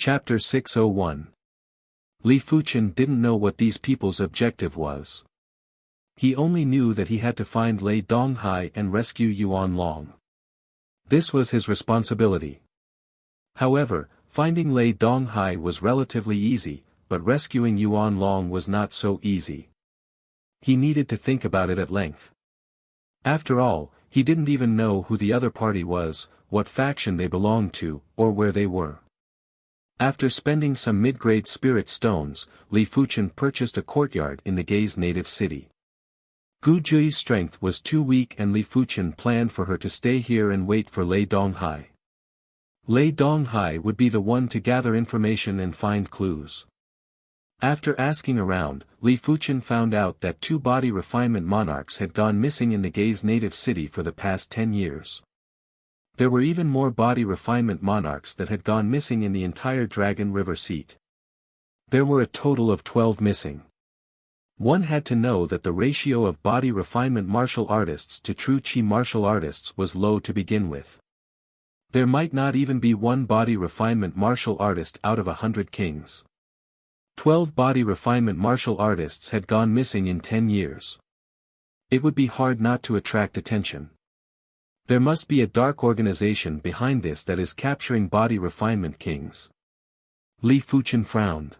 Chapter 601. Li Fuchen didn't know what these people's objective was. He only knew that he had to find Lei Donghai and rescue Yuan Long. This was his responsibility. However, finding Lei Donghai was relatively easy, but rescuing Yuan Long was not so easy. He needed to think about it at length. After all, he didn't even know who the other party was, what faction they belonged to, or where they were. After spending some mid-grade spirit stones, Li Fuchen purchased a courtyard in the Gei's native city. Gu Jui's strength was too weak and Li Fuchen planned for her to stay here and wait for Lei Donghai. Lei Donghai would be the one to gather information and find clues. After asking around, Li Fuchen found out that 2 body refinement monarchs had gone missing in the Gei's native city for the past 10 years. There were even more body refinement monarchs that had gone missing in the entire Dragon River seat. There were a total of 12 missing. One had to know that the ratio of body refinement martial artists to true Qi martial artists was low to begin with. There might not even be one body refinement martial artist out of 100 kings. 12 body refinement martial artists had gone missing in 10 years. It would be hard not to attract attention. There must be a dark organization behind this that is capturing body refinement kings. Li Fuchen frowned.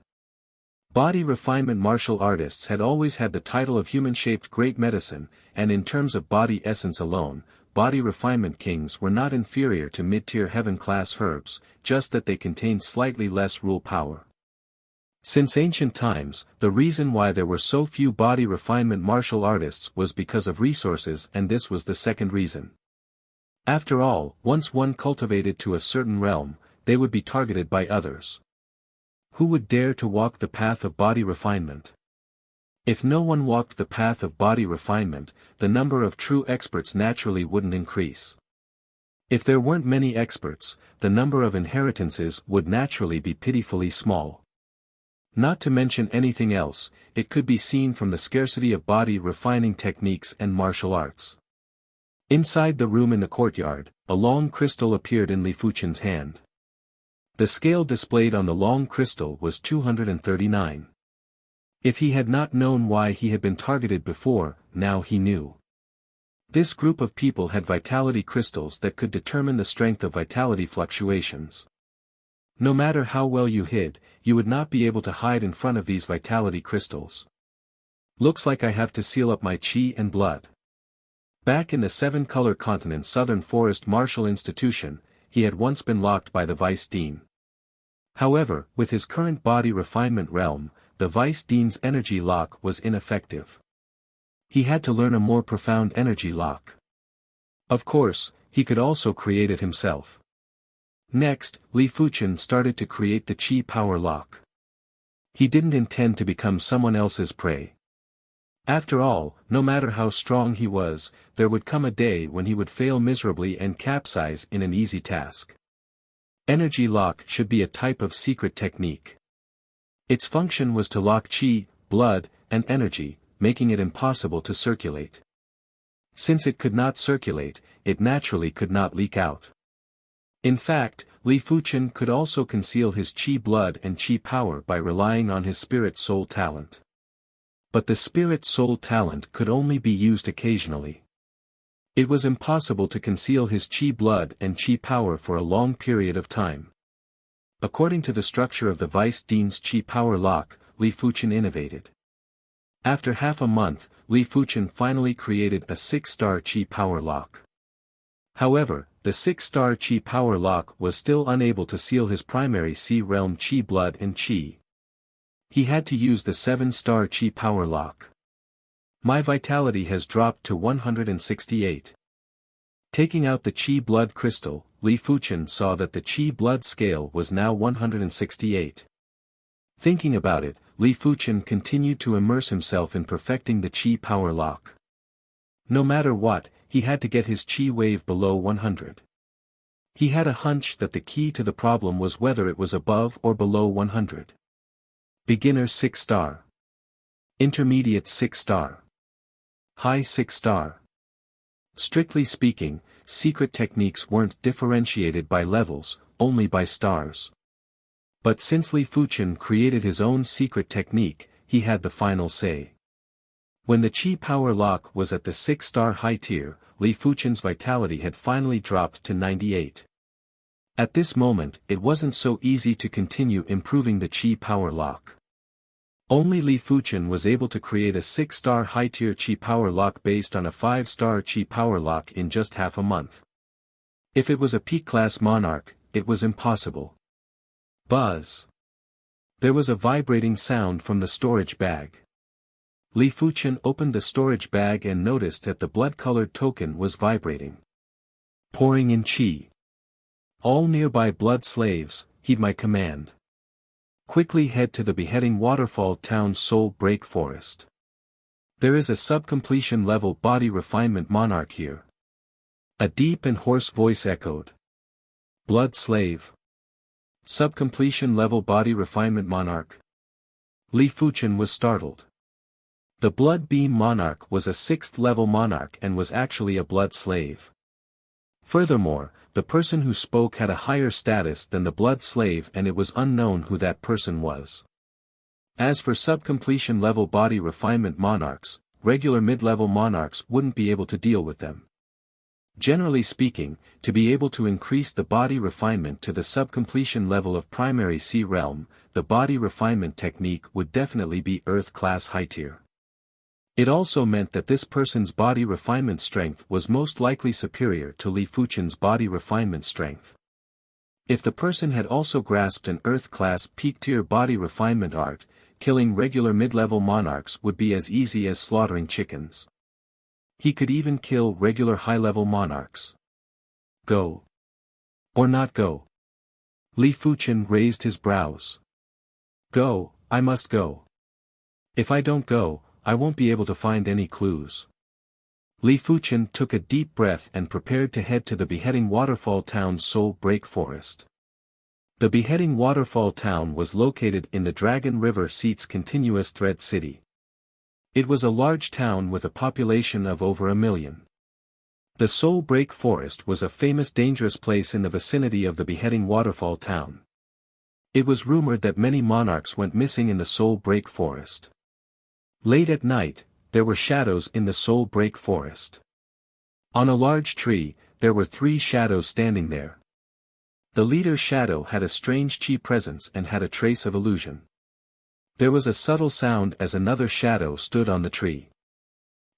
Body refinement martial artists had always had the title of human-shaped great medicine, and in terms of body essence alone, body refinement kings were not inferior to mid-tier heaven-class herbs, just that they contained slightly less rule power. Since ancient times, the reason why there were so few body refinement martial artists was because of resources, and this was the second reason. After all, once one cultivated to a certain realm, they would be targeted by others. Who would dare to walk the path of body refinement? If no one walked the path of body refinement, the number of true experts naturally wouldn't increase. If there weren't many experts, the number of inheritances would naturally be pitifully small. Not to mention anything else, it could be seen from the scarcity of body refining techniques and martial arts. Inside the room in the courtyard, a long crystal appeared in Li Fuchen's hand. The scale displayed on the long crystal was 239. If he had not known why he had been targeted before, now he knew. This group of people had vitality crystals that could determine the strength of vitality fluctuations. No matter how well you hid, you would not be able to hide in front of these vitality crystals. Looks like I have to seal up my chi and blood. Back in the 7-color continent Southern Forest Martial Institution, he had once been locked by the Vice Dean. However, with his current body refinement realm, the Vice Dean's energy lock was ineffective. He had to learn a more profound energy lock. Of course, he could also create it himself. Next, Li Fuchen started to create the Qi power lock. He didn't intend to become someone else's prey. After all, no matter how strong he was, there would come a day when he would fail miserably and capsize in an easy task. Energy lock should be a type of secret technique. Its function was to lock qi, blood, and energy, making it impossible to circulate. Since it could not circulate, it naturally could not leak out. In fact, Li Fuchen could also conceal his qi blood and qi power by relying on his spirit soul talent. But the spirit soul talent could only be used occasionally. It was impossible to conceal his qi blood and qi power for a long period of time. According to the structure of the Vice Dean's qi power lock, Li Fuchen innovated. After half a month, Li Fuchen finally created a 6-star qi power lock. However, the 6-star qi power lock was still unable to seal his primary C realm qi blood and qi. He had to use the 7-star qi power lock. My vitality has dropped to 168. Taking out the qi blood crystal, Li Fuchen saw that the qi blood scale was now 168. Thinking about it, Li Fuchen continued to immerse himself in perfecting the qi power lock. No matter what, he had to get his qi wave below 100. He had a hunch that the key to the problem was whether it was above or below 100. Beginner 6-star. Intermediate 6-star. High 6-star. Strictly speaking, secret techniques weren't differentiated by levels, only by stars. But since Li Fuchen created his own secret technique, he had the final say. When the Qi power lock was at the 6-star high tier, Li Fuchen's vitality had finally dropped to 98. At this moment, it wasn't so easy to continue improving the Qi power lock. Only Li Fuchen was able to create a 6-star high-tier Qi power lock based on a 5-star Qi power lock in just half a month. If it was a peak-class monarch, it was impossible. Buzz. There was a vibrating sound from the storage bag. Li Fuchen opened the storage bag and noticed that the blood-colored token was vibrating. Pouring in Qi. All nearby blood slaves, heed my command. Quickly head to the beheading waterfall town's soul break forest. There is a sub-completion level body refinement monarch here. A deep and hoarse voice echoed. Blood slave. Sub-completion level body refinement monarch. Li Fuchen was startled. The blood beam monarch was a 6th level monarch and was actually a blood slave. Furthermore, the person who spoke had a higher status than the blood slave and it was unknown who that person was. As for sub-completion level body refinement monarchs, regular mid-level monarchs wouldn't be able to deal with them. Generally speaking, to be able to increase the body refinement to the sub-completion level of primary C realm, the body refinement technique would definitely be Earth-class high tier. It also meant that this person's body refinement strength was most likely superior to Li Fuchen's body refinement strength. If the person had also grasped an Earth-class peak-tier body refinement art, killing regular mid-level monarchs would be as easy as slaughtering chickens. He could even kill regular high-level monarchs. Go. Or not go. Li Fuchen raised his brows. Go, I must go. If I don't go, I won't be able to find any clues. Li Fuchen took a deep breath and prepared to head to the beheading waterfall town's soul break forest. The beheading waterfall town was located in the Dragon River Seat's continuous thread city. It was a large town with a population of over 1 million. The soul break forest was a famous dangerous place in the vicinity of the beheading waterfall town. It was rumored that many monarchs went missing in the soul break forest. Late at night, there were shadows in the soul break forest. On a large tree, there were 3 shadows standing there. The leader's shadow had a strange Qi presence and had a trace of illusion. There was a subtle sound as another shadow stood on the tree.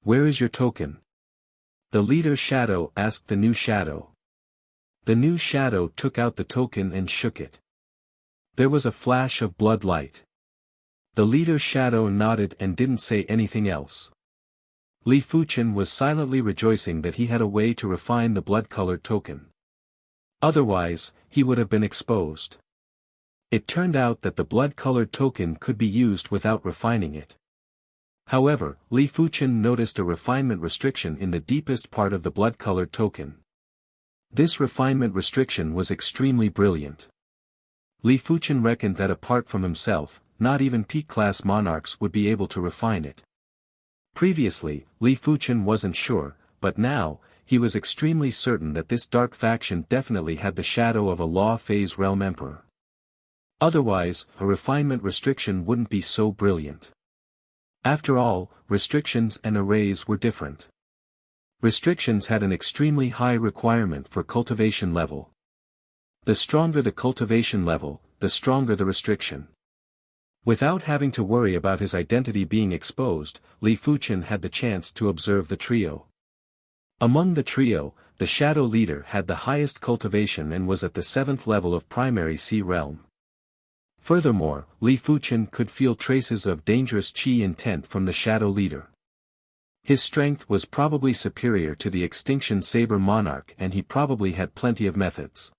Where is your token? The leader's shadow asked the new shadow. The new shadow took out the token and shook it. There was a flash of blood light. The leader's shadow nodded and didn't say anything else. Li Fuchen was silently rejoicing that he had a way to refine the blood-colored token. Otherwise, he would have been exposed. It turned out that the blood-colored token could be used without refining it. However, Li Fuchen noticed a refinement restriction in the deepest part of the blood-colored token. This refinement restriction was extremely brilliant. Li Fuchen reckoned that apart from himself, not even peak-class monarchs would be able to refine it. Previously, Li Fuchen wasn't sure, but now, he was extremely certain that this dark faction definitely had the shadow of a law phase realm emperor. Otherwise, a refinement restriction wouldn't be so brilliant. After all, restrictions and arrays were different. Restrictions had an extremely high requirement for cultivation level. The stronger the cultivation level, the stronger the restriction. Without having to worry about his identity being exposed, Li Fuchen had the chance to observe the trio. Among the trio, the shadow leader had the highest cultivation and was at the 7th level of primary C realm. Furthermore, Li Fuchen could feel traces of dangerous Qi intent from the shadow leader. His strength was probably superior to the Extinction Saber Monarch and he probably had plenty of methods.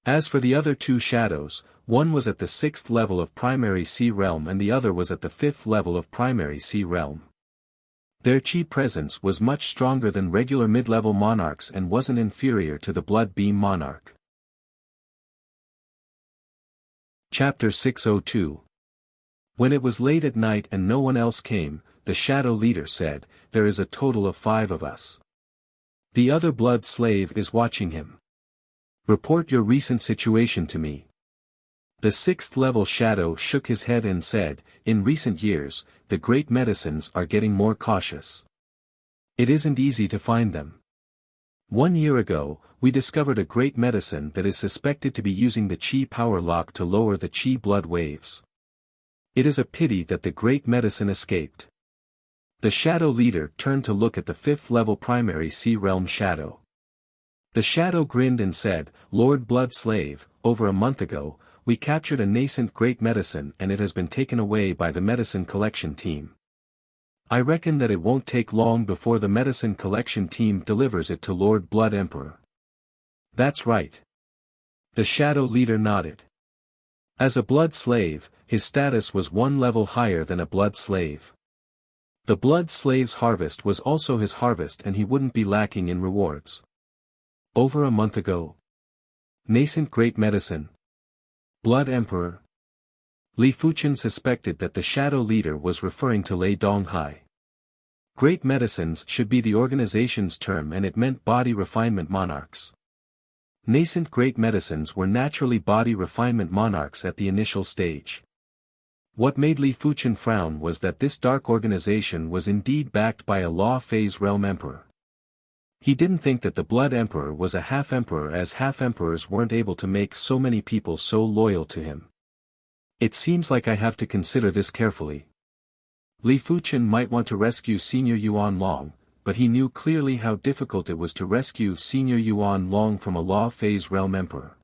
As for the other 2 shadows, one was at the 6th level of primary C realm and the other was at the 5th level of primary C realm. Their Qi presence was much stronger than regular mid-level monarchs and wasn't inferior to the Blood Beam Monarch. Chapter 602. When it was late at night and no one else came, the shadow leader said, "There is a total of 5 of us. The other blood slave is watching him. Report your recent situation to me." The sixth-level shadow shook his head and said, "In recent years, the great medicines are getting more cautious. It isn't easy to find them. 1 year ago, we discovered a great medicine that is suspected to be using the Qi power lock to lower the Qi blood waves. It is a pity that the great medicine escaped." The shadow leader turned to look at the fifth-level primary sea realm shadow. The shadow grinned and said, "Lord Blood Slave, over a month ago, we captured a nascent great medicine and it has been taken away by the medicine collection team. I reckon that it won't take long before the medicine collection team delivers it to Lord Blood Emperor." "That's right." The shadow leader nodded. As a blood slave, his status was 1 level higher than a blood slave. The blood slave's harvest was also his harvest and he wouldn't be lacking in rewards. Over a month ago. Nascent great medicine. Blood Emperor. Li Fuchen suspected that the shadow leader was referring to Lei Donghai. Great medicines should be the organization's term and it meant body refinement monarchs. Nascent great medicines were naturally body refinement monarchs at the initial stage. What made Li Fuchen frown was that this dark organization was indeed backed by a law phase realm emperor. He didn't think that the Blood Emperor was a half-emperor, as half-emperors weren't able to make so many people so loyal to him. "It seems like I have to consider this carefully." Li Fuchen might want to rescue Senior Yuan Long, but he knew clearly how difficult it was to rescue Senior Yuan Long from a law phase realm emperor.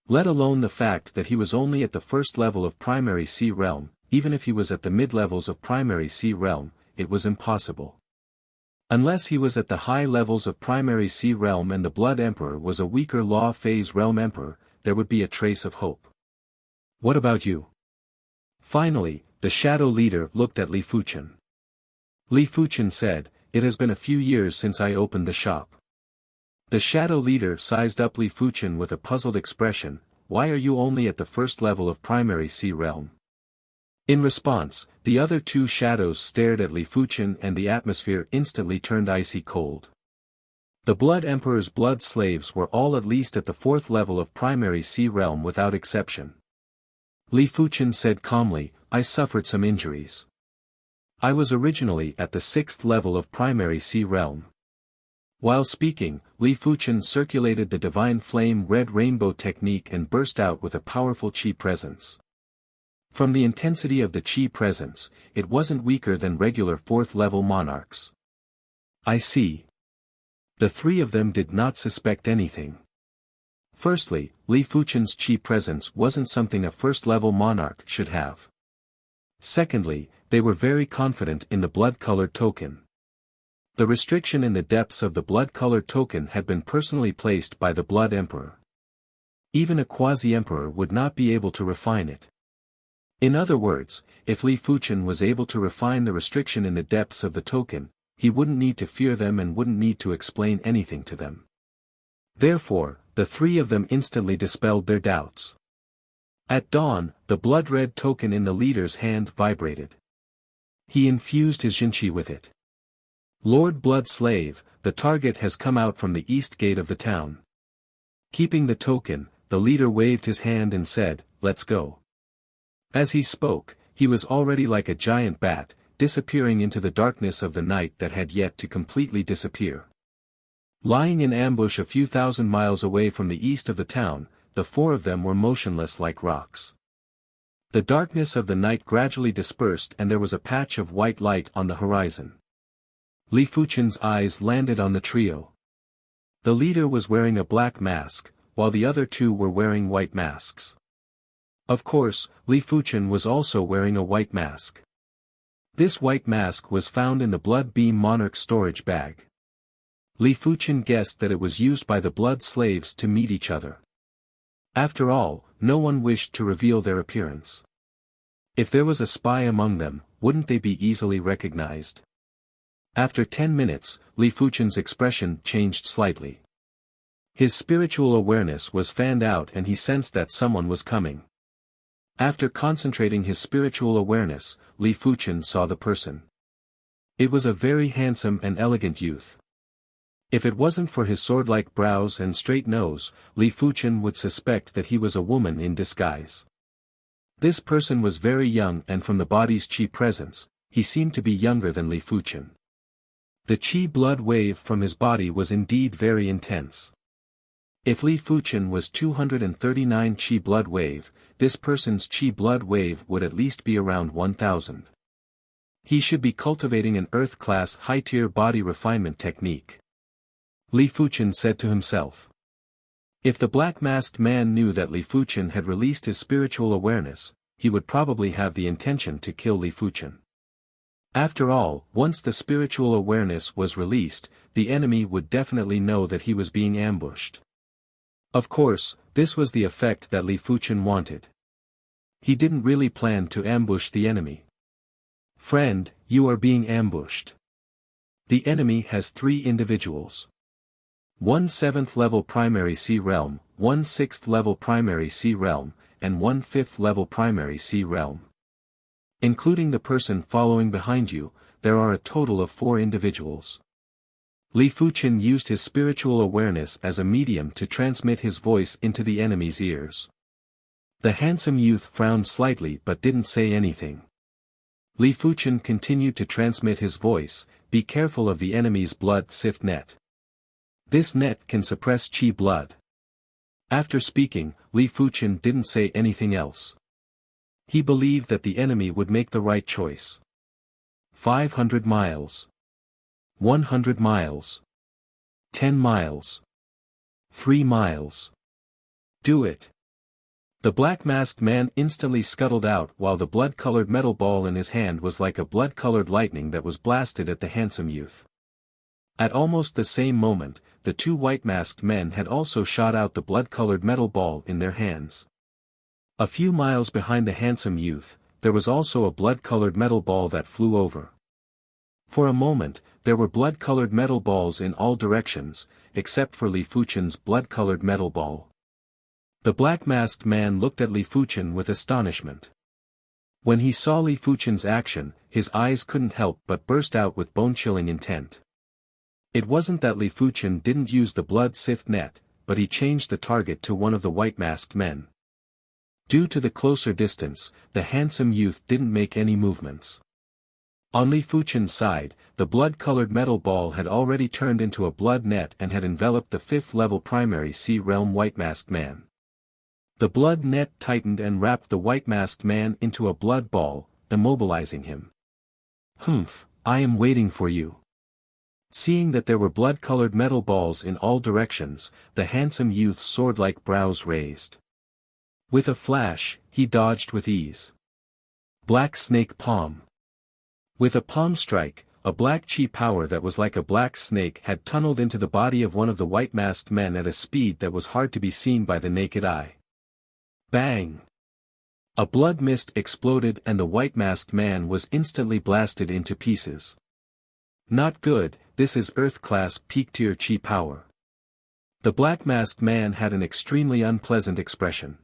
Let alone the fact that he was only at the first level of primary sea realm, even if he was at the mid-levels of primary sea realm, it was impossible. Unless he was at the high levels of primary sea realm and the Blood Emperor was a weaker law phase realm emperor, there would be a trace of hope. "What about you?" Finally, the shadow leader looked at Li Fuchen. Li Fuchen said, "It has been a few years since I opened the shop." The shadow leader sized up Li Fuchen with a puzzled expression, "Why are you only at the first level of primary sea realm?" In response, the other two shadows stared at Li Fuchen and the atmosphere instantly turned icy cold. The Blood Emperor's blood slaves were all at least at the fourth level of primary sea realm without exception. Li Fuchen said calmly, "I suffered some injuries. I was originally at the sixth level of primary sea realm." While speaking, Li Fuchen circulated the divine flame red rainbow technique and burst out with a powerful Qi presence. From the intensity of the Qi presence, it wasn't weaker than regular fourth-level monarchs. "I see." The three of them did not suspect anything. Firstly, Li Fuchen's Qi presence wasn't something a first-level monarch should have. Secondly, they were very confident in the blood-colored token. The restriction in the depths of the blood-colored token had been personally placed by the Blood Emperor. Even a quasi-emperor would not be able to refine it. In other words, if Li Fuchen was able to refine the restriction in the depths of the token, he wouldn't need to fear them and wouldn't need to explain anything to them. Therefore, the three of them instantly dispelled their doubts. At dawn, the blood-red token in the leader's hand vibrated. He infused his Jinqi with it. "Lord Blood Slave, the target has come out from the east gate of the town." Keeping the token, the leader waved his hand and said, "Let's go." As he spoke, he was already like a giant bat, disappearing into the darkness of the night that had yet to completely disappear. Lying in ambush a few thousand miles away from the east of the town, the four of them were motionless like rocks. The darkness of the night gradually dispersed and there was a patch of white light on the horizon. Li Fuchen's eyes landed on the trio. The leader was wearing a black mask, while the other two were wearing white masks. Of course, Li Fuchen was also wearing a white mask. This white mask was found in the Blood Beam Monarch storage bag. Li Fuchen guessed that it was used by the blood slaves to meet each other. After all, no one wished to reveal their appearance. If there was a spy among them, wouldn't they be easily recognized? After 10 minutes, Li Fuchen's expression changed slightly. His spiritual awareness was fanned out and he sensed that someone was coming. After concentrating his spiritual awareness, Li Fuchen saw the person. It was a very handsome and elegant youth. If it wasn't for his sword-like brows and straight nose, Li Fuchen would suspect that he was a woman in disguise. This person was very young, and from the body's qi presence, he seemed to be younger than Li Fuchen. The qi blood wave from his body was indeed very intense. If Li Fuchen was 239 qi blood wave, this person's qi blood wave would at least be around 1000. He should be cultivating an earth-class high-tier body refinement technique. Li Fuchen said to himself. If the black-masked man knew that Li Fuchen had released his spiritual awareness, he would probably have the intention to kill Li Fuchen. After all, once the spiritual awareness was released, the enemy would definitely know that he was being ambushed. Of course, this was the effect that Li Fuchen wanted. He didn't really plan to ambush the enemy. Friend, you are being ambushed. The enemy has 3 individuals. 1 7th level primary C realm, 1 6th level primary C realm, and 1 5th level primary C realm. Including the person following behind you, there are a total of 4 individuals. Li Fuchen used his spiritual awareness as a medium to transmit his voice into the enemy's ears. The handsome youth frowned slightly but didn't say anything. Li Fuchen continued to transmit his voice, be careful of the enemy's blood sift net. This net can suppress qi blood. After speaking, Li Fuchen didn't say anything else. He believed that the enemy would make the right choice. 500 miles. 100 miles. 10 miles. 3 miles. Do it. The black-masked man instantly scuttled out while the blood-colored metal ball in his hand was like a blood-colored lightning that was blasted at the handsome youth. At almost the same moment, the 2 white-masked men had also shot out the blood-colored metal ball in their hands. A few miles behind the handsome youth, there was also a blood-colored metal ball that flew over. For a moment, there were blood-colored metal balls in all directions, except for Li Fuchen's blood-colored metal ball. The black-masked man looked at Li Fuchen with astonishment. When he saw Li Fuchen's action, his eyes couldn't help but burst out with bone-chilling intent. It wasn't that Li Fuchen didn't use the blood sift net, but he changed the target to one of the white-masked men. Due to the closer distance, the handsome youth didn't make any movements. On Li Fuchen's side, the blood-colored metal ball had already turned into a blood net and had enveloped the 5th level primary C realm white-masked man. The blood net tightened and wrapped the white-masked man into a blood ball, immobilizing him. Humph, I am waiting for you. Seeing that there were blood-colored metal balls in all directions, the handsome youth's sword-like brows raised. With a flash, he dodged with ease. Black snake palm. With a palm strike, a black qi power that was like a black snake had tunneled into the body of one of the white-masked men at a speed that was hard to be seen by the naked eye. Bang! A blood mist exploded and the white-masked man was instantly blasted into pieces. Not good, this is Earth-class peak-tier qi power. The black-masked man had an extremely unpleasant expression.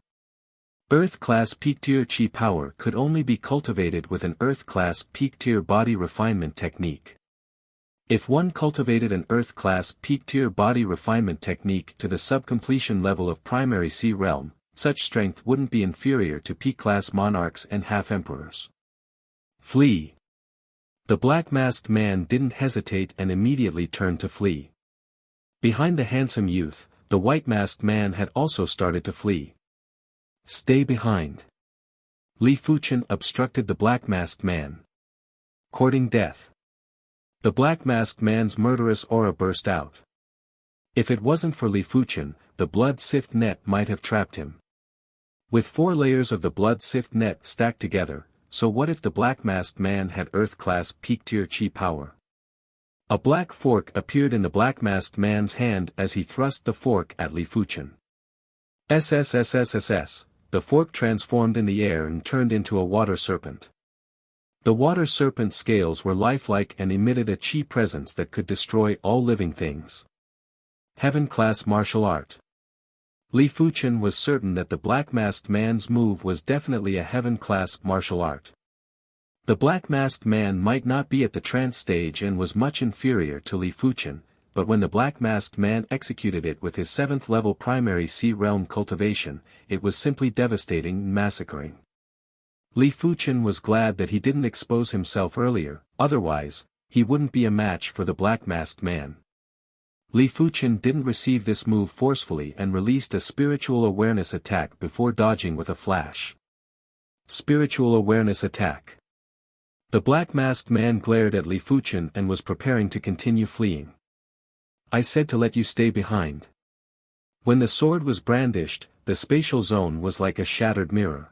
Earth-class peak-tier qi power could only be cultivated with an Earth-class peak-tier body refinement technique. If one cultivated an Earth-class peak-tier body refinement technique to the sub-completion level of primary C realm, such strength wouldn't be inferior to peak-class monarchs and half-emperors. Flee! The black-masked man didn't hesitate and immediately turned to flee. Behind the handsome youth, the white-masked man had also started to flee. Stay behind. Li Fuchen obstructed the black-masked man. Courting death. The black-masked man's murderous aura burst out. If it wasn't for Li Fuchen, the blood sift net might have trapped him. With 4 layers of the blood sift net stacked together, so what if the black-masked man had Earth-class peak-tier qi power? A black fork appeared in the black-masked man's hand as he thrust the fork at Li Fuchen. SSSSSS, the fork transformed in the air and turned into a water serpent. The water serpent's scales were lifelike and emitted a qi presence that could destroy all living things. Heaven-class martial art. Li Fuchen was certain that the black-masked man's move was definitely a heaven-class martial art. The black-masked man might not be at the trance stage and was much inferior to Li Fuchen, but when the black-masked man executed it with his 7th level primary C realm cultivation, it was simply devastating and massacring. Li Fuchen was glad that he didn't expose himself earlier, otherwise, he wouldn't be a match for the black-masked man. Li Fuchen didn't receive this move forcefully and released a spiritual awareness attack before dodging with a flash. Spiritual awareness attack. The black-masked man glared at Li Fuchen and was preparing to continue fleeing. I said to let you stay behind. When the sword was brandished, the spatial zone was like a shattered mirror.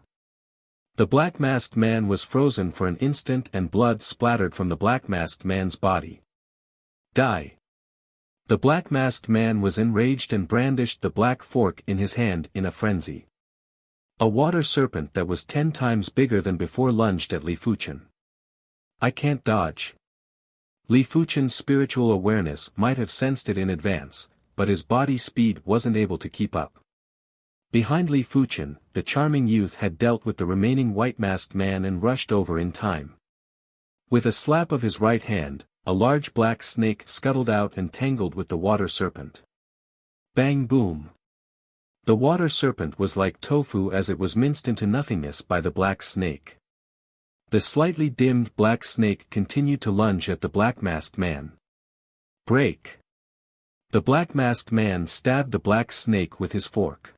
The black-masked man was frozen for an instant and blood splattered from the black-masked man's body. Die. The black-masked man was enraged and brandished the black fork in his hand in a frenzy. A water serpent that was 10 times bigger than before lunged at Li Fuchen. I can't dodge. Li Fuchen's spiritual awareness might have sensed it in advance, but his body speed wasn't able to keep up. Behind Li Fuchen, the charming youth had dealt with the remaining white-masked man and rushed over in time. With a slap of his right hand, a large black snake scuttled out and tangled with the water serpent. Bang boom. The water serpent was like tofu as it was minced into nothingness by the black snake. The slightly dimmed black snake continued to lunge at the black-masked man. Break. The black-masked man stabbed the black snake with his fork.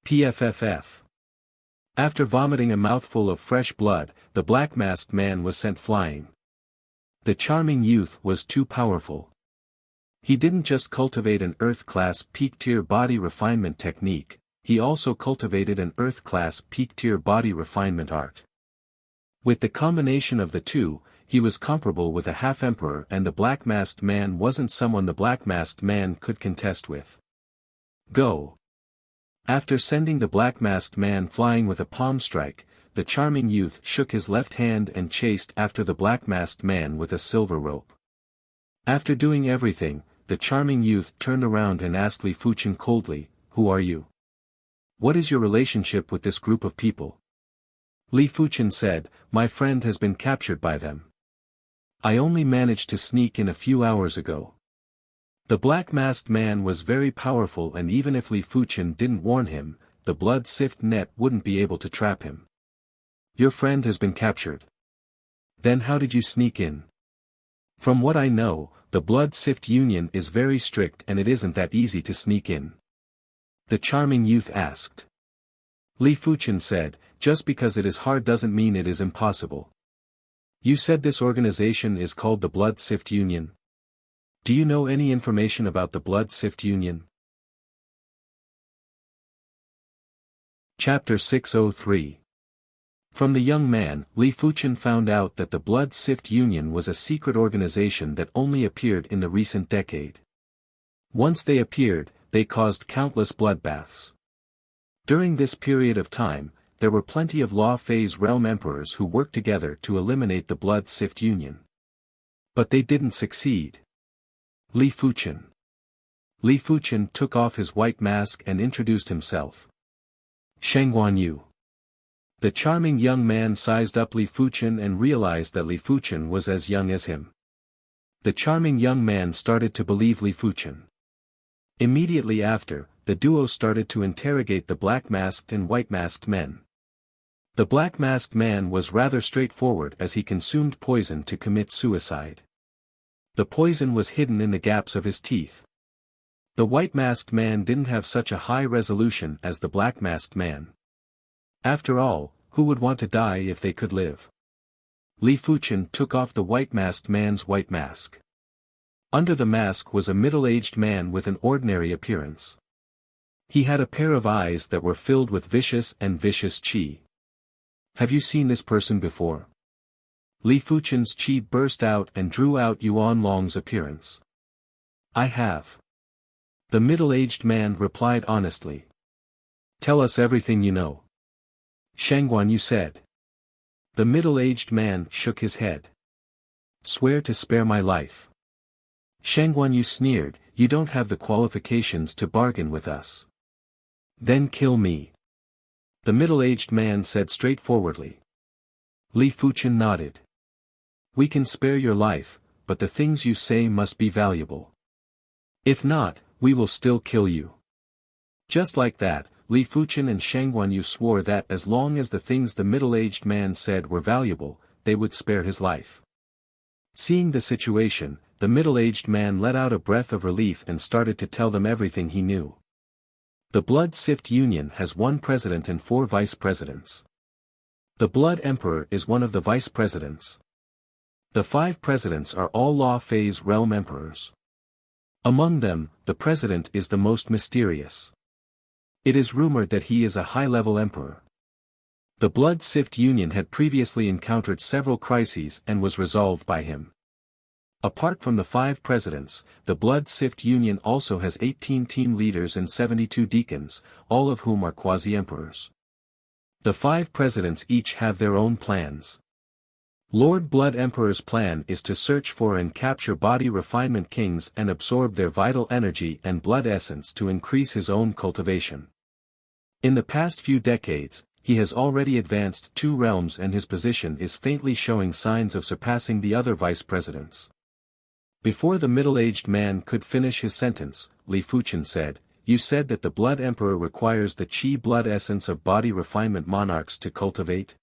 PFFF. After vomiting a mouthful of fresh blood, the black-masked man was sent flying. The charming youth was too powerful. He didn't just cultivate an Earth-class peak-tier body refinement technique, he also cultivated an Earth-class peak-tier body refinement art. With the combination of the two, he was comparable with a half-emperor, and the black-masked man wasn't someone the black-masked man could contest with. Go. After sending the black-masked man flying with a palm strike, the charming youth shook his left hand and chased after the black-masked man with a silver rope. After doing everything, the charming youth turned around and asked Li Fuchen coldly, "Who are you? What is your relationship with this group of people?" Li Fuchen said, "My friend has been captured by them. I only managed to sneak in a few hours ago." The black-masked man was very powerful, and even if Li Fuchen didn't warn him, the blood-sift net wouldn't be able to trap him. Your friend has been captured. Then how did you sneak in? From what I know, the blood-sift union is very strict and it isn't that easy to sneak in. The charming youth asked. Li Fuchen said, just because it is hard doesn't mean it is impossible. You said this organization is called the blood-sift union. Do you know any information about the blood-sift union? Chapter 603. From the young man, Li Fuchen found out that the blood-sift union was a secret organization that only appeared in the recent decade. Once they appeared, they caused countless bloodbaths. During this period of time, there were plenty of Law Phase realm emperors who worked together to eliminate the blood-sift union. But they didn't succeed. Li Fuchen. Li Fuchen took off his white mask and introduced himself. Shengguan Yu. The charming young man sized up Li Fuchen and realized that Li Fuchen was as young as him. The charming young man started to believe Li Fuchen. Immediately after, the duo started to interrogate the black-masked and white-masked men. The black-masked man was rather straightforward as he consumed poison to commit suicide. The poison was hidden in the gaps of his teeth. The white-masked man didn't have such a high resolution as the black-masked man. After all, who would want to die if they could live? Li Fuchen took off the white-masked man's white mask. Under the mask was a middle-aged man with an ordinary appearance. He had a pair of eyes that were filled with vicious qi. Have you seen this person before? Li Fuchen's qi burst out and drew out Yuan Long's appearance. I have. The middle-aged man replied honestly. Tell us everything you know. Shengguan Yu said. The middle-aged man shook his head. Swear to spare my life. Shengguan Yu sneered, you don't have the qualifications to bargain with us. Then kill me. The middle-aged man said straightforwardly. Li Fuchen nodded. We can spare your life, but the things you say must be valuable. If not, we will still kill you. Just like that, Li Fuchen and Shang Guanyu swore that as long as the things the middle-aged man said were valuable, they would spare his life. Seeing the situation, the middle-aged man let out a breath of relief and started to tell them everything he knew. The Blood Sift Union has 1 president and 4 vice presidents. The Blood Emperor is one of the vice presidents. The 5 presidents are all Law Phase realm emperors. Among them, the president is the most mysterious. It is rumored that he is a high-level emperor. The Blood Sift Union had previously encountered several crises and was resolved by him. Apart from the 5 presidents, the Blood Sift Union also has 18 team leaders and 72 deacons, all of whom are quasi-emperors. The 5 presidents each have their own plans. Lord Blood Emperor's plan is to search for and capture body refinement kings and absorb their vital energy and blood essence to increase his own cultivation. In the past few decades, he has already advanced 2 realms and his position is faintly showing signs of surpassing the other vice presidents. Before the middle-aged man could finish his sentence, Li Fuchen said, "You said that the Blood Emperor requires the Qi blood essence of body refinement monarchs to cultivate?"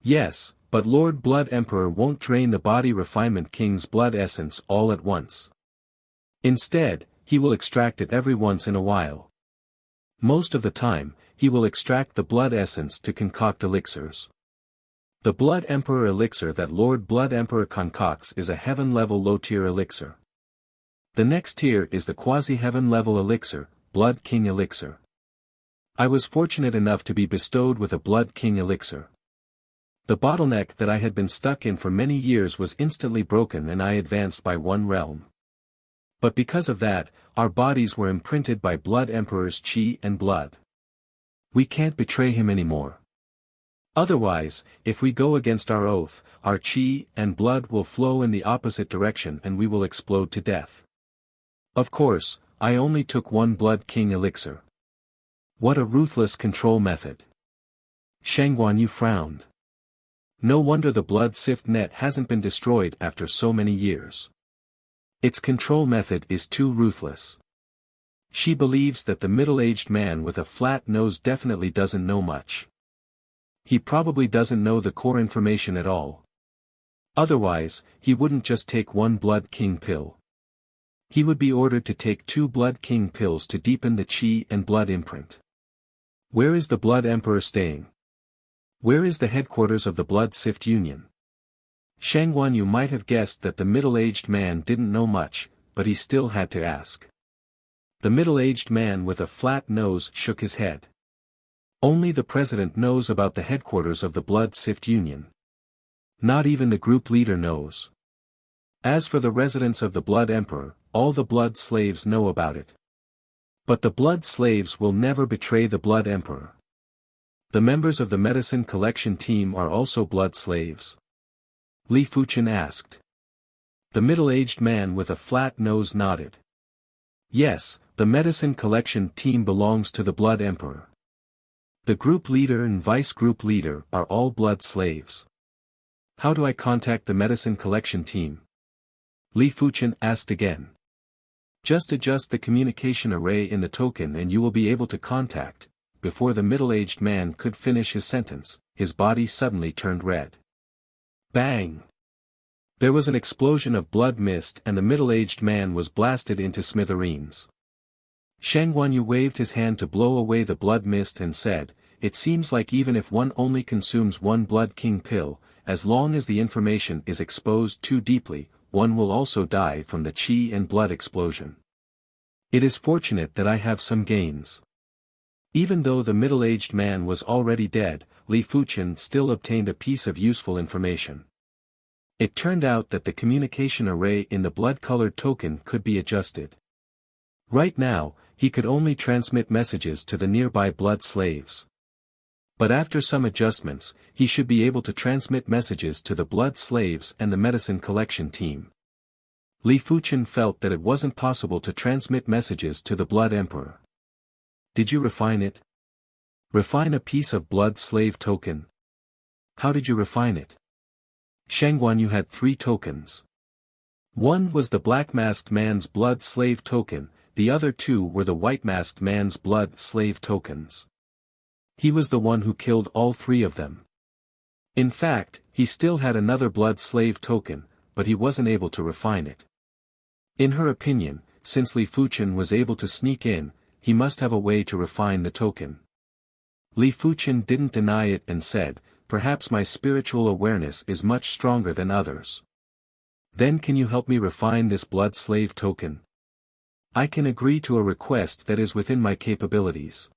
"Yes, but Lord Blood Emperor won't drain the body refinement king's blood essence all at once. Instead, he will extract it every once in a while. Most of the time, he will extract the blood essence to concoct elixirs. The Blood Emperor elixir that Lord Blood Emperor concocts is a heaven-level low-tier elixir. The next tier is the quasi-heaven level elixir, Blood King elixir. I was fortunate enough to be bestowed with a Blood King elixir. The bottleneck that I had been stuck in for many years was instantly broken and I advanced by 1 realm. But because of that, our bodies were imprinted by Blood Emperor's Qi and blood. We can't betray him anymore. Otherwise, if we go against our oath, our Qi and blood will flow in the opposite direction and we will explode to death. Of course, I only took 1 Blood King elixir. What a ruthless control method. Shang Guanyu frowned. No wonder the Blood Sift net hasn't been destroyed after so many years. Its control method is too ruthless. She believes that the middle-aged man with a flat nose definitely doesn't know much. He probably doesn't know the core information at all. Otherwise, he wouldn't just take 1 Blood King pill. He would be ordered to take 2 Blood King pills to deepen the Qi and blood imprint. Where is the Blood Emperor staying? Where is the headquarters of the Blood Sift Union? Shang Guanyu might have guessed that the middle-aged man didn't know much, but he still had to ask. The middle-aged man with a flat nose shook his head. Only the president knows about the headquarters of the Blood Sift Union. Not even the group leader knows. As for the residence of the Blood Emperor, all the blood slaves know about it. But the blood slaves will never betray the Blood Emperor. The members of the medicine collection team are also blood slaves. Li Fuchen asked. The middle-aged man with a flat nose nodded. Yes, the medicine collection team belongs to the Blood Emperor. The group leader and vice group leader are all blood slaves. How do I contact the medicine collection team? Li Fuchen asked again. Just adjust the communication array in the token and you will be able to contact. Before the middle-aged man could finish his sentence, his body suddenly turned red. Bang! There was an explosion of blood mist and the middle-aged man was blasted into smithereens. Shang Guanyu waved his hand to blow away the blood mist and said, "It seems like even if one only consumes 1 Blood King pill, as long as the information is exposed too deeply, one will also die from the Qi and blood explosion. It is fortunate that I have some gains." Even though the middle-aged man was already dead, Li Fuchen still obtained a piece of useful information. It turned out that the communication array in the blood-colored token could be adjusted. Right now, he could only transmit messages to the nearby blood slaves. But after some adjustments, he should be able to transmit messages to the blood slaves and the medicine collection team. Li Fuchen felt that it wasn't possible to transmit messages to the Blood Emperor. Did you refine it? Refine a piece of blood slave token? How did you refine it? Shang Guanyu had 3 tokens. One was the black-masked man's blood slave token, the other two were the white-masked man's blood slave tokens. He was the one who killed all three of them. In fact, he still had another blood slave token, but he wasn't able to refine it. In her opinion, since Li Fuchen was able to sneak in, he must have a way to refine the token. Li Fuchen didn't deny it and said, "Perhaps my spiritual awareness is much stronger than others. Then can you help me refine this blood slave token? I can agree to a request that is within my capabilities."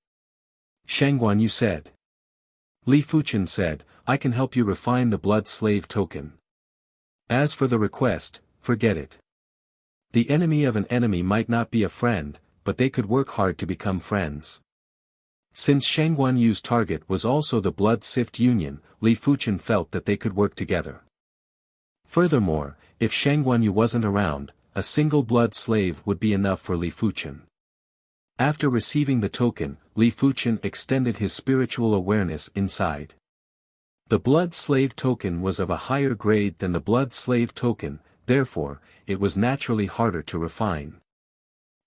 Shang Guanyu said. Li Fuchen said, "I can help you refine the blood slave token. As for the request, forget it. The enemy of an enemy might not be a friend, but they could work hard to become friends." Since Shang Guanyu's target was also the Blood Sift Union, Li Fuchen felt that they could work together. Furthermore, if Shang Guanyu wasn't around, a single blood slave would be enough for Li Fuchen. After receiving the token, Li Fuchen extended his spiritual awareness inside. The blood slave token was of a higher grade than the blood slave token, therefore, it was naturally harder to refine.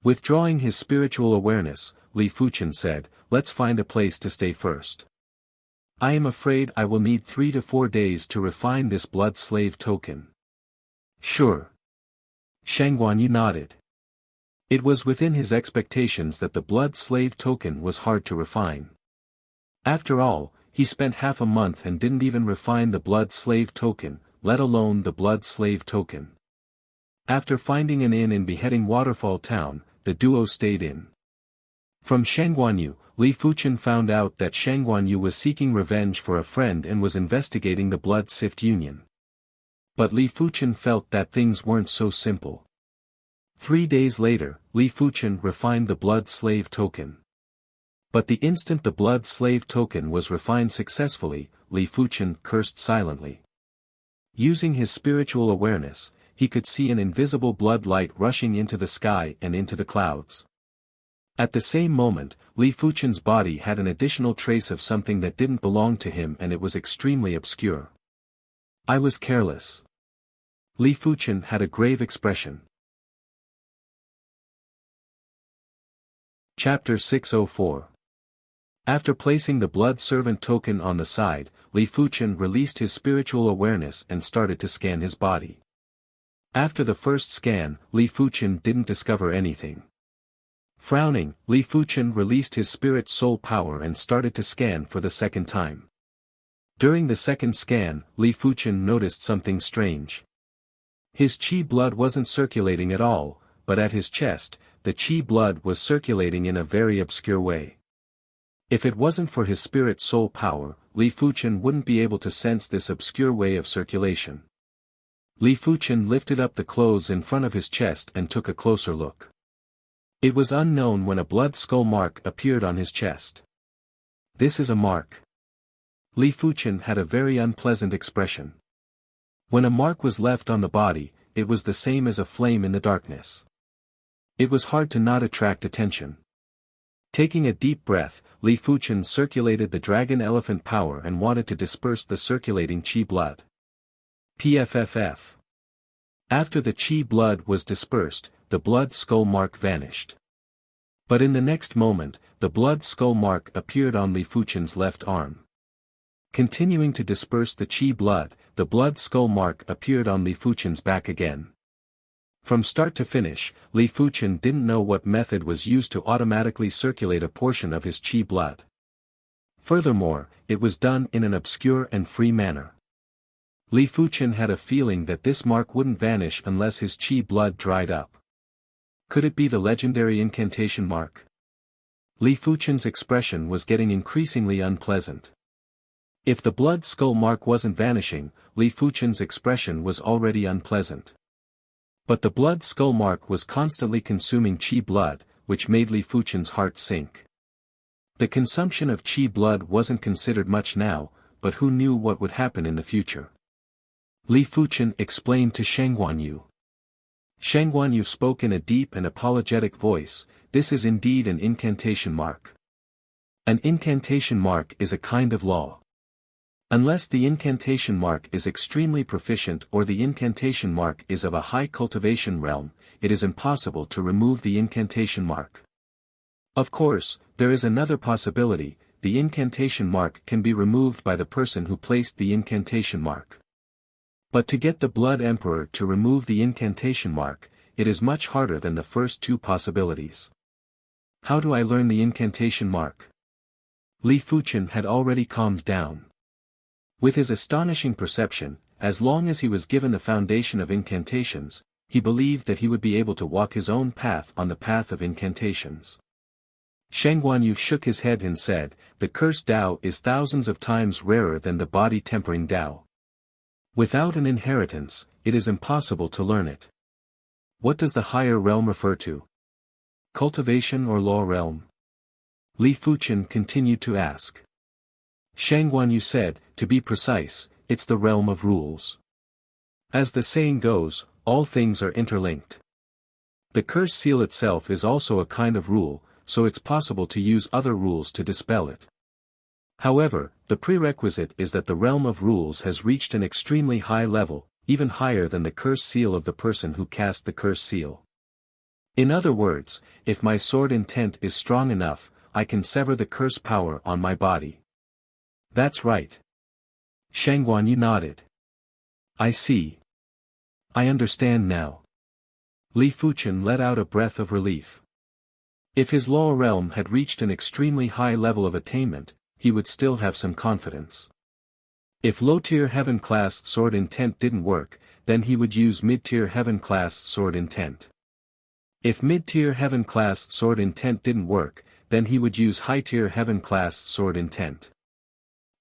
Withdrawing his spiritual awareness, Li Fuchen said, "Let's find a place to stay first. I am afraid I will need 3 to 4 days to refine this blood slave token." "Sure." Shang Guanyu nodded. It was within his expectations that the blood slave token was hard to refine. After all, he spent half a month and didn't even refine the blood slave token, let alone the blood slave token. After finding an inn in Beheading Waterfall Town, the duo stayed in. From Shang Guanyu, Li Fuchen found out that Shang Guanyu was seeking revenge for a friend and was investigating the Blood Sift Union. But Li Fuchen felt that things weren't so simple. 3 days later, Li Fuchen refined the blood slave token. But the instant the blood slave token was refined successfully, Li Fuchen cursed silently. Using his spiritual awareness, he could see an invisible blood light rushing into the sky and into the clouds. At the same moment, Li Fuchen's body had an additional trace of something that didn't belong to him, and it was extremely obscure. "I was careless." Li Fuchen had a grave expression. Chapter 604. After placing the blood servant token on the side, Li Fuchen released his spiritual awareness and started to scan his body. After the first scan, Li Fuchen didn't discover anything. Frowning, Li Fuchen released his spirit soul power and started to scan for the second time. During the second scan, Li Fuchen noticed something strange. His qi blood wasn't circulating at all, but at his chest, the qi blood was circulating in a very obscure way. If it wasn't for his spirit soul power, Li Fuchen wouldn't be able to sense this obscure way of circulation. Li Fuchen lifted up the clothes in front of his chest and took a closer look. It was unknown when a blood skull mark appeared on his chest. "This is a mark." Li Fuchen had a very unpleasant expression. When a mark was left on the body, it was the same as a flame in the darkness. It was hard to not attract attention. Taking a deep breath, Li Fuchen circulated the dragon elephant power and wanted to disperse the circulating qi blood. PFFF. After the qi blood was dispersed, the blood skull mark vanished. But in the next moment, the blood skull mark appeared on Li Fuchen's left arm. Continuing to disperse the qi blood, the blood skull mark appeared on Li Fuchen's back again. From start to finish, Li Fuchen didn't know what method was used to automatically circulate a portion of his qi blood. Furthermore, it was done in an obscure and free manner. Li Fuchen had a feeling that this mark wouldn't vanish unless his qi blood dried up. Could it be the legendary incantation mark? Li Fuchen's expression was getting increasingly unpleasant. If the blood skull mark wasn't vanishing, Li Fuchen's expression was already unpleasant. But the blood skull mark was constantly consuming qi blood, which made Li Fuchen's heart sink. The consumption of qi blood wasn't considered much now, but who knew what would happen in the future? Li Fuchen explained to Shang Guanyu. Shang Guanyu spoke in a deep and apologetic voice, "This is indeed an incantation mark. An incantation mark is a kind of law. Unless the incantation mark is extremely proficient or the incantation mark is of a high cultivation realm, it is impossible to remove the incantation mark. Of course, there is another possibility: the incantation mark can be removed by the person who placed the incantation mark. But to get the Blood Emperor to remove the incantation mark, it is much harder than the first two possibilities. How do I learn the incantation mark? Li Fuchen had already calmed down. With his astonishing perception, as long as he was given the foundation of incantations, he believed that he would be able to walk his own path on the path of incantations. Shang Guanyu shook his head and said, "The cursed Tao is thousands of times rarer than the body-tempering Tao. Without an inheritance, it is impossible to learn it." What does the higher realm refer to? Cultivation or law realm? Li Fuchen continued to ask. Shang Guanyu said, "To be precise, it's the realm of rules. As the saying goes, all things are interlinked. The curse seal itself is also a kind of rule, so it's possible to use other rules to dispel it. However, the prerequisite is that the realm of rules has reached an extremely high level, even higher than the curse seal of the person who cast the curse seal. In other words, if my sword intent is strong enough, I can sever the curse power on my body." "That's right." Shang Guanyu nodded. "I see. I understand now." Li Fuchen let out a breath of relief. If his lower realm had reached an extremely high level of attainment, he would still have some confidence. If low-tier heaven-class sword intent didn't work, then he would use mid-tier heaven-class sword intent. If mid-tier heaven-class sword intent didn't work, then he would use high-tier heaven-class sword intent.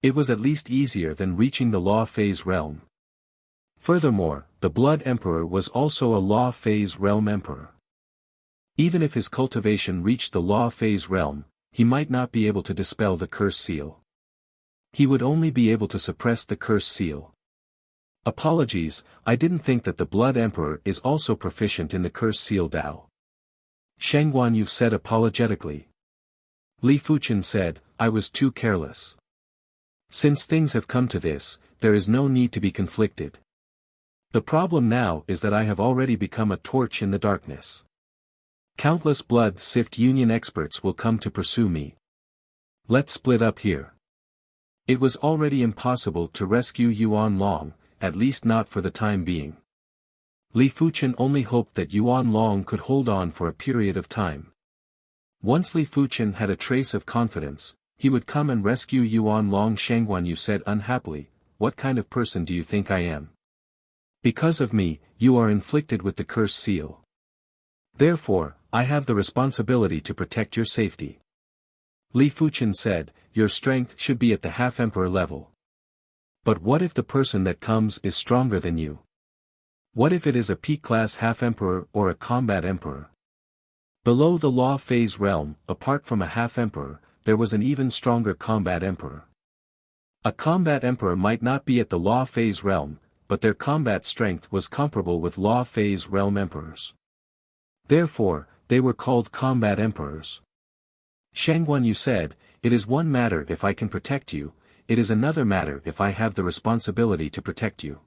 It was at least easier than reaching the law phase realm. Furthermore, the Blood Emperor was also a law phase realm emperor. Even if his cultivation reached the law phase realm, he might not be able to dispel the curse seal. He would only be able to suppress the curse seal. "Apologies, I didn't think that the Blood Emperor is also proficient in the curse seal Tao." Shang Guanyu said apologetically. Li Fuchen said, "I was too careless. Since things have come to this, there is no need to be conflicted. The problem now is that I have already become a torch in the darkness. Countless blood sift union experts will come to pursue me. Let's split up here." It was already impossible to rescue Yuan Long, at least not for the time being. Li Fuchen only hoped that Yuan Long could hold on for a period of time. Once Li Fuchen had a trace of confidence, he would come and rescue Yuan Long. Shang Guanyu said unhappily, "What kind of person do you think I am? Because of me, you are inflicted with the curse seal. Therefore, I have the responsibility to protect your safety." Li Fuchen said, "Your strength should be at the half-emperor level. But what if the person that comes is stronger than you? What if it is a P-class half-emperor or a combat emperor?" Below the law phase realm, apart from a half-emperor, there was an even stronger combat emperor. A combat emperor might not be at the law phase realm, but their combat strength was comparable with law phase realm emperors. Therefore, they were called combat emperors. Shang Guanyu said, "It is one matter if I can protect you, it is another matter if I have the responsibility to protect you.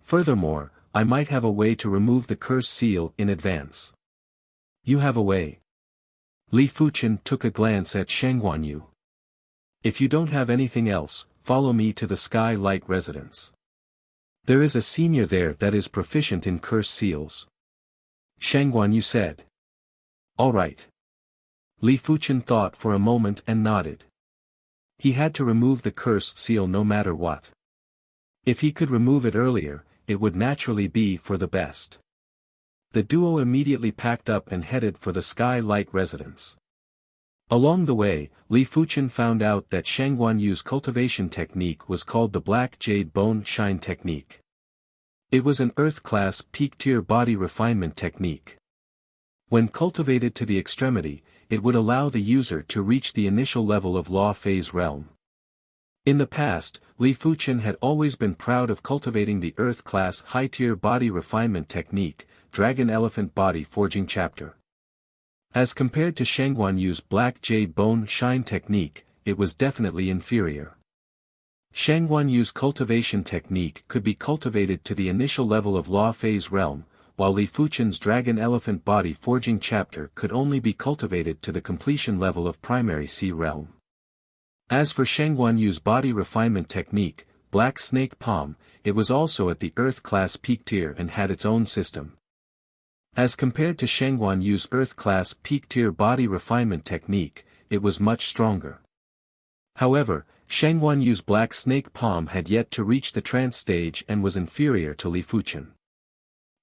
Furthermore, I might have a way to remove the curse seal in advance." "You have a way?" Li Fuchen took a glance at Shang Guanyu. "If you don't have anything else, follow me to the Sky Light residence. There is a senior there that is proficient in curse seals." Shang Guanyu said. "All right." Li Fuchen thought for a moment and nodded. He had to remove the cursed seal no matter what. If he could remove it earlier, it would naturally be for the best. The duo immediately packed up and headed for the Sky Light residence. Along the way, Li Fuchen found out that Shang Guanyu's cultivation technique was called the Black Jade Bone Shine technique. It was an Earth-class peak-tier body refinement technique. When cultivated to the extremity, it would allow the user to reach the initial level of law phase realm. In the past, Li Fuchen had always been proud of cultivating the Earth-class high-tier body refinement technique, Dragon Elephant Body Forging Chapter. As compared to Shang Guanyu's Black Jade Bone Shine technique, it was definitely inferior. Shangguan Yu's cultivation technique could be cultivated to the initial level of Law Phase realm, while Li Fuchen's Dragon Elephant Body Forging chapter could only be cultivated to the completion level of Primary Sea realm. As for Shangguan Yu's body refinement technique, Black Snake Palm, it was also at the Earth-class peak tier and had its own system. As compared to Shangguan Yu's Earth-class peak tier body refinement technique, it was much stronger. However, Shangguan Yu's Black Snake Palm had yet to reach the trance stage and was inferior to Li Fuchen.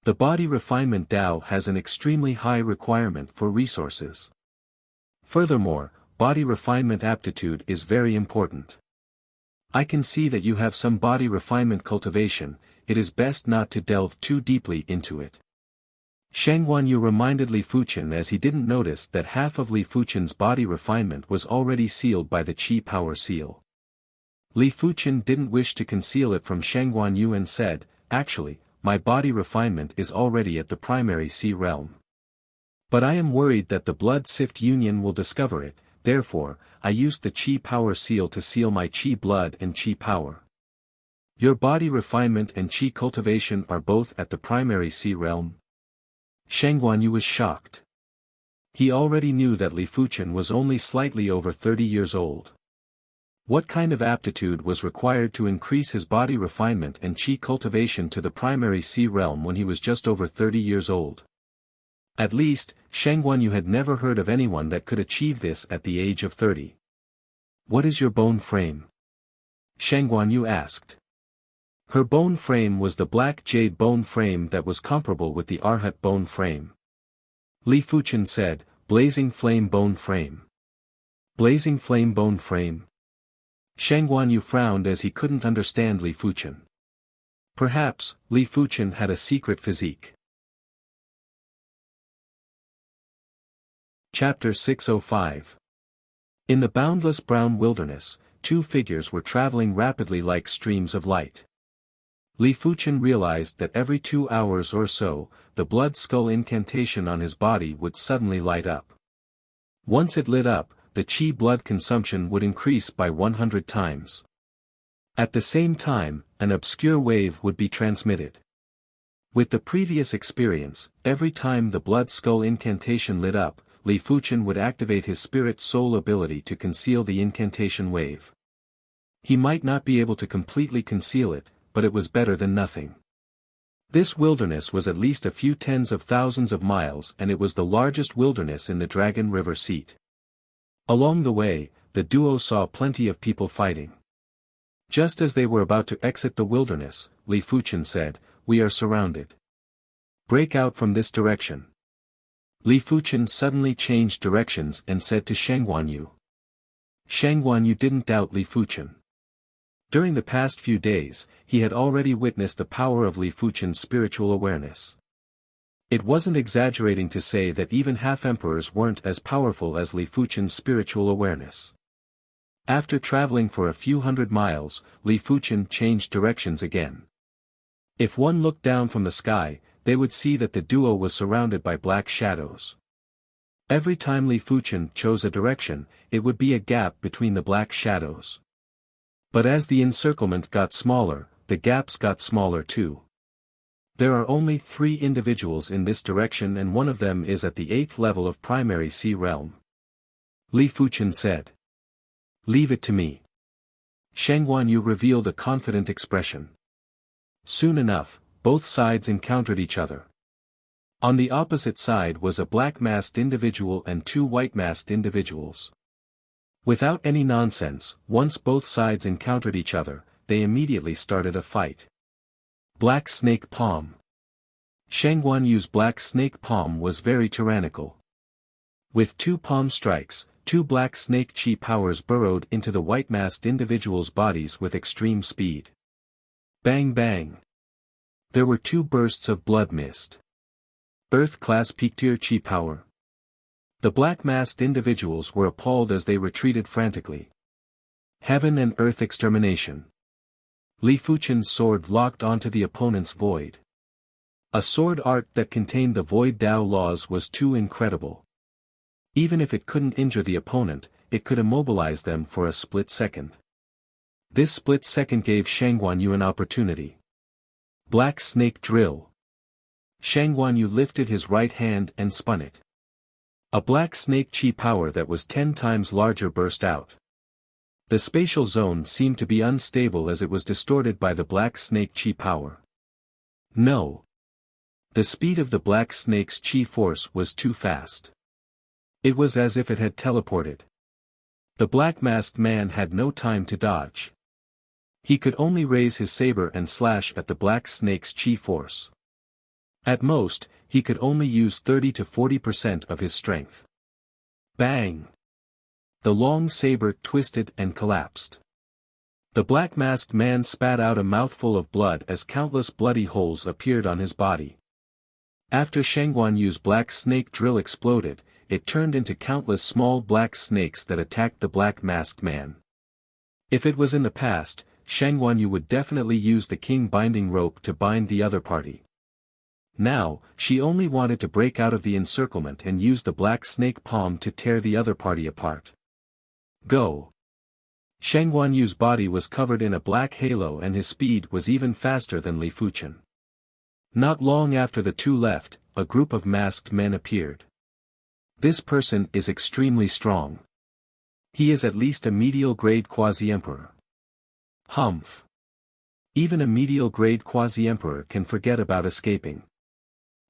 The body refinement Dao has an extremely high requirement for resources. Furthermore, body refinement aptitude is very important. I can see that you have some body refinement cultivation, it is best not to delve too deeply into it. Shangguan Yu reminded Li Fuchen as he didn't notice that half of Li Fuchen's body refinement was already sealed by the Qi Power Seal. Li Fuchen didn't wish to conceal it from Shangguan Yu and said, "Actually, my body refinement is already at the Primary Sea realm. But I am worried that the Blood Sift Union will discover it, therefore, I used the Qi Power Seal to seal my Qi blood and Qi power. Your body refinement and Qi cultivation are both at the Primary Sea realm?" Shangguan Yu was shocked. He already knew that Li Fuchen was only slightly over 30 years old. What kind of aptitude was required to increase his body refinement and Qi cultivation to the Primary Sea realm when he was just over 30 years old? At least, Shangguan Yu had never heard of anyone that could achieve this at the age of 30. "What is your bone frame?" Shangguan Yu asked. Her bone frame was the black jade bone frame that was comparable with the Arhat bone frame. Li Fuchen said, "Blazing flame bone frame." Blazing flame bone frame? Shangguan Yu frowned as he couldn't understand Li Fuchen. Perhaps, Li Fuchen had a secret physique. Chapter 605. In the boundless brown wilderness, two figures were traveling rapidly like streams of light. Li Fuchen realized that every 2 hours or so, the blood skull incantation on his body would suddenly light up. Once it lit up, the Qi blood consumption would increase by 100 times. At the same time, an obscure wave would be transmitted. With the previous experience, every time the blood skull incantation lit up, Li Fuchen would activate his spirit soul ability to conceal the incantation wave. He might not be able to completely conceal it, but it was better than nothing. This wilderness was at least a few tens of thousands of miles and it was the largest wilderness in the Dragon River seat. Along the way, the duo saw plenty of people fighting. Just as they were about to exit the wilderness, Li Fuchen said, "We are surrounded. Break out from this direction." Li Fuchen suddenly changed directions and said to Shangguan Yu. Shangguan Yu didn't doubt Li Fuchen. During the past few days, he had already witnessed the power of Li Fuchen's spiritual awareness. It wasn't exaggerating to say that even half-emperors weren't as powerful as Li Fuchen's spiritual awareness. After traveling for a few hundred miles, Li Fuchen changed directions again. If one looked down from the sky, they would see that the duo was surrounded by black shadows. Every time Li Fuchen chose a direction, it would be a gap between the black shadows. But as the encirclement got smaller, the gaps got smaller too. There are only 3 individuals in this direction and one of them is at the 8th level of Primary Sea realm. Li Fuchen said. "Leave it to me." Shangguan Yu revealed a confident expression. Soon enough, both sides encountered each other. On the opposite side was a black-masked individual and 2 white-masked individuals. Without any nonsense, once both sides encountered each other, they immediately started a fight. Black Snake Palm. Shangguan Yu's Black Snake Palm was very tyrannical. With 2 palm strikes, 2 black snake Qi powers burrowed into the white-masked individuals' bodies with extreme speed. Bang bang. There were 2 bursts of blood mist. Earth-class peak tier Qi power. The black-masked individuals were appalled as they retreated frantically. Heaven and earth extermination. Li Fuchen's sword locked onto the opponent's void. A sword art that contained the void Dao laws was too incredible. Even if it couldn't injure the opponent, it could immobilize them for a split second. This split second gave Shang Guanyu an opportunity. Black Snake Drill. Shang Guanyu lifted his right hand and spun it. A black snake chi power that was 10 times larger burst out. The spatial zone seemed to be unstable as it was distorted by the black snake chi power. No. The speed of the black snake's chi force was too fast. It was as if it had teleported. The black masked man had no time to dodge. He could only raise his saber and slash at the black snake's chi force. At most, he could only use 30 to 40% of his strength. Bang! The long saber twisted and collapsed. The black masked man spat out a mouthful of blood as countless bloody holes appeared on his body. After Shang Guanyu's black snake drill exploded, it turned into countless small black snakes that attacked the black masked man. If it was in the past, Shang Guanyu would definitely use the king binding rope to bind the other party. Now, she only wanted to break out of the encirclement and use the black snake palm to tear the other party apart. Go! Shang Guanyu's body was covered in a black halo and his speed was even faster than Li Fuchen. Not long after the two left, a group of masked men appeared. This person is extremely strong. He is at least a medial-grade quasi-emperor. Humph! Even a medial-grade quasi-emperor can forget about escaping.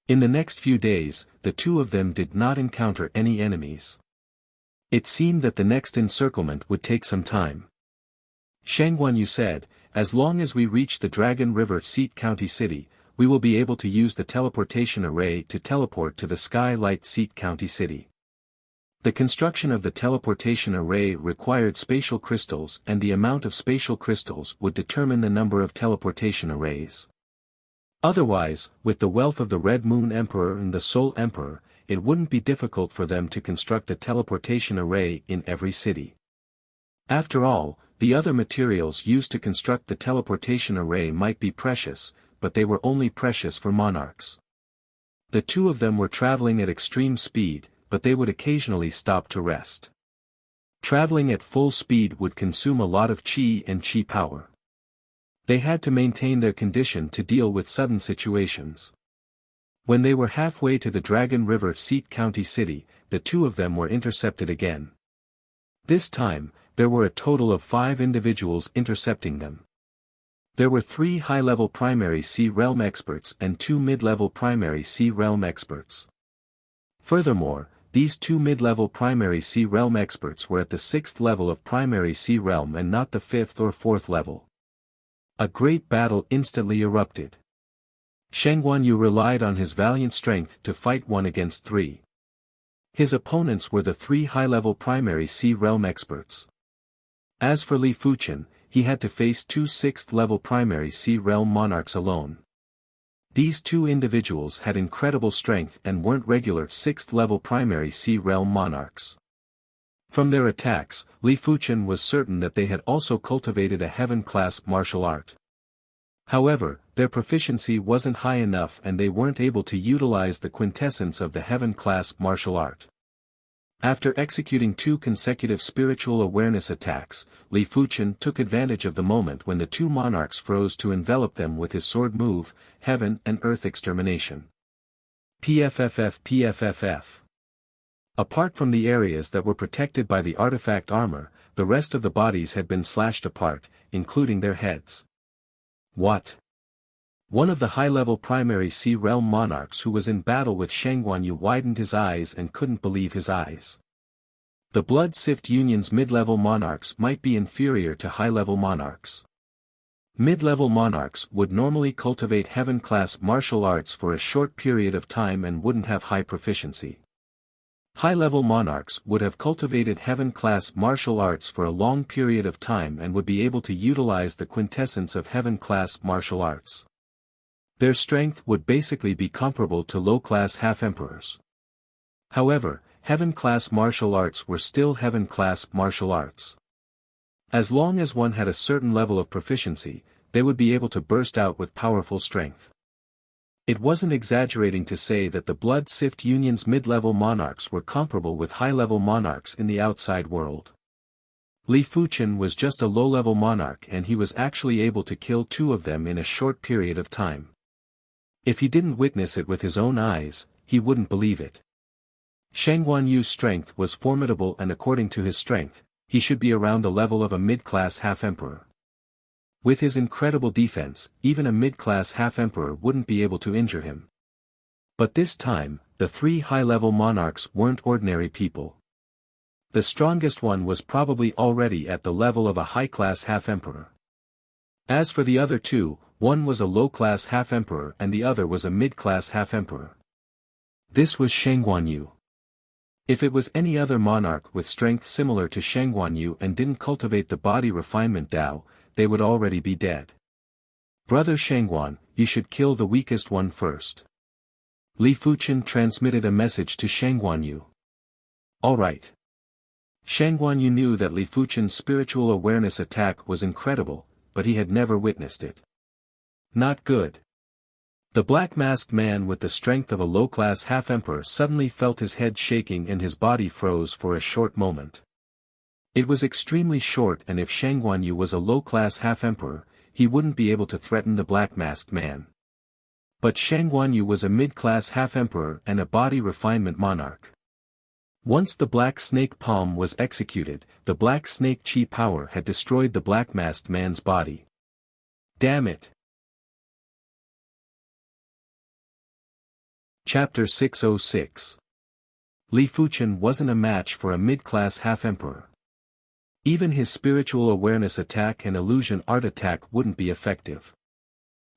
In the next few days, the two of them did not encounter any enemies. It seemed that the next encirclement would take some time. Shang Guanyu said, "As long as we reach the Dragon River Seat County City, we will be able to use the teleportation array to teleport to the Skylight Seat County City." The construction of the teleportation array required spatial crystals and the amount of spatial crystals would determine the number of teleportation arrays. Otherwise, with the wealth of the Red Moon Emperor and the Soul Emperor, it wouldn't be difficult for them to construct a teleportation array in every city. After all, the other materials used to construct the teleportation array might be precious, but they were only precious for monarchs. The two of them were traveling at extreme speed, but they would occasionally stop to rest. Traveling at full speed would consume a lot of chi and chi power. They had to maintain their condition to deal with sudden situations. When they were halfway to the Dragon River Seat County City, the two of them were intercepted again. This time, there were a total of 5 individuals intercepting them. There were 3 high-level primary Sea Realm experts and 2 mid-level primary Sea Realm experts. Furthermore, these 2 mid-level primary Sea Realm experts were at the 6th level of primary Sea Realm and not the 5th or 4th level. A great battle instantly erupted. Shang Guanyu relied on his valiant strength to fight 1 against 3. His opponents were the 3 high-level primary Sea Realm experts. As for Li Fuchen, he had to face 2 6th-level primary Sea Realm monarchs alone. These 2 individuals had incredible strength and weren't regular 6th-level primary Sea Realm monarchs. From their attacks, Li Fuchen was certain that they had also cultivated a heaven-class martial art. However, their proficiency wasn't high enough and they weren't able to utilize the quintessence of the heaven-class martial art. After executing 2 consecutive spiritual awareness attacks, Li Fuchen took advantage of the moment when the 2 monarchs froze to envelop them with his sword move, Heaven and Earth Extermination. PFFF. Apart from the areas that were protected by the artifact armor, the rest of the bodies had been slashed apart, including their heads. What? One of the high-level primary Sea Realm monarchs who was in battle with Shang Guanyu widened his eyes and couldn't believe his eyes. The Blood Sift Union's mid-level monarchs might be inferior to high-level monarchs. Mid-level monarchs would normally cultivate heaven-class martial arts for a short period of time and wouldn't have high proficiency. High-level monarchs would have cultivated heaven-class martial arts for a long period of time and would be able to utilize the quintessence of heaven-class martial arts. Their strength would basically be comparable to low-class half-emperors. However, heaven-class martial arts were still heaven-class martial arts. As long as one had a certain level of proficiency, they would be able to burst out with powerful strength. It wasn't exaggerating to say that the Blood Sift Union's mid-level monarchs were comparable with high-level monarchs in the outside world. Li Fuchen was just a low-level monarch and he was actually able to kill two of them in a short period of time. If he didn't witness it with his own eyes, he wouldn't believe it. Shang Guanyu's strength was formidable and according to his strength, he should be around the level of a mid-class half-emperor. With his incredible defense, even a mid-class half-emperor wouldn't be able to injure him. But this time, the three high-level monarchs weren't ordinary people. The strongest one was probably already at the level of a high-class half-emperor. As for the other two, one was a low-class half-emperor and the other was a mid-class half-emperor. This was Shang Guanyu. If it was any other monarch with strength similar to Shang Guanyu and didn't cultivate the body refinement Dao, they would already be dead. Brother Shangguan, you should kill the weakest one first. Li Fuchen transmitted a message to Shang Guanyu. Alright. Shang Guanyu knew that Li Fuchen's spiritual awareness attack was incredible, but he had never witnessed it. Not good. The black-masked man with the strength of a low-class half-emperor suddenly felt his head shaking and his body froze for a short moment. It was extremely short and if Shang Guanyu was a low-class half-emperor, he wouldn't be able to threaten the black-masked man. But Shang Guanyu was a mid-class half-emperor and a body refinement monarch. Once the black snake palm was executed, the black snake chi power had destroyed the black-masked man's body. Damn it! Chapter 606. Li Fuchen wasn't a match for a mid-class half-emperor. Even his spiritual awareness attack and illusion art attack wouldn't be effective.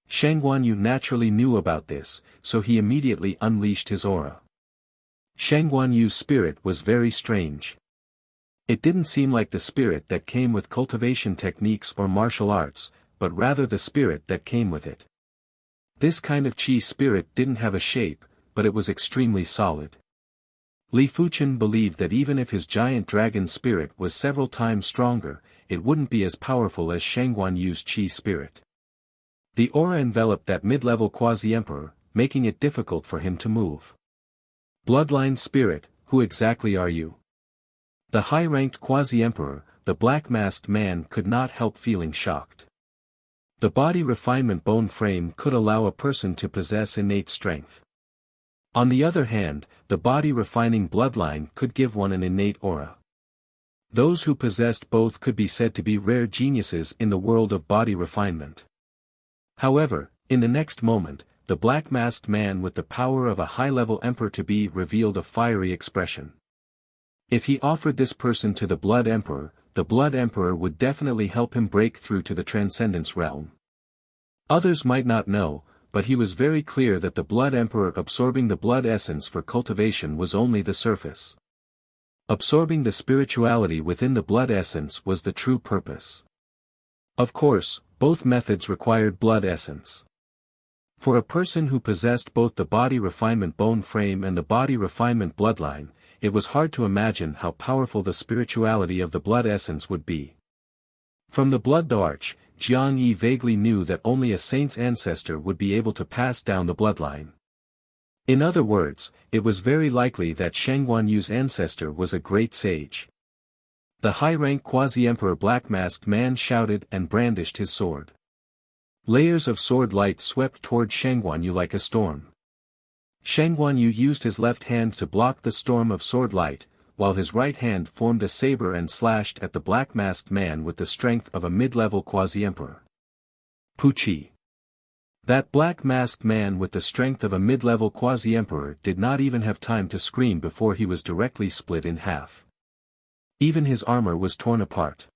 Shang Guanyu naturally knew about this, so he immediately unleashed his aura. Shang Guanyu's spirit was very strange. It didn't seem like the spirit that came with cultivation techniques or martial arts, but rather the spirit that came with it. This kind of chi spirit didn't have a shape, but it was extremely solid. Li Fuchen believed that even if his giant dragon spirit was several times stronger, it wouldn't be as powerful as Shang Guanyu's chi spirit. The aura enveloped that mid-level quasi-emperor, making it difficult for him to move. Bloodline spirit, who exactly are you? The high-ranked quasi-emperor, the black-masked man could not help feeling shocked. The body refinement bone frame could allow a person to possess innate strength. On the other hand, the body refining bloodline could give one an innate aura. Those who possessed both could be said to be rare geniuses in the world of body refinement. However, in the next moment, the black-masked man with the power of a high-level emperor-to-be revealed a fiery expression. If he offered this person to the Blood Emperor, the Blood Emperor would definitely help him break through to the Transcendence realm. Others might not know, but he was very clear that the Blood Emperor absorbing the blood essence for cultivation was only the surface. Absorbing the spirituality within the blood essence was the true purpose. Of course, both methods required blood essence. For a person who possessed both the body refinement bone frame and the body refinement bloodline, it was hard to imagine how powerful the spirituality of the blood essence would be. From the blood arch, Jiang Yi vaguely knew that only a saint's ancestor would be able to pass down the bloodline. In other words, it was very likely that Shang Guanyu's ancestor was a great sage. The high-rank quasi-emperor black-masked man shouted and brandished his sword. Layers of sword light swept toward Shang Guanyu like a storm. Shang Guanyu used his left hand to block the storm of sword light, while his right hand formed a saber and slashed at the black-masked man with the strength of a mid-level quasi-emperor. Puchi. That black-masked man with the strength of a mid-level quasi-emperor did not even have time to scream before he was directly split in half. Even his armor was torn apart.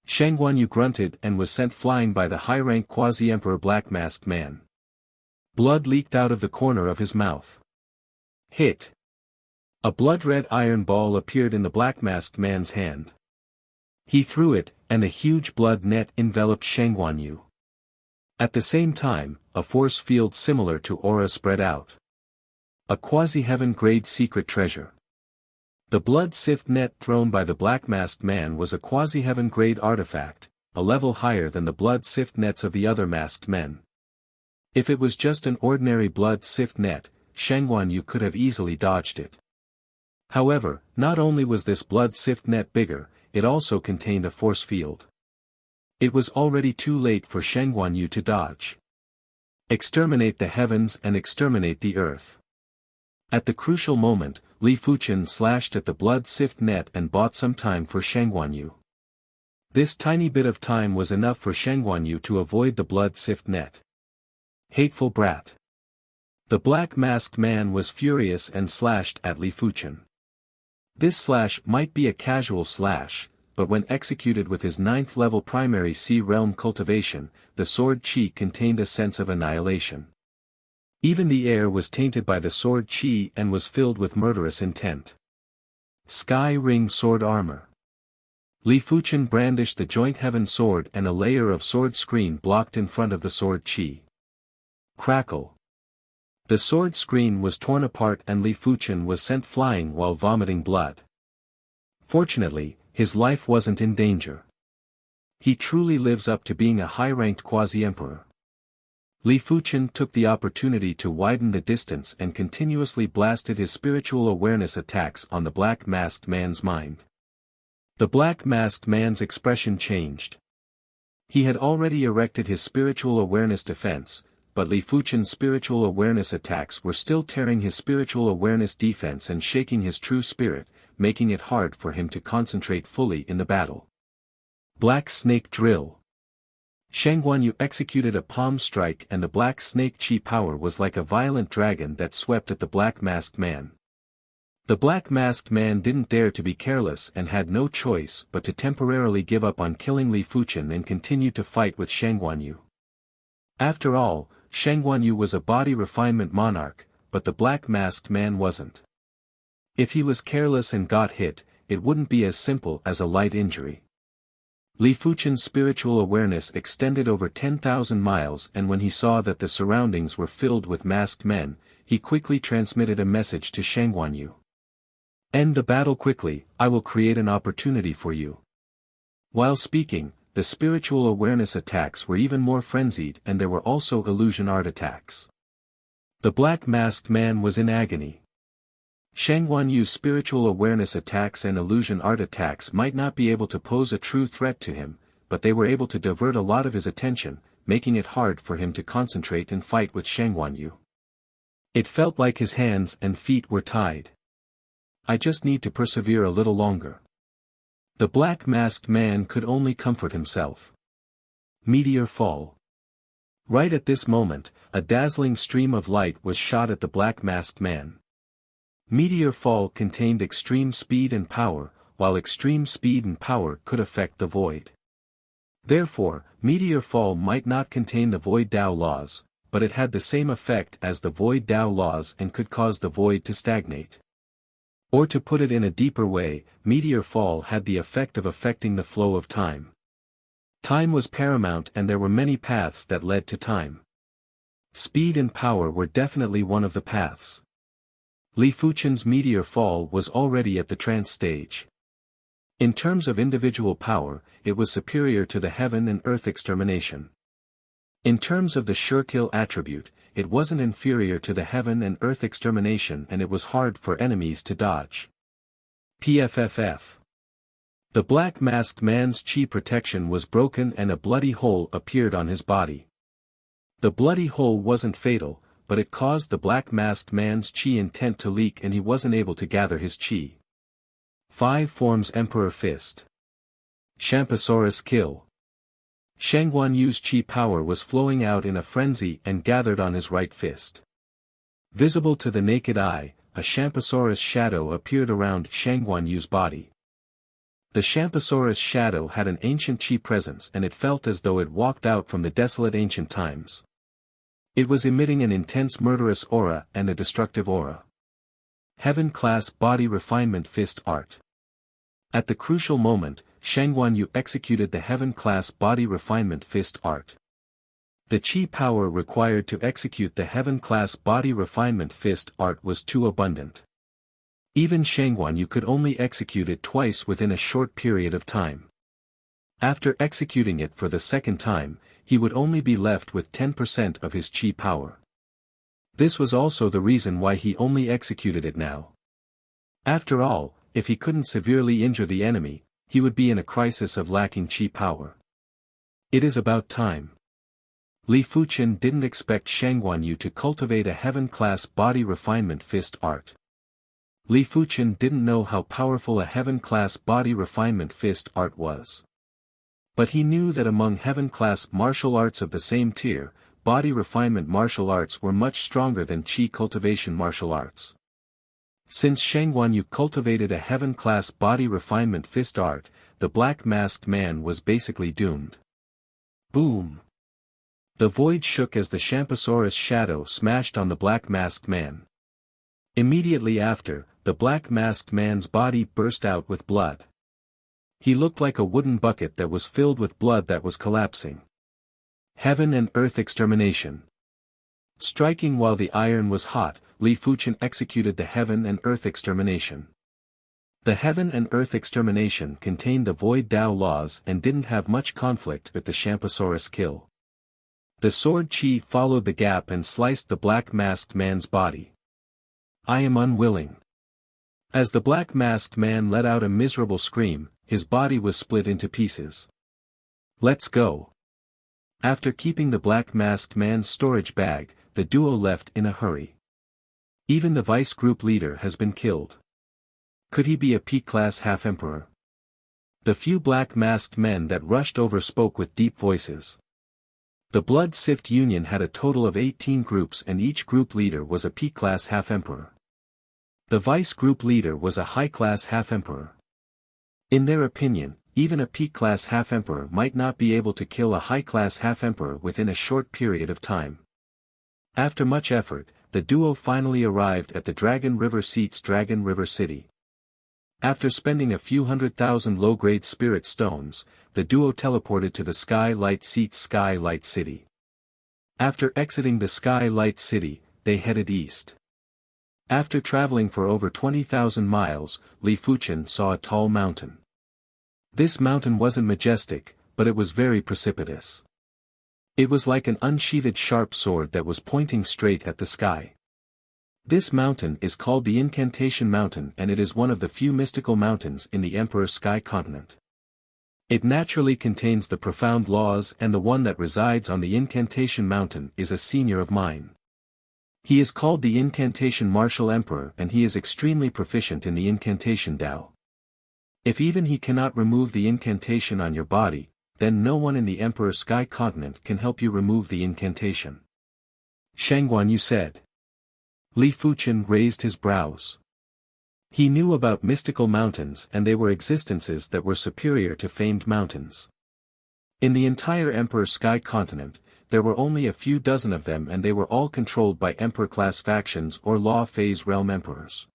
Shang Guanyu grunted and was sent flying by the high-rank quasi-emperor black-masked man. Blood leaked out of the corner of his mouth. Hit. A blood-red iron ball appeared in the black-masked man's hand. He threw it, and a huge blood net enveloped Shang Guanyu. At the same time, a force field similar to aura spread out. A quasi-heaven grade secret treasure. The blood sift net thrown by the black-masked man was a quasi-heaven grade artifact, a level higher than the blood sift nets of the other masked men. If it was just an ordinary blood sift net, Shang Guanyu could have easily dodged it. However, not only was this blood sift net bigger, it also contained a force field. It was already too late for Shang Guanyu to dodge. Exterminate the heavens and exterminate the earth. At the crucial moment, Li Fuchen slashed at the blood sift net and bought some time for Shang Guanyu. This tiny bit of time was enough for Shang Guanyu to avoid the blood sift net. Hateful brat. The black-masked man was furious and slashed at Li Fuchen. This slash might be a casual slash, but when executed with his 9th level primary Sea Realm cultivation, the sword chi contained a sense of annihilation. Even the air was tainted by the sword chi and was filled with murderous intent. Sky Ring Sword Armor. Li Fuchen brandished the joint heaven sword and a layer of sword screen blocked in front of the sword chi. Crackle. The sword screen was torn apart and Li Fuchen was sent flying while vomiting blood. Fortunately, his life wasn't in danger. He truly lives up to being a high-ranked quasi-emperor. Li Fuchen took the opportunity to widen the distance and continuously blasted his spiritual awareness attacks on the black-masked man's mind. The black-masked man's expression changed. He had already erected his spiritual awareness defense, but Li Fuchen's spiritual awareness attacks were still tearing his spiritual awareness defense and shaking his true spirit, making it hard for him to concentrate fully in the battle. Black Snake Drill. Shang Guanyu executed a palm strike and the black snake chi power was like a violent dragon that swept at the black-masked man. The black-masked man didn't dare to be careless and had no choice but to temporarily give up on killing Li Fuchen and continue to fight with Shang Guanyu. After all, Shang Guanyu was a body refinement monarch, but the black-masked man wasn't. If he was careless and got hit, it wouldn't be as simple as a light injury. Li Fuchen's spiritual awareness extended over 10,000 miles and when he saw that the surroundings were filled with masked men, he quickly transmitted a message to Shang Guanyu. End the battle quickly, I will create an opportunity for you. While speaking, the spiritual awareness attacks were even more frenzied and there were also illusion art attacks. The black-masked man was in agony. Shang Guanyu's spiritual awareness attacks and illusion art attacks might not be able to pose a true threat to him, but they were able to divert a lot of his attention, making it hard for him to concentrate and fight with Shang Guanyu. It felt like his hands and feet were tied. I just need to persevere a little longer. The black-masked man could only comfort himself. Meteor Fall. Right at this moment, a dazzling stream of light was shot at the black-masked man. Meteor Fall contained extreme speed and power, while extreme speed and power could affect the void. Therefore, Meteor Fall might not contain the Void Dao laws, but it had the same effect as the Void Dao laws and could cause the void to stagnate. Or to put it in a deeper way, Meteor Fall had the effect of affecting the flow of time. Time was paramount and there were many paths that led to time. Speed and power were definitely one of the paths. Li Fuchen's Meteor Fall was already at the trance stage. In terms of individual power, it was superior to the heaven and earth extermination. In terms of the sure kill attribute, it wasn't inferior to the heaven and earth extermination and it was hard for enemies to dodge. PFFF. The black-masked man's chi protection was broken and a bloody hole appeared on his body. The bloody hole wasn't fatal, but it caused the black-masked man's chi intent to leak and he wasn't able to gather his chi. 5 forms Emperor Fist. Shampasaurus Kill. Shang Guanyu's chi power was flowing out in a frenzy and gathered on his right fist. Visible to the naked eye, a Shampasaurus shadow appeared around Shang Guanyu's body. The Shampasaurus shadow had an ancient chi presence and it felt as though it walked out from the desolate ancient times. It was emitting an intense murderous aura and a destructive aura. Heaven-class body refinement fist art. At the crucial moment, Shang Guanyu executed the heaven-class body refinement fist art. The chi power required to execute the heaven-class body refinement fist art was too abundant. Even Shang Guanyu could only execute it twice within a short period of time. After executing it for the second time, he would only be left with 10% of his chi power. This was also the reason why he only executed it now. After all, if he couldn't severely injure the enemy, he would be in a crisis of lacking chi power. It is about time. Li Fuqian didn't expect Shang Guanyu to cultivate a heaven-class body refinement fist art. Li Fuqian didn't know how powerful a heaven-class body refinement fist art was. But he knew that among heaven-class martial arts of the same tier, body refinement martial arts were much stronger than chi cultivation martial arts. Since Shang Guanyu cultivated a heaven-class body refinement fist art, the black masked man was basically doomed. Boom! The void shook as the Champsosaurus shadow smashed on the black masked man. Immediately after, the black masked man's body burst out with blood. He looked like a wooden bucket that was filled with blood that was collapsing. Heaven and earth extermination. Striking while the iron was hot, Li Fuqian executed the heaven and earth extermination. The heaven and earth extermination contained the void Dao laws and didn't have much conflict with the Champsosaurus kill. The sword chi followed the gap and sliced the black masked man's body. I am unwilling. As the black masked man let out a miserable scream, his body was split into pieces. Let's go. After keeping the black masked man's storage bag, the duo left in a hurry. Even the vice group leader has been killed. Could he be a P-class half-emperor? The few black masked men that rushed over spoke with deep voices. The Blood Sift Union had a total of 18 groups and each group leader was a P-class half-emperor. The vice group leader was a high-class half-emperor. In their opinion, even a P-class half-emperor might not be able to kill a high-class half-emperor within a short period of time. After much effort, the duo finally arrived at the Dragon River Seats Dragon River City. After spending a few 100,000 low-grade spirit stones, the duo teleported to the Sky Light Seats Sky Light City. After exiting the Sky Light City, they headed east. After traveling for over 20,000 miles, Li Fuqian saw a tall mountain. This mountain wasn't majestic, but it was very precipitous. It was like an unsheathed sharp sword that was pointing straight at the sky. This mountain is called the Incantation Mountain and it is one of the few mystical mountains in the Emperor Sky Continent. It naturally contains the profound laws and the one that resides on the Incantation Mountain is a senior of mine. He is called the Incantation Martial Emperor and he is extremely proficient in the Incantation Dao. If even he cannot remove the incantation on your body, then no one in the Emperor Sky Continent can help you remove the incantation. Shang Guanyu said. Li Fuqian raised his brows. He knew about mystical mountains and they were existences that were superior to famed mountains. In the entire Emperor Sky Continent, there were only a few dozen of them and they were all controlled by Emperor-class factions or Law Phase Realm Emperors.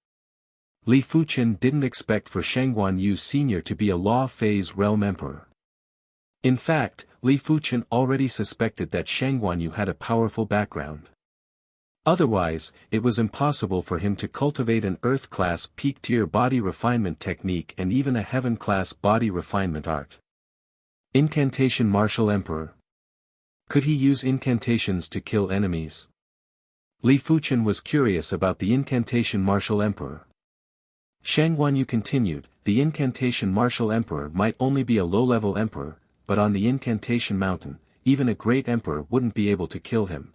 Li Fuqian didn't expect for Shang Guanyu Sr. to be a Law Phase Realm Emperor. In fact, Li Fuqian already suspected that Shang Guanyu had a powerful background. Otherwise, it was impossible for him to cultivate an Earth-class peak-tier body refinement technique and even a Heaven-class body refinement art. Incantation Martial Emperor. Could he use incantations to kill enemies? Li Fuqian was curious about the Incantation Martial Emperor. Shang Guanyu continued, the Incantation Martial Emperor might only be a low-level emperor, but on the Incantation Mountain, even a great emperor wouldn't be able to kill him.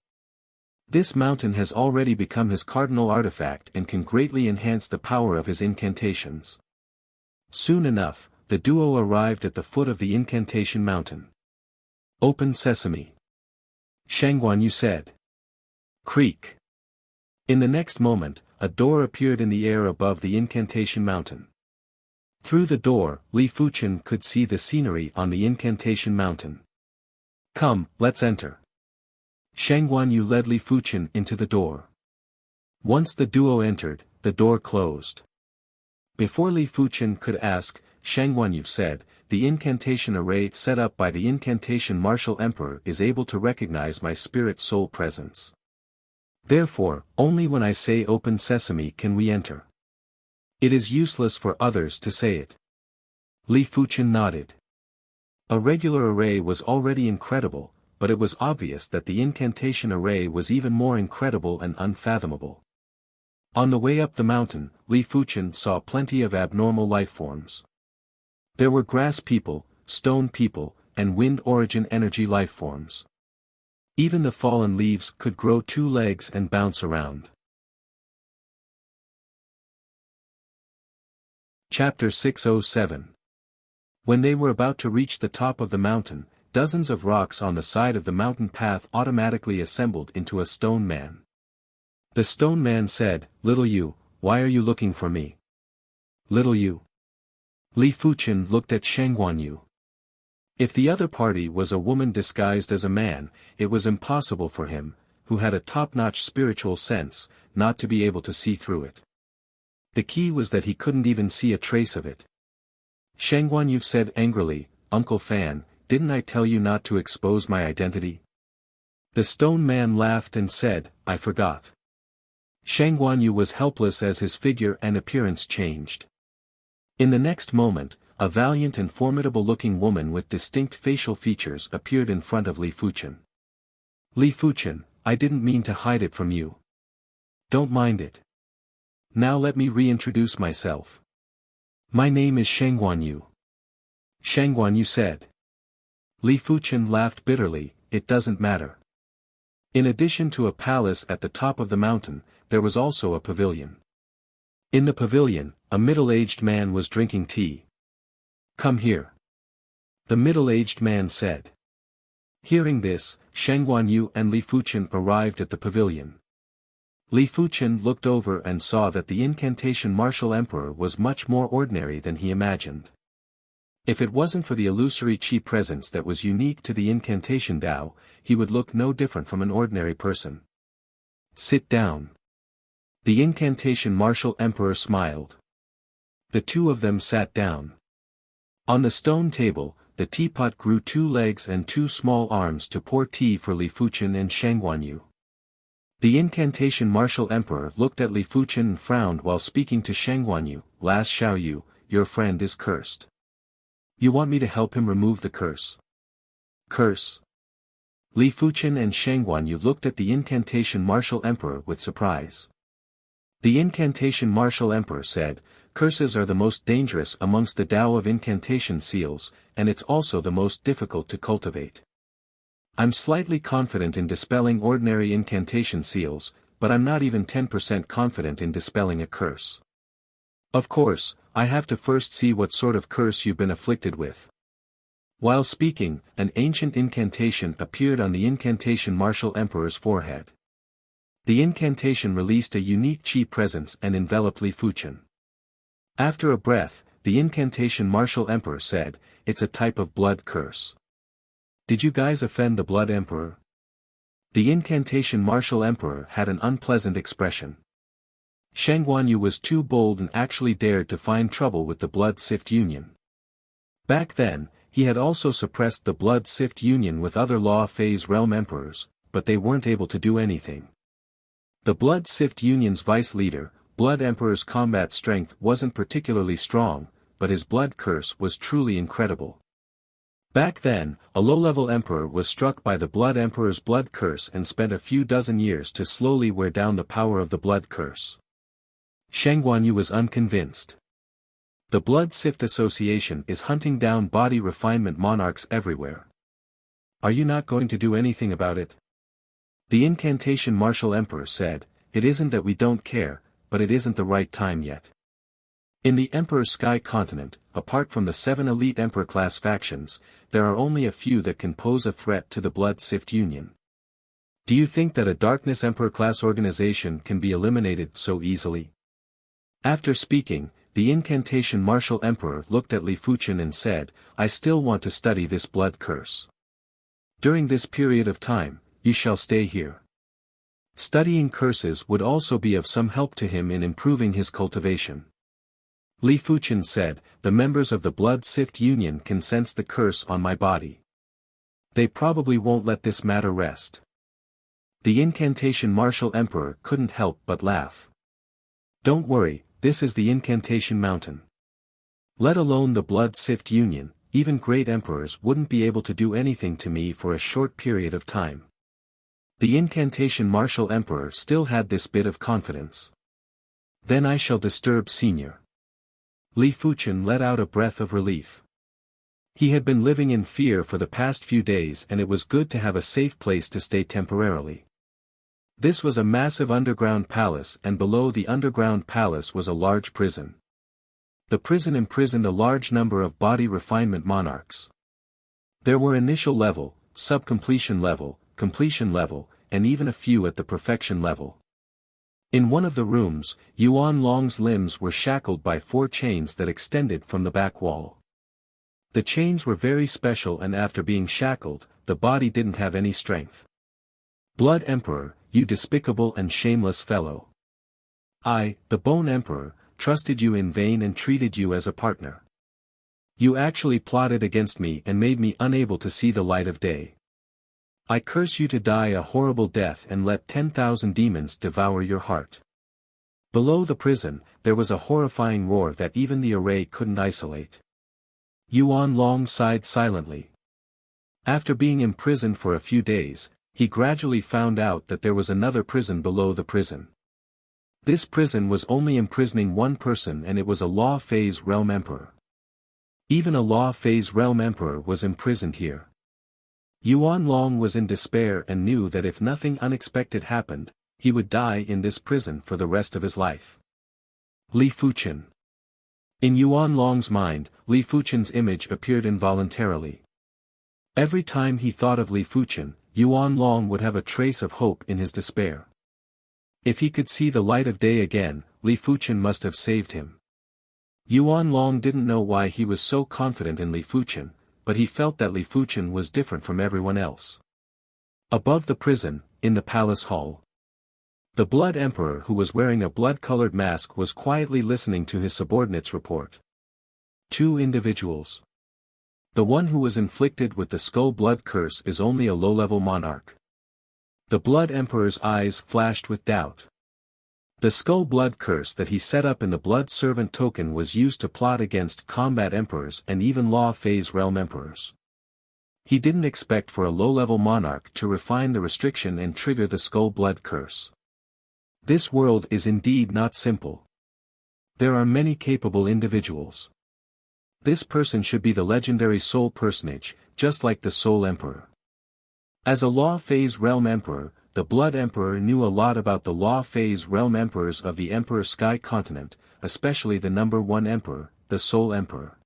This mountain has already become his cardinal artifact and can greatly enhance the power of his incantations. Soon enough, the duo arrived at the foot of the Incantation Mountain. Open sesame. Shang Guanyu said. Creak. In the next moment, a door appeared in the air above the Incantation Mountain. Through the door, Li Fuqian could see the scenery on the Incantation Mountain. Come, let's enter. Shang Guanyu led Li Fuqian into the door. Once the duo entered, the door closed. Before Li Fuqian could ask, Shang Guanyu said, the incantation array set up by the Incantation Martial Emperor is able to recognize my spirit soul presence. Therefore, only when I say open sesame can we enter. It is useless for others to say it. Li Fuqian nodded. A regular array was already incredible, but it was obvious that the incantation array was even more incredible and unfathomable. On the way up the mountain, Li Fuqian saw plenty of abnormal life forms. There were grass people, stone people, and wind origin energy life forms. Even the fallen leaves could grow 2 legs and bounce around. Chapter 607. When they were about to reach the top of the mountain, dozens of rocks on the side of the mountain path automatically assembled into a stone man. The stone man said, "Little you, why are you looking for me?" "Little you." Li Fuchen looked at Sheng Guanyu. If the other party was a woman disguised as a man, it was impossible for him, who had a top-notch spiritual sense, not to be able to see through it. The key was that he couldn't even see a trace of it. Sheng Guanyu said angrily, "Uncle Fan, didn't I tell you not to expose my identity?" The stone man laughed and said, "I forgot." Sheng Guanyu was helpless as his figure and appearance changed. In the next moment, a valiant and formidable-looking woman with distinct facial features appeared in front of Li Fuchen. "Li Fuchen, I didn't mean to hide it from you. Don't mind it. Now let me reintroduce myself. My name is Sheng Guanyu." Sheng Guanyu said. Li Fuchen laughed bitterly, "It doesn't matter." In addition to a palace at the top of the mountain, there was also a pavilion. In the pavilion, a middle-aged man was drinking tea. "Come here," the middle-aged man said. Hearing this, Sheng Guanyu and Li Fuchen arrived at the pavilion. Li Fuchen looked over and saw that the incantation martial emperor was much more ordinary than he imagined. If it wasn't for the illusory qi presence that was unique to the incantation Dao, he would look no different from an ordinary person. "Sit down." The incantation martial emperor smiled. The two of them sat down. On the stone table, the teapot grew 2 legs and 2 small arms to pour tea for Li Fuchen and Sheng Guanyu. The incantation martial emperor looked at Li Fuchen and frowned while speaking to Sheng Guanyu. "Last Xiaoyu, your friend is cursed. You want me to help him remove the curse?" "Curse?" Li Fuchen and Sheng Guanyu looked at the incantation martial emperor with surprise. The incantation martial emperor said, "Curses are the most dangerous amongst the Tao of incantation seals, and it's also the most difficult to cultivate. I'm slightly confident in dispelling ordinary incantation seals, but I'm not even 10% confident in dispelling a curse. Of course, I have to first see what sort of curse you've been afflicted with." While speaking, an ancient incantation appeared on the incantation martial emperor's forehead. The incantation released a unique qi presence and enveloped Li Fuchen. After a breath, the incantation martial emperor said, "It's a type of blood curse. Did you guys offend the blood emperor?" The incantation martial emperor had an unpleasant expression. Sheng Guanyu was too bold and actually dared to find trouble with the blood sift union. Back then, he had also suppressed the blood sift union with other law phase realm emperors, but they weren't able to do anything. The blood sift union's vice leader, Blood Emperor's combat strength wasn't particularly strong, but his blood curse was truly incredible. Back then, a low-level emperor was struck by the Blood Emperor's blood curse and spent a few dozen years to slowly wear down the power of the blood curse. Sheng Guanyu was unconvinced. The Blood Sift Association is hunting down body refinement monarchs everywhere. Are you not going to do anything about it? The incantation martial emperor said, "It isn't that we don't care, but it isn't the right time yet. In the Emperor Sky continent, apart from the 7 elite Emperor-class factions, there are only a few that can pose a threat to the Blood Sift Union. Do you think that a Darkness Emperor-class organization can be eliminated so easily?" After speaking, the incantation martial emperor looked at Li Fuchen and said, "I still want to study this blood curse. During this period of time, you shall stay here." Studying curses would also be of some help to him in improving his cultivation. Li Fuchen said, "The members of the Blood Sift Union can sense the curse on my body. They probably won't let this matter rest." The incantation martial emperor couldn't help but laugh. "Don't worry, this is the incantation mountain. Let alone the Blood Sift Union, even great emperors wouldn't be able to do anything to me for a short period of time." The incantation martial emperor still had this bit of confidence. "Then I shall disturb Senior." Li Fuchen let out a breath of relief. He had been living in fear for the past few days and it was good to have a safe place to stay temporarily. This was a massive underground palace and below the underground palace was a large prison. The prison imprisoned a large number of body refinement monarchs. There were initial level, sub-completion level, completion level, and even a few at the perfection level. In one of the rooms, Yuan Long's limbs were shackled by 4 chains that extended from the back wall. The chains were very special and after being shackled, the body didn't have any strength. Blood Emperor, you despicable and shameless fellow. I, the Bone Emperor, trusted you in vain and treated you as a partner. You actually plotted against me and made me unable to see the light of day. I curse you to die a horrible death and let 10,000 demons devour your heart. Below the prison, there was a horrifying roar that even the array couldn't isolate. Yuan Long sighed silently. After being imprisoned for a few days, he gradually found out that there was another prison below the prison. This prison was only imprisoning one person and it was a Law Phase Realm Emperor. Even a Law Phase Realm Emperor was imprisoned here. Yuan Long was in despair and knew that if nothing unexpected happened, he would die in this prison for the rest of his life. Li Fuchen. In Yuan Long's mind, Li Fuchen's image appeared involuntarily. Every time he thought of Li Fuchen, Yuan Long would have a trace of hope in his despair. If he could see the light of day again, Li Fuchen must have saved him. Yuan Long didn't know why he was so confident in Li Fuchen, but he felt that Li Fuchen was different from everyone else. Above the prison, in the palace hall, the Blood Emperor who was wearing a blood-colored mask was quietly listening to his subordinates report. 2 individuals. The one who was inflicted with the skull blood curse is only a low-level monarch. The Blood Emperor's eyes flashed with doubt. The skull blood curse that he set up in the Blood Servant token was used to plot against combat emperors and even Law Phase Realm Emperors. He didn't expect for a low-level monarch to refine the restriction and trigger the skull blood curse. This world is indeed not simple. There are many capable individuals. This person should be the legendary soul personage, just like the Soul Emperor. As a Law Phase Realm Emperor, the Blood Emperor knew a lot about the Law Phase Realm Emperors of the Emperor Sky Continent, especially the number 1 Emperor, the Soul Emperor.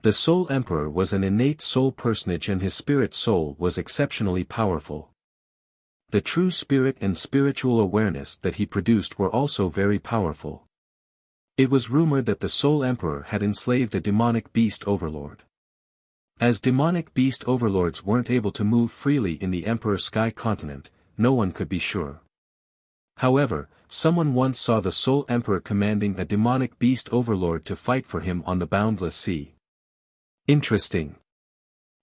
The Soul Emperor was an innate soul personage and his spirit soul was exceptionally powerful. The true spirit and spiritual awareness that he produced were also very powerful. It was rumored that the Soul Emperor had enslaved a demonic beast overlord. As demonic beast overlords weren't able to move freely in the Emperor Sky Continent, no one could be sure. However, someone once saw the Soul Emperor commanding a demonic beast overlord to fight for him on the boundless sea. Interesting.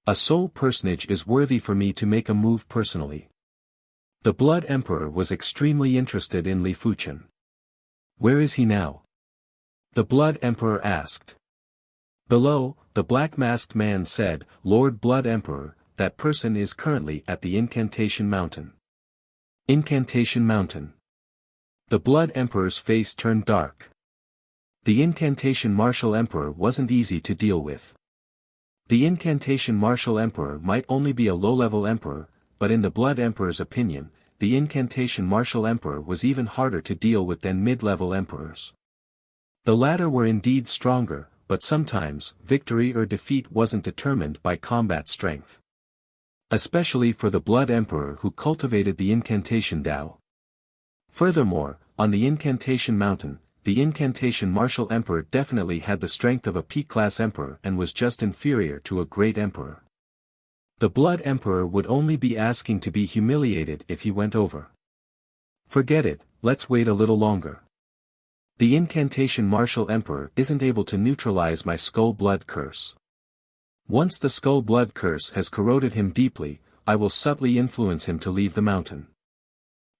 A soul personage is worthy for me to make a move personally. The Blood Emperor was extremely interested in Li Fuchen. Where is he now? The Blood Emperor asked. Below, the black-masked man said, Lord Blood Emperor, that person is currently at the Incantation Mountain. Incantation Mountain. The Blood Emperor's face turned dark. The Incantation Martial Emperor wasn't easy to deal with. The Incantation Martial Emperor might only be a low-level emperor, but in the Blood Emperor's opinion, the Incantation Martial Emperor was even harder to deal with than mid-level emperors. The latter were indeed stronger, but sometimes, victory or defeat wasn't determined by combat strength. Especially for the Blood Emperor who cultivated the Incantation Tao. Furthermore, on the Incantation Mountain, the Incantation Martial Emperor definitely had the strength of a P-class emperor and was just inferior to a great emperor. The Blood Emperor would only be asking to be humiliated if he went over. Forget it, let's wait a little longer. The Incantation Martial Emperor isn't able to neutralize my skull blood curse. Once the skull blood curse has corroded him deeply, I will subtly influence him to leave the mountain.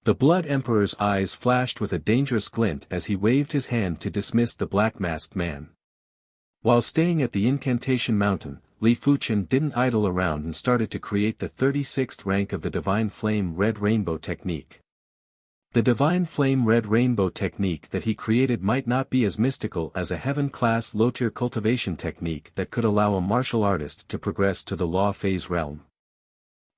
The Blood Emperor's eyes flashed with a dangerous glint as he waved his hand to dismiss the black-masked man. While staying at the Incantation Mountain, Li Fuchen didn't idle around and started to create the 36th rank of the Divine Flame Red Rainbow technique. The divine flame red rainbow technique that he created might not be as mystical as a heaven-class low-tier cultivation technique that could allow a martial artist to progress to the law phase realm.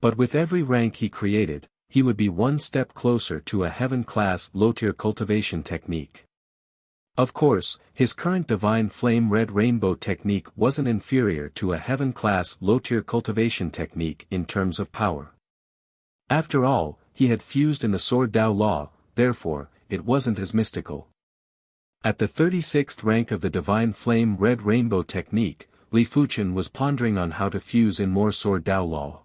But with every rank he created, he would be one step closer to a heaven-class low-tier cultivation technique. Of course, his current divine flame red rainbow technique wasn't inferior to a heaven-class low-tier cultivation technique in terms of power. After all, he had fused in the Sword Dao Law, therefore, it wasn't as mystical. At the 36th rank of the divine flame red rainbow technique, Li Fuchen was pondering on how to fuse in more Sword Dao Law.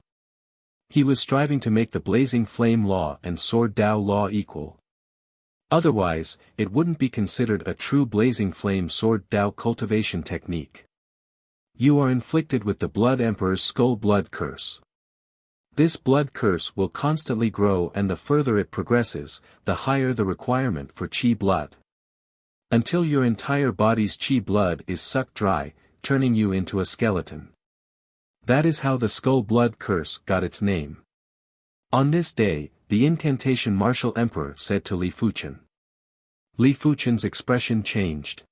He was striving to make the blazing flame law and Sword Dao Law equal. Otherwise, it wouldn't be considered a true blazing flame Sword Dao cultivation technique. You are inflicted with the Blood Emperor's Skull Blood Curse. This blood curse will constantly grow, and the further it progresses, the higher the requirement for Qi blood. Until your entire body's Qi blood is sucked dry, turning you into a skeleton. That is how the Skull Blood Curse got its name. On this day, the incantation Martial Emperor said to Li Fuchen. Li Fuchen's expression changed.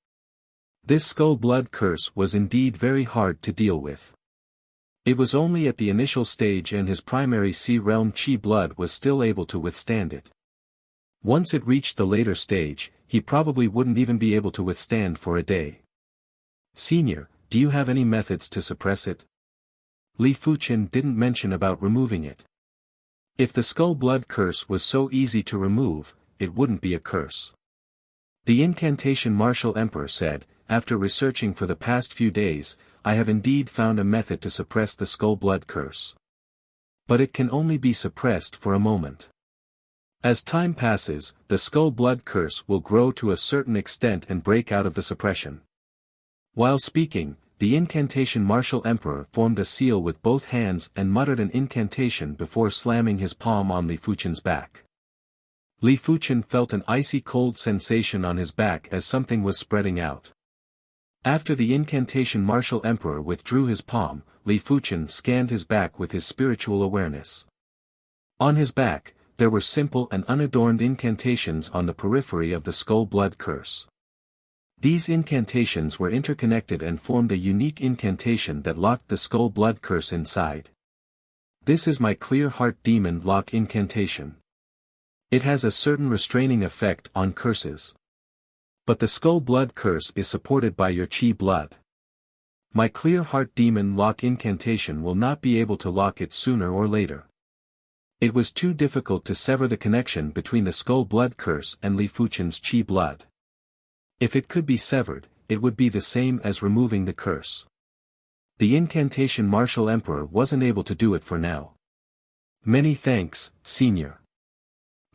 This Skull Blood Curse was indeed very hard to deal with. It was only at the initial stage, and his primary Sea Realm Qi blood was still able to withstand it. Once it reached the later stage, he probably wouldn't even be able to withstand for a day. Senior, do you have any methods to suppress it? Li Fuchen didn't mention about removing it. If the Skull Blood Curse was so easy to remove, it wouldn't be a curse. The incantation Martial Emperor said, after researching for the past few days, I have indeed found a method to suppress the Skull Blood Curse. But it can only be suppressed for a moment. As time passes, the Skull Blood Curse will grow to a certain extent and break out of the suppression. While speaking, the incantation Martial Emperor formed a seal with both hands and muttered an incantation before slamming his palm on Li Fuchen's back. Li Fuchen felt an icy cold sensation on his back as something was spreading out. After the incantation Martial Emperor withdrew his palm, Li Fuchen scanned his back with his spiritual awareness. On his back, there were simple and unadorned incantations on the periphery of the Skull Blood Curse. These incantations were interconnected and formed a unique incantation that locked the Skull Blood Curse inside. This is my Clear Heart Demon Lock incantation. It has a certain restraining effect on curses. But the Skull Blood Curse is supported by your Qi blood. My Clear Heart Demon Lock incantation will not be able to lock it sooner or later. It was too difficult to sever the connection between the Skull Blood Curse and Li Fuchen's Qi blood. If it could be severed, it would be the same as removing the curse. The incantation Martial Emperor wasn't able to do it for now. Many thanks, Senior.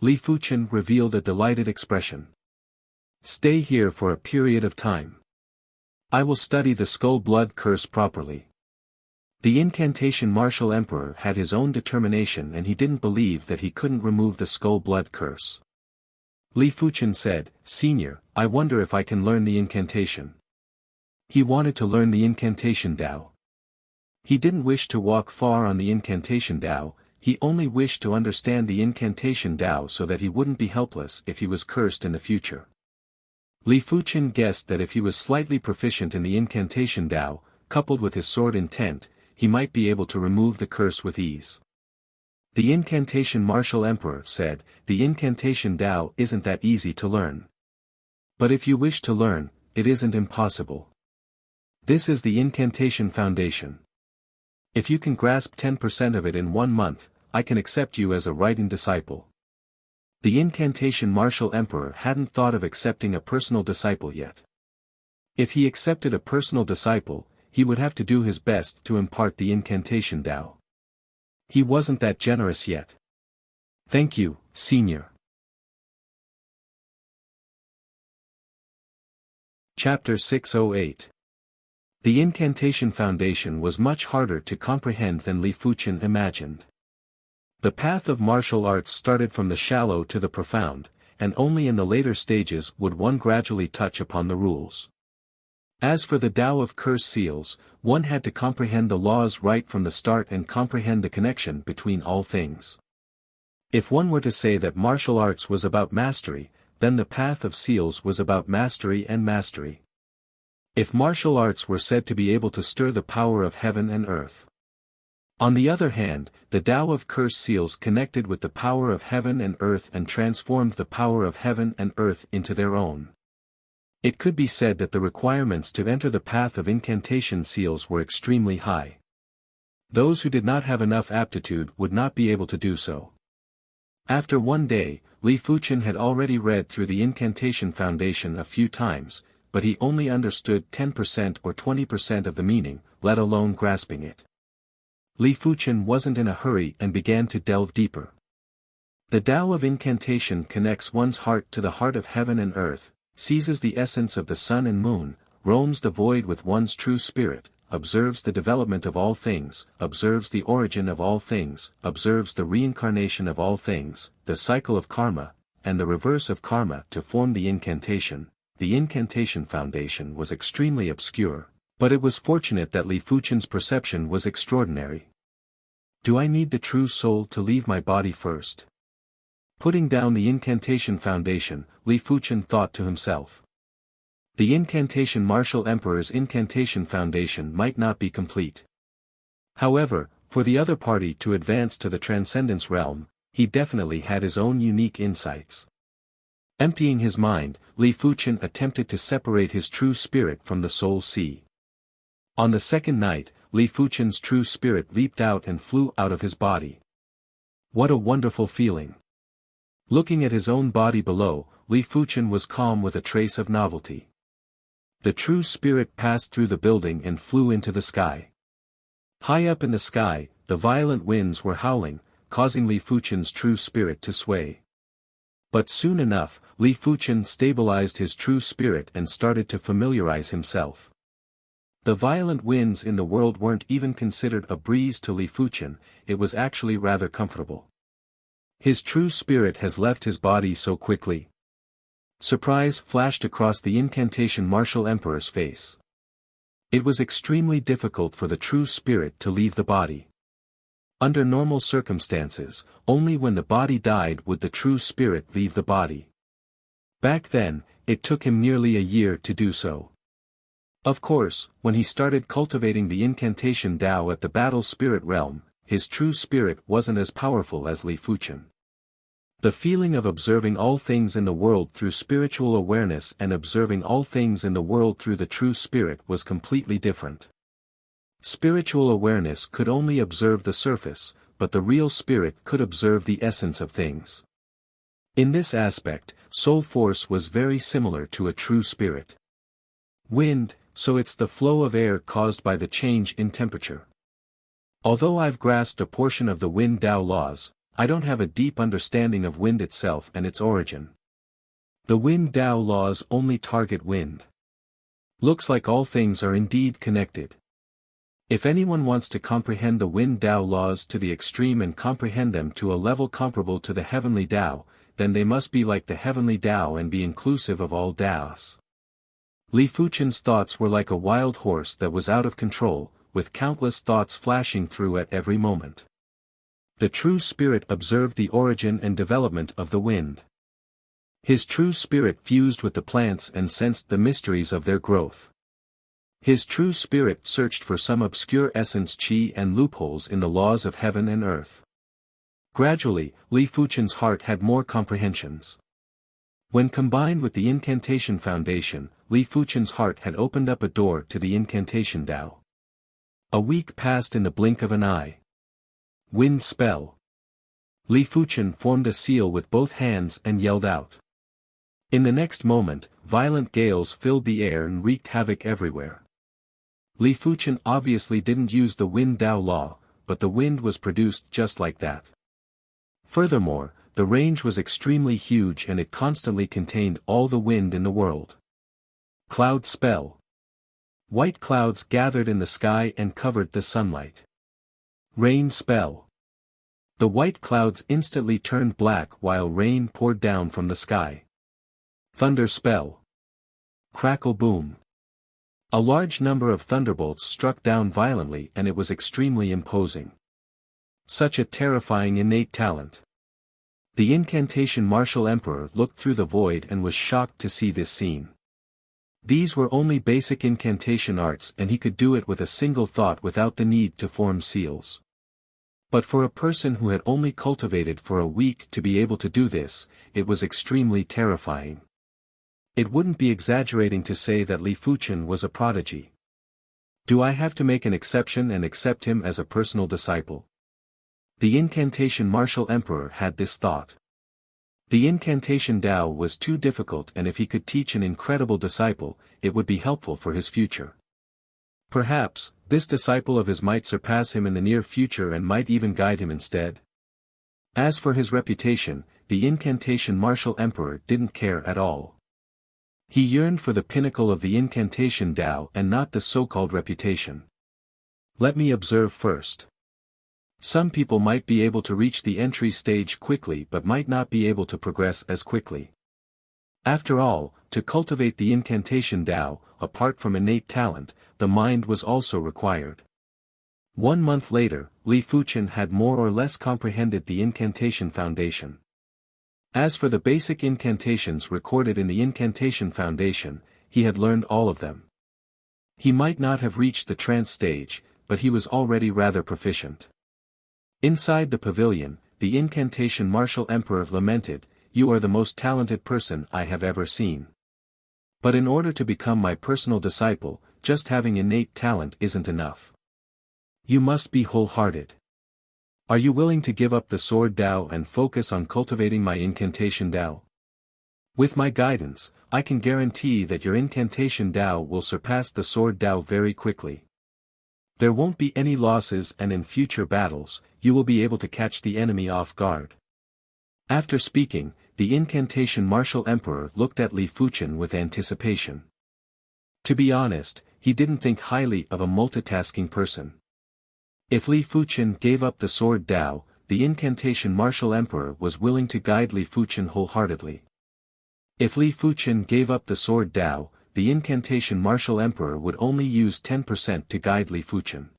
Li Fuchen revealed a delighted expression. Stay here for a period of time. I will study the Skull Blood Curse properly. The incantation Martial Emperor had his own determination, and he didn't believe that he couldn't remove the Skull Blood Curse. Li Fuchen said, Senior, I wonder if I can learn the incantation. He wanted to learn the incantation Dao. He didn't wish to walk far on the incantation Dao, he only wished to understand the incantation Dao so that he wouldn't be helpless if he was cursed in the future. Li Fuchen guessed that if he was slightly proficient in the incantation Dao, coupled with his sword intent, he might be able to remove the curse with ease. The incantation Martial Emperor said, the incantation Dao isn't that easy to learn. But if you wish to learn, it isn't impossible. This is the incantation foundation. If you can grasp 10% of it in 1 month, I can accept you as a writing disciple. The incantation Martial Emperor hadn't thought of accepting a personal disciple yet. If he accepted a personal disciple, he would have to do his best to impart the incantation Dao. He wasn't that generous yet. Thank you, Senior. Chapter 608. The incantation foundation was much harder to comprehend than Li Fuchen imagined. The path of martial arts started from the shallow to the profound, and only in the later stages would one gradually touch upon the rules. As for the Tao of curse seals, one had to comprehend the laws right from the start and comprehend the connection between all things. If one were to say that martial arts was about mastery, then the path of seals was about mastery and mastery. If martial arts were said to be able to stir the power of heaven and earth. On the other hand, the Tao of cursed seals connected with the power of heaven and earth and transformed the power of heaven and earth into their own. It could be said that the requirements to enter the path of incantation seals were extremely high. Those who did not have enough aptitude would not be able to do so. After one day, Li Fuchen had already read through the incantation foundation a few times, but he only understood 10% or 20% of the meaning, let alone grasping it. Li Fuchen wasn't in a hurry and began to delve deeper. The Tao of incantation connects one's heart to the heart of heaven and earth, seizes the essence of the sun and moon, roams the void with one's true spirit, observes the development of all things, observes the origin of all things, observes the reincarnation of all things, the cycle of karma, and the reverse of karma to form the incantation. The incantation foundation was extremely obscure, but it was fortunate that Li Fuchen's perception was extraordinary. Do I need the true soul to leave my body first? Putting down the incantation foundation, Li Fuchen thought to himself. The incantation martial emperor's incantation foundation might not be complete. However, for the other party to advance to the transcendence realm, he definitely had his own unique insights. Emptying his mind, Li Fuchen attempted to separate his true spirit from the soul sea. On the second night, Li Fuchen's true spirit leaped out and flew out of his body. What a wonderful feeling! Looking at his own body below, Li Fuchen was calm with a trace of novelty. The true spirit passed through the building and flew into the sky. High up in the sky, the violent winds were howling, causing Li Fuchen's true spirit to sway. But soon enough, Li Fuchen stabilized his true spirit and started to familiarize himself. The violent winds in the world weren't even considered a breeze to Li Fuchen, it was actually rather comfortable. His true spirit has left his body so quickly. Surprise flashed across the incantation martial emperor's face. It was extremely difficult for the true spirit to leave the body. Under normal circumstances, only when the body died would the true spirit leave the body. Back then, it took him nearly a year to do so. Of course, when he started cultivating the incantation Tao at the battle spirit realm, his true spirit wasn't as powerful as Li Fuchen. The feeling of observing all things in the world through spiritual awareness and observing all things in the world through the true spirit was completely different. Spiritual awareness could only observe the surface, but the real spirit could observe the essence of things. In this aspect, soul force was very similar to a true spirit. Wind, so it's the flow of air caused by the change in temperature. Although I've grasped a portion of the wind Tao laws, I don't have a deep understanding of wind itself and its origin. The wind Tao laws only target wind. Looks like all things are indeed connected. If anyone wants to comprehend the wind Tao laws to the extreme and comprehend them to a level comparable to the heavenly Tao, then they must be like the heavenly Tao and be inclusive of all Taos. Li Fuchen's thoughts were like a wild horse that was out of control, with countless thoughts flashing through at every moment. The true spirit observed the origin and development of the wind. His true spirit fused with the plants and sensed the mysteries of their growth. His true spirit searched for some obscure essence qi and loopholes in the laws of heaven and earth. Gradually, Li Fuchen's heart had more comprehensions. When combined with the incantation foundation, Li Fuchen's heart had opened up a door to the incantation Tao. A week passed in the blink of an eye. Wind spell. Li Fuchen formed a seal with both hands and yelled out. In the next moment, violent gales filled the air and wreaked havoc everywhere. Li Fuchen obviously didn't use the wind Tao law, but the wind was produced just like that. Furthermore, the range was extremely huge and it constantly contained all the wind in the world. Cloud spell. White clouds gathered in the sky and covered the sunlight. Rain spell. The white clouds instantly turned black while rain poured down from the sky. Thunder spell. Crackle boom. A large number of thunderbolts struck down violently and it was extremely imposing. Such a terrifying innate talent. The incantation martial emperor looked through the void and was shocked to see this scene. These were only basic incantation arts and he could do it with a single thought without the need to form seals. But for a person who had only cultivated for a week to be able to do this, it was extremely terrifying. It wouldn't be exaggerating to say that Li Fuchen was a prodigy. Do I have to make an exception and accept him as a personal disciple? The incantation martial emperor had this thought. The incantation Tao was too difficult, and if he could teach an incredible disciple, it would be helpful for his future. Perhaps, this disciple of his might surpass him in the near future and might even guide him instead. As for his reputation, the incantation martial emperor didn't care at all. He yearned for the pinnacle of the incantation Tao and not the so-called reputation. Let me observe first. Some people might be able to reach the entry stage quickly but might not be able to progress as quickly. After all, to cultivate the incantation Tao, apart from innate talent, the mind was also required. 1 month later, Li Fuchen had more or less comprehended the incantation foundation. As for the basic incantations recorded in the incantation foundation, he had learned all of them. He might not have reached the trance stage, but he was already rather proficient. Inside the pavilion, the incantation martial emperor lamented, "You are the most talented person I have ever seen. But in order to become my personal disciple, just having innate talent isn't enough. You must be wholehearted. Are you willing to give up the sword Tao and focus on cultivating my incantation Tao? With my guidance, I can guarantee that your incantation Tao will surpass the sword Tao very quickly. There won't be any losses, and in future battles, you will be able to catch the enemy off guard." After speaking, the incantation martial emperor looked at Li Fuchen with anticipation. To be honest, he didn't think highly of a multitasking person. If Li Fuchen gave up the sword Tao, the incantation martial emperor was willing to guide Li Fuchen wholeheartedly. If Li Fuchen gave up the sword Tao, the incantation martial emperor would only use 10% to guide Li Fuchen.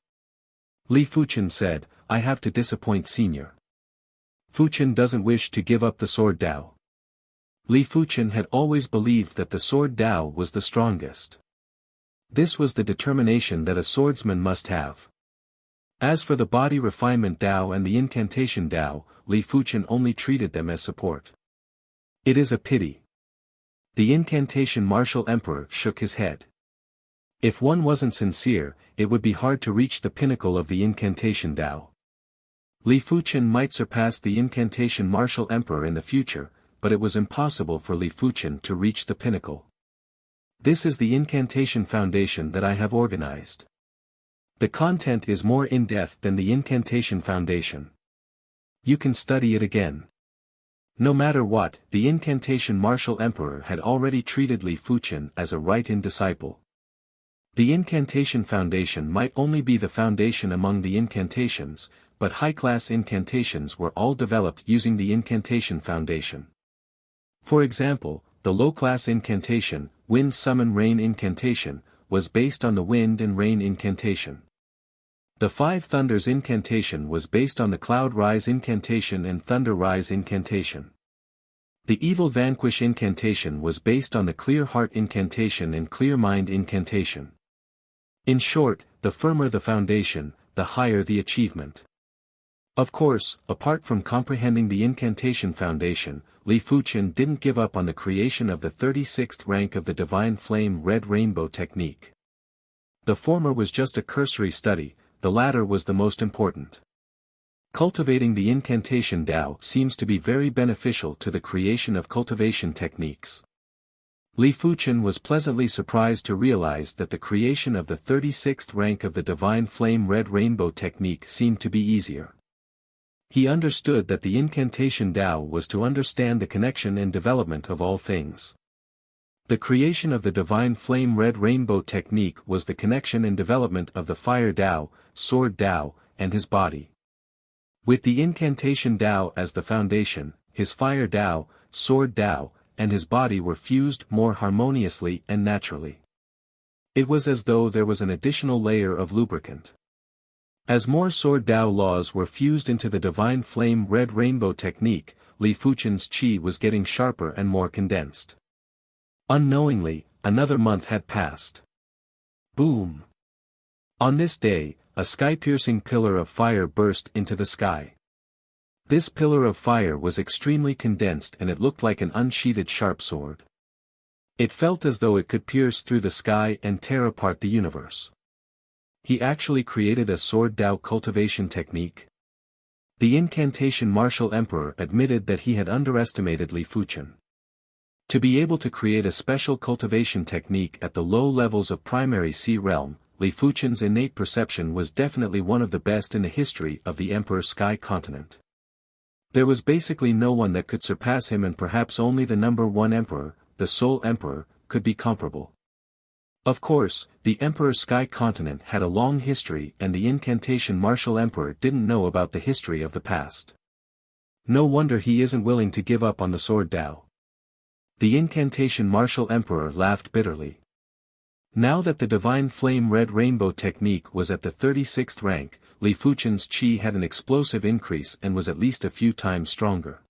Li Fuchen said, "I have to disappoint Senior. Fuchen doesn't wish to give up the sword Tao." Li Fuchen had always believed that the sword Tao was the strongest. This was the determination that a swordsman must have. As for the body refinement Tao and the incantation Tao, Li Fuchen only treated them as support. It is a pity. The incantation martial emperor shook his head. If one wasn't sincere, it would be hard to reach the pinnacle of the incantation Tao. Li Fuchen might surpass the incantation martial emperor in the future, but it was impossible for Li Fuchen to reach the pinnacle. This is the incantation foundation that I have organized. The content is more in-depth than the incantation foundation. You can study it again. No matter what, the incantation martial emperor had already treated Li Fuchen as a right-in disciple. The incantation foundation might only be the foundation among the incantations, but high-class incantations were all developed using the incantation foundation. For example, the low-class incantation, Wind Summon Rain incantation, was based on the Wind and Rain incantation. The Five Thunders incantation was based on the Cloud Rise incantation and Thunder Rise incantation. The Evil Vanquish incantation was based on the Clear Heart incantation and Clear Mind incantation. In short, the firmer the foundation, the higher the achievement. Of course, apart from comprehending the incantation foundation, Li Fuchen didn't give up on the creation of the 36th rank of the Divine Flame Red Rainbow technique. The former was just a cursory study, the latter was the most important. Cultivating the incantation Tao seems to be very beneficial to the creation of cultivation techniques. Li Fuchen was pleasantly surprised to realize that the creation of the 36th rank of the Divine Flame Red Rainbow technique seemed to be easier. He understood that the incantation Tao was to understand the connection and development of all things. The creation of the Divine Flame Red Rainbow technique was the connection and development of the Fire Tao, Sword Tao, and his body. With the incantation Tao as the foundation, his Fire Tao, Sword Tao, and his body were fused more harmoniously and naturally. It was as though there was an additional layer of lubricant. As more Sword Tao laws were fused into the Divine Flame Red Rainbow technique, Li Fuchen's qi was getting sharper and more condensed. Unknowingly, another month had passed. Boom! On this day, a sky-piercing pillar of fire burst into the sky. This pillar of fire was extremely condensed and it looked like an unsheathed sharp sword. It felt as though it could pierce through the sky and tear apart the universe. He actually created a sword Dao cultivation technique. The incantation martial emperor admitted that he had underestimated Li Fuchen. To be able to create a special cultivation technique at the low levels of primary sea realm, Li Fuchen's innate perception was definitely one of the best in the history of the Emperor Sky Continent. There was basically no one that could surpass him, and perhaps only the number one emperor, the Soul Emperor, could be comparable. Of course, the Emperor Sky Continent had a long history and the incantation martial emperor didn't know about the history of the past. No wonder he isn't willing to give up on the sword Dao. The incantation martial emperor laughed bitterly. Now that the divine flame red rainbow technique was at the 36th rank, Li Fuchen's qi had an explosive increase and was at least a few times stronger.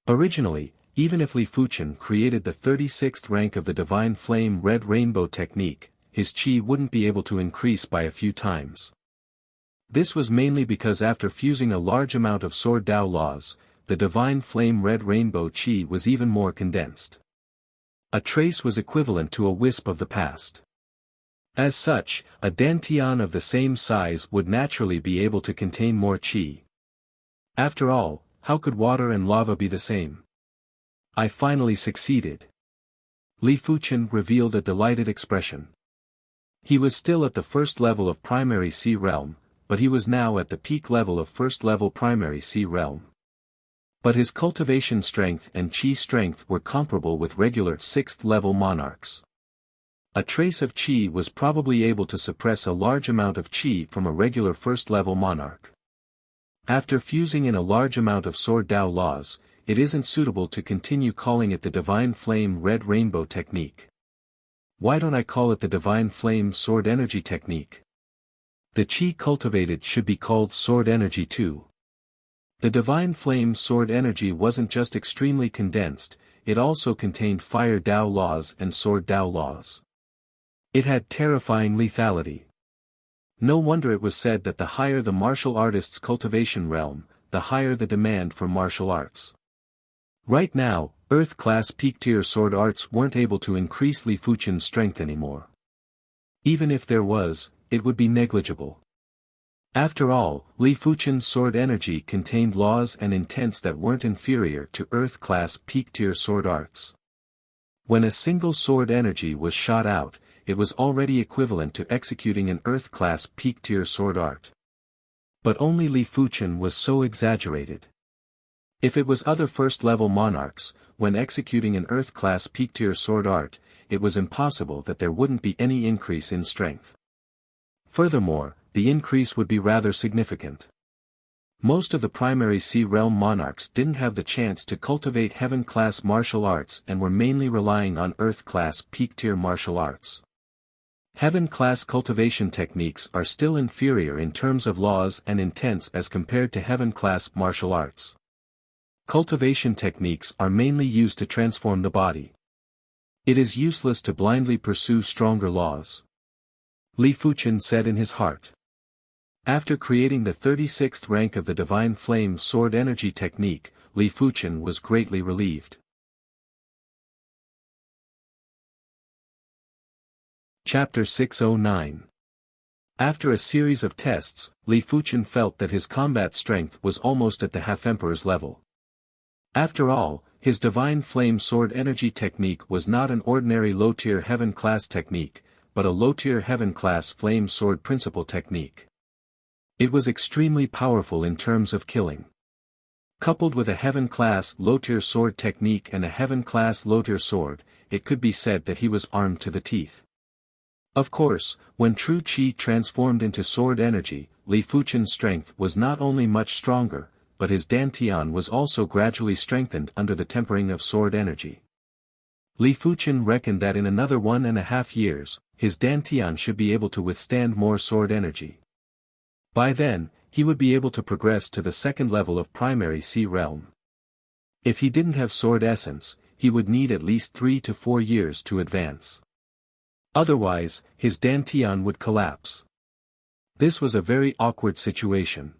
Originally, even if Li Fuchen created the 36th rank of the divine flame red rainbow technique, his qi wouldn't be able to increase by a few times. This was mainly because after fusing a large amount of sword Dao laws, the divine flame red rainbow qi was even more condensed. A trace was equivalent to a wisp of the past. As such, a dantian of the same size would naturally be able to contain more qi. After all, how could water and lava be the same? I finally succeeded. Li Fuchen revealed a delighted expression. He was still at the first level of primary sea realm, but he was now at the peak level of first level primary sea realm. But his cultivation strength and qi strength were comparable with regular 6th level monarchs. A trace of qi was probably able to suppress a large amount of qi from a regular first level monarch. After fusing in a large amount of sword Dao laws, it isn't suitable to continue calling it the divine flame red rainbow technique. Why don't I call it the divine flame sword energy technique? The qi cultivated should be called sword energy too. The divine flame sword energy wasn't just extremely condensed, it also contained fire Dao laws and sword Dao laws. It had terrifying lethality. No wonder it was said that the higher the martial artist's cultivation realm, the higher the demand for martial arts. Right now, Earth-class peak-tier sword arts weren't able to increase Li Fuchen's strength anymore. Even if there was, it would be negligible. After all, Li Fuchen's sword energy contained laws and intents that weren't inferior to Earth-class peak-tier sword arts. When a single sword energy was shot out, it was already equivalent to executing an Earth-class peak-tier sword art. But only Li Fuchen was so exaggerated. If it was other first-level monarchs, when executing an Earth-class peak-tier sword art, it was impossible that there wouldn't be any increase in strength. Furthermore, the increase would be rather significant. Most of the primary sea realm monarchs didn't have the chance to cultivate heaven-class martial arts and were mainly relying on Earth-class peak-tier martial arts. Heaven-class cultivation techniques are still inferior in terms of laws and intents as compared to heaven-class martial arts. Cultivation techniques are mainly used to transform the body. It is useless to blindly pursue stronger laws. Li Fuchen said in his heart. After creating the 36th rank of the divine flame sword energy technique, Li Fuchen was greatly relieved. Chapter 609. After a series of tests, Li Fuchen felt that his combat strength was almost at the half-emperor's level. After all, his divine flame sword energy technique was not an ordinary low-tier heaven-class technique, but a low-tier heaven-class flame sword principle technique. It was extremely powerful in terms of killing. Coupled with a heaven-class low-tier sword technique and a heaven-class low-tier sword, it could be said that he was armed to the teeth. Of course, when true qi transformed into sword energy, Li Fuchen's strength was not only much stronger, but his dantian was also gradually strengthened under the tempering of sword energy. Li Fuchen reckoned that in another 1.5 years, his dantian should be able to withstand more sword energy. By then, he would be able to progress to the second level of primary sea realm. If he didn't have sword essence, he would need at least 3 to 4 years to advance. Otherwise, his dantian would collapse. This was a very awkward situation.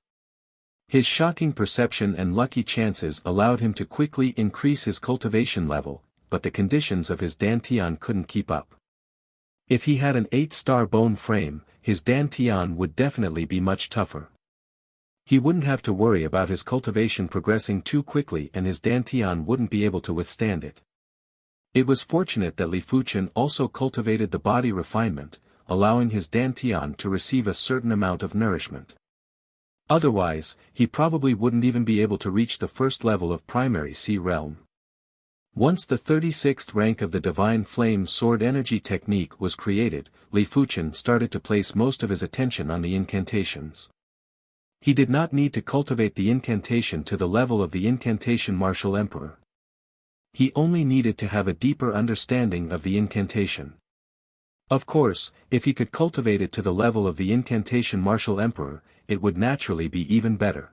His shocking perception and lucky chances allowed him to quickly increase his cultivation level, but the conditions of his dantian couldn't keep up. If he had an 8-star bone frame, his dantian would definitely be much tougher. He wouldn't have to worry about his cultivation progressing too quickly and his dantian wouldn't be able to withstand it. It was fortunate that Li Fuchen also cultivated the body refinement, allowing his dantian to receive a certain amount of nourishment. Otherwise, he probably wouldn't even be able to reach the first level of primary sea realm. Once the 36th rank of the Divine Flame Sword Energy Technique was created, Li Fuchen started to place most of his attention on the incantations. He did not need to cultivate the incantation to the level of the incantation Martial Emperor. He only needed to have a deeper understanding of the incantation. Of course, if he could cultivate it to the level of the incantation Martial Emperor, it would naturally be even better.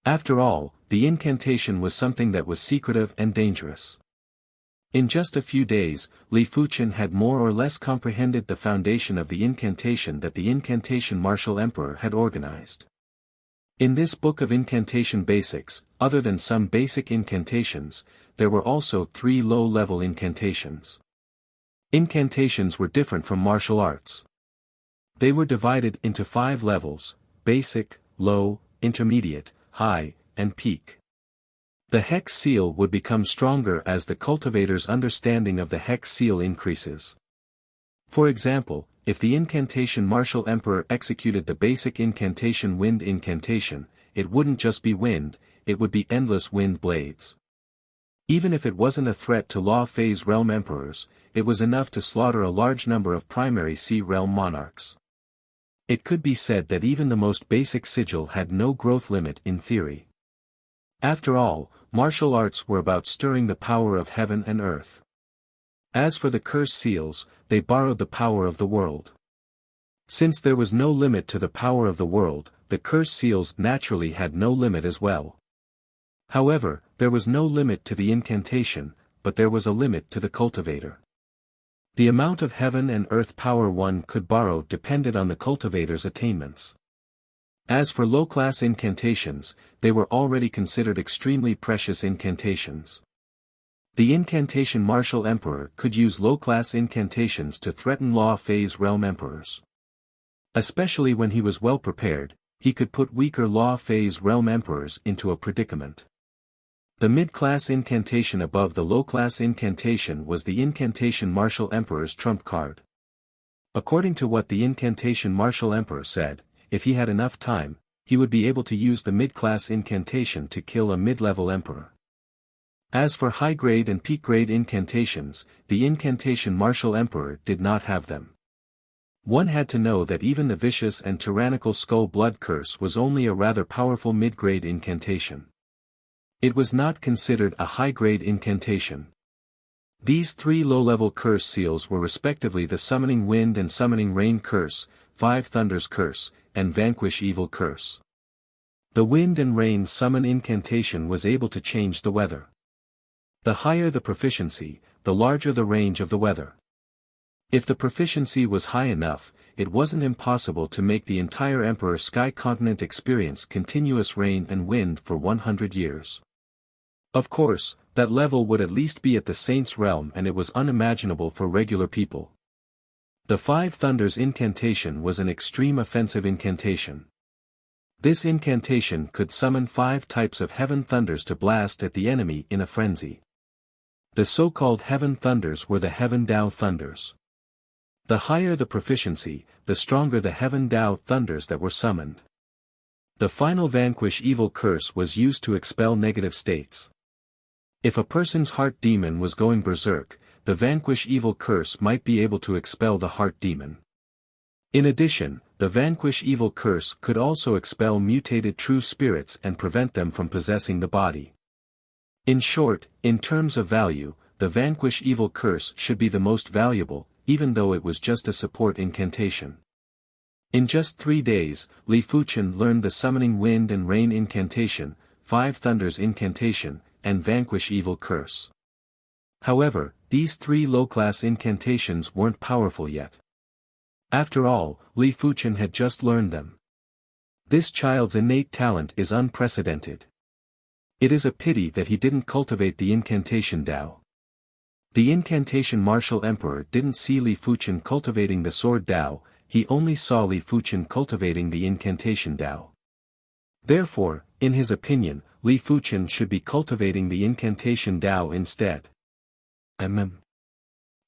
After all, the incantation was something that was secretive and dangerous. In just a few days, Li Fuchen had more or less comprehended the foundation of the incantation that the incantation Martial Emperor had organized. In this book of incantation basics, other than some basic incantations, there were also 3 low-level incantations. Incantations were different from martial arts. They were divided into 5 levels: basic, low, intermediate, high, and peak. The hex seal would become stronger as the cultivator's understanding of the hex seal increases. For example, if the incantation Martial Emperor executed the basic incantation Wind Incantation, it wouldn't just be wind, it would be endless wind blades. Even if it wasn't a threat to Law Phase Realm Emperors, it was enough to slaughter a large number of primary Sea Realm monarchs. It could be said that even the most basic sigil had no growth limit in theory. After all, martial arts were about stirring the power of heaven and earth. As for the curse seals, they borrowed the power of the world. Since there was no limit to the power of the world, the curse seals naturally had no limit as well. However, there was no limit to the incantation, but there was a limit to the cultivator. The amount of heaven and earth power one could borrow depended on the cultivator's attainments. As for low-class incantations, they were already considered extremely precious incantations. The incantation Martial Emperor could use low-class incantations to threaten Law Phase Realm Emperors. Especially when he was well prepared, he could put weaker Law Phase Realm Emperors into a predicament. The mid-class incantation above the low-class incantation was the incantation Martial Emperor's trump card. According to what the incantation Martial Emperor said, if he had enough time, he would be able to use the mid-class incantation to kill a mid-level emperor. As for high-grade and peak-grade incantations, the incantation Martial Emperor did not have them. One had to know that even the vicious and tyrannical Skull Blood Curse was only a rather powerful mid-grade incantation. It was not considered a high-grade incantation. These 3 low-level curse seals were respectively the Summoning Wind and Summoning Rain Curse, 5 Thunders Curse, and Vanquish Evil Curse. The Wind and Rain Summon incantation was able to change the weather. The higher the proficiency, the larger the range of the weather. If the proficiency was high enough, it wasn't impossible to make the entire Emperor Sky Continent experience continuous rain and wind for 100 years. Of course, that level would at least be at the Saint's Realm and it was unimaginable for regular people. The 5 Thunders incantation was an extreme offensive incantation. This incantation could summon 5 types of heaven thunders to blast at the enemy in a frenzy. The so-called heaven thunders were the Heaven Dao thunders. The higher the proficiency, the stronger the Heaven Dao thunders that were summoned. The final Vanquish Evil Curse was used to expel negative states. If a person's heart demon was going berserk, the Vanquish Evil Curse might be able to expel the heart demon. In addition, the Vanquish Evil Curse could also expel mutated true spirits and prevent them from possessing the body. In short, in terms of value, the Vanquish Evil Curse should be the most valuable, even though it was just a support incantation. In just 3 days, Li Fuchen learned the Summoning Wind and Rain incantation, 5 Thunders incantation, and vanquish evil curse. However, these 3 low-class incantations weren't powerful yet. After all, Li Fuchen had just learned them. This child's innate talent is unprecedented. It is a pity that he didn't cultivate the incantation Dao. The incantation martial emperor didn't see Li Fuchen cultivating the sword Dao, he only saw Li Fuchen cultivating the incantation Dao. Therefore, in his opinion, Li Fuchen should be cultivating the incantation Dao instead.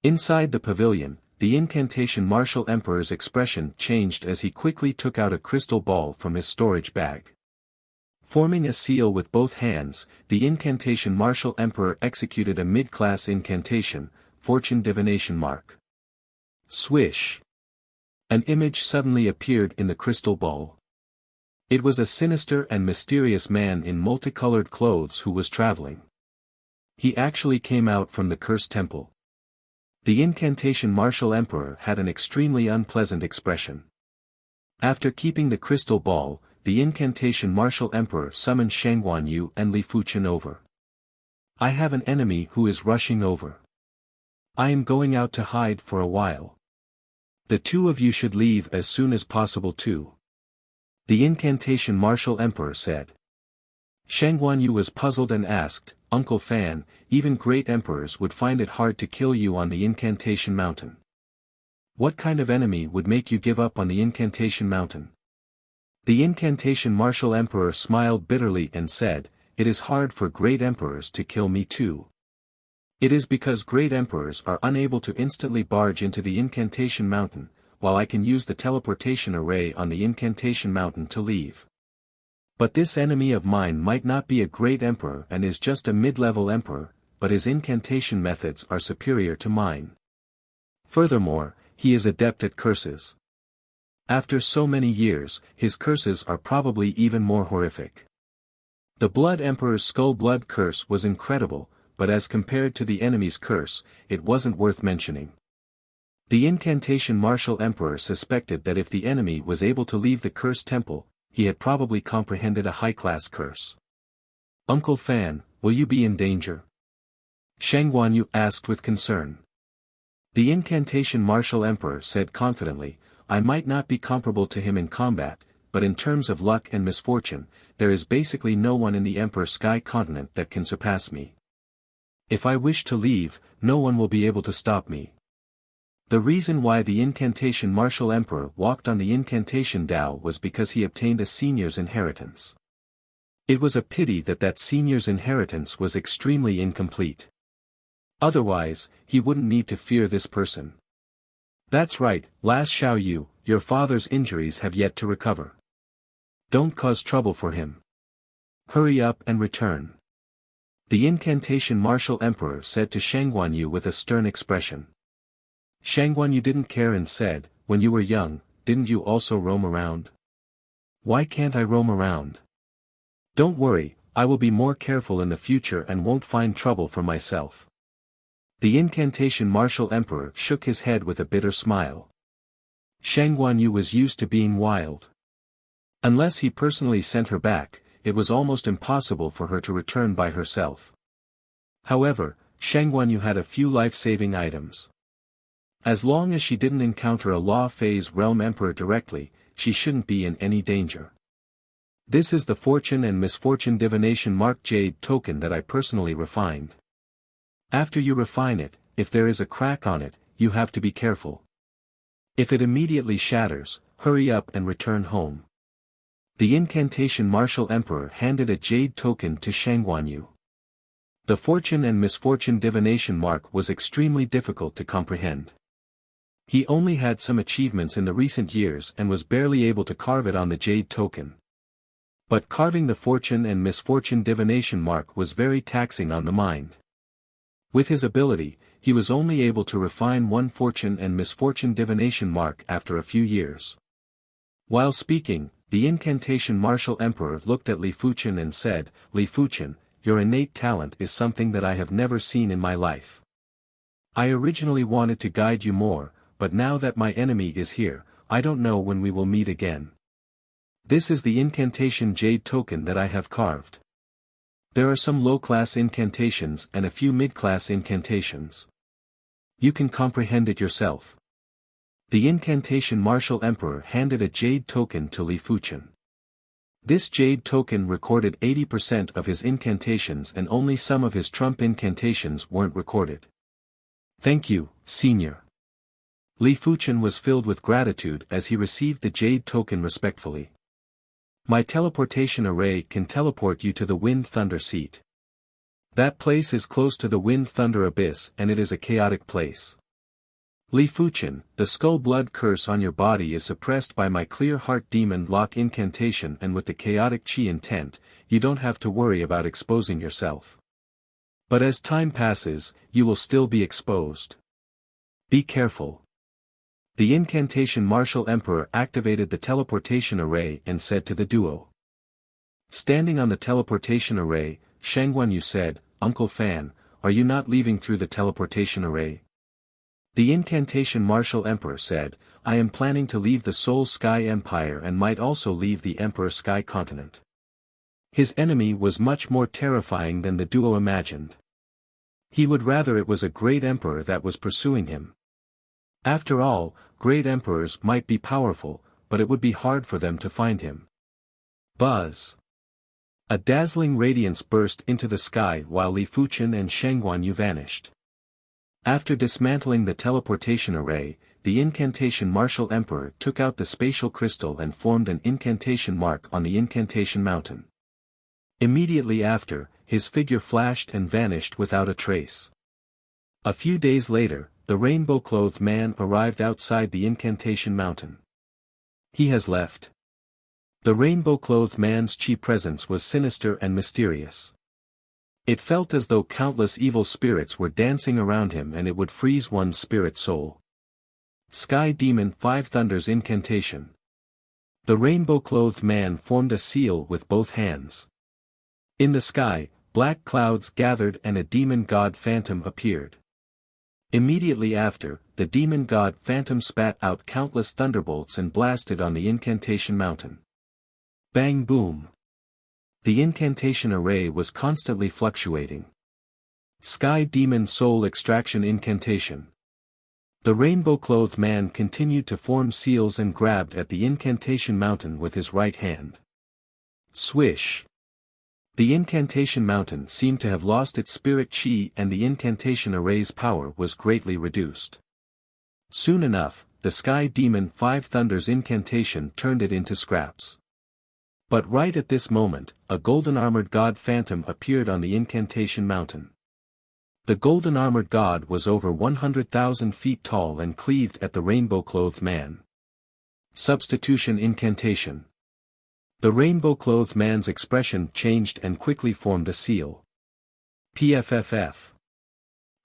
Inside the pavilion, the incantation martial emperor's expression changed as he quickly took out a crystal ball from his storage bag. Forming a seal with both hands, the incantation martial emperor executed a mid-class incantation, fortune divination mark. Swish! An image suddenly appeared in the crystal ball. It was a sinister and mysterious man in multicolored clothes who was traveling. He actually came out from the cursed temple. The incantation martial emperor had an extremely unpleasant expression. After keeping the crystal ball, the incantation martial emperor summoned Shangguanyu and Li Fuchen over. I have an enemy who is rushing over. I am going out to hide for a while. The 2 of you should leave as soon as possible too. The incantation martial emperor said. Shangguanyu was puzzled and asked, Uncle Fan, even great emperors would find it hard to kill you on the incantation mountain. What kind of enemy would make you give up on the incantation mountain? The incantation martial emperor smiled bitterly and said, It is hard for great emperors to kill me too. It is because great emperors are unable to instantly barge into the incantation mountain, while I can use the teleportation array on the incantation mountain to leave. But this enemy of mine might not be a great emperor and is just a mid-level emperor, but his incantation methods are superior to mine. Furthermore, he is adept at curses. After so many years, his curses are probably even more horrific. The Blood Emperor's Skull Blood curse was incredible, but as compared to the enemy's curse, it wasn't worth mentioning. The incantation martial emperor suspected that if the enemy was able to leave the cursed temple, he had probably comprehended a high-class curse. Uncle Fan, will you be in danger? Shangguanyu asked with concern. The incantation martial emperor said confidently, I might not be comparable to him in combat, but in terms of luck and misfortune, there is basically no one in the Emperor Sky continent that can surpass me. If I wish to leave, no one will be able to stop me. The reason why the incantation martial emperor walked on the incantation Dao was because he obtained a senior's inheritance. It was a pity that that senior's inheritance was extremely incomplete. Otherwise, he wouldn't need to fear this person. That's right, last Xiao Yu, your father's injuries have yet to recover. Don't cause trouble for him. Hurry up and return. The incantation martial emperor said to Shangguanyu with a stern expression. Shangguanyu didn't care and said, when you were young, didn't you also roam around? Why can't I roam around? Don't worry, I will be more careful in the future and won't find trouble for myself. The incantation martial emperor shook his head with a bitter smile. Shangguanyu was used to being wild. Unless he personally sent her back, it was almost impossible for her to return by herself. However, Shangguanyu had a few life-saving items. As long as she didn't encounter a Law Phase Realm Emperor directly, she shouldn't be in any danger. This is the Fortune and Misfortune Divination Mark Jade token that I personally refined. After you refine it, if there is a crack on it, you have to be careful. If it immediately shatters, hurry up and return home. The incantation martial emperor handed a jade token to Shangguanyu. The Fortune and Misfortune Divination Mark was extremely difficult to comprehend. He only had some achievements in the recent years and was barely able to carve it on the jade token. But carving the Fortune and Misfortune Divination Mark was very taxing on the mind. With his ability, he was only able to refine one Fortune and Misfortune Divination Mark after a few years. While speaking, the incantation martial emperor looked at Li Fuchen and said, Li Fuchen, your innate talent is something that I have never seen in my life. I originally wanted to guide you more, but now that my enemy is here, I don't know when we will meet again. This is the incantation jade token that I have carved. There are some low-class incantations and a few mid-class incantations. You can comprehend it yourself. The incantation Martial Emperor handed a jade token to Li Fuchen. This jade token recorded 80% of his incantations and only some of his trump incantations weren't recorded. Thank you, Senior. Li Fuchen was filled with gratitude as he received the jade token respectfully. My teleportation array can teleport you to the Wind Thunder Seat. That place is close to the Wind Thunder Abyss and it is a chaotic place. Li Fuchen, the skull blood curse on your body is suppressed by my clear heart demon lock incantation, and with the chaotic chi intent, you don't have to worry about exposing yourself. But as time passes, you will still be exposed. Be careful. The incantation Martial Emperor activated the teleportation array and said to the duo. Standing on the teleportation array, Shangguanyu said, Uncle Fan, are you not leaving through the teleportation array? The incantation Martial Emperor said, I am planning to leave the Soul Sky Empire and might also leave the Emperor Sky Continent. His enemy was much more terrifying than the duo imagined. He would rather it was a great emperor that was pursuing him. After all, great emperors might be powerful, but it would be hard for them to find him. Buzz! A dazzling radiance burst into the sky while Li Fuchen and Shangguanyu vanished. After dismantling the teleportation array, the incantation Martial Emperor took out the spatial crystal and formed an incantation mark on the incantation mountain. Immediately after, his figure flashed and vanished without a trace. A few days later, the rainbow-clothed man arrived outside the incantation mountain. He has left. The rainbow-clothed man's chi presence was sinister and mysterious. It felt as though countless evil spirits were dancing around him and it would freeze one's spirit soul. Sky Demon 5 Thunder's incantation. The rainbow-clothed man formed a seal with both hands. In the sky, black clouds gathered and a demon god phantom appeared. Immediately after, the demon god phantom spat out countless thunderbolts and blasted on the incantation mountain. Bang boom! The incantation array was constantly fluctuating. Sky Demon Soul Extraction Incantation. The rainbow-clothed man continued to form seals and grabbed at the incantation mountain with his right hand. Swish! The incantation mountain seemed to have lost its spirit chi and the incantation array's power was greatly reduced. Soon enough, the Sky Demon 5 Thunder's incantation turned it into scraps. But right at this moment, a golden-armored god phantom appeared on the incantation mountain. The golden-armored god was over 100,000 feet tall and cleaved at the rainbow-clothed man. Substitution Incantation. The rainbow-clothed man's expression changed and quickly formed a seal. PFFF.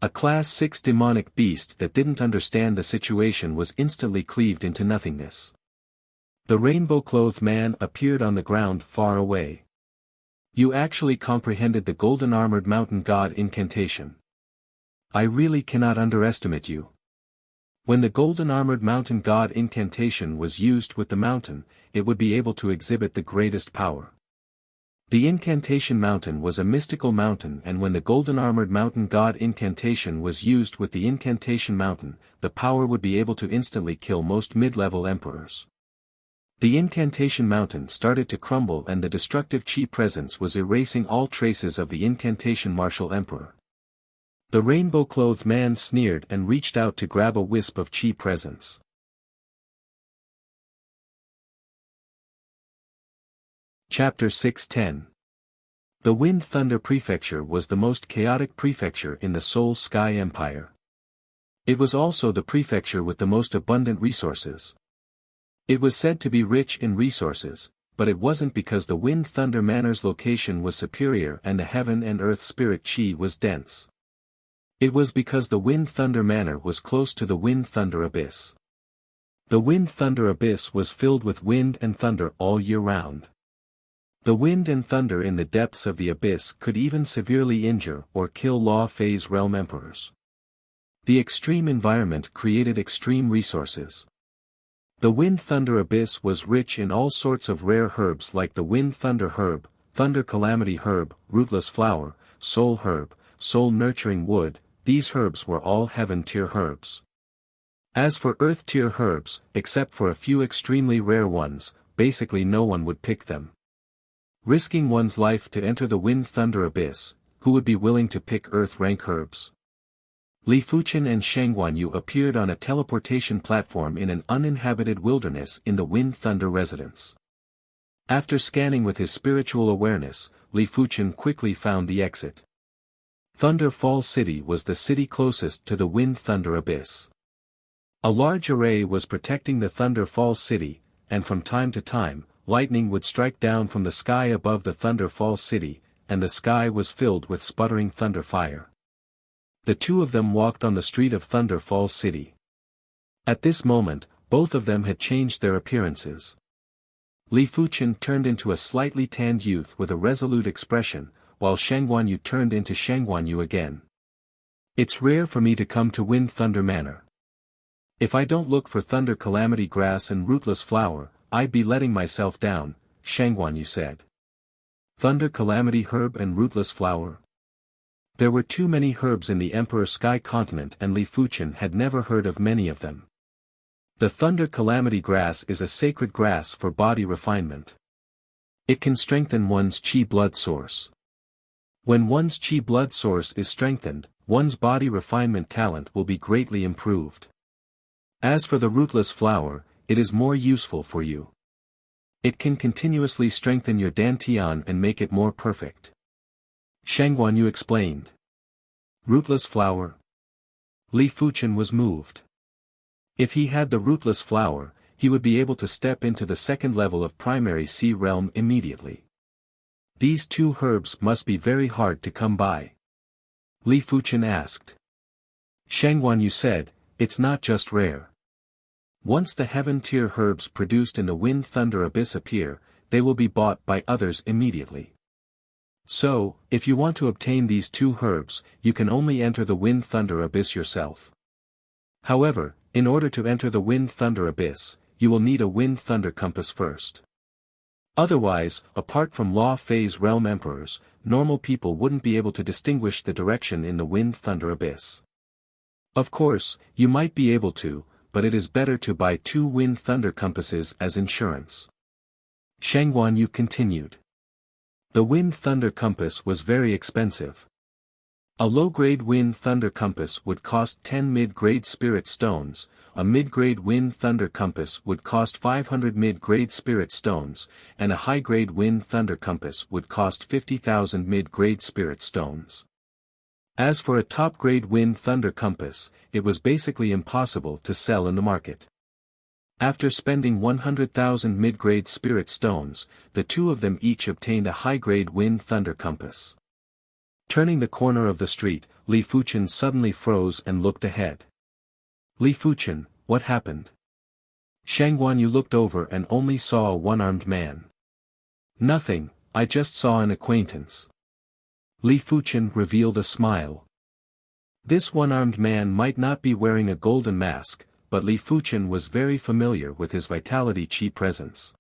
A Class 6 demonic beast that didn't understand the situation was instantly cleaved into nothingness. The rainbow-clothed man appeared on the ground far away. You actually comprehended the golden-armored mountain god incantation. I really cannot underestimate you. When the golden-armored mountain god incantation was used with the mountain, it would be able to exhibit the greatest power. The incantation mountain was a mystical mountain, and when the golden-armored mountain god incantation was used with the incantation mountain, the power would be able to instantly kill most mid-level emperors. The incantation mountain started to crumble and the destructive chi presence was erasing all traces of the incantation Martial Emperor. The rainbow-clothed man sneered and reached out to grab a wisp of chi presence. Chapter 610. The Wind Thunder Prefecture was the most chaotic prefecture in the Soul Sky Empire. It was also the prefecture with the most abundant resources. It was said to be rich in resources, but it wasn't because the Wind Thunder Manor's location was superior and the heaven and earth spirit chi was dense. It was because the Wind Thunder Manor was close to the Wind Thunder Abyss. The Wind Thunder Abyss was filled with wind and thunder all year round. The wind and thunder in the depths of the abyss could even severely injure or kill Law Phase realm emperors. The extreme environment created extreme resources. The Wind Thunder Abyss was rich in all sorts of rare herbs like the Wind Thunder Herb, Thunder Calamity Herb, Rootless Flower, Soul Herb, Soul Nurturing Wood, these herbs were all Heaven-tier herbs. As for Earth-tier herbs, except for a few extremely rare ones, basically no one would pick them. Risking one's life to enter the Wind Thunder Abyss, who would be willing to pick Earth-rank herbs? Li Fuqian and Shang Guanyu appeared on a teleportation platform in an uninhabited wilderness in the Wind Thunder residence. After scanning with his spiritual awareness, Li Fuqian quickly found the exit. Thunder Fall City was the city closest to the Wind Thunder Abyss. A large array was protecting the Thunder Fall City, and from time to time, lightning would strike down from the sky above the Thunder Fall City, and the sky was filled with sputtering thunder fire. The two of them walked on the street of Thunder Fall City. At this moment, both of them had changed their appearances. Li Fuqian turned into a slightly tanned youth with a resolute expression, while Shang Guanyu turned into Shang Guanyu again. It's rare for me to come to Wind Thunder Manor. If I don't look for Thunder Calamity Grass and Rootless Flower, I'd be letting myself down, Shang Guanyu said. Thunder Calamity Herb and Rootless Flower? There were too many herbs in the Emperor Sky Continent and Li Fuqian had never heard of many of them. The Thunder Calamity Grass is a sacred grass for body refinement. It can strengthen one's qi blood source. When one's qi blood source is strengthened, one's body refinement talent will be greatly improved. As for the Rootless Flower, it is more useful for you. It can continuously strengthen your dantian and make it more perfect. Shang Guanyu explained. Rootless Flower? Li Fuqian was moved. If he had the Rootless Flower, he would be able to step into the second level of primary sea realm immediately. These two herbs must be very hard to come by. Li Fuqian asked. Shang Guanyu said, it's not just rare. Once the Heaven-tier herbs produced in the Wind Thunder Abyss appear, they will be bought by others immediately. So, if you want to obtain these two herbs, you can only enter the Wind Thunder Abyss yourself. However, in order to enter the Wind Thunder Abyss, you will need a Wind Thunder Compass first. Otherwise, apart from Law Phase Realm Emperors, normal people wouldn't be able to distinguish the direction in the Wind Thunder Abyss. Of course, you might be able to, but it is better to buy 2 Wind Thunder Compasses as insurance. Shang Guanyu continued. The Wind Thunder Compass was very expensive. A low-grade Wind Thunder Compass would cost 10 mid-grade Spirit Stones, a mid-grade Wind Thunder Compass would cost 500 mid-grade Spirit Stones, and a high-grade Wind Thunder Compass would cost 50,000 mid-grade Spirit Stones. As for a top-grade Wind Thunder Compass, it was basically impossible to sell in the market. After spending 100,000 mid-grade Spirit Stones, the two of them each obtained a high-grade Wind Thunder Compass. Turning the corner of the street, Li Fuqian suddenly froze and looked ahead. Li Fuqian, what happened? Shang Guanyu looked over and only saw a one-armed man. Nothing, I just saw an acquaintance. Li Fuqian revealed a smile. This one-armed man might not be wearing a golden mask, but Li Fuqian was very familiar with his vitality qi presence.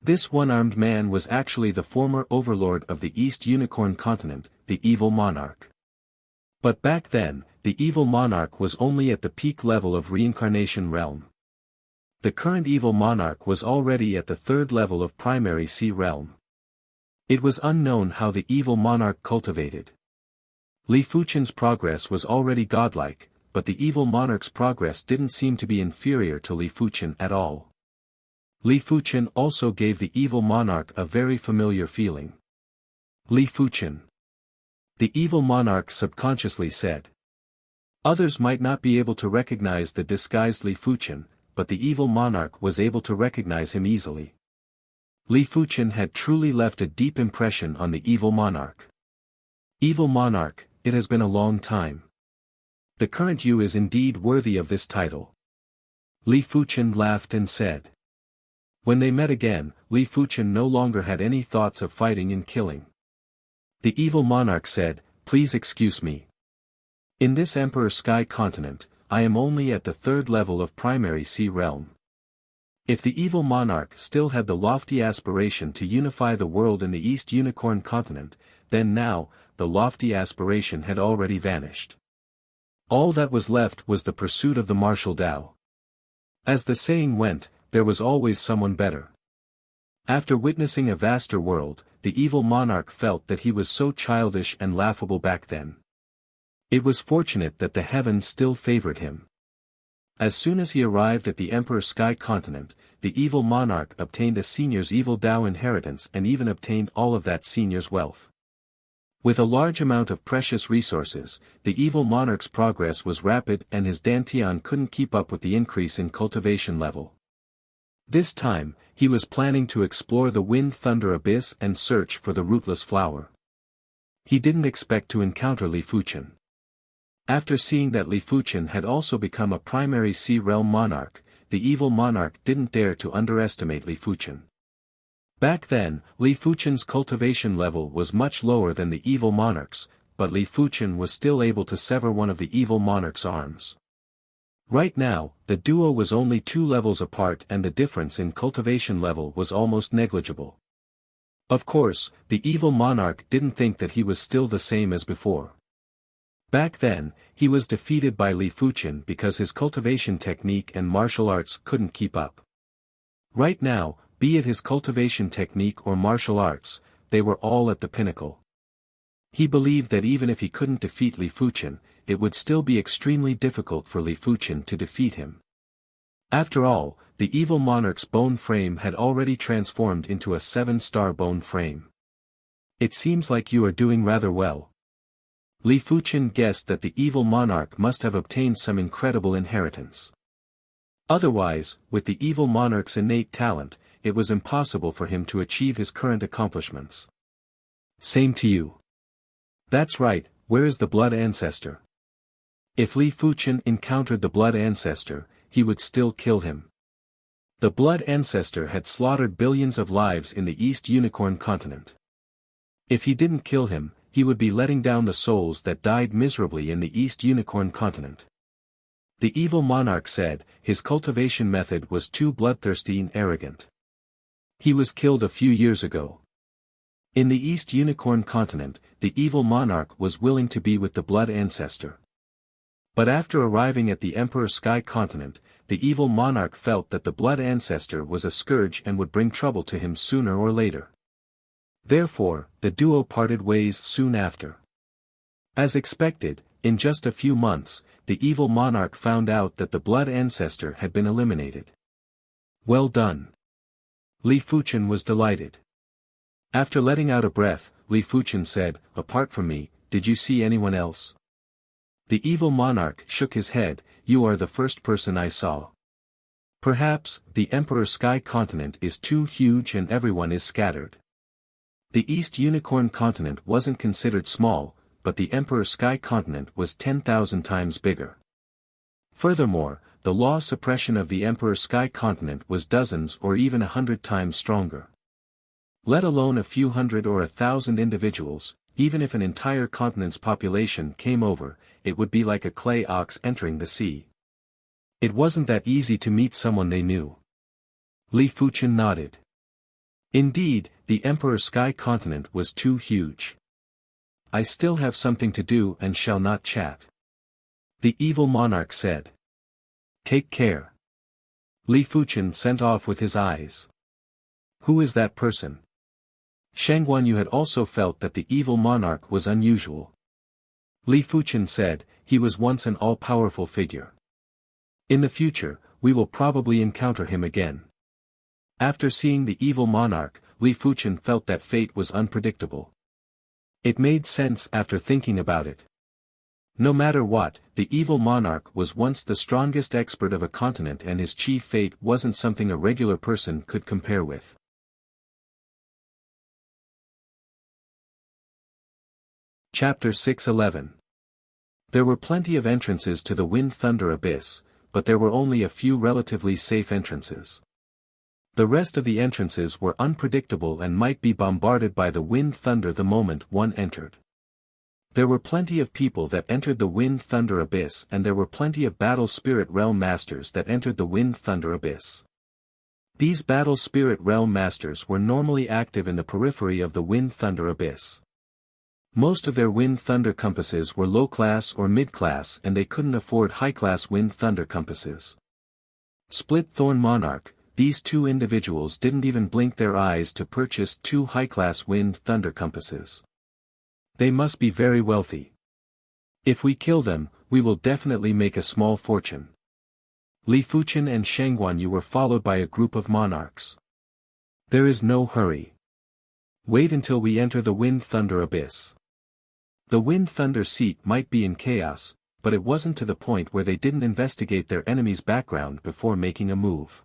This one-armed man was actually the former overlord of the East Unicorn Continent, the Evil Monarch. But back then, the Evil Monarch was only at the peak level of Reincarnation Realm. The current Evil Monarch was already at the 3rd level of Primary Sea Realm. It was unknown how the Evil Monarch cultivated. Li Fuqian's progress was already godlike, but the Evil Monarch's progress didn't seem to be inferior to Li Fuqian at all. Li Fuqian also gave the Evil Monarch a very familiar feeling. Li Fuqian. The Evil Monarch subconsciously said. Others might not be able to recognize the disguised Li Fuqian, but the Evil Monarch was able to recognize him easily. Li Fuqian had truly left a deep impression on the Evil Monarch. Evil Monarch, it has been a long time. The current you is indeed worthy of this title. Li Fuqian laughed and said. When they met again, Li Fuqian no longer had any thoughts of fighting and killing. The Evil Monarch said, please excuse me. In this Emperor Sky Continent, I am only at the 3rd level of Primary Sea Realm. If the evil monarch still had the lofty aspiration to unify the world in the East Unicorn continent, then now, the lofty aspiration had already vanished. All that was left was the pursuit of the martial Tao. As the saying went, there was always someone better. After witnessing a vaster world, the evil monarch felt that he was so childish and laughable back then. It was fortunate that the heavens still favored him. As soon as he arrived at the Emperor Sky continent, the evil monarch obtained a senior's evil Tao inheritance and even obtained all of that senior's wealth. With a large amount of precious resources, the evil monarch's progress was rapid and his Dantian couldn't keep up with the increase in cultivation level. This time, he was planning to explore the wind-thunder abyss and search for the rootless flower. He didn't expect to encounter Li Fuchen. After seeing that Li Fuchen had also become a primary Sea Realm monarch, the evil monarch didn't dare to underestimate Li Fuchen. Back then, Li Fuchen's cultivation level was much lower than the evil monarch's, but Li Fuchen was still able to sever one of the evil monarch's arms. Right now, the duo was only 2 levels apart and the difference in cultivation level was almost negligible. Of course, the evil monarch didn't think that he was still the same as before. Back then, he was defeated by Li Fuchen because his cultivation technique and martial arts couldn't keep up. Right now, be it his cultivation technique or martial arts, they were all at the pinnacle. He believed that even if he couldn't defeat Li Fuchen, it would still be extremely difficult for Li Fuchen to defeat him. After all, the evil monarch's bone frame had already transformed into a 7-star bone frame. It seems like you are doing rather well. Li Fuchen guessed that the evil monarch must have obtained some incredible inheritance. Otherwise, with the evil monarch's innate talent, it was impossible for him to achieve his current accomplishments. Same to you. That's right, where is the blood ancestor? If Li Fuchen encountered the blood ancestor, he would still kill him. The blood ancestor had slaughtered billions of lives in the East Unicorn continent. If he didn't kill him, he would be letting down the souls that died miserably in the East Unicorn continent. The evil monarch said, his cultivation method was too bloodthirsty and arrogant. He was killed a few years ago. In the East Unicorn continent, the evil monarch was willing to be with the blood ancestor. But after arriving at the Emperor Sky continent, the evil monarch felt that the blood ancestor was a scourge and would bring trouble to him sooner or later. Therefore, the duo parted ways soon after. As expected, in just a few months, the evil monarch found out that the blood ancestor had been eliminated. Well done. Li Fuchen was delighted. After letting out a breath, Li Fuchen said, apart from me, did you see anyone else? The evil monarch shook his head, you are the first person I saw. Perhaps, the Emperor Sky continent is too huge and everyone is scattered. The East Unicorn continent wasn't considered small, but the Emperor Sky continent was 10,000 times bigger. Furthermore, the law suppression of the Emperor Sky continent was dozens or even 100 times stronger. Let alone a few hundred or 1,000 individuals, even if an entire continent's population came over, it would be like a clay ox entering the sea. It wasn't that easy to meet someone they knew. Li Fuchen nodded. Indeed, the Emperor Sky continent was too huge. I still have something to do and shall not chat. The evil monarch said. Take care. Li Fuchen sent off with his eyes. Who is that person? Shang Guanyu had also felt that the evil monarch was unusual. Li Fuchen said, he was once an all-powerful figure. In the future, we will probably encounter him again. After seeing the evil monarch, Li Fuchen felt that fate was unpredictable. It made sense after thinking about it. No matter what, the evil monarch was once the strongest expert of a continent and his chief fate wasn't something a regular person could compare with. Chapter 611. There were plenty of entrances to the Wind-Thunder Abyss, but there were only a few relatively safe entrances. The rest of the entrances were unpredictable and might be bombarded by the wind-thunder the moment one entered. There were plenty of people that entered the Wind-Thunder Abyss and there were plenty of Battle Spirit Realm Masters that entered the Wind-Thunder Abyss. These battle spirit realm masters were normally active in the periphery of the wind thunder abyss. Most of their wind thunder compasses were low-class or mid-class and they couldn't afford high-class wind thunder compasses. Split Thorn Monarch, these two individuals didn't even blink their eyes to purchase two high-class wind thunder compasses. They must be very wealthy. If we kill them, we will definitely make a small fortune. Li Fuchen and Shang Guanyu were followed by a group of monarchs. There is no hurry. Wait until we enter the wind thunder abyss. The wind thunder seat might be in chaos, but it wasn't to the point where they didn't investigate their enemy's background before making a move.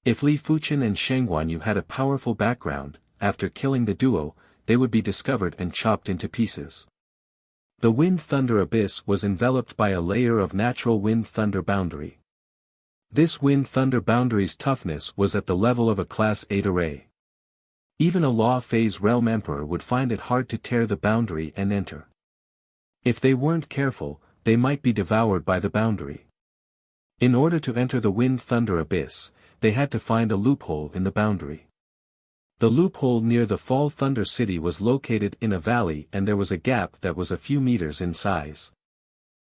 If Li Fuchen and Shang Guanyu had a powerful background, after killing the duo, they would be discovered and chopped into pieces. The wind thunder abyss was enveloped by a layer of natural wind thunder boundary. This wind thunder boundary's toughness was at the level of a Class 8 array. Even a Law Phase Realm Emperor would find it hard to tear the boundary and enter. If they weren't careful, they might be devoured by the boundary. In order to enter the wind thunder abyss, they had to find a loophole in the boundary. The loophole near the Fall Thunder City was located in a valley and there was a gap that was a few meters in size.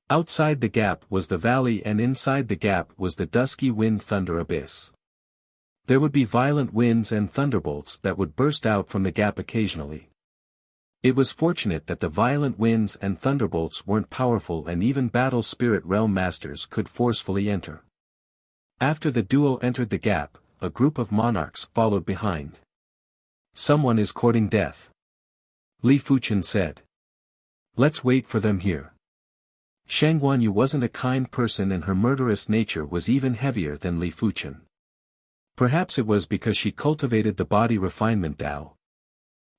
Outside the gap was the valley and inside the gap was the dusky wind thunder abyss. There would be violent winds and thunderbolts that would burst out from the gap occasionally. It was fortunate that the violent winds and thunderbolts weren't powerful and even battle spirit realm masters could forcefully enter. After the duo entered the gap, a group of monarchs followed behind. Someone is courting death. Li Fuchen said. Let's wait for them here. Shang Guanyu wasn't a kind person and her murderous nature was even heavier than Li Fuchen. Perhaps it was because she cultivated the body refinement Tao.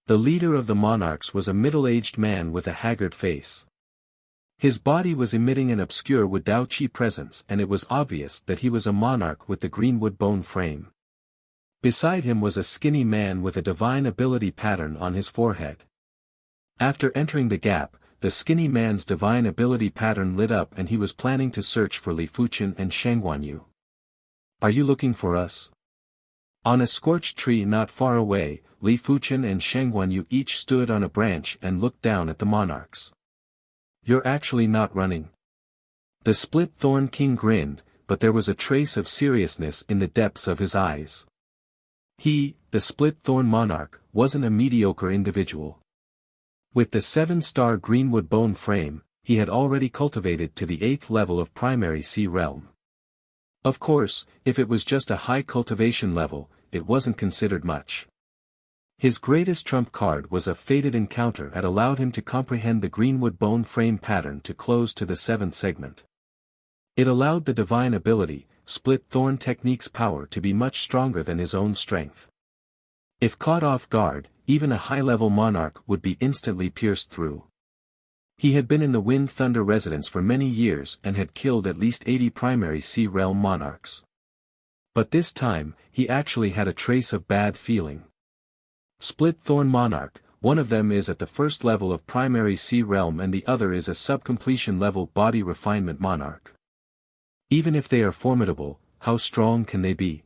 The leader of the monarchs was a middle-aged man with a haggard face. His body was emitting an obscure Wu Dao Qi presence and it was obvious that he was a monarch with the greenwood bone frame. Beside him was a skinny man with a divine ability pattern on his forehead. After entering the gap, the skinny man's divine ability pattern lit up and he was planning to search for Li Fuchen and Shang Guanyu. Are you looking for us? On a scorched tree not far away, Li Fuchen and Shang Guanyu each stood on a branch and looked down at the monarchs. You're actually not running. The Split Thorn King grinned, but there was a trace of seriousness in the depths of his eyes. He, the Split Thorn Monarch, wasn't a mediocre individual. With the 7-star greenwood bone frame, he had already cultivated to the 8th level of primary sea realm. Of course, if it was just a high cultivation level, it wasn't considered much. His greatest trump card was a fated encounter that allowed him to comprehend the greenwood bone frame pattern to close to the 7th segment. It allowed the divine ability, Split Thorn Technique's power to be much stronger than his own strength. If caught off guard, even a high-level monarch would be instantly pierced through. He had been in the Wind Thunder residence for many years and had killed at least 80 primary sea realm monarchs. But this time, he actually had a trace of bad feeling. Split Thorn Monarch, one of them is at the 1st level of primary sea realm and the other is a sub-completion level body refinement monarch. Even if they are formidable, how strong can they be?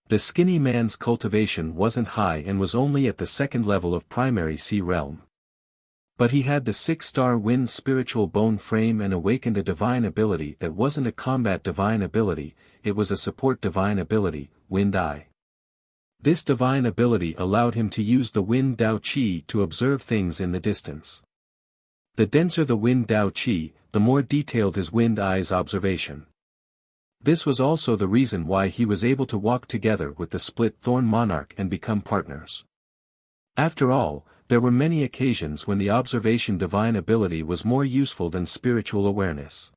The skinny man's cultivation wasn't high and was only at the 2nd level of primary sea realm. But he had the 6-star wind spiritual bone frame and awakened a divine ability that wasn't a combat divine ability, it was a support divine ability, Wind Eye. This divine ability allowed him to use the Wind Dao Qi to observe things in the distance. The denser the Wind Dao Qi, the more detailed his Wind Eye's observation. This was also the reason why he was able to walk together with the Split Thorn Monarch and become partners. After all, there were many occasions when the observation divine ability was more useful than spiritual awareness.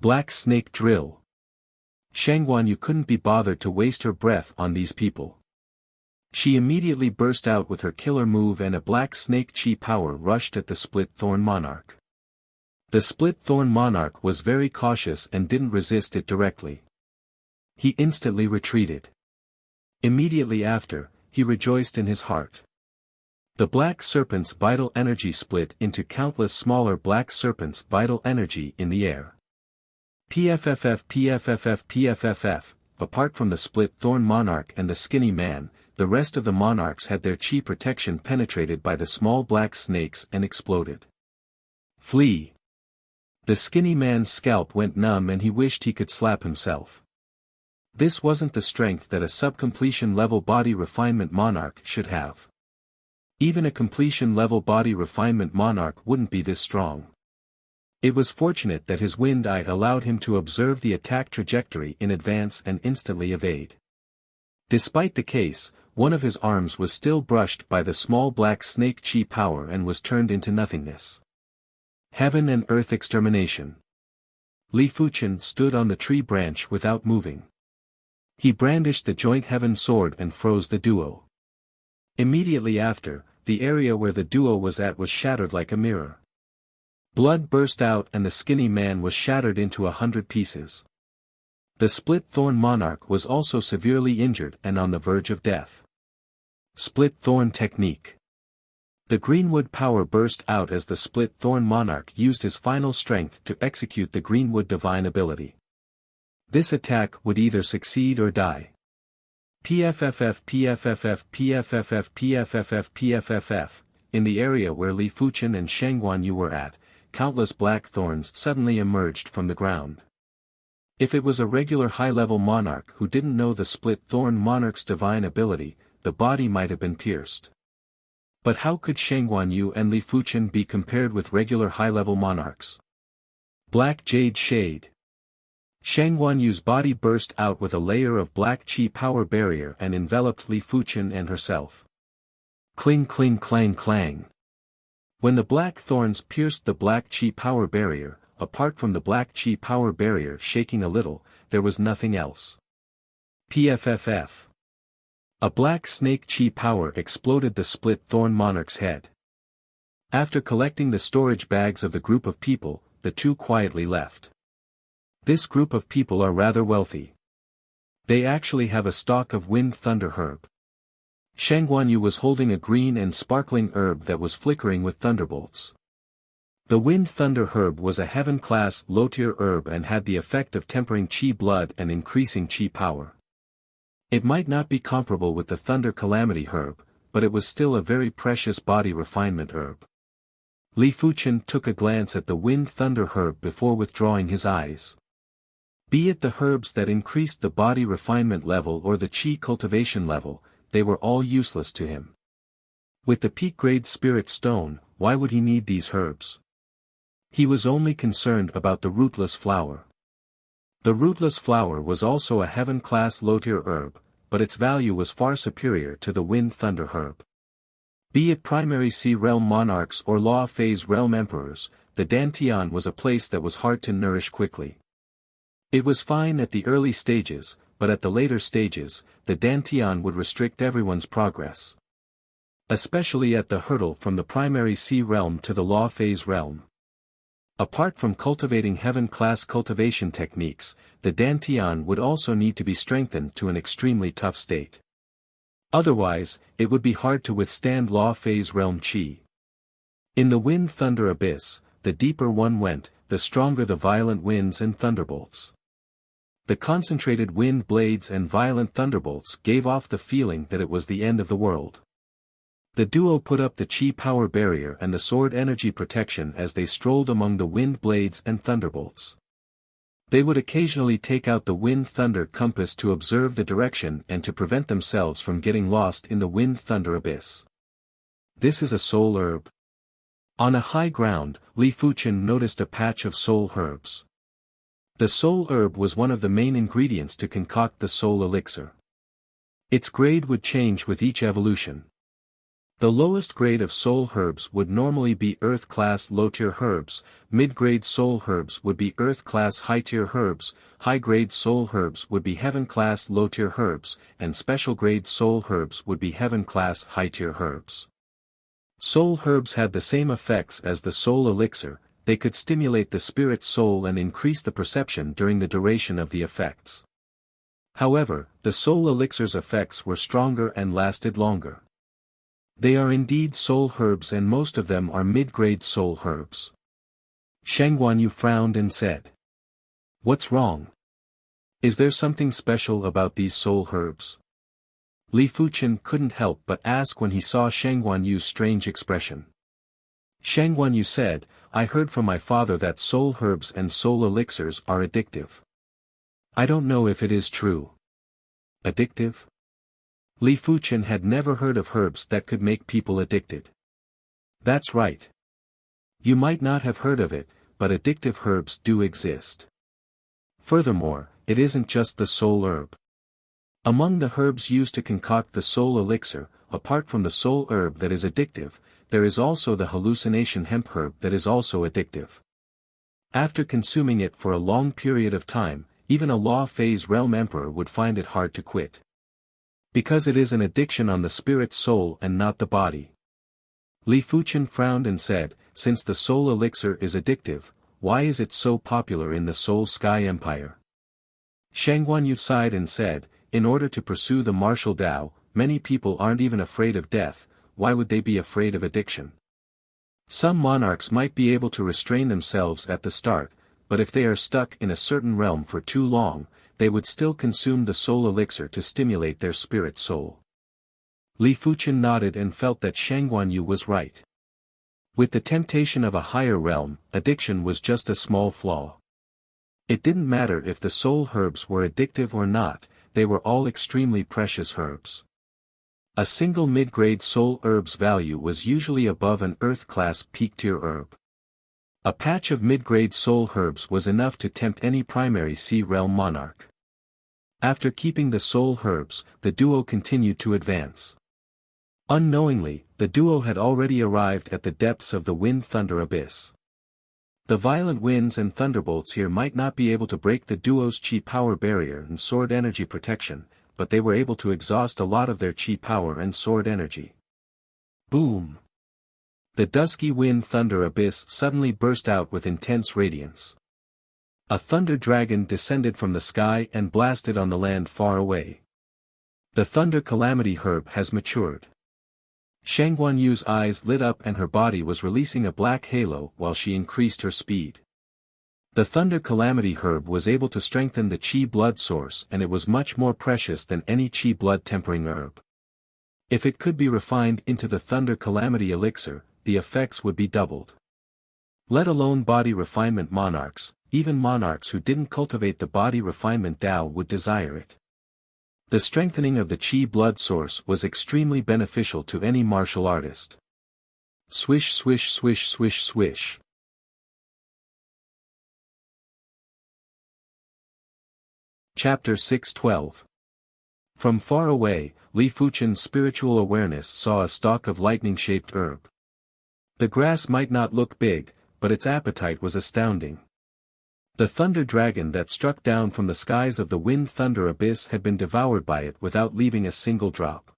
Black Snake Drill. Shang Guanyu couldn't be bothered to waste her breath on these people. She immediately burst out with her killer move and a Black Snake Chi power rushed at the Split Thorn Monarch. The Split Thorn Monarch was very cautious and didn't resist it directly. He instantly retreated. Immediately after, he rejoiced in his heart. The Black Serpent's vital energy split into countless smaller Black Serpent's vital energy in the air. PFFF PFFF PFFF, apart from the split thorn monarch and the skinny man, the rest of the monarchs had their chi protection penetrated by the small black snakes and exploded. Flee! The skinny man's scalp went numb and he wished he could slap himself. This wasn't the strength that a sub-completion level body refinement monarch should have. Even a completion level body refinement monarch wouldn't be this strong. It was fortunate that his wind eye allowed him to observe the attack trajectory in advance and instantly evade. Despite the case, one of his arms was still brushed by the small black snake chi power and was turned into nothingness. Heaven and earth extermination. Li Fuchen stood on the tree branch without moving. He brandished the joint heaven sword and froze the duo. Immediately after, the area where the duo was at was shattered like a mirror. Blood burst out and the skinny man was shattered into 100 pieces. The split thorn monarch was also severely injured and on the verge of death. Split thorn technique. The greenwood power burst out as the split thorn monarch used his final strength to execute the greenwood divine ability. This attack would either succeed or die. PFFF PFFF PFFF PFFF PFFF. In the area where Li Fuchen and Sheng Guanyu were at, countless black thorns suddenly emerged from the ground. If it was a regular high-level monarch who didn't know the split thorn monarch's divine ability, the body might have been pierced. But how could Sheng Guanyu and Li Fuchen be compared with regular high-level monarchs? Black Jade Shade. Sheng Guanyu's body burst out with a layer of black chi power barrier and enveloped Li Fuchen and herself. Cling cling clang clang. When the black thorns pierced the black chi power barrier, apart from the black chi power barrier shaking a little, there was nothing else. PFFF. A black snake chi power exploded the split thorn monarch's head. After collecting the storage bags of the group of people, the two quietly left. This group of people are rather wealthy. They actually have a stalk of wind thunder herb. Sheng Guanyu was holding a green and sparkling herb that was flickering with thunderbolts. The wind thunder herb was a heaven-class low-tier herb and had the effect of tempering chi blood and increasing chi power. It might not be comparable with the thunder calamity herb, but it was still a very precious body refinement herb. Li Fuchen took a glance at the wind thunder herb before withdrawing his eyes. Be it the herbs that increased the body refinement level or the chi cultivation level, they were all useless to him. With the peak-grade spirit stone, why would he need these herbs? He was only concerned about the rootless flower. The rootless flower was also a heaven-class low-tier herb, but its value was far superior to the wind thunder herb. Be it primary sea realm monarchs or law phase realm emperors, the Dantian was a place that was hard to nourish quickly. It was fine at the early stages, but at the later stages, the Dantian would restrict everyone's progress. Especially at the hurdle from the primary sea realm to the law phase realm. Apart from cultivating heaven-class cultivation techniques, the Dantian would also need to be strengthened to an extremely tough state. Otherwise, it would be hard to withstand law phase realm chi. In the wind thunder abyss, the deeper one went, the stronger the violent winds and thunderbolts. The concentrated wind blades and violent thunderbolts gave off the feeling that it was the end of the world. The duo put up the chi power barrier and the sword energy protection as they strolled among the wind blades and thunderbolts. They would occasionally take out the wind thunder compass to observe the direction and to prevent themselves from getting lost in the wind thunder abyss. This is a soul herb. On a high ground, Li Fuchen noticed a patch of soul herbs. The soul herb was one of the main ingredients to concoct the soul elixir. Its grade would change with each evolution. The lowest grade of soul herbs would normally be earth-class low-tier herbs, mid-grade soul herbs would be earth-class high-tier herbs, high-grade soul herbs would be heaven-class low-tier herbs, and special-grade soul herbs would be heaven-class high-tier herbs. Soul herbs had the same effects as the soul elixir, they could stimulate the spirit soul and increase the perception during the duration of the effects. However, the soul elixir's effects were stronger and lasted longer. They are indeed soul herbs and most of them are mid-grade soul herbs. Sheng Guanyu frowned and said. What's wrong? Is there something special about these soul herbs? Li Fuchen couldn't help but ask when he saw Shang Guanyu's strange expression. Shang Guanyu said, I heard from my father that soul herbs and soul elixirs are addictive. I don't know if it is true. Addictive? Li Fuchen had never heard of herbs that could make people addicted. That's right. You might not have heard of it, but addictive herbs do exist. Furthermore, it isn't just the soul herb. Among the herbs used to concoct the soul elixir, apart from the soul herb that is addictive, there is also the hallucination hemp herb that is also addictive. After consuming it for a long period of time, even a law phase realm emperor would find it hard to quit. Because it is an addiction on the spirit soul and not the body. Li Fuchen frowned and said, since the soul elixir is addictive, why is it so popular in the Soul Sky Empire? Shang Guanyu sighed and said, in order to pursue the martial Tao, many people aren't even afraid of death, why would they be afraid of addiction? Some monarchs might be able to restrain themselves at the start, but if they are stuck in a certain realm for too long, they would still consume the soul elixir to stimulate their spirit soul. Li Fuchen nodded and felt that Shang Guanyu was right. With the temptation of a higher realm, addiction was just a small flaw. It didn't matter if the soul herbs were addictive or not, they were all extremely precious herbs. A single mid-grade soul herb's value was usually above an earth-class peak-tier herb. A patch of mid-grade soul herbs was enough to tempt any primary sea realm monarch. After keeping the soul herbs, the duo continued to advance. Unknowingly, the duo had already arrived at the depths of the wind-thunder abyss. The violent winds and thunderbolts here might not be able to break the duo's chi power barrier and sword energy protection, but they were able to exhaust a lot of their chi power and sword energy. Boom! The dusky wind-thunder abyss suddenly burst out with intense radiance. A thunder dragon descended from the sky and blasted on the land far away. The thunder calamity herb has matured. Shang Guanyu's eyes lit up and her body was releasing a black halo while she increased her speed. The thunder calamity herb was able to strengthen the chi blood source and it was much more precious than any chi blood tempering herb. If it could be refined into the thunder calamity elixir, the effects would be doubled. Let alone body refinement monarchs, even monarchs who didn't cultivate the body refinement Tao would desire it. The strengthening of the chi blood source was extremely beneficial to any martial artist. Swish swish swish swish swish. Chapter 612. From far away, Li Fuchen's spiritual awareness saw a stalk of lightning-shaped herb. The grass might not look big, but its appetite was astounding. The thunder dragon that struck down from the skies of the wind-thunder abyss had been devoured by it without leaving a single drop.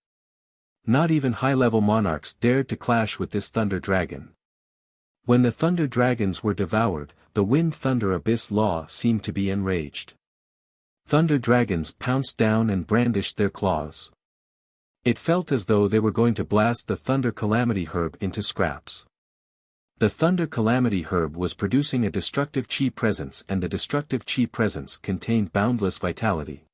Not even high-level monarchs dared to clash with this thunder dragon. When the thunder dragons were devoured, the wind-thunder abyss law seemed to be enraged. Thunder dragons pounced down and brandished their claws. It felt as though they were going to blast the thunder calamity herb into scraps. The thunder calamity herb was producing a destructive chi presence and the destructive chi presence contained boundless vitality.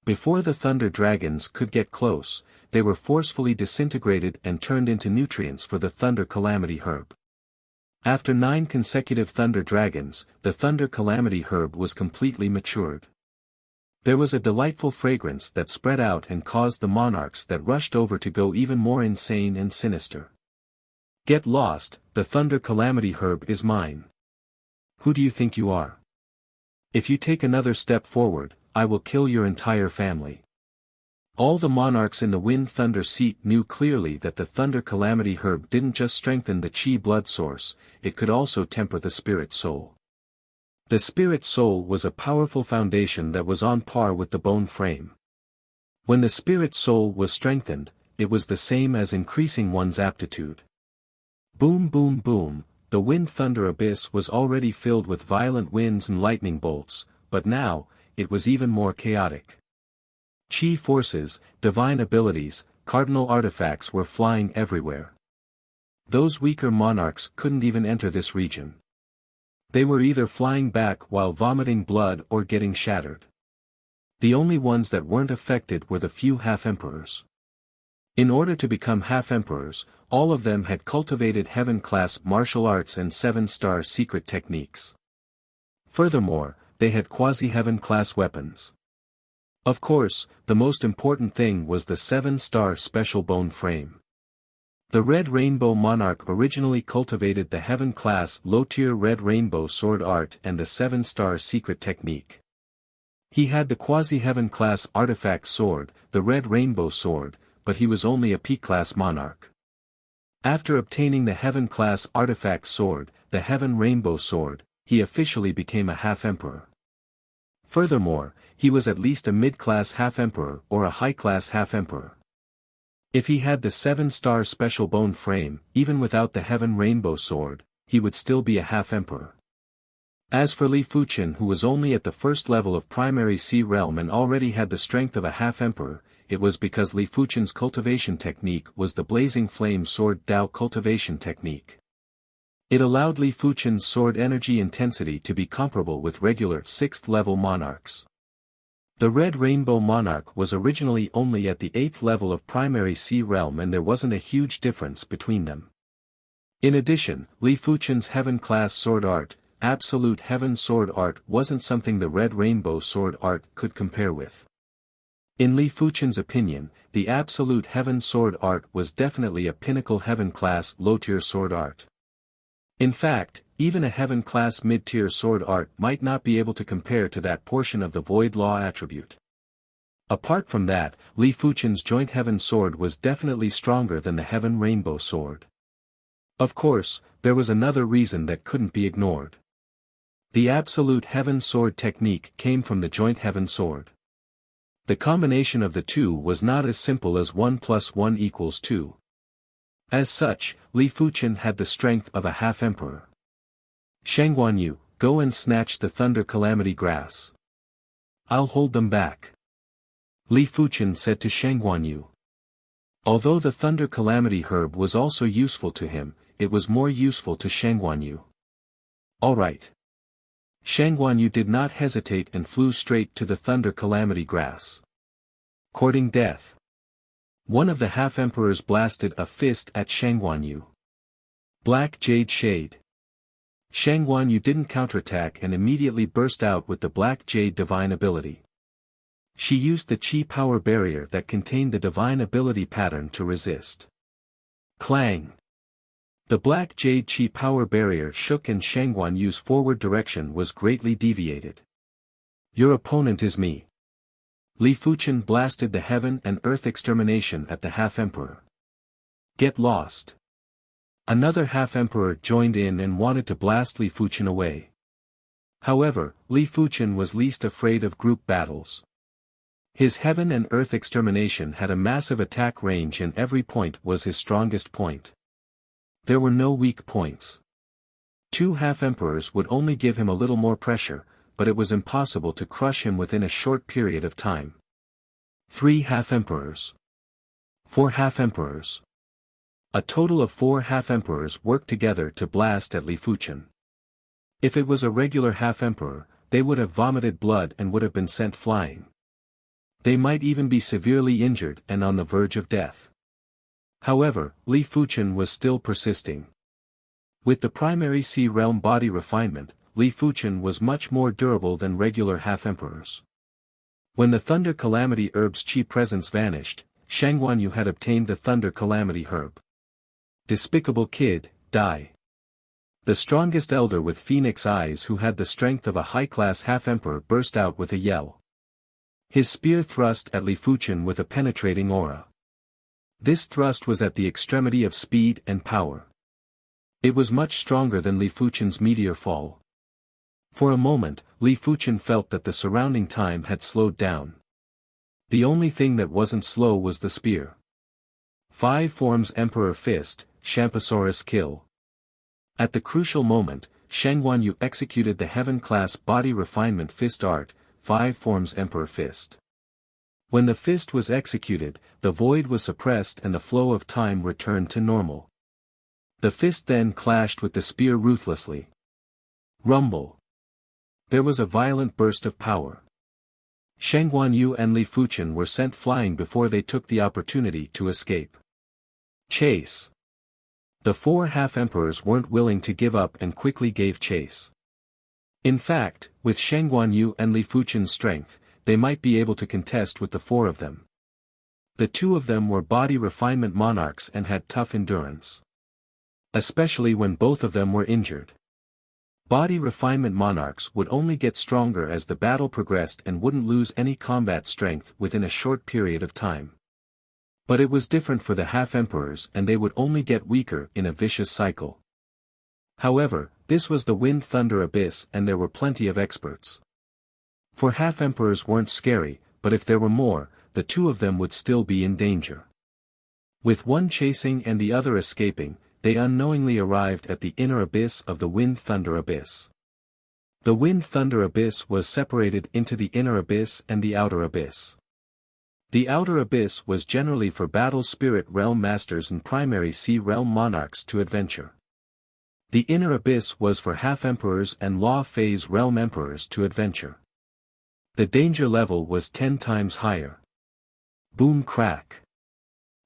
Before the thunder dragons could get close, they were forcefully disintegrated and turned into nutrients for the thunder calamity herb. After 9 consecutive thunder dragons, the thunder calamity herb was completely matured. There was a delightful fragrance that spread out and caused the monarchs that rushed over to go even more insane and sinister. Get lost, the thunder calamity herb is mine. Who do you think you are? If you take another step forward, I will kill your entire family. All the monarchs in the wind thunder seat knew clearly that the thunder calamity herb didn't just strengthen the chi blood source, it could also temper the spirit soul. The spirit soul was a powerful foundation that was on par with the bone frame. When the spirit soul was strengthened, it was the same as increasing one's aptitude. Boom boom boom, the wind thunder abyss was already filled with violent winds and lightning bolts, but now, it was even more chaotic. Chi forces, divine abilities, cardinal artifacts were flying everywhere. Those weaker monarchs couldn't even enter this region. They were either flying back while vomiting blood or getting shattered. The only ones that weren't affected were the few half-emperors. In order to become half-emperors, all of them had cultivated heaven-class martial arts and 7-star secret techniques. Furthermore, they had quasi-heaven-class weapons. Of course, the most important thing was the 7-star special bone frame. The Red Rainbow Monarch originally cultivated the heaven-class low-tier Red Rainbow sword art and the 7-star secret technique. He had the quasi-heaven class artifact sword, the Red Rainbow sword, but he was only a P-class monarch. After obtaining the heaven-class artifact sword, the Heaven Rainbow sword, he officially became a half-emperor. Furthermore, he was at least a mid-class half-emperor or a high-class half-emperor. If he had the 7-star special bone frame, even without the Heaven Rainbow sword, he would still be a half-emperor. As for Li Fuchen, who was only at the first level of primary Sea realm and already had the strength of a half-emperor, it was because Li Fuchen's cultivation technique was the Blazing Flame Sword Dao cultivation technique. It allowed Li Fuchen's sword energy intensity to be comparable with regular 6th level monarchs. The Red Rainbow Monarch was originally only at the 8th level of primary Sea realm and there wasn't a huge difference between them. In addition, Li Fuchen's Heaven-class sword art, Absolute Heaven sword art, wasn't something the Red Rainbow sword art could compare with. In Li Fuchen's opinion, the Absolute Heaven sword art was definitely a pinnacle Heaven-class low-tier sword art. In fact, even a Heaven-class mid-tier sword art might not be able to compare to that portion of the Void Law attribute. Apart from that, Li Fuchen's Joint Heaven sword was definitely stronger than the Heaven Rainbow sword. Of course, there was another reason that couldn't be ignored. The Absolute Heaven sword technique came from the Joint Heaven sword. The combination of the two was not as simple as 1 + 1 = 2. As such, Li Fuchen had the strength of a half-emperor. Shangguanyu, go and snatch the Thunder Calamity grass. I'll hold them back. Li Fuchen said to Shangguanyu. Although the Thunder Calamity herb was also useful to him, it was more useful to Shangguanyu. All right. Shangguanyu did not hesitate and flew straight to the Thunder Calamity grass. Courting death. One of the half-emperors blasted a fist at Shangguanyu. Black Jade Shade. Shangguanyu didn't counterattack and immediately burst out with the Black Jade divine ability. She used the Qi power barrier that contained the divine ability pattern to resist. Clang! The Black Jade Qi power barrier shook and Shangguanyu's forward direction was greatly deviated. Your opponent is me. Li Fuchen blasted the heaven and earth extermination at the half-emperor. Get lost. Another half-emperor joined in and wanted to blast Li Fuchen away. However, Li Fuchen was least afraid of group battles. His heaven and earth extermination had a massive attack range and every point was his strongest point. There were no weak points. Two half-emperors would only give him a little more pressure, but it was impossible to crush him within a short period of time. 3 half-emperors. 4 half-emperors. A total of 4 half-emperors worked together to blast at Li Fuchen. If it was a regular half-emperor, they would have vomited blood and would have been sent flying. They might even be severely injured and on the verge of death. However, Li Fuchen was still persisting. With the primary Sea realm body refinement, Li Fuchen was much more durable than regular half-emperors. When the Thunder Calamity herb's Qi presence vanished, Shangguanyu had obtained the Thunder Calamity herb. Despicable kid, die. The strongest elder with phoenix eyes who had the strength of a high-class half-emperor burst out with a yell. His spear thrust at Li Fuchen with a penetrating aura. This thrust was at the extremity of speed and power. It was much stronger than Li Fuchen's meteor fall. For a moment, Li Fuchen felt that the surrounding time had slowed down. The only thing that wasn't slow was the spear. 5 forms Emperor Fist, Shampasaurus kill. At the crucial moment, Shangguanyu executed the Heaven-class body refinement fist art, 5 forms Emperor Fist. When the fist was executed, the void was suppressed and the flow of time returned to normal. The fist then clashed with the spear ruthlessly. Rumble. There was a violent burst of power. Shang Guanyu and Li Fuchen were sent flying before they took the opportunity to escape. Chase. The 4 half-emperors weren't willing to give up and quickly gave chase. In fact, with Shang Guanyu and Li Fuchen's strength, they might be able to contest with the 4 of them. The 2 of them were body refinement monarchs and had tough endurance. Especially when both of them were injured. Body refinement monarchs would only get stronger as the battle progressed and wouldn't lose any combat strength within a short period of time. But it was different for the half-emperors, and they would only get weaker in a vicious cycle. However, this was the Wind Thunder Abyss and there were plenty of experts. For half-emperors weren't scary, but if there were more, the 2 of them would still be in danger. With one chasing and the other escaping, they unknowingly arrived at the inner abyss of the Wind Thunder Abyss. The Wind Thunder Abyss was separated into the inner abyss and the outer abyss. The outer abyss was generally for battle spirit realm masters and primary sea realm monarchs to adventure. The inner abyss was for half-emperors and law phase realm emperors to adventure. The danger level was 10 times higher. Boom crack.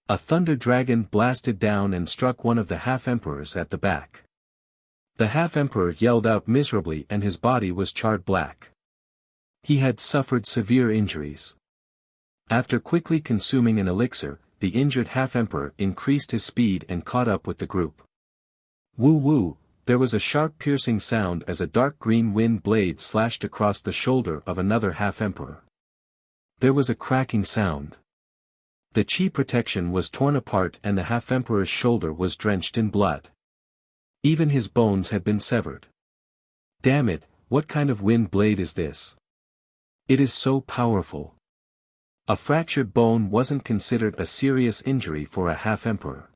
A thunder dragon blasted down and struck one of the half-emperors at the back. The half-emperor yelled out miserably and his body was charred black. He had suffered severe injuries. After quickly consuming an elixir, the injured half-emperor increased his speed and caught up with the group. Woo woo, there was a sharp piercing sound as a dark green wind blade slashed across the shoulder of another half-emperor. There was a cracking sound. The chi protection was torn apart and the half-emperor's shoulder was drenched in blood. Even his bones had been severed. Damn it, what kind of wind blade is this? It is so powerful. A fractured bone wasn't considered a serious injury for a half-emperor.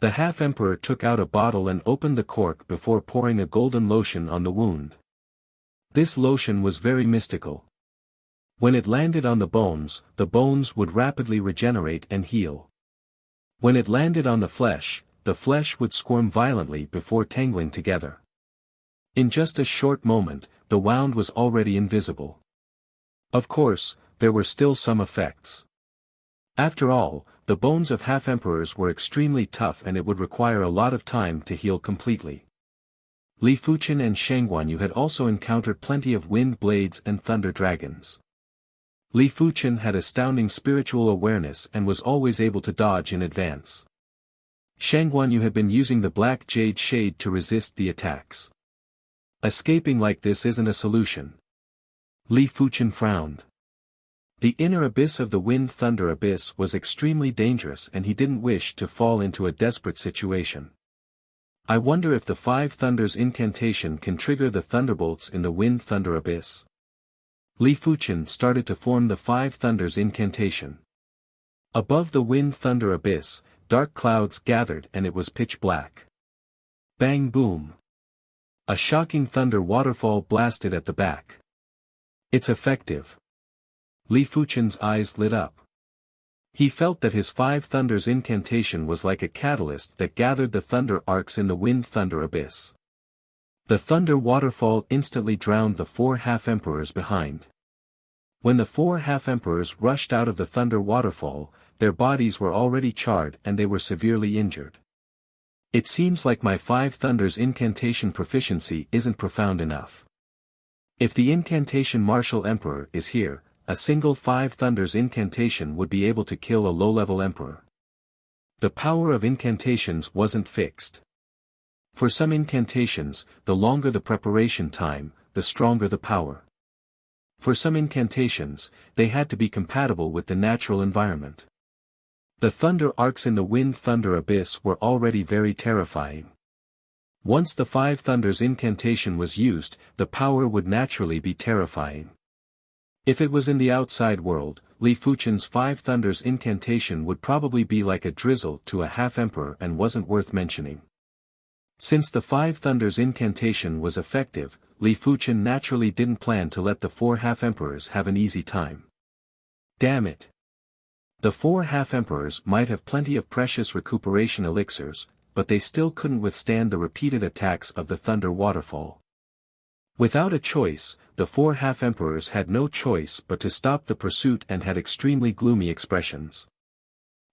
The half-emperor took out a bottle and opened the cork before pouring a golden lotion on the wound. This lotion was very mystical. When it landed on the bones would rapidly regenerate and heal. When it landed on the flesh would squirm violently before tangling together. In just a short moment, the wound was already invisible. Of course, there were still some effects. After all, the bones of half-emperors were extremely tough and it would require a lot of time to heal completely. Li Fuchen and Shang Guanyu had also encountered plenty of wind blades and thunder dragons. Li Fuchen had astounding spiritual awareness and was always able to dodge in advance. Shang Guanyu had been using the black jade shade to resist the attacks. Escaping like this isn't a solution. Li Fuchen frowned. The inner abyss of the Wind Thunder Abyss was extremely dangerous and he didn't wish to fall into a desperate situation. I wonder if the 5 Thunders incantation can trigger the thunderbolts in the Wind Thunder Abyss. Li Fuchen started to form the 5 Thunders incantation. Above the Wind Thunder Abyss, dark clouds gathered and it was pitch black. Bang boom. A shocking thunder waterfall blasted at the back. It's effective. Li Fuchen's eyes lit up. He felt that his 5 Thunders incantation was like a catalyst that gathered the thunder arcs in the Wind Thunder Abyss. The thunder waterfall instantly drowned the 4 half-emperors behind. When the 4 half-emperors rushed out of the thunder waterfall, their bodies were already charred and they were severely injured. It seems like my 5 Thunders incantation proficiency isn't profound enough. If the incantation Martial Emperor is here, a single 5 Thunders incantation would be able to kill a low-level emperor. The power of incantations wasn't fixed. For some incantations, the longer the preparation time, the stronger the power. For some incantations, they had to be compatible with the natural environment. The thunder arcs in the Wind Thunder Abyss were already very terrifying. Once the 5 Thunders incantation was used, the power would naturally be terrifying. If it was in the outside world, Li Fuchen's 5 Thunders incantation would probably be like a drizzle to a half-emperor and wasn't worth mentioning. Since the 5 Thunders incantation was effective, Li Fuchen naturally didn't plan to let the 4 half-emperors have an easy time. Damn it! The 4 half-emperors might have plenty of precious recuperation elixirs, but they still couldn't withstand the repeated attacks of the thunder waterfall. Without a choice, the four half-emperors had no choice but to stop the pursuit and had extremely gloomy expressions.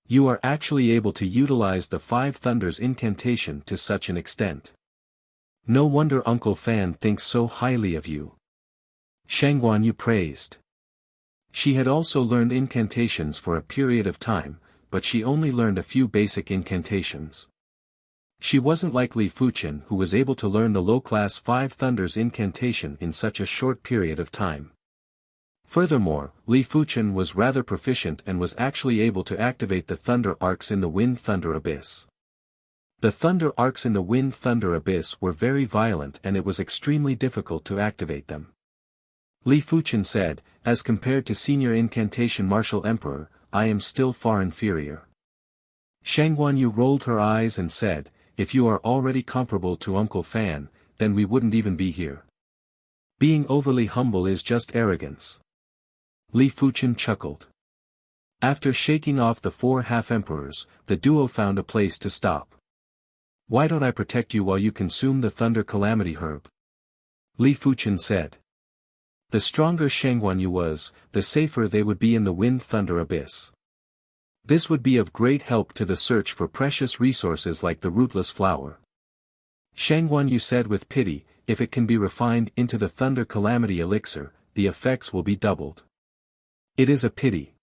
You are actually able to utilize the Five Thunders incantation to such an extent. No wonder Uncle Fan thinks so highly of you. Shang Guanyu praised. She had also learned incantations for a period of time, but she only learned a few basic incantations. She wasn't like Li Fuchen, who was able to learn the low-class Five Thunders incantation in such a short period of time. Furthermore, Li Fuchen was rather proficient and was actually able to activate the thunder arcs in the Wind Thunder Abyss. The thunder arcs in the Wind Thunder Abyss were very violent and it was extremely difficult to activate them. Li Fuchen said, as compared to Senior Incantation Martial Emperor, I am still far inferior. Shang Guanyu rolled her eyes and said, if you are already comparable to Uncle Fan, then we wouldn't even be here. Being overly humble is just arrogance. Li Fuchen chuckled. After shaking off the four half-emperors, the duo found a place to stop. Why don't I protect you while you consume the Thunder Calamity Herb? Li Fuchen said. The stronger Shang Guanyu was, the safer they would be in the Wind Thunder Abyss. This would be of great help to the search for precious resources like the rootless flower. Shang Guanyu said with pity, if it can be refined into the Thunder Calamity Elixir, the effects will be doubled. It is a pity.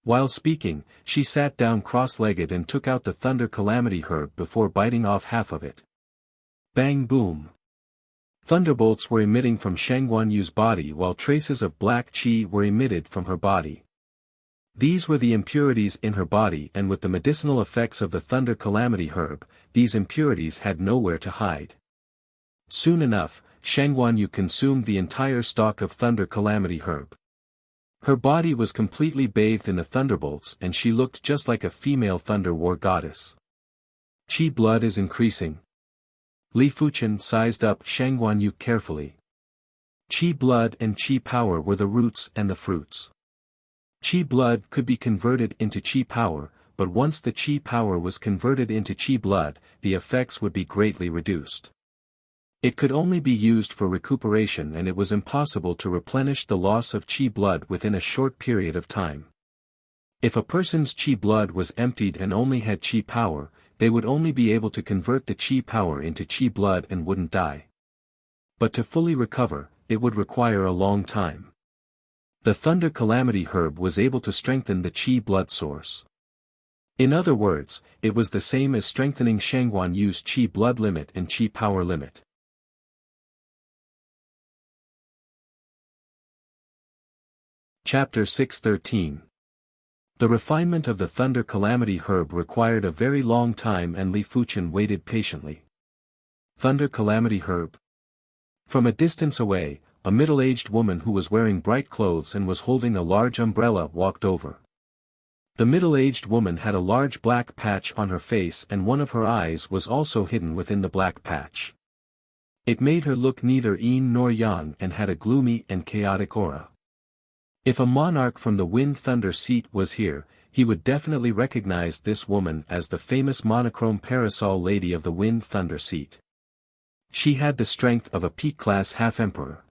While speaking, she sat down cross-legged and took out the Thunder Calamity Herb before biting off half of it. Bang boom. Thunderbolts were emitting from Shang Guanyu's body while traces of black qi were emitted from her body. These were the impurities in her body, and with the medicinal effects of the Thunder Calamity Herb, these impurities had nowhere to hide. Soon enough, Shang Guanyu consumed the entire stalk of Thunder Calamity Herb. Her body was completely bathed in the thunderbolts and she looked just like a female thunder war goddess. Qi blood is increasing. Li Fuchen sized up Shang Guanyu carefully. Qi blood and qi power were the roots and the fruits. Qi blood could be converted into qi power, but once the qi power was converted into qi blood, the effects would be greatly reduced. It could only be used for recuperation and it was impossible to replenish the loss of qi blood within a short period of time. If a person's qi blood was emptied and only had qi power, they would only be able to convert the qi power into qi blood and wouldn't die. But to fully recover, it would require a long time. The Thunder Calamity Herb was able to strengthen the qi blood source. In other words, it was the same as strengthening Shang Guanyu's qi blood limit and qi power limit. Chapter 613. The refinement of the Thunder Calamity Herb required a very long time and Li Fuchen waited patiently. Thunder Calamity Herb. From a distance away, a middle-aged woman who was wearing bright clothes and was holding a large umbrella walked over. The middle-aged woman had a large black patch on her face and one of her eyes was also hidden within the black patch. It made her look neither yin nor yang and had a gloomy and chaotic aura. If a monarch from the Wind Thunder seat was here, he would definitely recognize this woman as the famous monochrome parasol lady of the Wind Thunder seat. She had the strength of a peak-class half-emperor.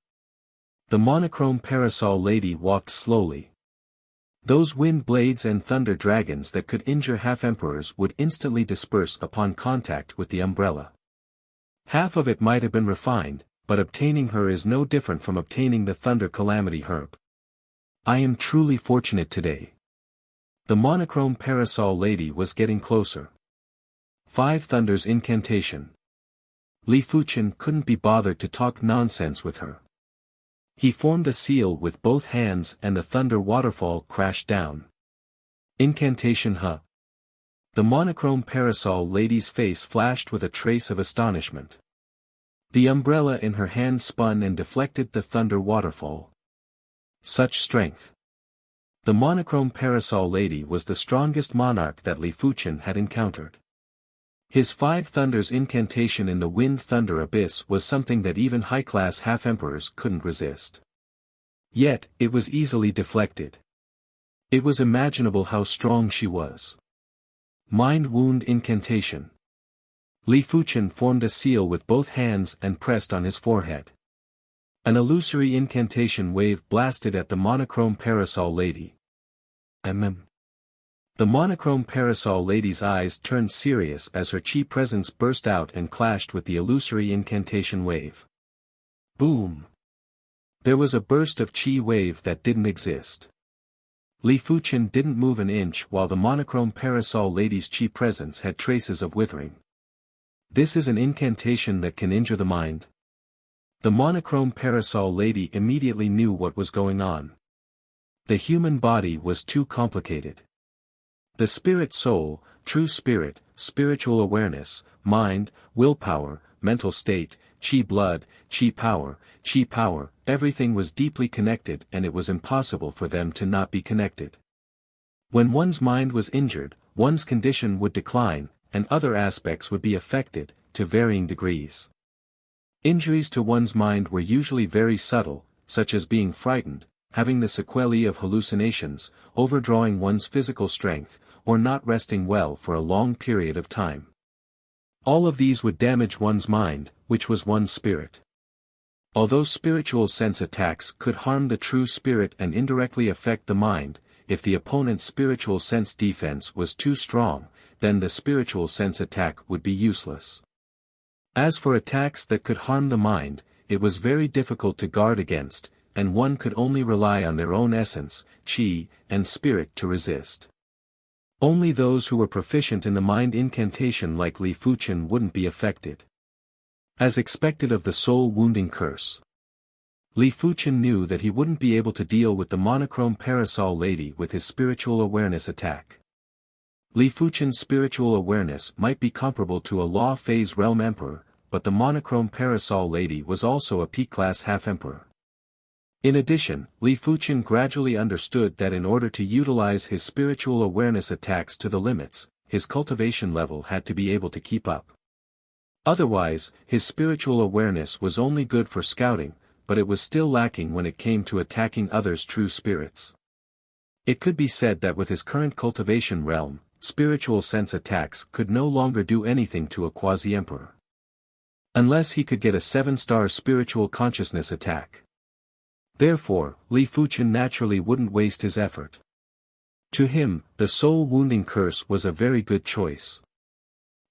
The monochrome parasol lady walked slowly. Those wind blades and thunder dragons that could injure half-emperors would instantly disperse upon contact with the umbrella. Half of it might have been refined, but obtaining her is no different from obtaining the Thunder Calamity Herb. I am truly fortunate today. The monochrome parasol lady was getting closer. Five Thunders incantation. Li Fuchen couldn't be bothered to talk nonsense with her. He formed a seal with both hands and the thunder waterfall crashed down. Incantation Huh. The monochrome parasol lady's face flashed with a trace of astonishment. The umbrella in her hand spun and deflected the thunder waterfall. Such strength. The monochrome parasol lady was the strongest monarch that Li Fuchen had encountered. His Five Thunders incantation in the Wind Thunder Abyss was something that even high-class half-emperors couldn't resist. Yet, it was easily deflected. It was imaginable how strong she was. Mind Wound incantation. Li Fuchen formed a seal with both hands and pressed on his forehead. An illusory incantation wave blasted at the monochrome parasol lady. The monochrome parasol lady's eyes turned serious as her chi presence burst out and clashed with the illusory incantation wave. Boom! There was a burst of chi wave that didn't exist. Li Fuchen didn't move an inch while the monochrome parasol lady's chi presence had traces of withering. This is an incantation that can injure the mind. The monochrome parasol lady immediately knew what was going on. The human body was too complicated. The spirit soul, true spirit, spiritual awareness, mind, willpower, mental state, chi blood, chi power, everything was deeply connected and it was impossible for them to not be connected. When one's mind was injured, one's condition would decline, and other aspects would be affected, to varying degrees. Injuries to one's mind were usually very subtle, such as being frightened, having the sequelae of hallucinations, overdrawing one's physical strength, or not resting well for a long period of time. All of these would damage one's mind, which was one's spirit. Although spiritual sense attacks could harm the true spirit and indirectly affect the mind, if the opponent's spiritual sense defense was too strong, then the spiritual sense attack would be useless. As for attacks that could harm the mind, it was very difficult to guard against, and one could only rely on their own essence, chi, and spirit to resist. Only those who were proficient in the mind incantation like Li Fuchen wouldn't be affected. As expected of the soul-wounding curse, Li Fuchen knew that he wouldn't be able to deal with the monochrome parasol lady with his spiritual awareness attack. Li Fuchen's spiritual awareness might be comparable to a law phase realm emperor, but the monochrome parasol lady was also a P-class half-emperor. In addition, Li Fuchen gradually understood that in order to utilize his spiritual awareness attacks to the limits, his cultivation level had to be able to keep up. Otherwise, his spiritual awareness was only good for scouting, but it was still lacking when it came to attacking others' true spirits. It could be said that with his current cultivation realm, spiritual sense attacks could no longer do anything to a quasi-emperor. Unless he could get a 7-star spiritual consciousness attack. Therefore, Li Fuchen naturally wouldn't waste his effort. To him, the soul-wounding curse was a very good choice.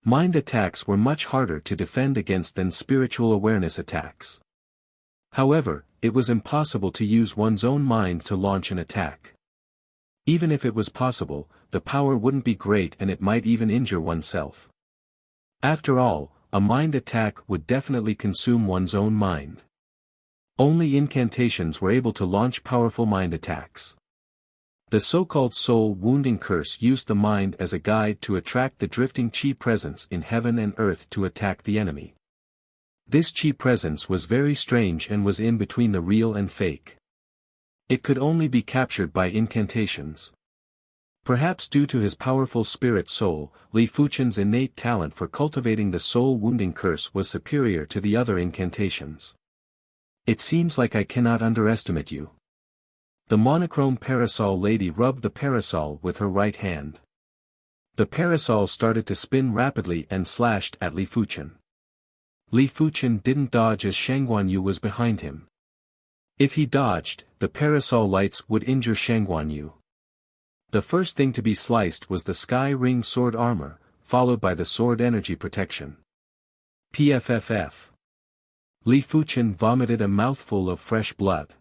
Mind attacks were much harder to defend against than spiritual awareness attacks. However, it was impossible to use one's own mind to launch an attack. Even if it was possible, the power wouldn't be great and it might even injure oneself. After all, a mind attack would definitely consume one's own mind. Only incantations were able to launch powerful mind attacks. The so-called soul-wounding curse used the mind as a guide to attract the drifting chi presence in heaven and earth to attack the enemy. This chi presence was very strange and was in between the real and fake. It could only be captured by incantations. Perhaps due to his powerful spirit soul, Li Fuchen's innate talent for cultivating the soul-wounding curse was superior to the other incantations. It seems like I cannot underestimate you. The monochrome parasol lady rubbed the parasol with her right hand. The parasol started to spin rapidly and slashed at Li Fuchen. Li Fuchen didn't dodge as Shangguan Yu was behind him. If he dodged, the parasol lights would injure Shangguan Yu. The first thing to be sliced was the Sky Ring sword armor, followed by the sword energy protection. PFFF. Li Fuchen vomited a mouthful of fresh blood.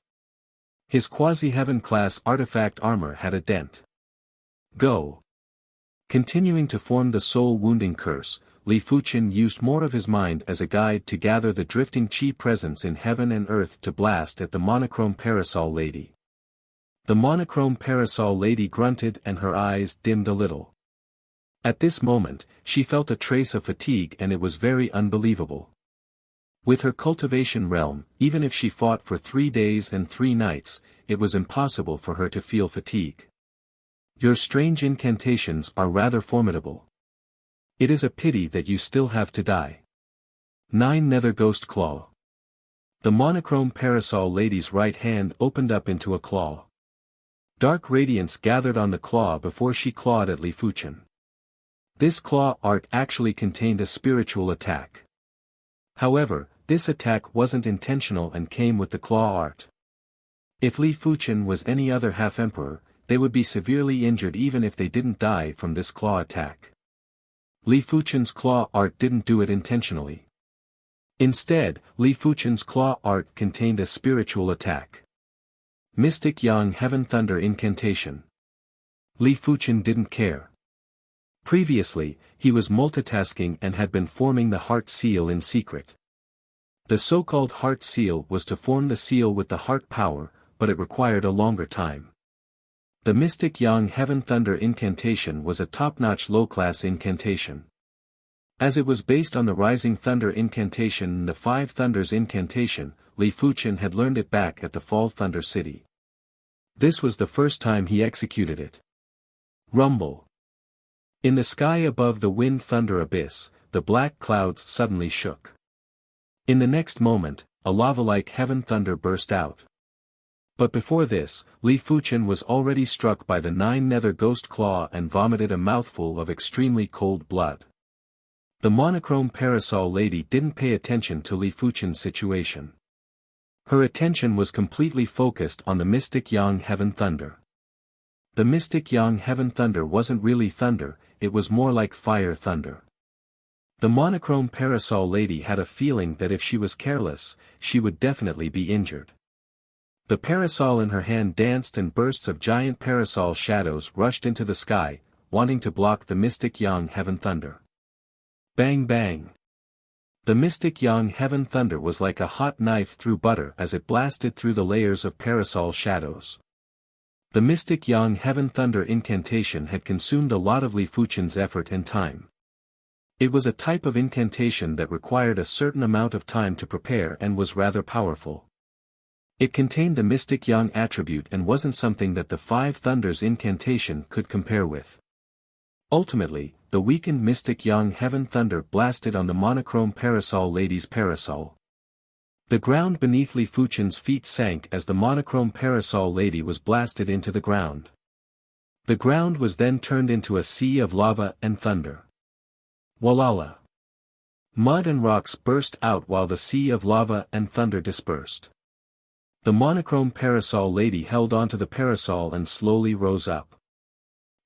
His quasi-heaven class artifact armor had a dent. Go. Continuing to form the soul-wounding curse, Li Fuchen used more of his mind as a guide to gather the drifting chi presence in heaven and earth to blast at the monochrome parasol lady. The monochrome parasol lady grunted and her eyes dimmed a little. At this moment, she felt a trace of fatigue and it was very unbelievable. With her cultivation realm, even if she fought for 3 days and 3 nights, it was impossible for her to feel fatigue. Your strange incantations are rather formidable. It is a pity that you still have to die. 9 Nether Ghost Claw. The monochrome parasol lady's right hand opened up into a claw. Dark radiance gathered on the claw before she clawed at Li Fuchen. This claw art actually contained a spiritual attack. However, this attack wasn't intentional and came with the claw art. If Li Fuchen was any other half-emperor, they would be severely injured even if they didn't die from this claw attack. Li Fuchen's claw art didn't do it intentionally. Instead, Li Fuchen's claw art contained a spiritual attack. Mystic Yang Heaven Thunder Incantation. Li Fuchen didn't care. Previously, he was multitasking and had been forming the heart seal in secret. The so-called heart seal was to form the seal with the heart power, but it required a longer time. The Mystic Yang Heaven Thunder Incantation was a top-notch low-class incantation. As it was based on the Rising Thunder Incantation and the Five Thunders Incantation, Li Fuchen had learned it back at the Fall Thunder City. This was the first time he executed it. Rumble. In the sky above the wind thunder abyss, the black clouds suddenly shook. In the next moment, a lava-like heaven thunder burst out. But before this, Li Fuchen was already struck by the 9 nether ghost claw and vomited a mouthful of extremely cold blood. The monochrome parasol lady didn't pay attention to Li Fuchen's situation. Her attention was completely focused on the Mystic Yang Heaven Thunder. The Mystic Yang Heaven Thunder wasn't really thunder, it was more like fire thunder. The monochrome parasol lady had a feeling that if she was careless, she would definitely be injured. The parasol in her hand danced and bursts of giant parasol shadows rushed into the sky, wanting to block the Mystic Yang Heaven Thunder. Bang bang! The Mystic Yang Heaven Thunder was like a hot knife through butter as it blasted through the layers of parasol shadows. The Mystic Yang Heaven Thunder Incantation had consumed a lot of Li Fuchen's effort and time. It was a type of incantation that required a certain amount of time to prepare and was rather powerful. It contained the Mystic Yang attribute and wasn't something that the Five Thunders Incantation could compare with. Ultimately, the weakened Mystic Yang Heaven Thunder blasted on the monochrome parasol lady's parasol. The ground beneath Li Fuchen's feet sank as the monochrome parasol lady was blasted into the ground. The ground was then turned into a sea of lava and thunder. Walala! Mud and rocks burst out while the sea of lava and thunder dispersed. The monochrome parasol lady held onto the parasol and slowly rose up.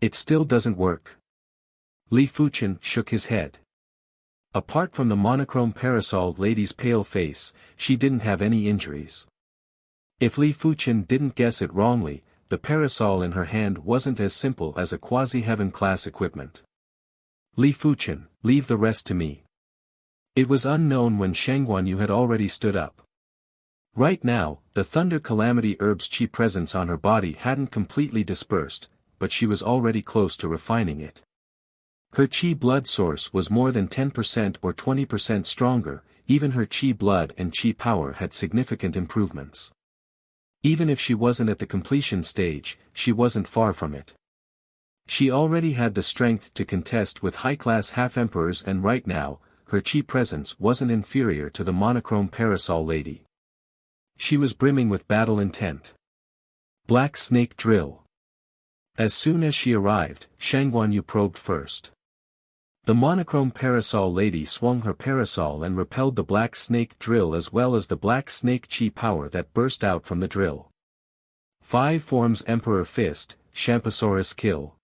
It still doesn't work. Li Fuchen shook his head. Apart from the monochrome parasol lady's pale face, she didn't have any injuries. If Li Fuchen didn't guess it wrongly, the parasol in her hand wasn't as simple as a quasi-heaven class equipment. Li Fuchen, leave the rest to me. It was unknown when Shangguanyu had already stood up. Right now, the Thunder Calamity Herb's chi presence on her body hadn't completely dispersed, but she was already close to refining it. Her chi blood source was more than 10% or 20% stronger, even her chi blood and chi power had significant improvements. Even if she wasn't at the completion stage, she wasn't far from it. She already had the strength to contest with high-class half-emperors and right now, her chi presence wasn't inferior to the monochrome parasol lady. She was brimming with battle intent. Black Snake Drill. As soon as she arrived, Shangguanyu probed first. The monochrome parasol lady swung her parasol and repelled the black snake drill as well as the black snake chi power that burst out from the drill. 5 forms Emperor Fist, Shampasaurus Kill.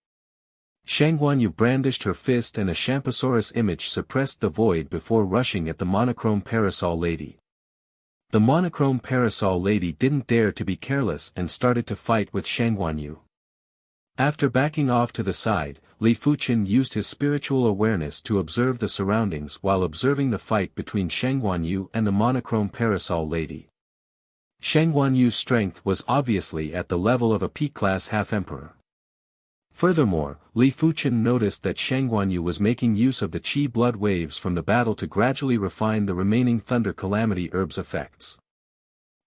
Shangguanyu brandished her fist and a Shampasaurus image suppressed the void before rushing at the monochrome parasol lady. The monochrome parasol lady didn't dare to be careless and started to fight with Shangguanyu. After backing off to the side, Li Fuchen used his spiritual awareness to observe the surroundings while observing the fight between Shangguanyu and the monochrome parasol lady. Shangguanyu's strength was obviously at the level of a P-class half-emperor. Furthermore, Li Fuchen noticed that Shangguanyu was making use of the chi blood waves from the battle to gradually refine the remaining Thunder Calamity Herb's effects.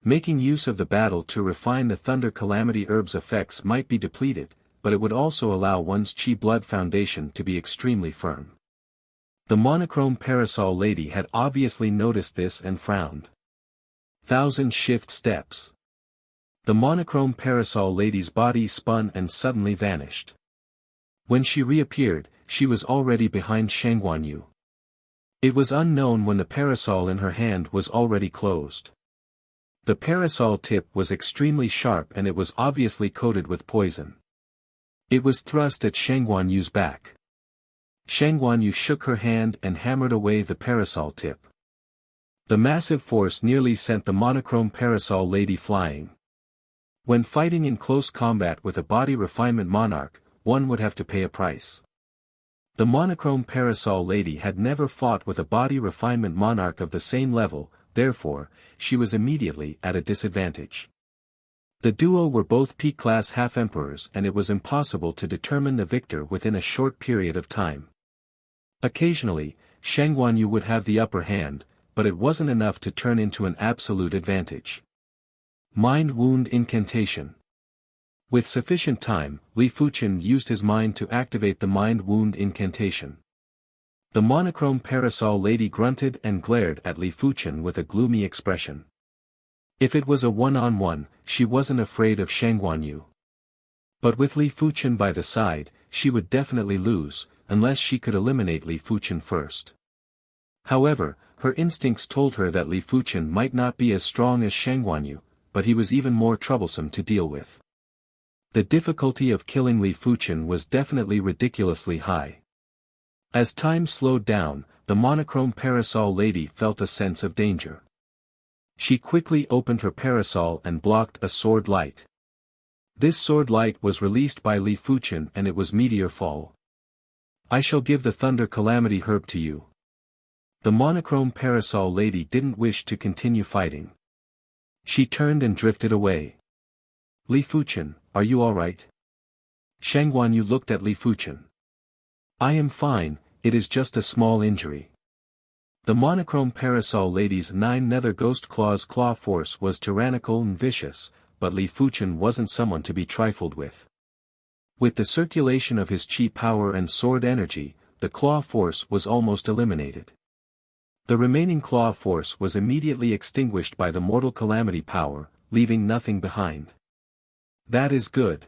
Making use of the battle to refine the Thunder Calamity Herb's effects might be depleted, but it would also allow one's chi blood foundation to be extremely firm. The monochrome parasol lady had obviously noticed this and frowned. 1,000 shift steps. The monochrome parasol lady's body spun and suddenly vanished. When she reappeared, she was already behind Shangguanyu. It was unknown when the parasol in her hand was already closed. The parasol tip was extremely sharp and it was obviously coated with poison. It was thrust at Shangguanyu's back. Shangguanyu shook her hand and hammered away the parasol tip. The massive force nearly sent the monochrome parasol lady flying. When fighting in close combat with a body refinement monarch, one would have to pay a price. The monochrome parasol lady had never fought with a body refinement monarch of the same level, therefore, she was immediately at a disadvantage. The duo were both P-class half-emperors and it was impossible to determine the victor within a short period of time. Occasionally, Shangguanyu would have the upper hand, but it wasn't enough to turn into an absolute advantage. Mind Wound Incantation. With sufficient time, Li Fuchen used his mind to activate the Mind Wound Incantation. The monochrome parasol lady grunted and glared at Li Fuchen with a gloomy expression. If it was a one-on-one, she wasn't afraid of Shangguanyu. But with Li Fuchen by the side, she would definitely lose, unless she could eliminate Li Fuchen first. However, her instincts told her that Li Fuchen might not be as strong as Shangguanyu, but he was even more troublesome to deal with. The difficulty of killing Li Fuchen was definitely ridiculously high. As time slowed down, the monochrome parasol lady felt a sense of danger. She quickly opened her parasol and blocked a sword light. This sword light was released by Li Fuchen and it was Meteor Fall. I shall give the Thunder Calamity Herb to you. The monochrome parasol lady didn't wish to continue fighting. She turned and drifted away. Li Fuchen, are you alright? Shangguanyu looked at Li Fuchen. I am fine, it is just a small injury. The monochrome parasol lady's 9 nether ghost claw force was tyrannical and vicious, but Li Fuchen wasn't someone to be trifled with. With the circulation of his chi power and sword energy, the claw force was almost eliminated. The remaining claw force was immediately extinguished by the mortal calamity power, leaving nothing behind. That is good.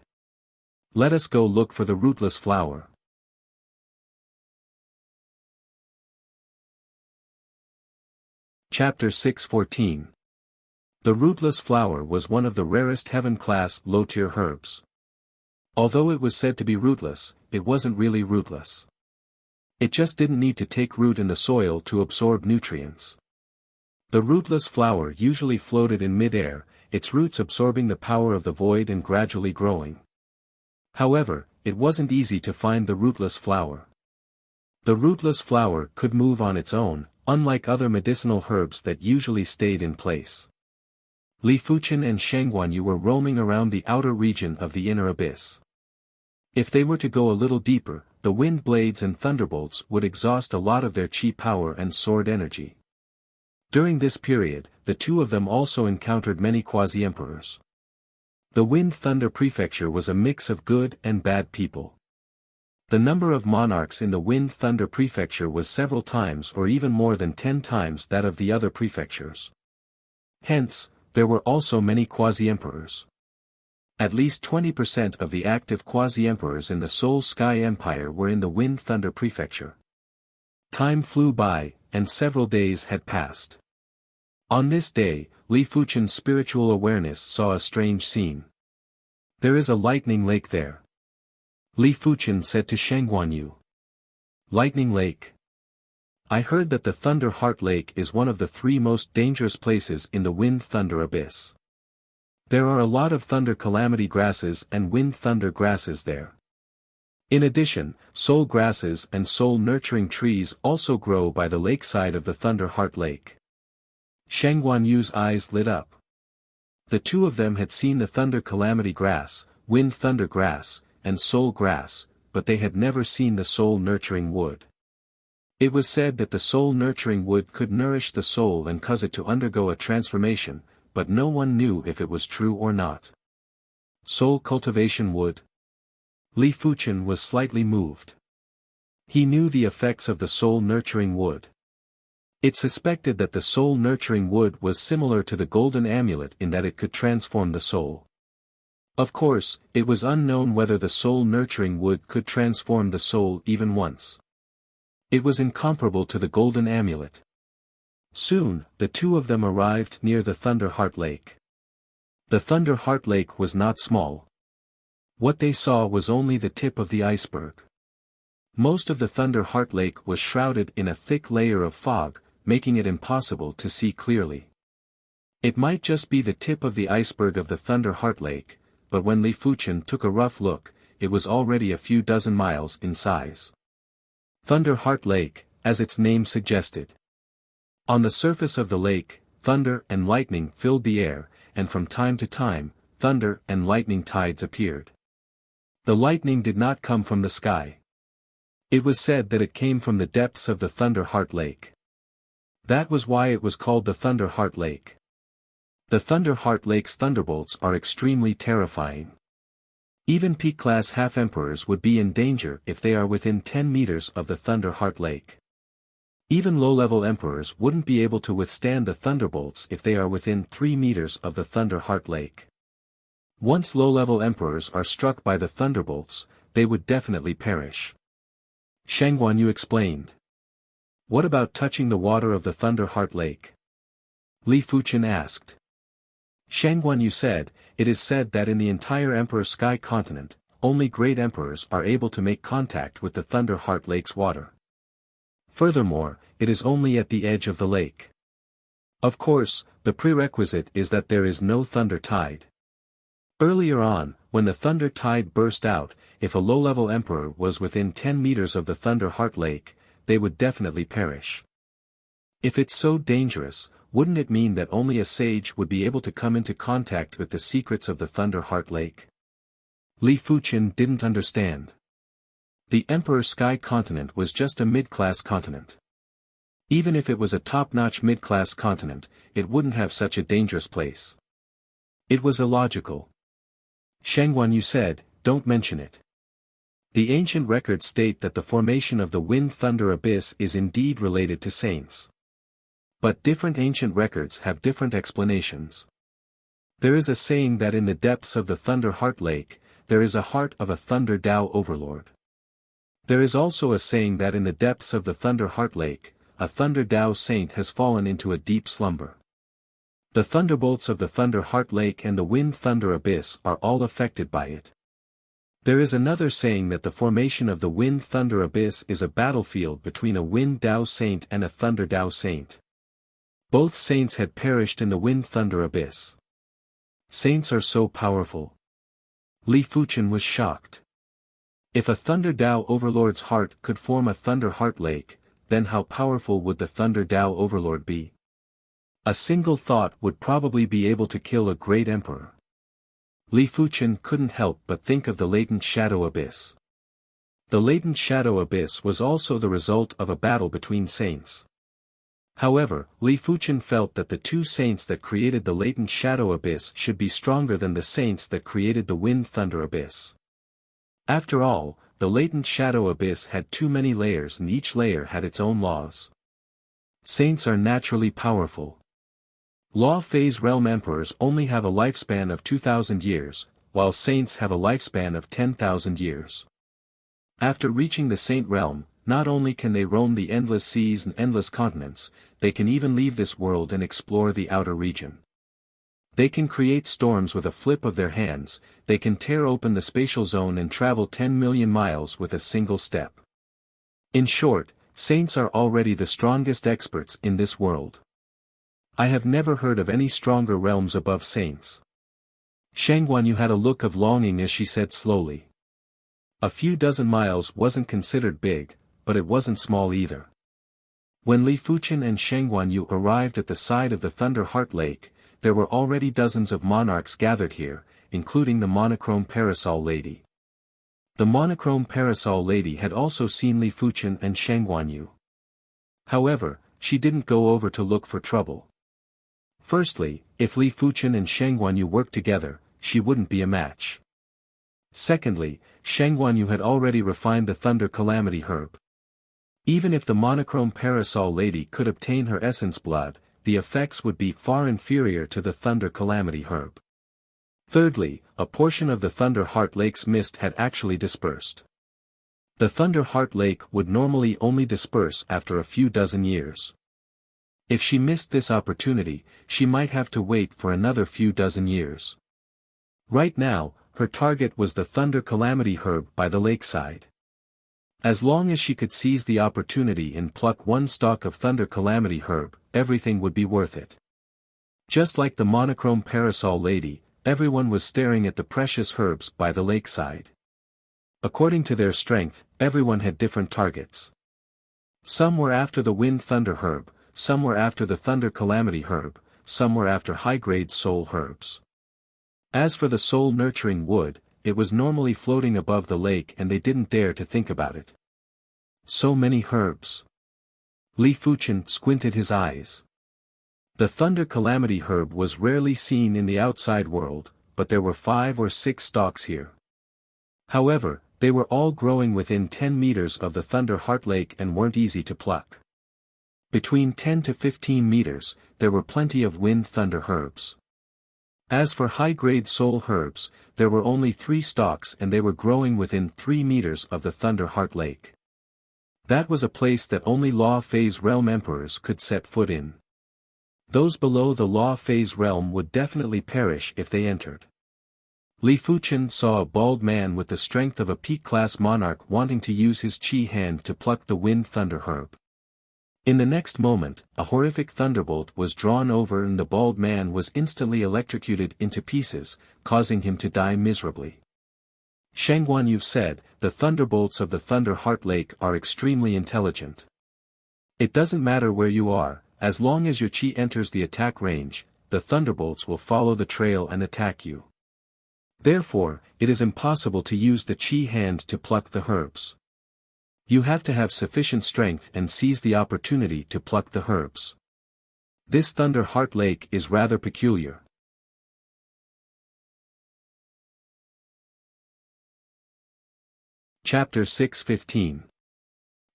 Let us go look for the rootless flower. Chapter 6:14. The rootless flower was one of the rarest heaven-class low-tier herbs. Although it was said to be rootless, it wasn't really rootless. It just didn't need to take root in the soil to absorb nutrients. The rootless flower usually floated in mid-air, its roots absorbing the power of the void and gradually growing. However, it wasn't easy to find the rootless flower. The rootless flower could move on its own, unlike other medicinal herbs that usually stayed in place. Li Fuchen and Shangguanyu were roaming around the outer region of the inner abyss. If they were to go a little deeper, the wind blades and thunderbolts would exhaust a lot of their chi power and sword energy. During this period, the two of them also encountered many quasi-emperors. The Wind Thunder Prefecture was a mix of good and bad people. The number of monarchs in the Wind Thunder Prefecture was several times or even more than 10 times that of the other prefectures. Hence, there were also many quasi-emperors. At least 20% of the active quasi-emperors in the Soul Sky Empire were in the Wind Thunder Prefecture. Time flew by, and several days had passed. On this day, Li Fuchen's spiritual awareness saw a strange scene. There is a lightning lake there. Li Fuchen said to Shangguanyu. Lightning Lake. I heard that the Thunder Heart Lake is one of the 3 most dangerous places in the Wind Thunder Abyss. There are a lot of thunder calamity grasses and wind thunder grasses there. In addition, soul grasses and soul nurturing trees also grow by the lakeside of the Thunder Heart Lake. Shangguanyu's eyes lit up. The two of them had seen the thunder calamity grass, wind thunder grass, and soul grass, but they had never seen the soul nurturing wood. It was said that the soul nurturing wood could nourish the soul and cause it to undergo a transformation, but no one knew if it was true or not. Soul cultivation wood. Li Fuchen was slightly moved. He knew the effects of the soul nurturing wood. It suspected that the soul nurturing wood was similar to the golden amulet in that it could transform the soul. Of course, it was unknown whether the soul nurturing wood could transform the soul even once. It was incomparable to the golden amulet. Soon, the two of them arrived near the Thunder Heart Lake. The Thunder Heart Lake was not small. What they saw was only the tip of the iceberg. Most of the Thunder Heart Lake was shrouded in a thick layer of fog, making it impossible to see clearly. It might just be the tip of the iceberg of the Thunder Heart Lake, but when Li Fuchen took a rough look, it was already a few dozen miles in size. Thunder Heart Lake, as its name suggested. On the surface of the lake, thunder and lightning filled the air, and from time to time, thunder and lightning tides appeared. The lightning did not come from the sky. It was said that it came from the depths of the Thunder Heart Lake. That was why it was called the Thunder Heart Lake. The Thunder Heart Lake's thunderbolts are extremely terrifying. Even peak-class half-emperors would be in danger if they are within 10 meters of the Thunder Heart Lake. Even low-level emperors wouldn't be able to withstand the thunderbolts if they are within 3 meters of the Thunder Heart Lake. Once low-level emperors are struck by the thunderbolts, they would definitely perish. Shang Guanyu explained. What about touching the water of the Thunder Heart Lake? Li Fuchen asked. Shang Guanyu said, it is said that in the entire Emperor Sky continent, only great emperors are able to make contact with the Thunder Heart Lake's water. Furthermore, it is only at the edge of the lake. Of course, the prerequisite is that there is no thunder tide. Earlier on, when the thunder tide burst out, if a low-level emperor was within 10 meters of the Thunder Heart Lake, they would definitely perish. If it's so dangerous, wouldn't it mean that only a sage would be able to come into contact with the secrets of the Thunder Heart Lake? Li Fuchen didn't understand. The Emperor Sky continent was just a mid-class continent. Even if it was a top-notch mid-class continent, it wouldn't have such a dangerous place. It was illogical. Shang Guanyu said, don't mention it. The ancient records state that the formation of the wind-thunder abyss is indeed related to saints. But different ancient records have different explanations. There is a saying that in the depths of the Thunder Heart Lake, there is a heart of a Thunder Dao overlord. There is also a saying that in the depths of the Thunder Heart Lake, a Thunder Dao saint has fallen into a deep slumber. The thunderbolts of the Thunder Heart Lake and the Wind Thunder Abyss are all affected by it. There is another saying that the formation of the Wind Thunder Abyss is a battlefield between a Wind Dao saint and a Thunder Dao saint. Both saints had perished in the Wind Thunder Abyss. Saints are so powerful. Li Fuchen was shocked. If a Thunder Dao overlord's heart could form a Thunder Heart Lake, then how powerful would the Thunder Dao overlord be? A single thought would probably be able to kill a great emperor. Li Fuchen couldn't help but think of the Latent Shadow Abyss. The Latent Shadow Abyss was also the result of a battle between saints. However, Li Fuchen felt that the two saints that created the Latent Shadow Abyss should be stronger than the saints that created the Wind Thunder Abyss. After all, the Latent Shadow Abyss had too many layers and each layer had its own laws. Saints are naturally powerful. Law Phase Realm Emperors only have a lifespan of 2,000 years, while saints have a lifespan of 10,000 years. After reaching the Saint Realm, not only can they roam the endless seas and endless continents, they can even leave this world and explore the outer region. They can create storms with a flip of their hands, they can tear open the spatial zone and travel 10 million miles with a single step. In short, saints are already the strongest experts in this world. I have never heard of any stronger realms above saints. Shang Guanyu had a look of longing as she said slowly. A few dozen miles wasn't considered big, but it wasn't small either. When Li Fuchen and Shang Guanyu arrived at the side of the Thunder Heart Lake, there were already dozens of monarchs gathered here, including the monochrome parasol lady. The monochrome parasol lady had also seen Li Fuchen and Shang Guanyu. However, she didn't go over to look for trouble. Firstly, if Li Fuchen and Shang Guanyu worked together, she wouldn't be a match. Secondly, Shang Guanyu had already refined the Thunder Calamity herb. Even if the monochrome parasol lady could obtain her essence blood, the effects would be far inferior to the Thunder Calamity herb. Thirdly, a portion of the Thunder Heart Lake's mist had actually dispersed. The Thunder Heart Lake would normally only disperse after a few dozen years. If she missed this opportunity, she might have to wait for another few dozen years. Right now, her target was the Thunder Calamity herb by the lakeside. As long as she could seize the opportunity and pluck one stalk of Thunder Calamity herb, everything would be worth it. Just like the monochrome parasol lady, everyone was staring at the precious herbs by the lakeside. According to their strength, everyone had different targets. Some were after the Wind Thunder herb, some were after the Thunder Calamity herb, some were after high-grade soul herbs. As for the soul-nurturing wood, it was normally floating above the lake and they didn't dare to think about it. So many herbs. Li Fuchen squinted his eyes. The Thunder Calamity herb was rarely seen in the outside world, but there were 5 or 6 stalks here. However, they were all growing within 10 meters of the Thunder Heart Lake and weren't easy to pluck. Between 10 to 15 meters, there were plenty of Wind Thunder herbs. As for high-grade soul herbs, there were only 3 stalks and they were growing within 3 meters of the Thunder Heart Lake. That was a place that only Law Phase Realm emperors could set foot in. Those below the Law Phase Realm would definitely perish if they entered. Li Fuchen saw a bald man with the strength of a peak-class monarch wanting to use his chi hand to pluck the Wind Thunder herb. In the next moment, a horrific thunderbolt was drawn over and the bald man was instantly electrocuted into pieces, causing him to die miserably. Shang Guanyu said, "The thunderbolts of the Thunder Heart Lake are extremely intelligent. It doesn't matter where you are, as long as your chi enters the attack range, the thunderbolts will follow the trail and attack you. Therefore, it is impossible to use the chi hand to pluck the herbs. You have to have sufficient strength and seize the opportunity to pluck the herbs. This Thunder Heart Lake is rather peculiar." Chapter 6:15.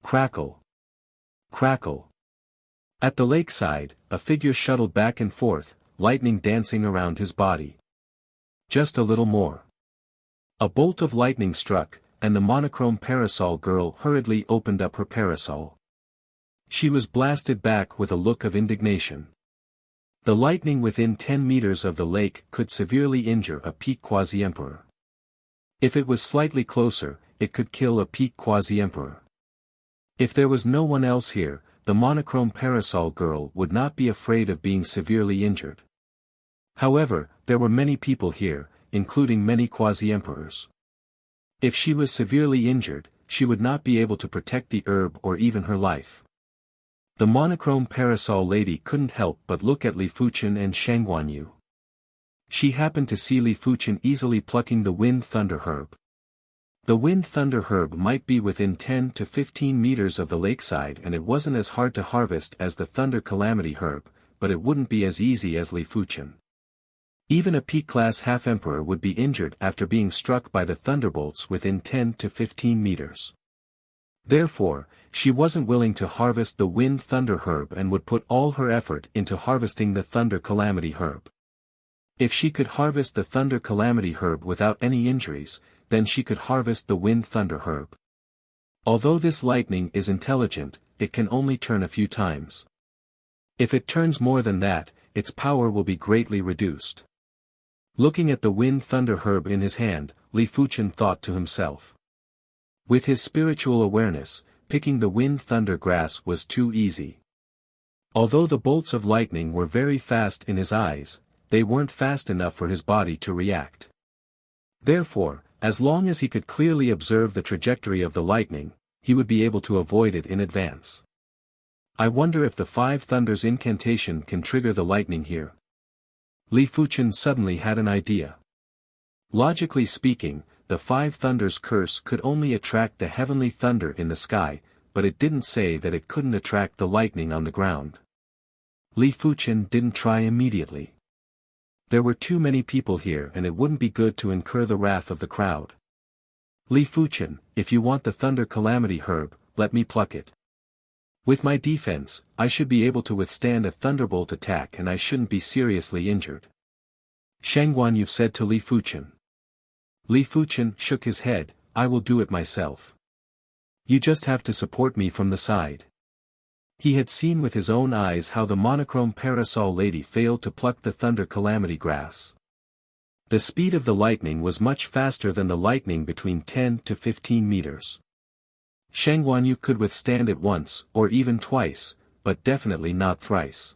Crackle. Crackle. At the lakeside, a figure shuttled back and forth, lightning dancing around his body. Just a little more. A bolt of lightning struck, and the monochrome parasol girl hurriedly opened up her parasol. She was blasted back with a look of indignation. The lightning within 10 meters of the lake could severely injure a peak quasi-emperor. If it was slightly closer, it could kill a peak quasi-emperor. If there was no one else here, the monochrome parasol girl would not be afraid of being severely injured. However, there were many people here, including many quasi-emperors. If she was severely injured, she would not be able to protect the herb or even her life. The monochrome parasol lady couldn't help but look at Li Fuchen and Shang Guanyu. She happened to see Li Fuchen easily plucking the Wind Thunder herb. The Wind Thunder herb might be within 10 to 15 meters of the lakeside and it wasn't as hard to harvest as the Thunder Calamity herb, but it wouldn't be as easy as Li Fuchen. Even a peak-class half-emperor would be injured after being struck by the thunderbolts within 10 to 15 meters. Therefore, she wasn't willing to harvest the Wind Thunder herb and would put all her effort into harvesting the Thunder Calamity herb. If she could harvest the Thunder Calamity herb without any injuries, then she could harvest the Wind Thunder herb. Although this lightning is intelligent, it can only turn a few times. If it turns more than that, its power will be greatly reduced. Looking at the Wind Thunder herb in his hand, Li Fuchen thought to himself. With his spiritual awareness, picking the Wind Thunder grass was too easy. Although the bolts of lightning were very fast in his eyes, they weren't fast enough for his body to react. Therefore, as long as he could clearly observe the trajectory of the lightning, he would be able to avoid it in advance. I wonder if the 5 Thunders incantation can trigger the lightning here. Li Fuchen suddenly had an idea. Logically speaking, the 5 Thunders curse could only attract the heavenly thunder in the sky, but it didn't say that it couldn't attract the lightning on the ground. Li Fuchen didn't try immediately. There were too many people here and it wouldn't be good to incur the wrath of the crowd. Li Fuchen, if you want the Thunder Calamity herb, let me pluck it. With my defense, I should be able to withstand a thunderbolt attack and I shouldn't be seriously injured. Shang Guanyu said to Li Fuchen. Li Fuchen shook his head, I will do it myself. You just have to support me from the side. He had seen with his own eyes how the monochrome parasol lady failed to pluck the thunder calamity grass. The speed of the lightning was much faster than the lightning, between 10 to 15 meters. Shang Guanyu could withstand it once, or even twice, but definitely not thrice.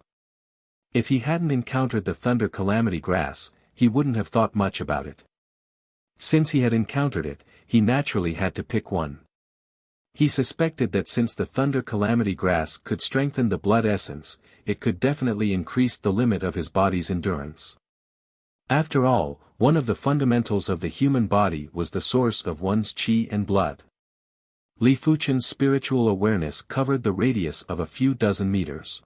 If he hadn't encountered the thunder calamity grass, he wouldn't have thought much about it. Since he had encountered it, he naturally had to pick one. He suspected that since the thunder calamity grass could strengthen the blood essence, it could definitely increase the limit of his body's endurance. After all, one of the fundamentals of the human body was the source of one's qi and blood. Li Fuchen's spiritual awareness covered the radius of a few dozen meters.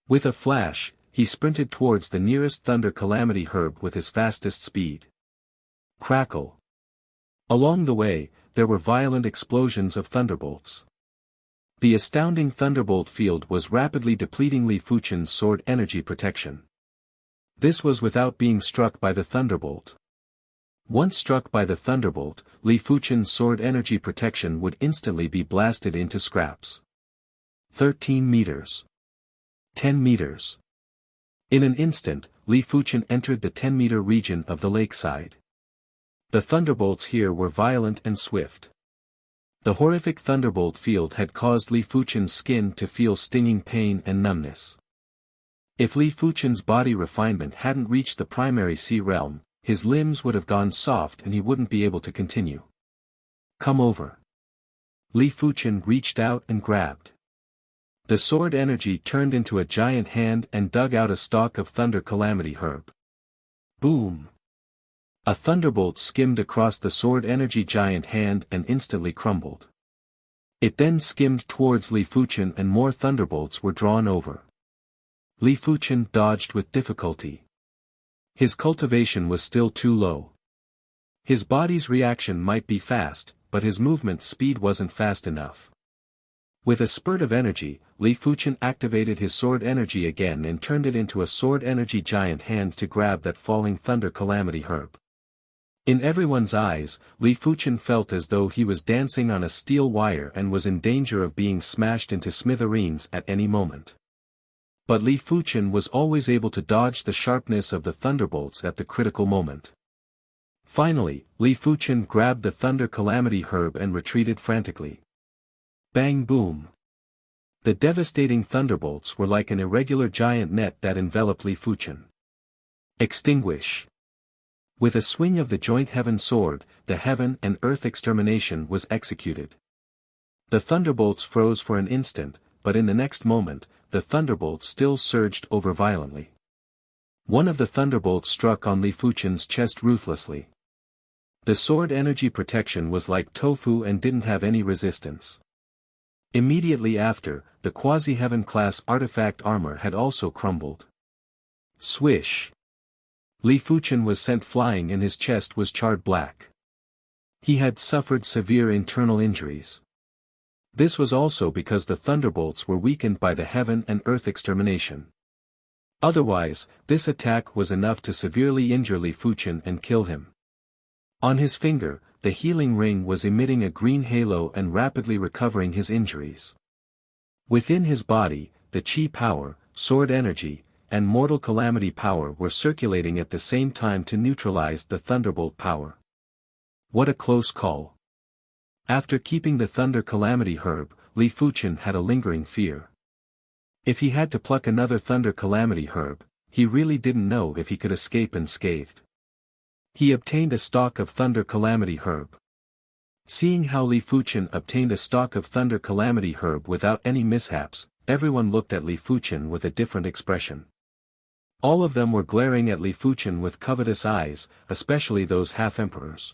With a flash, he sprinted towards the nearest thunder calamity herb with his fastest speed. Crackle. Along the way, there were violent explosions of thunderbolts. The astounding thunderbolt field was rapidly depleting Li Fuchen's sword energy protection. This was without being struck by the thunderbolt. Once struck by the thunderbolt, Li Fuchen's sword energy protection would instantly be blasted into scraps. 13 meters. 10 meters. In an instant, Li Fuchen entered the 10-meter region of the lakeside. The thunderbolts here were violent and swift. The horrific thunderbolt field had caused Li Fuchen's skin to feel stinging pain and numbness. If Li Fuchen's body refinement hadn't reached the primary sea realm, his limbs would have gone soft and he wouldn't be able to continue. Come over. Li Fuchen reached out and grabbed. The sword energy turned into a giant hand and dug out a stalk of thunder calamity herb. Boom! A thunderbolt skimmed across the sword energy giant hand and instantly crumbled. It then skimmed towards Li Fuchen and more thunderbolts were drawn over. Li Fuchen dodged with difficulty. His cultivation was still too low. His body's reaction might be fast, but his movement speed wasn't fast enough. With a spurt of energy, Li Fuchen activated his sword energy again and turned it into a sword energy giant hand to grab that falling thunder calamity herb. In everyone's eyes, Li Fuchen felt as though he was dancing on a steel wire and was in danger of being smashed into smithereens at any moment. But Li Fuchen was always able to dodge the sharpness of the thunderbolts at the critical moment. Finally, Li Fuchen grabbed the thunder calamity herb and retreated frantically. Bang boom! The devastating thunderbolts were like an irregular giant net that enveloped Li Fuchen. Extinguish! With a swing of the joint heaven sword, the heaven and earth extermination was executed. The thunderbolts froze for an instant, but in the next moment, the thunderbolt still surged over violently. One of the thunderbolts struck on Li Fuchen's chest ruthlessly. The sword energy protection was like tofu and didn't have any resistance. Immediately after, the quasi-heaven class artifact armor had also crumbled. Swish! Li Fuchen was sent flying and his chest was charred black. He had suffered severe internal injuries. This was also because the thunderbolts were weakened by the heaven and earth extermination. Otherwise, this attack was enough to severely injure Li Fuchen and kill him. On his finger, the healing ring was emitting a green halo and rapidly recovering his injuries. Within his body, the qi power, sword energy, and mortal calamity power were circulating at the same time to neutralize the thunderbolt power. What a close call. After keeping the thunder calamity herb, Li Fuchen had a lingering fear. If he had to pluck another thunder calamity herb, he really didn't know if he could escape unscathed. He obtained a stalk of thunder calamity herb. Seeing how Li Fuchen obtained a stalk of thunder calamity herb without any mishaps, everyone looked at Li Fuchen with a different expression. All of them were glaring at Li Fuchen with covetous eyes, especially those half-emperors.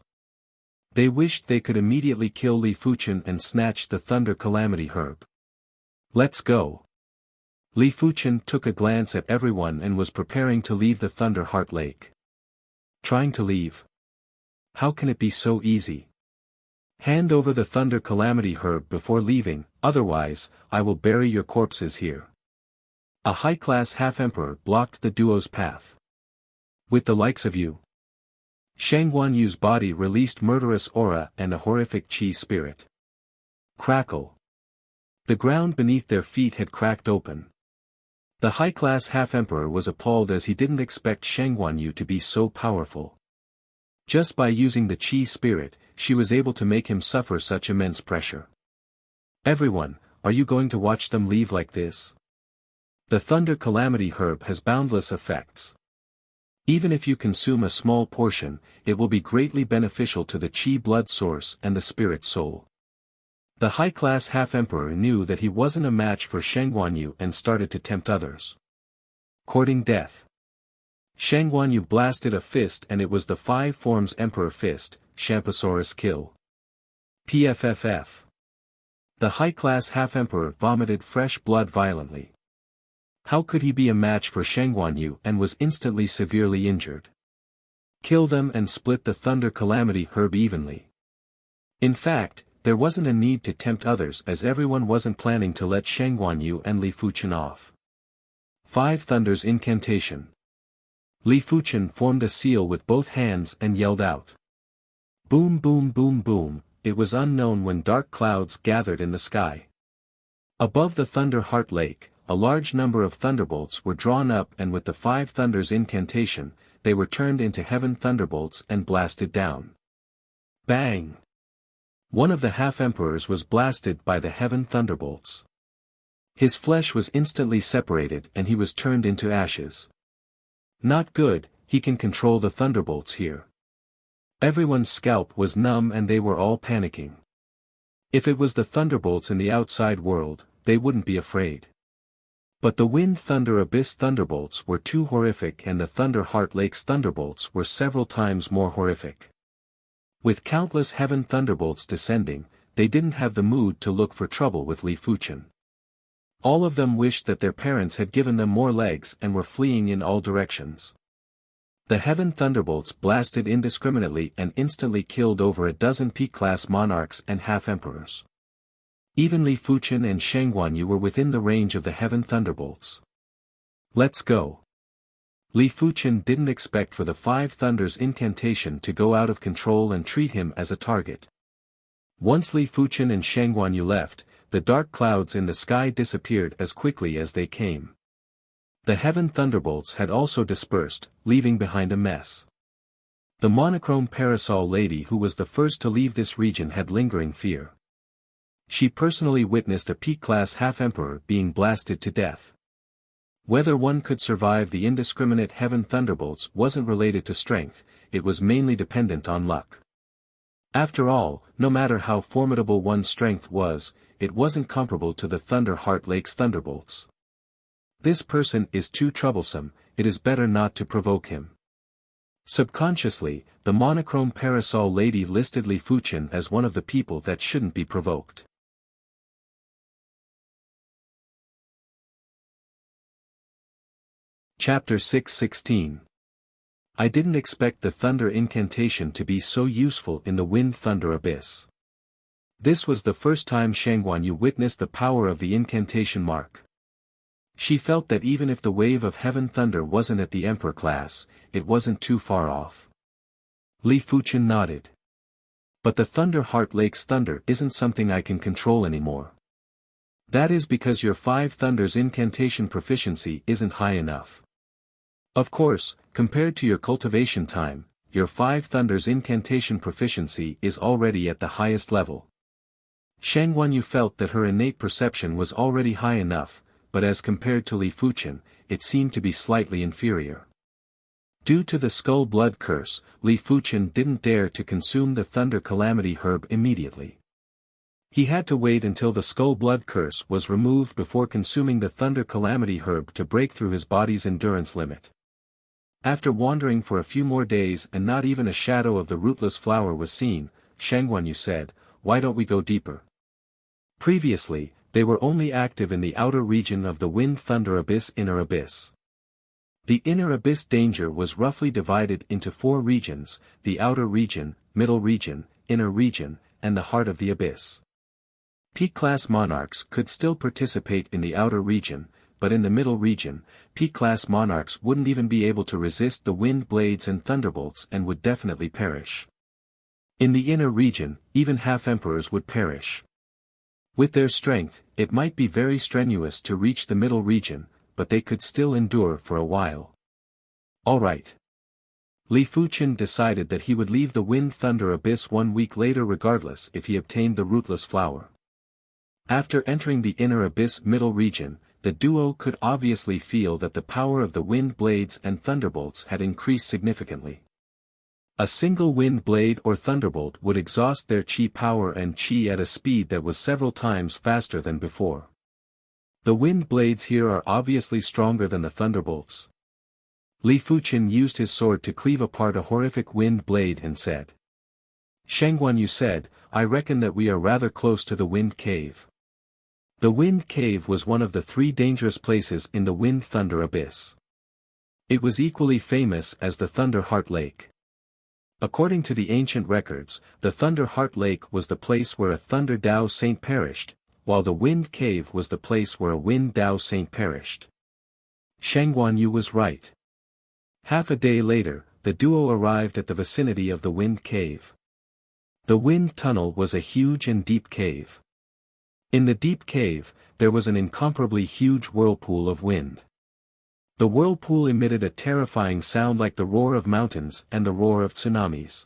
They wished they could immediately kill Li Fuchen and snatch the thunder calamity herb. Let's go. Li Fuchen took a glance at everyone and was preparing to leave the Thunder Heart Lake. Trying to leave? How can it be so easy? Hand over the thunder calamity herb before leaving, otherwise, I will bury your corpses here. A high-class half-emperor blocked the duo's path. With the likes of you. Shang Guanyu's body released murderous aura and a horrific qi spirit. Crackle. The ground beneath their feet had cracked open. The high-class half-emperor was appalled as he didn't expect Shangguanyu to be so powerful. Just by using the Qi spirit, she was able to make him suffer such immense pressure. Everyone, are you going to watch them leave like this? The Thunder Calamity Herb has boundless effects. Even if you consume a small portion, it will be greatly beneficial to the Qi blood source and the spirit soul. The high-class half-emperor knew that he wasn't a match for Shangguanyu and started to tempt others. Courting death. Shangguanyu blasted a fist and it was the 5 forms Emperor Fist, Shampasaurus Kill. PFFF. The high-class half-emperor vomited fresh blood violently. How could he be a match for Shangguanyu and was instantly severely injured? Kill them and split the Thunder Calamity Herb evenly. In fact, there wasn't a need to tempt others as everyone wasn't planning to let Shangguanyu and Li Fuchen off. 5 Thunders Incantation. Li Fuchen formed a seal with both hands and yelled out. Boom boom boom boom, it was unknown when dark clouds gathered in the sky. Above the Thunder Heart Lake, a large number of thunderbolts were drawn up and with the 5 Thunders Incantation, they were turned into heaven thunderbolts and blasted down. Bang! One of the half-emperors was blasted by the heaven thunderbolts. His flesh was instantly separated and he was turned into ashes. Not good, he can control the thunderbolts here. Everyone's scalp was numb and they were all panicking. If it was the thunderbolts in the outside world, they wouldn't be afraid. But the Wind Thunder Abyss thunderbolts were too horrific and the Thunder Heart Lake's thunderbolts were several times more horrific. With countless heaven thunderbolts descending, they didn't have the mood to look for trouble with Li Fuchen. All of them wished that their parents had given them more legs and were fleeing in all directions. The heaven thunderbolts blasted indiscriminately and instantly killed over a dozen peak-class monarchs and half-emperors. Even Li Fuchen and Shangguanyu were within the range of the heaven thunderbolts. Let's go. Li Fuchen didn't expect for the 5 Thunders Incantation to go out of control and treat him as a target. Once Li Fuchen and Shangguanyu left, the dark clouds in the sky disappeared as quickly as they came. The heaven thunderbolts had also dispersed, leaving behind a mess. The monochrome parasol lady who was the first to leave this region had lingering fear. She personally witnessed a peak-class half-emperor being blasted to death. Whether one could survive the indiscriminate heaven thunderbolts wasn't related to strength, it was mainly dependent on luck. After all, no matter how formidable one's strength was, it wasn't comparable to the Thunder Heart Lake's thunderbolts. This person is too troublesome, it is better not to provoke him. Subconsciously, the monochrome parasol lady listed Li Fuchen as one of the people that shouldn't be provoked. Chapter 6:16. I didn't expect the Thunder Incantation to be so useful in the Wind Thunder Abyss. This was the first time Shangguanyu witnessed the power of the incantation mark. She felt that even if the wave of heaven thunder wasn't at the Emperor class, it wasn't too far off. Li Fuchen nodded. But the Thunder Heart Lake's thunder isn't something I can control anymore. That is because your 5 Thunders Incantation proficiency isn't high enough. Of course, compared to your cultivation time, your 5 Thunders Incantation proficiency is already at the highest level. Shangguanyu felt that her innate perception was already high enough, but as compared to Li Fuchen, it seemed to be slightly inferior. Due to the Skull Blood Curse, Li Fuchen didn't dare to consume the Thunder Calamity Herb immediately. He had to wait until the Skull Blood Curse was removed before consuming the Thunder Calamity Herb to break through his body's endurance limit. After wandering for a few more days and not even a shadow of the rootless flower was seen, Shangguanyu said, "Why don't we go deeper?" Previously, they were only active in the outer region of the Wind Thunder Abyss Inner Abyss. The Inner Abyss danger was roughly divided into 4 regions, the Outer Region, Middle Region, Inner Region, and the Heart of the Abyss. Peak-class monarchs could still participate in the Outer Region, but in the Middle Region, peak-class monarchs wouldn't even be able to resist the wind blades and thunderbolts and would definitely perish. In the Inner Region, even half-emperors would perish. With their strength, it might be very strenuous to reach the middle region, but they could still endure for a while. Alright. Li Fuqian decided that he would leave the Wind Thunder Abyss 1 week later regardless if he obtained the rootless flower. After entering the inner abyss middle region, the duo could obviously feel that the power of the wind blades and thunderbolts had increased significantly. A single wind blade or thunderbolt would exhaust their chi power and chi at a speed that was several times faster than before. The wind blades here are obviously stronger than the thunderbolts. Li Fuqian used his sword to cleave apart a horrific wind blade and said. Shangguan Yu said, I reckon that we are rather close to the wind cave. The wind cave was one of the 3 dangerous places in the Wind Thunder Abyss. It was equally famous as the Thunder Heart Lake. According to the ancient records, the Thunder Heart Lake was the place where a Thunder Dao saint perished, while the Wind Cave was the place where a Wind Dao saint perished. Shangguan Yu was right. Half a day later, the duo arrived at the vicinity of the Wind Cave. The wind tunnel was a huge and deep cave. In the deep cave, there was an incomparably huge whirlpool of wind. The whirlpool emitted a terrifying sound like the roar of mountains and the roar of tsunamis.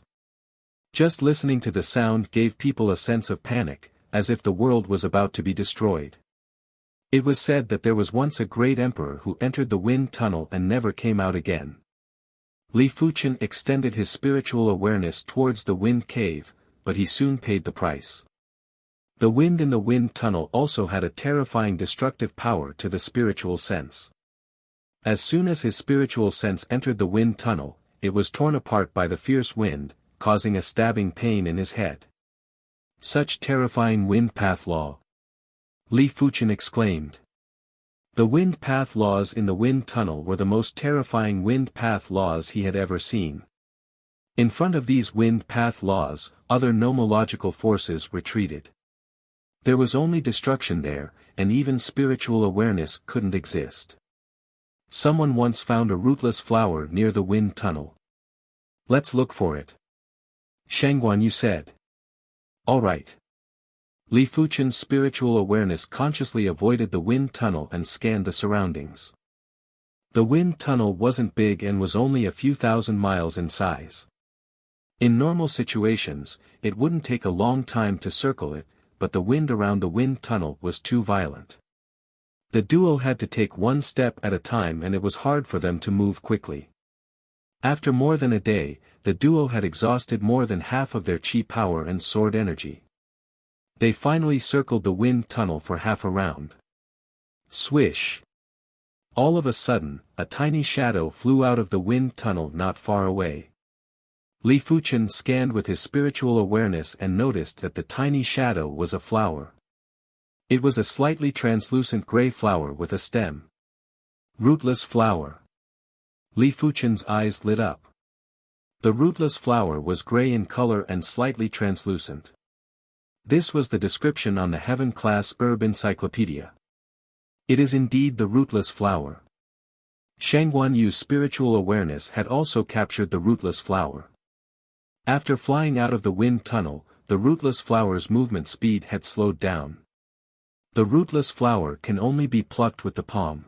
Just listening to the sound gave people a sense of panic, as if the world was about to be destroyed. It was said that there was once a great emperor who entered the wind tunnel and never came out again. Li Fuqian extended his spiritual awareness towards the wind cave, but he soon paid the price. The wind in the wind tunnel also had a terrifying destructive power to the spiritual sense. As soon as his spiritual sense entered the wind tunnel, it was torn apart by the fierce wind, causing a stabbing pain in his head. Such terrifying wind path law! Li Fuqian exclaimed. The wind path laws in the wind tunnel were the most terrifying wind path laws he had ever seen. In front of these wind path laws, other nomological forces retreated. There was only destruction there, and even spiritual awareness couldn't exist. Someone once found a rootless flower near the wind tunnel. Let's look for it. Shangguan Yu said. Alright. Li Fuqian's spiritual awareness consciously avoided the wind tunnel and scanned the surroundings. The wind tunnel wasn't big and was only a few thousand miles in size. In normal situations, it wouldn't take a long time to circle it, but the wind around the wind tunnel was too violent. The duo had to take one step at a time and it was hard for them to move quickly. After more than a day, the duo had exhausted more than half of their chi power and sword energy. They finally circled the wind tunnel for half a round. Swish! All of a sudden, a tiny shadow flew out of the wind tunnel not far away. Li Fuqian scanned with his spiritual awareness and noticed that the tiny shadow was a flower. It was a slightly translucent gray flower with a stem. Rootless flower. Li Fuqian's eyes lit up. The rootless flower was gray in color and slightly translucent. This was the description on the Heaven-class herb encyclopedia. It is indeed the rootless flower. Shangguan Yu's spiritual awareness had also captured the rootless flower. After flying out of the wind tunnel, the rootless flower's movement speed had slowed down. The rootless flower can only be plucked with the palm.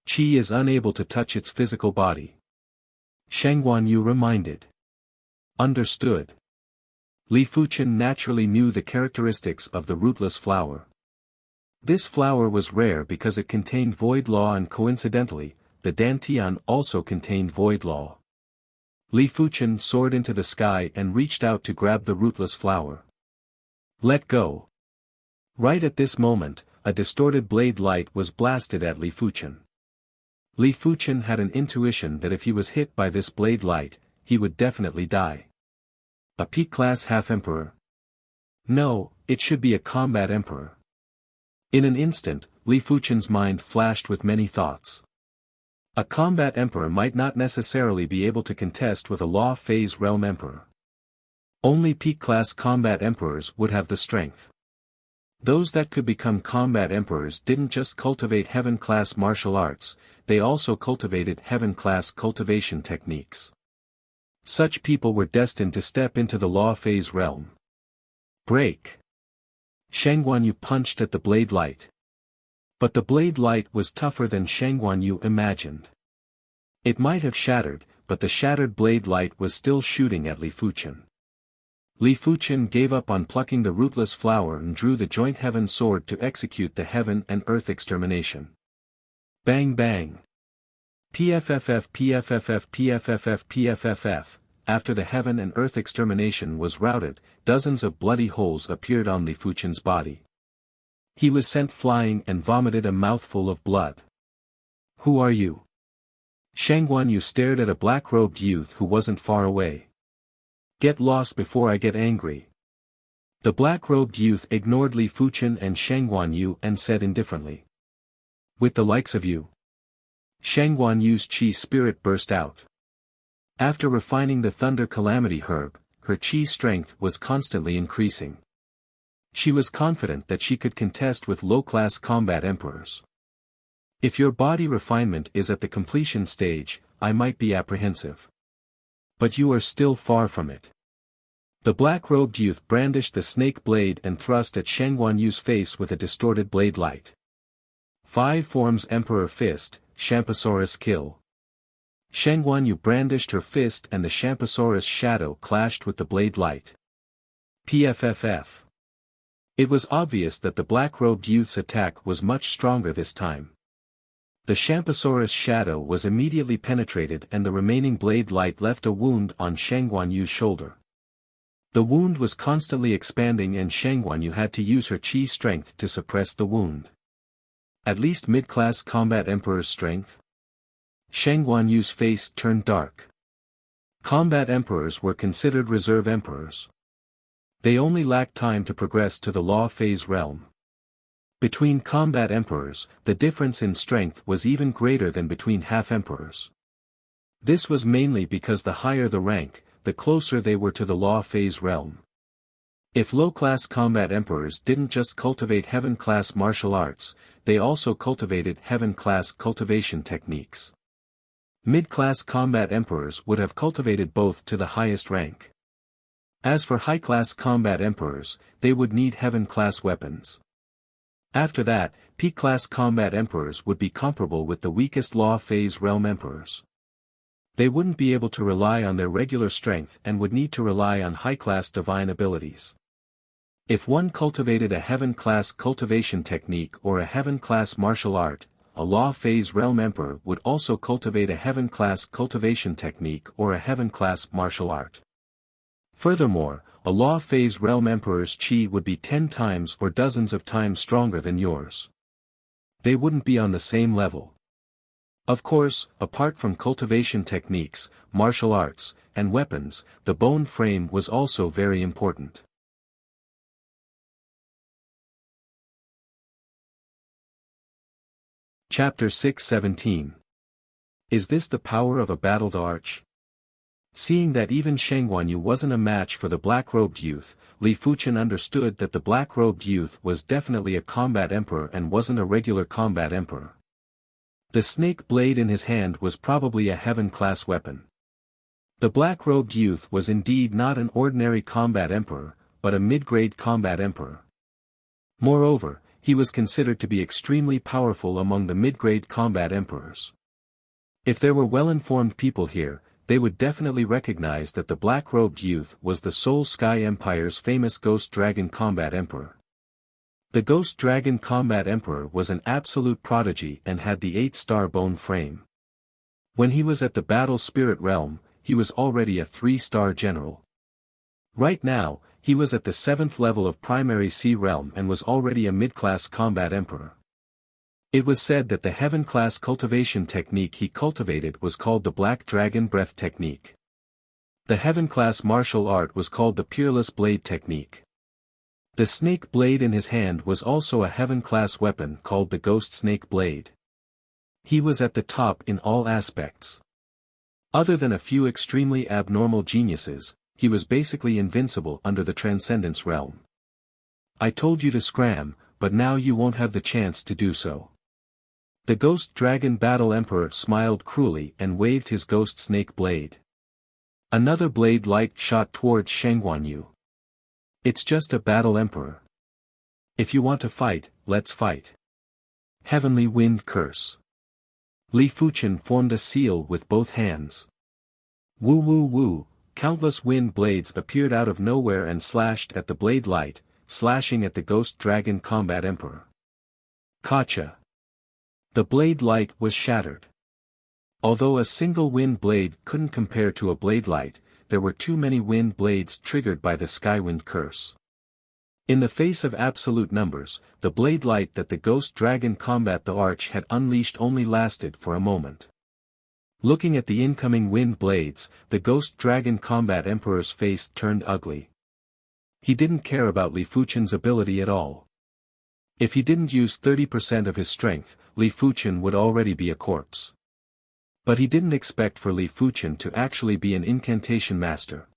Qi is unable to touch its physical body. Shangguan Yu reminded. Understood. Li Fuqian naturally knew the characteristics of the rootless flower. This flower was rare because it contained void law and coincidentally, the dantian also contained void law. Li Fuqian soared into the sky and reached out to grab the rootless flower. Let go. Right at this moment, a distorted blade light was blasted at Li Fuqian. Li Fuqian had an intuition that if he was hit by this blade light, he would definitely die. A P-class half-emperor? No, it should be a combat emperor. In an instant, Li Fuqian's mind flashed with many thoughts. A combat emperor might not necessarily be able to contest with a law phase realm emperor. Only peak-class combat emperors would have the strength. Those that could become combat emperors didn't just cultivate heaven-class martial arts, they also cultivated heaven-class cultivation techniques. Such people were destined to step into the law phase realm. Break. Shang Guanyu punched at the blade light. But the blade light was tougher than Shang Guanyu imagined. It might have shattered, but the shattered blade light was still shooting at Li Fuchen. Li Fuchen gave up on plucking the rootless flower and drew the joint heaven sword to execute the heaven and earth extermination. Bang bang. PFFF PFFF PFFF PFFF. After the heaven and earth extermination was routed, dozens of bloody holes appeared on Li Fuchen's body. He was sent flying and vomited a mouthful of blood. Who are you? Shang Guanyu stared at a black-robed youth who wasn't far away. Get lost before I get angry. The black-robed youth ignored Li Fuchen and Shang Guanyu and said indifferently. With the likes of you. Shang Guanyu's chi spirit burst out. After refining the thunder calamity herb, her chi strength was constantly increasing. She was confident that she could contest with low-class combat emperors. If your body refinement is at the completion stage, I might be apprehensive. But you are still far from it. The black-robed youth brandished the snake blade and thrust at Shang Guanyu's face with a distorted blade light. 5 forms Emperor Fist, Shampasaurus Kill. Shang Guanyu brandished her fist and the Shampasaurus shadow clashed with the blade light. PFFF. It was obvious that the black-robed youth's attack was much stronger this time. The Shampasaurus shadow was immediately penetrated and the remaining blade light left a wound on Shang Guanyu's shoulder. The wound was constantly expanding and Shang Guanyu had to use her chi strength to suppress the wound. At least mid-class combat emperor's strength? Shang Guanyu's face turned dark. Combat emperors were considered reserve emperors. They only lacked time to progress to the law phase realm. Between combat emperors, the difference in strength was even greater than between half-emperors. This was mainly because the higher the rank, the closer they were to the law phase realm. If low-class combat emperors didn't just cultivate heaven-class martial arts, they also cultivated heaven-class cultivation techniques. Mid-class combat emperors would have cultivated both to the highest rank. As for high-class combat emperors, they would need heaven-class weapons. After that, peak-class combat emperors would be comparable with the weakest law phase realm emperors. They wouldn't be able to rely on their regular strength and would need to rely on high-class divine abilities. If one cultivated a heaven-class cultivation technique or a heaven-class martial art, a law phase realm emperor would also cultivate a heaven-class cultivation technique or a heaven-class martial art. Furthermore, a law phase realm emperor's chi would be 10 times or dozens of times stronger than yours. They wouldn't be on the same level. Of course, apart from cultivation techniques, martial arts, and weapons, the bone frame was also very important. Chapter 6:17. Is this the power of a battled arch? Seeing that even Shang Guanyu wasn't a match for the black-robed youth, Li Fuchen understood that the black-robed youth was definitely a combat emperor and wasn't a regular combat emperor. The snake blade in his hand was probably a heaven-class weapon. The black-robed youth was indeed not an ordinary combat emperor, but a mid-grade combat emperor. Moreover, he was considered to be extremely powerful among the mid-grade combat emperors. If there were well-informed people here, they would definitely recognize that the black-robed youth was the Soul Sky Empire's famous Ghost Dragon Combat Emperor. The Ghost Dragon Combat Emperor was an absolute prodigy and had the 8-star bone frame. When he was at the Battle Spirit Realm, he was already a 3-star general. Right now, he was at the 7th level of Primary Sea Realm and was already a mid-class combat emperor. It was said that the heaven-class cultivation technique he cultivated was called the Black Dragon Breath Technique. The heaven-class martial art was called the Peerless Blade Technique. The snake blade in his hand was also a heaven-class weapon called the Ghost Snake Blade. He was at the top in all aspects. Other than a few extremely abnormal geniuses, he was basically invincible under the Transcendence Realm. I told you to scram, but now you won't have the chance to do so. The Ghost Dragon Battle Emperor smiled cruelly and waved his Ghost Snake Blade. Another blade light shot towards Shang Guanyu. It's just a Battle Emperor. If you want to fight, let's fight. Heavenly Wind Curse. Li Fuchen formed a seal with both hands. Woo woo woo, countless wind blades appeared out of nowhere and slashed at the blade light, slashing at the Ghost Dragon Combat Emperor. Gotcha. The blade light was shattered. Although a single wind blade couldn't compare to a blade light, there were too many wind blades triggered by the Skywind Curse. In the face of absolute numbers, the blade light that the Ghost Dragon Combat the Arch had unleashed only lasted for a moment. Looking at the incoming wind blades, the Ghost Dragon Combat Emperor's face turned ugly. He didn't care about Li Fuchen's ability at all. If he didn't use 30% of his strength, Li Fuchen would already be a corpse. But he didn't expect for Li Fuchen to actually be an incantation master.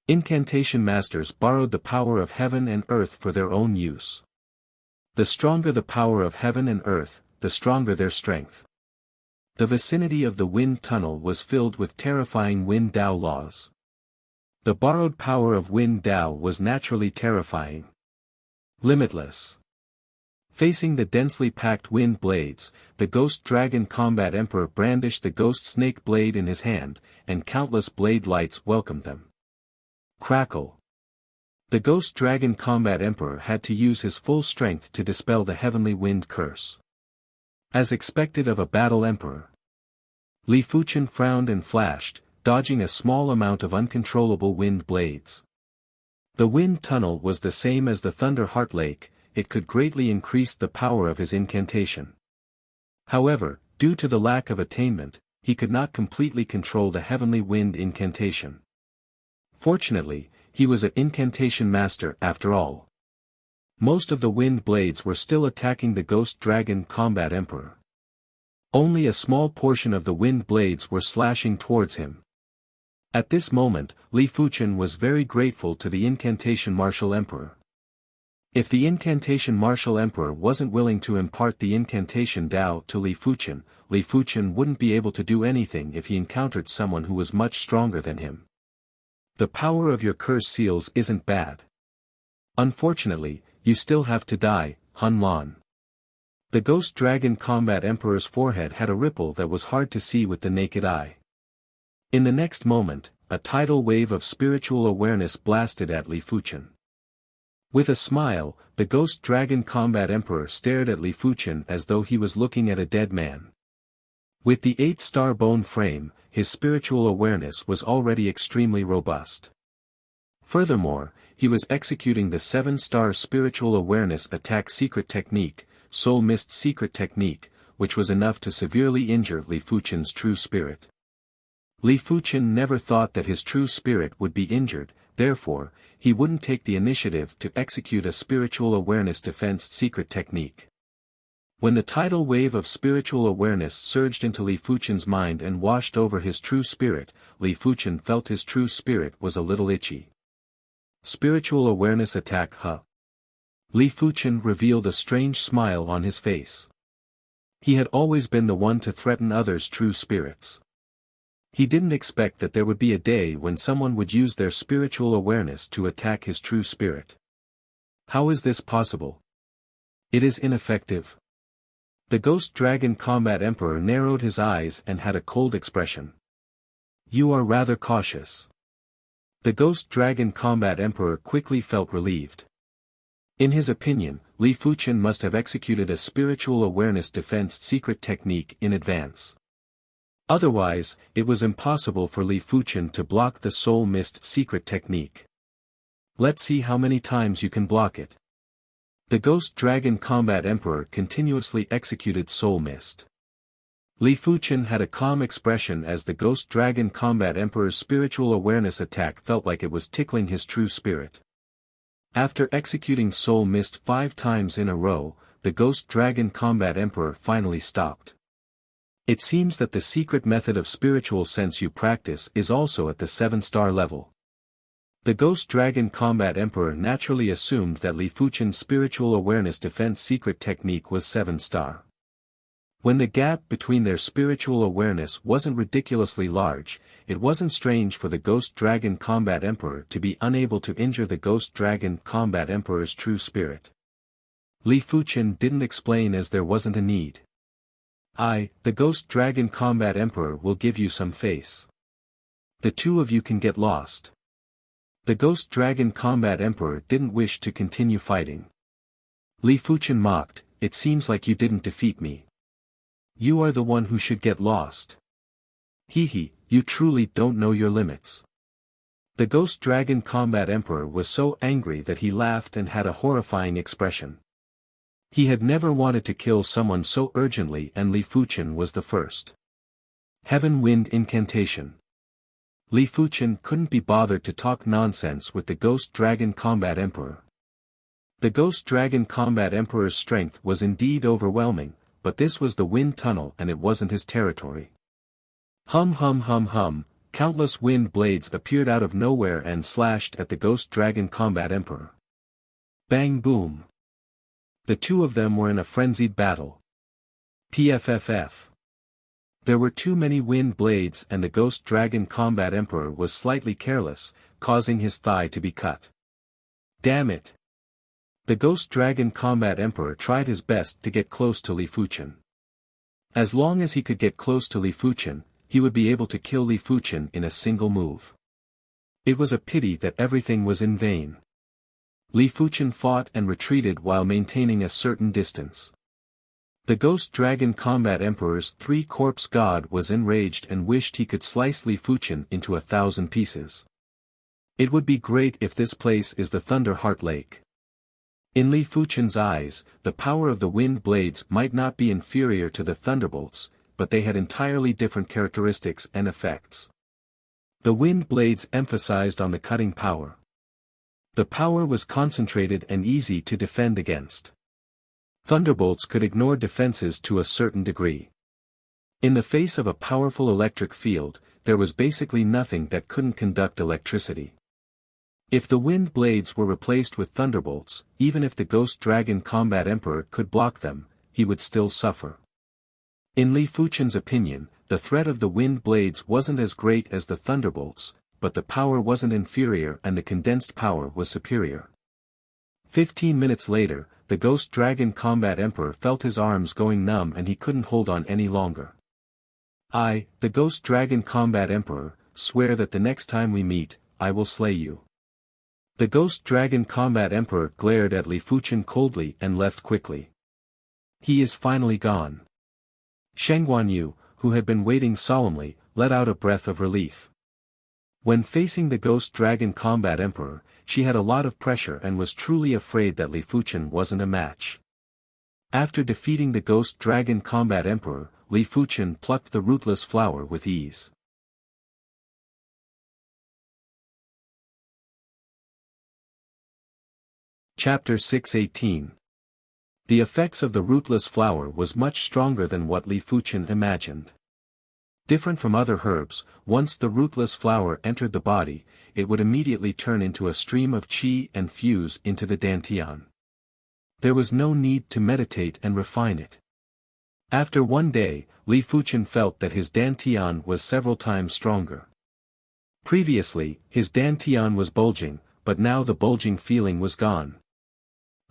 Incantation masters borrowed the power of heaven and earth for their own use. The stronger the power of heaven and earth, the stronger their strength. The vicinity of the wind tunnel was filled with terrifying Wind Dao laws. The borrowed power of Wind Dao was naturally terrifying. Limitless. Facing the densely packed wind blades, the Ghost Dragon Combat Emperor brandished the Ghost Snake Blade in his hand, and countless blade lights welcomed them. Crackle. The Ghost Dragon Combat Emperor had to use his full strength to dispel the Heavenly Wind Curse. As expected of a battle emperor, Li Fuchen frowned and flashed, dodging a small amount of uncontrollable wind blades. The wind tunnel was the same as the Thunder Heart Lake, it could greatly increase the power of his incantation. However, due to the lack of attainment, he could not completely control the Heavenly Wind incantation. Fortunately, he was an incantation master after all. Most of the wind blades were still attacking the Ghost Dragon Combat Emperor. Only a small portion of the wind blades were slashing towards him. At this moment, Li Fuchen was very grateful to the Incantation Martial Emperor. If the Incantation Martial Emperor wasn't willing to impart the Incantation Dao to Li Fuchen wouldn't be able to do anything if he encountered someone who was much stronger than him. The power of your curse seals isn't bad. Unfortunately, you still have to die, Hun Lan. The Ghost Dragon Combat Emperor's forehead had a ripple that was hard to see with the naked eye. In the next moment, a tidal wave of spiritual awareness blasted at Li Fuchen. With a smile, the Ghost Dragon Combat Emperor stared at Li Fuchen as though he was looking at a dead man. With the 8-star bone frame, his spiritual awareness was already extremely robust. Furthermore, he was executing the 7-star spiritual awareness attack secret technique, Soul Mist secret technique, which was enough to severely injure Li Fuchen's true spirit. Li Fuchen never thought that his true spirit would be injured, therefore, he wouldn't take the initiative to execute a spiritual awareness defense secret technique. When the tidal wave of spiritual awareness surged into Li Fuchen's mind and washed over his true spirit, Li Fuchen felt his true spirit was a little itchy. Spiritual awareness attack Li Fuchen revealed a strange smile on his face. He had always been the one to threaten others' true spirits. He didn't expect that there would be a day when someone would use their spiritual awareness to attack his true spirit. How is this possible? It is ineffective. The Ghost Dragon Combat Emperor narrowed his eyes and had a cold expression. You are rather cautious. The Ghost Dragon Combat Emperor quickly felt relieved. In his opinion, Li Fuchen must have executed a spiritual awareness defense secret technique in advance. Otherwise, it was impossible for Li Fuchen to block the Soul Mist secret technique. Let's see how many times you can block it. The Ghost Dragon Combat Emperor continuously executed Soul Mist. Li Fuchen had a calm expression as the Ghost Dragon Combat Emperor's spiritual awareness attack felt like it was tickling his true spirit. After executing Soul Mist 5 times in a row, the Ghost Dragon Combat Emperor finally stopped. It seems that the secret method of spiritual sense you practice is also at the 7-star level. The Ghost Dragon Combat Emperor naturally assumed that Li Fuchen's spiritual awareness defense secret technique was 7-star. When the gap between their spiritual awareness wasn't ridiculously large, it wasn't strange for the Ghost Dragon Combat Emperor to be unable to injure the Ghost Dragon Combat Emperor's true spirit. Li Fuchen didn't explain as there wasn't a need. The Ghost Dragon Combat Emperor will give you some face. The two of you can get lost. The Ghost Dragon Combat Emperor didn't wish to continue fighting. Li Fuchen mocked, "It seems like you didn't defeat me. You are the one who should get lost. Hehe, you truly don't know your limits." The Ghost Dragon Combat Emperor was so angry that he laughed and had a horrifying expression. He had never wanted to kill someone so urgently, and Li Fuchen was the first. Heaven Wind Incantation. Li Fuchen couldn't be bothered to talk nonsense with the Ghost Dragon Combat Emperor. The Ghost Dragon Combat Emperor's strength was indeed overwhelming, but this was the wind tunnel and it wasn't his territory. Hum hum hum hum, countless wind blades appeared out of nowhere and slashed at the Ghost Dragon Combat Emperor. Bang boom. The two of them were in a frenzied battle. PFFF. There were too many wind blades and the Ghost Dragon Combat Emperor was slightly careless, causing his thigh to be cut. Damn it. The Ghost Dragon Combat Emperor tried his best to get close to Li Fuchen. As long as he could get close to Li Fuchen, he would be able to kill Li Fuchen in a single move. It was a pity that everything was in vain. Li Fuchen fought and retreated while maintaining a certain distance. The Ghost Dragon Combat Emperor's three-corpse god was enraged and wished he could slice Li Fuchen into 1,000 pieces. It would be great if this place is the Thunder Heart Lake. In Li Fuchen's eyes, the power of the wind blades might not be inferior to the thunderbolts, but they had entirely different characteristics and effects. The wind blades emphasized on the cutting power. The power was concentrated and easy to defend against. Thunderbolts could ignore defenses to a certain degree. In the face of a powerful electric field, there was basically nothing that couldn't conduct electricity. If the wind blades were replaced with thunderbolts, even if the Ghost Dragon Combat Emperor could block them, he would still suffer. In Li Fuchen's opinion, the threat of the wind blades wasn't as great as the thunderbolts, but the power wasn't inferior and the condensed power was superior. 15 minutes later, the Ghost Dragon Combat Emperor felt his arms going numb and he couldn't hold on any longer. The Ghost Dragon Combat Emperor, swear that the next time we meet, I will slay you. The Ghost Dragon Combat Emperor glared at Li Fuchen coldly and left quickly. He is finally gone. Sheng Guanyu, who had been waiting solemnly, let out a breath of relief. When facing the Ghost Dragon Combat Emperor, she had a lot of pressure and was truly afraid that Li Fuchen wasn't a match. After defeating the Ghost Dragon Combat Emperor, Li Fuchen plucked the rootless flower with ease. Chapter 618. The effects of the rootless flower was much stronger than what Li Fuchen imagined. Different from other herbs, once the rootless flower entered the body, it would immediately turn into a stream of qi and fuse into the dantian. There was no need to meditate and refine it. After one day, Li Fuchen felt that his dantian was several times stronger. Previously, his dantian was bulging, but now the bulging feeling was gone.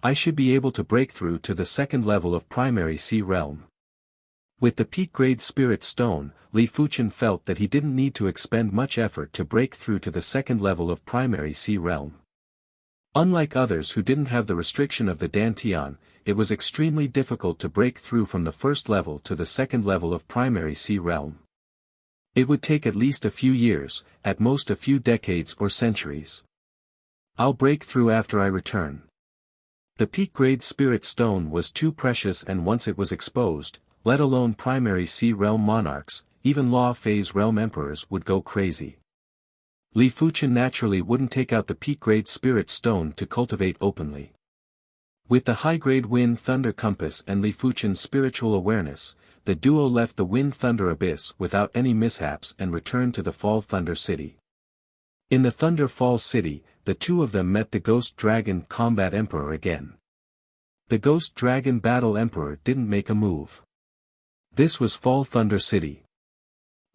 I should be able to break through to the second level of primary C realm. With the peak-grade spirit stone, Li Fuchen felt that he didn't need to expend much effort to break through to the second level of primary C realm. Unlike others who didn't have the restriction of the dantian, it was extremely difficult to break through from the first level to the second level of primary C realm. It would take at least a few years, at most a few decades or centuries. I'll break through after I return. The peak-grade spirit stone was too precious, and once it was exposed, let alone primary C realm monarchs, even law phase realm emperors would go crazy. Li Fuchen naturally wouldn't take out the peak-grade spirit stone to cultivate openly. With the high-grade wind thunder compass and Li Fuchen's spiritual awareness, the duo left the wind thunder abyss without any mishaps and returned to the Fall Thunder City. In the Thunder Fall City, the two of them met the Ghost Dragon Combat Emperor again. The Ghost Dragon Battle Emperor didn't make a move. This was Fall Thunder City.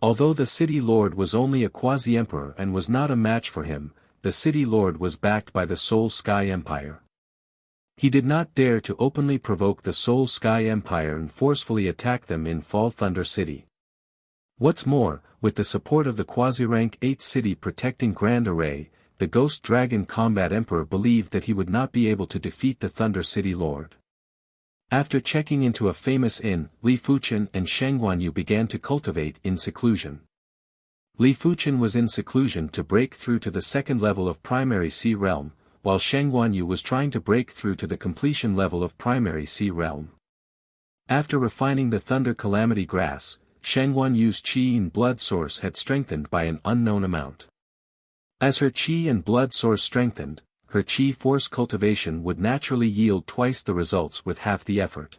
Although the City Lord was only a quasi-emperor and was not a match for him, the City Lord was backed by the Soul Sky Empire. He did not dare to openly provoke the Soul Sky Empire and forcefully attack them in Fall Thunder City. What's more, with the support of the quasi-rank 8 city protecting Grand Array, the Ghost Dragon Combat Emperor believed that he would not be able to defeat the Thunder City Lord. After checking into a famous inn, Li Fuchen and Sheng Guanyu began to cultivate in seclusion. Li Fuchen was in seclusion to break through to the second level of Primary Sea Realm, while Sheng Guanyu was trying to break through to the completion level of Primary Sea Realm. After refining the Thunder Calamity Grass, Sheng Guanyu's qi and blood source had strengthened by an unknown amount. As her qi and blood source strengthened, her qi force cultivation would naturally yield twice the results with half the effort.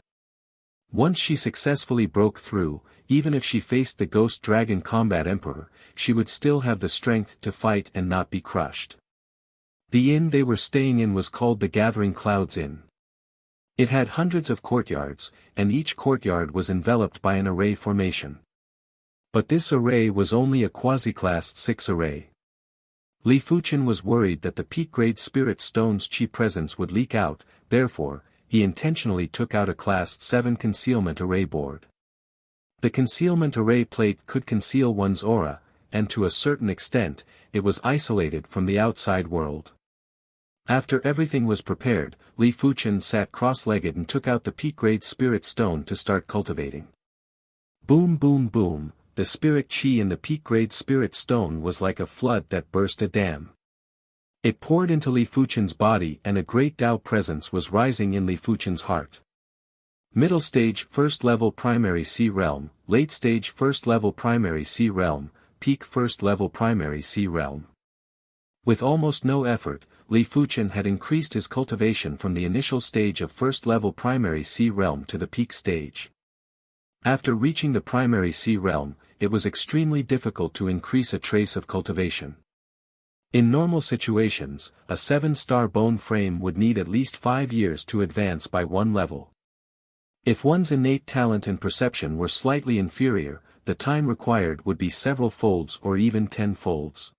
Once she successfully broke through, even if she faced the Ghost Dragon Combat Emperor, she would still have the strength to fight and not be crushed. The inn they were staying in was called the Gathering Clouds Inn. It had hundreds of courtyards, and each courtyard was enveloped by an array formation. But this array was only a quasi-class 6 array. Li Fuchen was worried that the peak-grade Spirit Stone's Qi presence would leak out, therefore, he intentionally took out a Class 7 concealment array board. The concealment array plate could conceal one's aura, and to a certain extent, it was isolated from the outside world. After everything was prepared, Li Fuchen sat cross-legged and took out the peak-grade Spirit Stone to start cultivating. Boom boom boom, the Spirit Qi in the peak-grade Spirit Stone was like a flood that burst a dam. It poured into Li Fuchen's body and a great Tao presence was rising in Li Fuchen's heart. Middle stage First Level Primary Sea Realm, Late Stage First Level Primary Sea Realm, Peak First Level Primary Sea Realm. With almost no effort, Li Fuchen had increased his cultivation from the initial stage of First Level Primary Sea Realm to the peak stage. After reaching the Primary Sea Realm, it was extremely difficult to increase a trace of cultivation. In normal situations, a 7-star bone frame would need at least 5 years to advance by one level. If one's innate talent and perception were slightly inferior, the time required would be several folds or even 10 folds.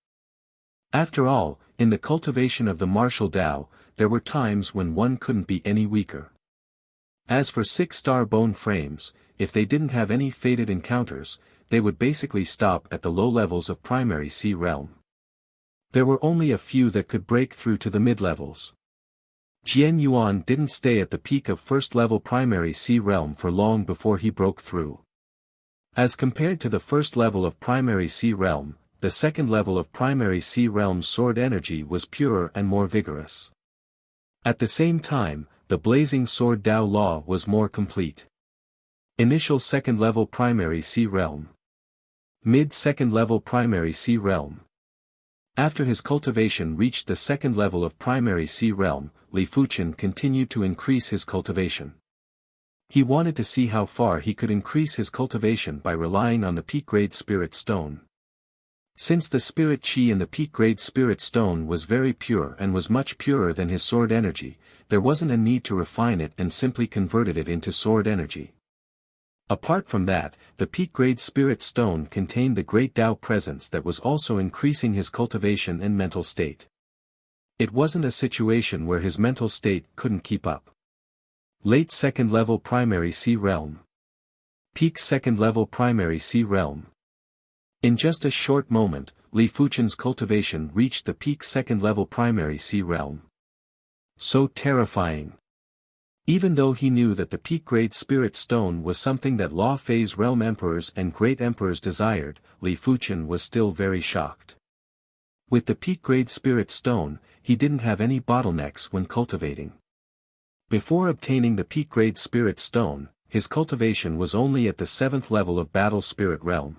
After all, in the cultivation of the martial Tao, there were times when one couldn't be any weaker. As for 6-star bone frames, if they didn't have any fated encounters, they would basically stop at the low levels of Primary Sea Realm. There were only a few that could break through to the mid-levels. Jian Yuan didn't stay at the peak of first-level Primary Sea Realm for long before he broke through. As compared to the first level of Primary Sea Realm, the second level of Primary Sea Realm's sword energy was purer and more vigorous. At the same time, the Blazing Sword Tao Law was more complete. Initial second level Primary Sea Realm. Mid-second level Primary Sea Realm. After his cultivation reached the second level of Primary Sea Realm, Li Fuchen continued to increase his cultivation. He wanted to see how far he could increase his cultivation by relying on the peak-grade Spirit Stone. Since the Spirit Qi in the peak-grade Spirit Stone was very pure and was much purer than his sword energy, there wasn't a need to refine it and simply converted it into sword energy. Apart from that, the peak-grade Spirit Stone contained the Great Tao presence that was also increasing his cultivation and mental state. It wasn't a situation where his mental state couldn't keep up. Late second level Primary Sea Realm. Peak second level Primary Sea Realm. In just a short moment, Li Fuchen's cultivation reached the peak second-level Primary Sea Realm. So terrifying. Even though he knew that the peak-grade Spirit Stone was something that Law Phase Realm Emperors and Great Emperors desired, Li Fuchen was still very shocked. With the peak-grade Spirit Stone, he didn't have any bottlenecks when cultivating. Before obtaining the peak-grade Spirit Stone, his cultivation was only at the 7th level of Battle Spirit Realm.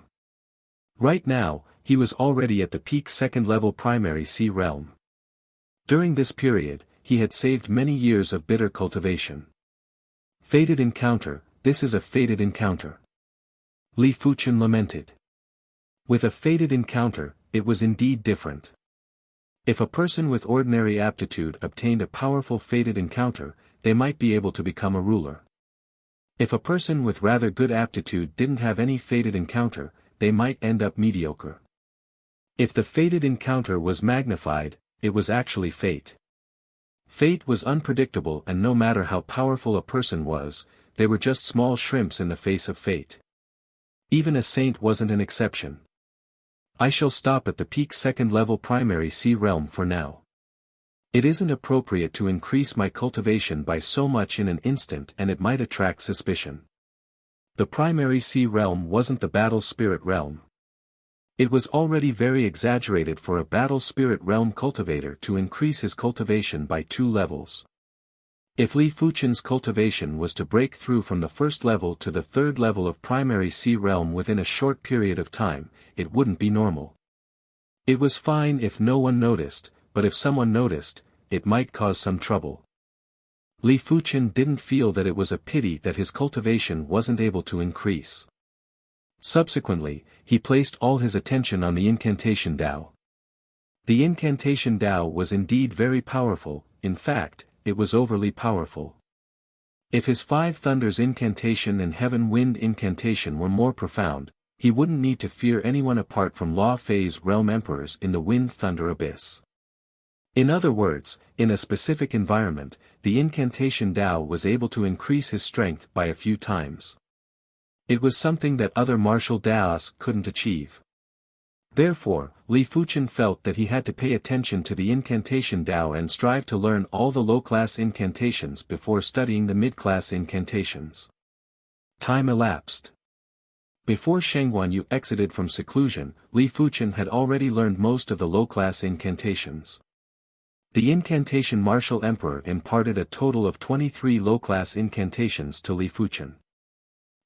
Right now, he was already at the peak second-level Primary Sea Realm. During this period, he had saved many years of bitter cultivation. Fated encounter, this is a fated encounter. Li Fuchen lamented. With a fated encounter, it was indeed different. If a person with ordinary aptitude obtained a powerful fated encounter, they might be able to become a ruler. If a person with rather good aptitude didn't have any fated encounter, they might end up mediocre. If the fated encounter was magnified, it was actually fate. Fate was unpredictable, and no matter how powerful a person was, they were just small shrimps in the face of fate. Even a saint wasn't an exception. I shall stop at the peak second-level primary sea realm for now. It isn't appropriate to increase my cultivation by so much in an instant, and it might attract suspicion. The primary sea realm wasn't the battle spirit realm. It was already very exaggerated for a battle spirit realm cultivator to increase his cultivation by 2 levels. If Li Fuchen's cultivation was to break through from the first level to the third level of primary sea realm within a short period of time, it wouldn't be normal. It was fine if no one noticed, but if someone noticed, it might cause some trouble. Li Fuchen didn't feel that it was a pity that his cultivation wasn't able to increase. Subsequently, he placed all his attention on the incantation Dao. The incantation Dao was indeed very powerful, in fact, it was overly powerful. If his 5 Thunders incantation and Heaven Wind incantation were more profound, he wouldn't need to fear anyone apart from Law Phase Realm Emperors in the Wind Thunder Abyss. In other words, in a specific environment, the incantation Dao was able to increase his strength by a few times. It was something that other martial Daos couldn't achieve. Therefore, Li Fuchen felt that he had to pay attention to the incantation Dao and strive to learn all the low-class incantations before studying the mid-class incantations. Time elapsed. Before Sheng Guanyu exited from seclusion, Li Fuchen had already learned most of the low-class incantations. The incantation Martial Emperor imparted a total of 23 low-class incantations to Li Fuchen.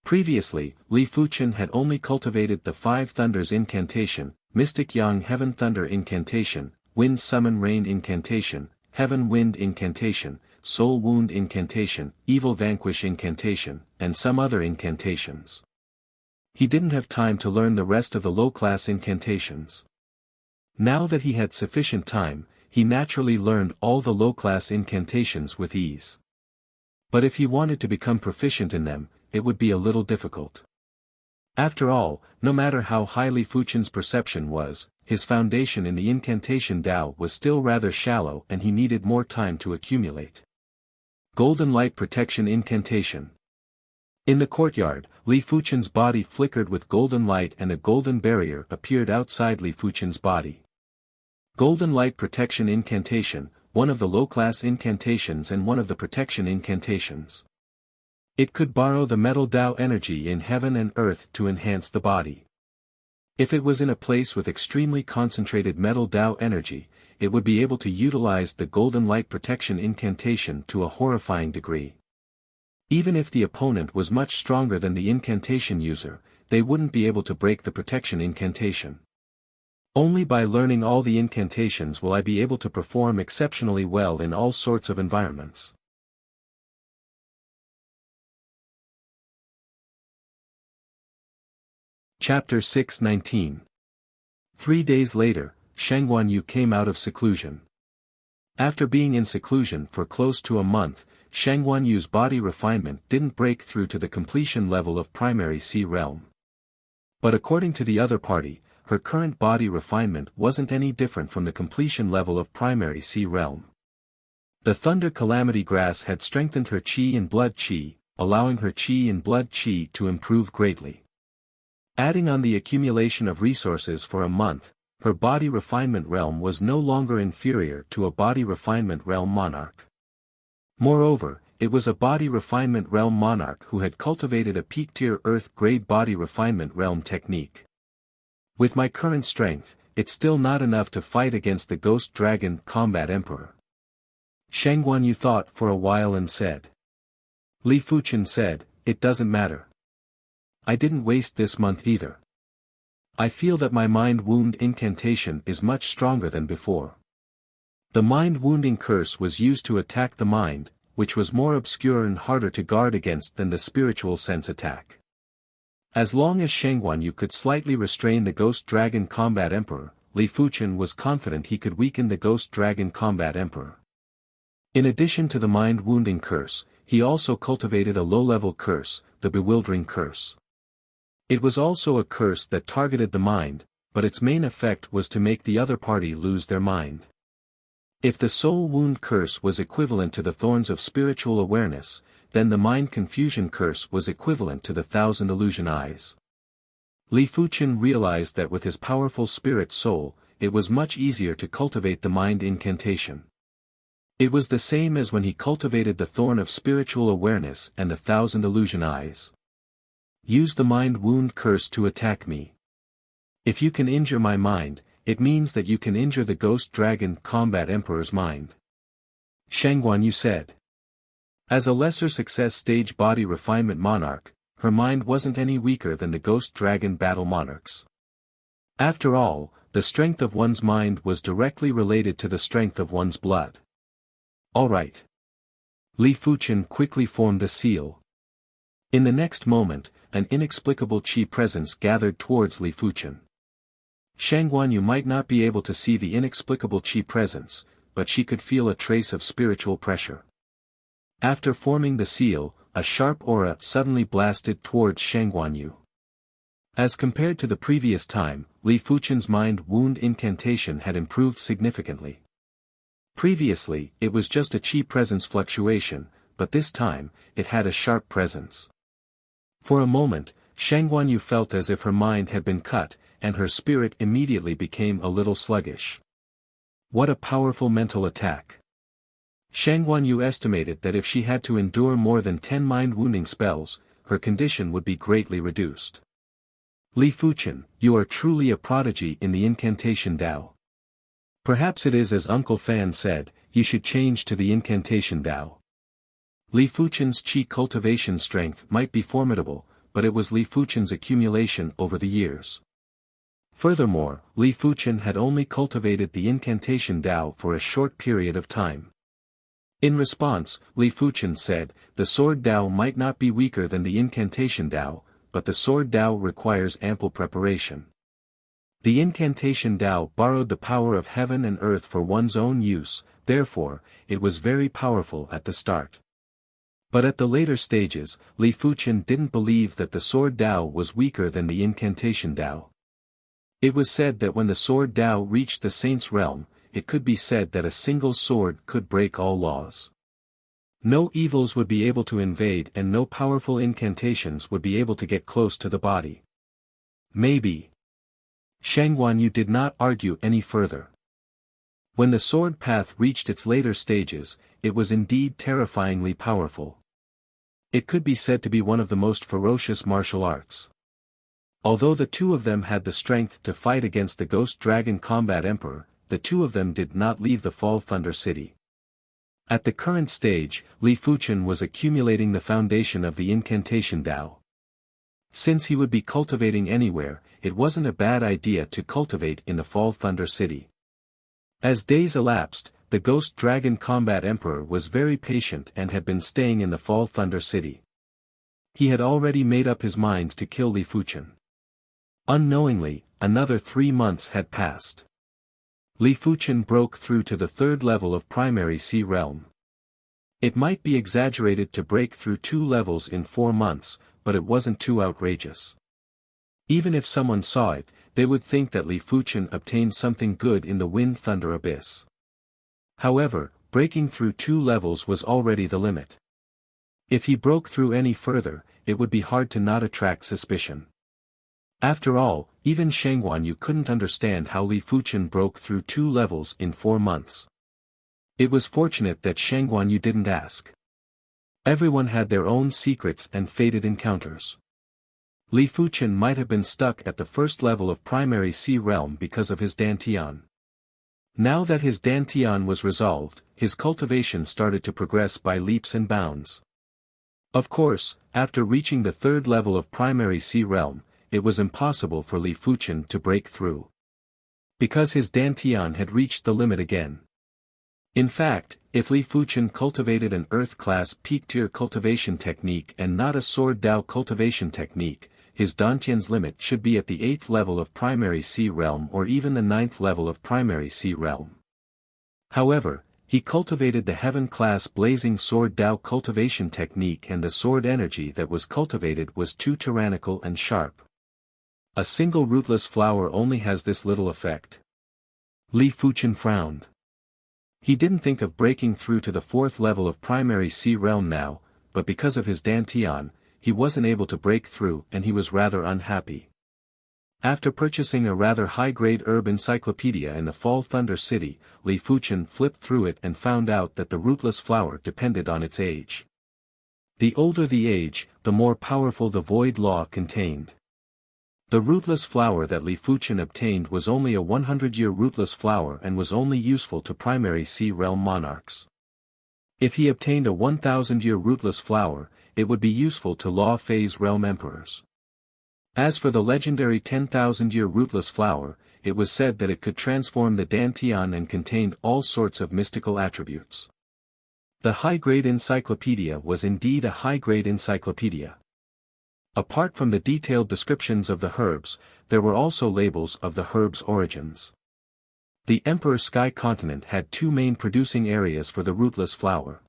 Previously, Li Fuchen had only cultivated the 5 Thunders incantation, Mystic Yang Heaven Thunder incantation, Wind Summon Rain incantation, Heaven Wind incantation, Soul Wound incantation, Evil Vanquish incantation, and some other incantations. He didn't have time to learn the rest of the low-class incantations. Now that he had sufficient time, he naturally learned all the low-class incantations with ease. But if he wanted to become proficient in them, it would be a little difficult. After all, no matter how high Li Fuchen's perception was, his foundation in the incantation Dao was still rather shallow and he needed more time to accumulate. Golden Light Protection Incantation. In the courtyard, Li Fuchen's body flickered with golden light and a golden barrier appeared outside Li Fuchen's body. Golden Light Protection Incantation, one of the low-class incantations and one of the protection incantations. It could borrow the metal Dao energy in heaven and earth to enhance the body. If it was in a place with extremely concentrated metal Dao energy, it would be able to utilize the Golden Light Protection Incantation to a horrifying degree. Even if the opponent was much stronger than the incantation user, they wouldn't be able to break the protection incantation. Only by learning all the incantations will I be able to perform exceptionally well in all sorts of environments. Chapter 6:19. 3 days later, Sheng Guanyu came out of seclusion. After being in seclusion for close to a month, Sheng Guanyu's body refinement didn't break through to the completion level of primary sea realm. But according to the other party, her current body refinement wasn't any different from the completion level of primary sea realm. The Thunder Calamity Grass had strengthened her Qi and Blood Qi, allowing her Qi and Blood Qi to improve greatly. Adding on the accumulation of resources for a month, her body refinement realm was no longer inferior to a body refinement realm monarch. Moreover, it was a body refinement realm monarch who had cultivated a peak-tier earth-grade body refinement realm technique. With my current strength, it's still not enough to fight against the Ghost Dragon Combat Emperor. Sheng Guanyu thought for a while and said. Li Fuchen said, "It doesn't matter. I didn't waste this month either. I feel that my mind wound incantation is much stronger than before." The mind wounding curse was used to attack the mind, which was more obscure and harder to guard against than the spiritual sense attack. As long as Sheng Guanyu could slightly restrain the Ghost Dragon Combat Emperor, Li Fuchen was confident he could weaken the Ghost Dragon Combat Emperor. In addition to the mind wounding curse, he also cultivated a low-level curse, the Bewildering Curse. It was also a curse that targeted the mind, but its main effect was to make the other party lose their mind. If the soul wound curse was equivalent to the thorns of spiritual awareness, then the mind confusion curse was equivalent to the 1,000 illusion eyes. Li Fuchen realized that with his powerful spirit soul, it was much easier to cultivate the mind incantation. It was the same as when he cultivated the thorn of spiritual awareness and the 1,000 illusion eyes. Use the mind wound curse to attack me. If you can injure my mind, it means that you can injure the ghost dragon combat emperor's mind. Shangguanyu said. As a lesser success stage body refinement monarch, her mind wasn't any weaker than the ghost dragon battle monarchs. After all, the strength of one's mind was directly related to the strength of one's blood. Alright. Li Fuchen quickly formed a seal. In the next moment, an inexplicable qi presence gathered towards Li Fuchen. Shangguanyu might not be able to see the inexplicable qi presence, but she could feel a trace of spiritual pressure. After forming the seal, a sharp aura suddenly blasted towards Shangguanyu. As compared to the previous time, Li Fuchen's mind wound incantation had improved significantly. Previously, it was just a qi presence fluctuation, but this time, it had a sharp presence. For a moment, Shangguanyu felt as if her mind had been cut, and her spirit immediately became a little sluggish. What a powerful mental attack. Shangguanyu estimated that if she had to endure more than 10 mind-wounding spells, her condition would be greatly reduced. Li Fuchen, you are truly a prodigy in the incantation Dao. Perhaps it is as Uncle Fan said, you should change to the incantation Dao. Li Fuchen's qi cultivation strength might be formidable, but it was Li Fuchen's accumulation over the years. Furthermore, Li Fuchen had only cultivated the incantation Dao for a short period of time. In response, Li Fuchen said, the sword Dao might not be weaker than the incantation Dao, but the sword Dao requires ample preparation. The incantation Dao borrowed the power of heaven and earth for one's own use, therefore, it was very powerful at the start. But at the later stages, Li Fuchen didn't believe that the sword Dao was weaker than the incantation Dao. It was said that when the sword Dao reached the saint's realm, it could be said that a single sword could break all laws. No evils would be able to invade and no powerful incantations would be able to get close to the body. Maybe. Shangguanyu did not argue any further. When the sword path reached its later stages, it was indeed terrifyingly powerful. It could be said to be one of the most ferocious martial arts. Although the two of them had the strength to fight against the Ghost Dragon Combat Emperor, the two of them did not leave the Fall Thunder City. At the current stage, Li Fuchen was accumulating the foundation of the incantation Dao. Since he would be cultivating anywhere, it wasn't a bad idea to cultivate in the Fall Thunder City. As days elapsed, the Ghost Dragon Combat Emperor was very patient and had been staying in the Fall Thunder City. He had already made up his mind to kill Li Fuchen. Unknowingly, another 3 months had passed. Li Fuchen broke through to the 3rd level of Primary Sea Realm. It might be exaggerated to break through 2 levels in 4 months, but it wasn't too outrageous. Even if someone saw it, they would think that Li Fuchen obtained something good in the Wind Thunder Abyss. However, breaking through 2 levels was already the limit. If he broke through any further, it would be hard to not attract suspicion. After all, even Shangguanyu couldn't understand how Li Fuchen broke through 2 levels in 4 months. It was fortunate that Shangguanyu didn't ask. Everyone had their own secrets and fated encounters. Li Fuchen might have been stuck at the 1st level of Primary Sea Realm because of his Dantian. Now that his Dantian was resolved, his cultivation started to progress by leaps and bounds. Of course, after reaching the 3rd level of Primary Sea Realm, it was impossible for Li Fuchen to break through. Because his Dantian had reached the limit again. In fact, if Li Fuchen cultivated an Earth-class peak-tier cultivation technique and not a Sword Dao cultivation technique, his Dantian's limit should be at the 8th level of Primary Sea Realm or even the 9th level of Primary Sea Realm. However, he cultivated the Heaven-class Blazing Sword Dao cultivation technique and the sword energy that was cultivated was too tyrannical and sharp. A single rootless flower only has this little effect. Li Fuchen frowned. He didn't think of breaking through to the 4th level of primary sea realm now, but because of his dantian, he wasn't able to break through and he was rather unhappy. After purchasing a rather high-grade herb encyclopedia in the Fall Thunder City, Li Fuchen flipped through it and found out that the rootless flower depended on its age. The older the age, the more powerful the void law contained. The rootless flower that Li Fuchen obtained was only a 100-year rootless flower and was only useful to primary sea realm monarchs. If he obtained a 1,000-year rootless flower, it would be useful to law phase realm emperors. As for the legendary 10,000-year rootless flower, it was said that it could transform the dantian and contained all sorts of mystical attributes. The high-grade encyclopedia was indeed a high-grade encyclopedia. Apart from the detailed descriptions of the herbs, there were also labels of the herbs' origins. The Emperor Sky Continent had 2 main producing areas for the rootless flower.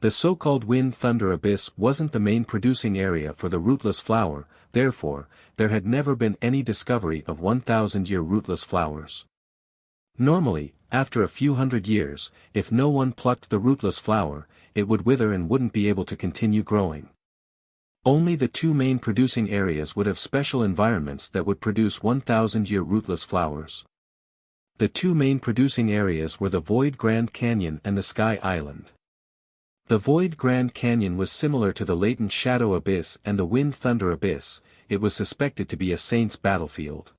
The so-called Wind Thunder Abyss wasn't the main producing area for the rootless flower, therefore, there had never been any discovery of 1,000-year rootless flowers. Normally, after a few hundred years, if no one plucked the rootless flower, it would wither and wouldn't be able to continue growing. Only the 2 main producing areas would have special environments that would produce 1,000-year rootless flowers. The 2 main producing areas were the Void Grand Canyon and the Sky Island. The Void Grand Canyon was similar to the Latent Shadow Abyss and the Wind Thunder Abyss. It was suspected to be a saint's battlefield.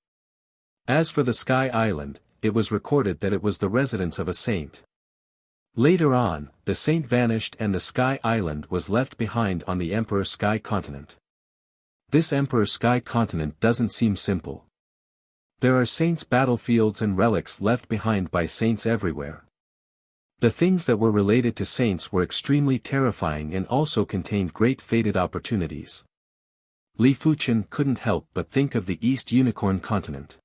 As for the Sky Island, it was recorded that it was the residence of a saint. Later on, the saint vanished and the Sky Island was left behind on the Emperor Sky Continent. This Emperor Sky Continent doesn't seem simple. There are saints' battlefields and relics left behind by saints everywhere. The things that were related to saints were extremely terrifying and also contained great fated opportunities. Li Fuchen couldn't help but think of the East Unicorn Continent.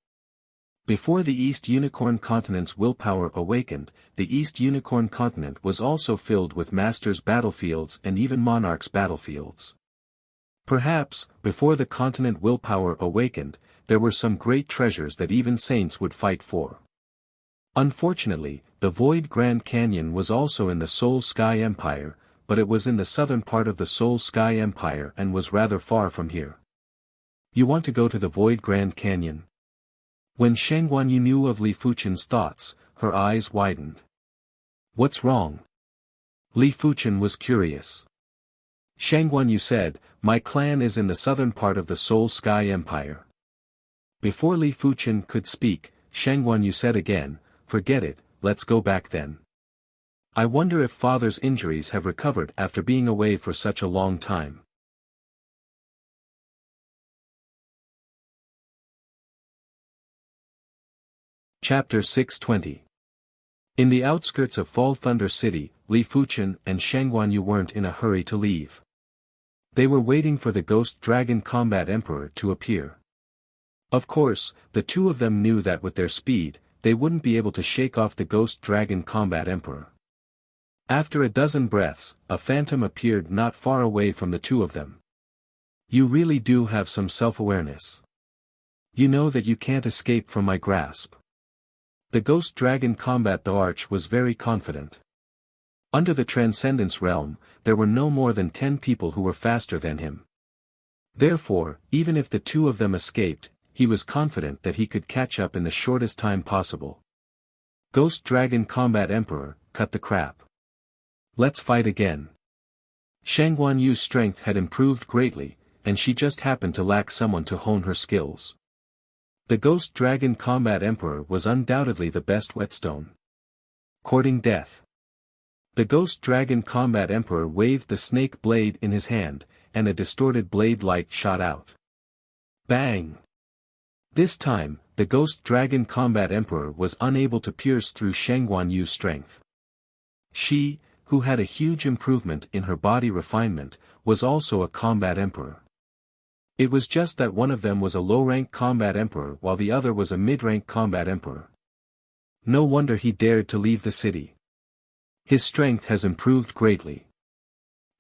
Before the East Unicorn Continent's willpower awakened, the East Unicorn Continent was also filled with masters' battlefields and even monarchs' battlefields. Perhaps, before the continent willpower awakened, there were some great treasures that even saints would fight for. Unfortunately, the Void Grand Canyon was also in the Soul Sky Empire, but it was in the southern part of the Soul Sky Empire and was rather far from here. You want to go to the Void Grand Canyon? When Shang Guanyu knew of Li Fuchen's thoughts, her eyes widened. What's wrong? Li Fuchen was curious. Shang Guanyu said, my clan is in the southern part of the Soul Sky Empire. Before Li Fuchen could speak, Shang Guanyu said again, forget it, let's go back then. I wonder if father's injuries have recovered after being away for such a long time. Chapter 620. In the outskirts of Fall Thunder City, Li Fuchen and Shang Guanyu weren't in a hurry to leave. They were waiting for the Ghost Dragon Combat Emperor to appear. Of course, the 2 of them knew that with their speed, they wouldn't be able to shake off the Ghost Dragon Combat Emperor. After a dozen breaths, a phantom appeared not far away from the 2 of them. You really do have some self-awareness. You know that you can't escape from my grasp. The Ghost Dragon Combat the Arch was very confident. Under the Transcendence Realm, there were no more than 10 people who were faster than him. Therefore, even if the 2 of them escaped, he was confident that he could catch up in the shortest time possible. Ghost Dragon Combat Emperor, cut the crap. Let's fight again. Shang Guanyu's strength had improved greatly, and she just happened to lack someone to hone her skills. The Ghost Dragon Combat Emperor was undoubtedly the best whetstone. Courting death. The Ghost Dragon Combat Emperor waved the snake blade in his hand, and a distorted blade light shot out. Bang! This time, the Ghost Dragon Combat Emperor was unable to pierce through Shang Guanyu's strength. She, who had a huge improvement in her body refinement, was also a combat emperor. It was just that one of them was a low-rank combat emperor while the other was a mid-rank combat emperor. No wonder he dared to leave the city. His strength has improved greatly.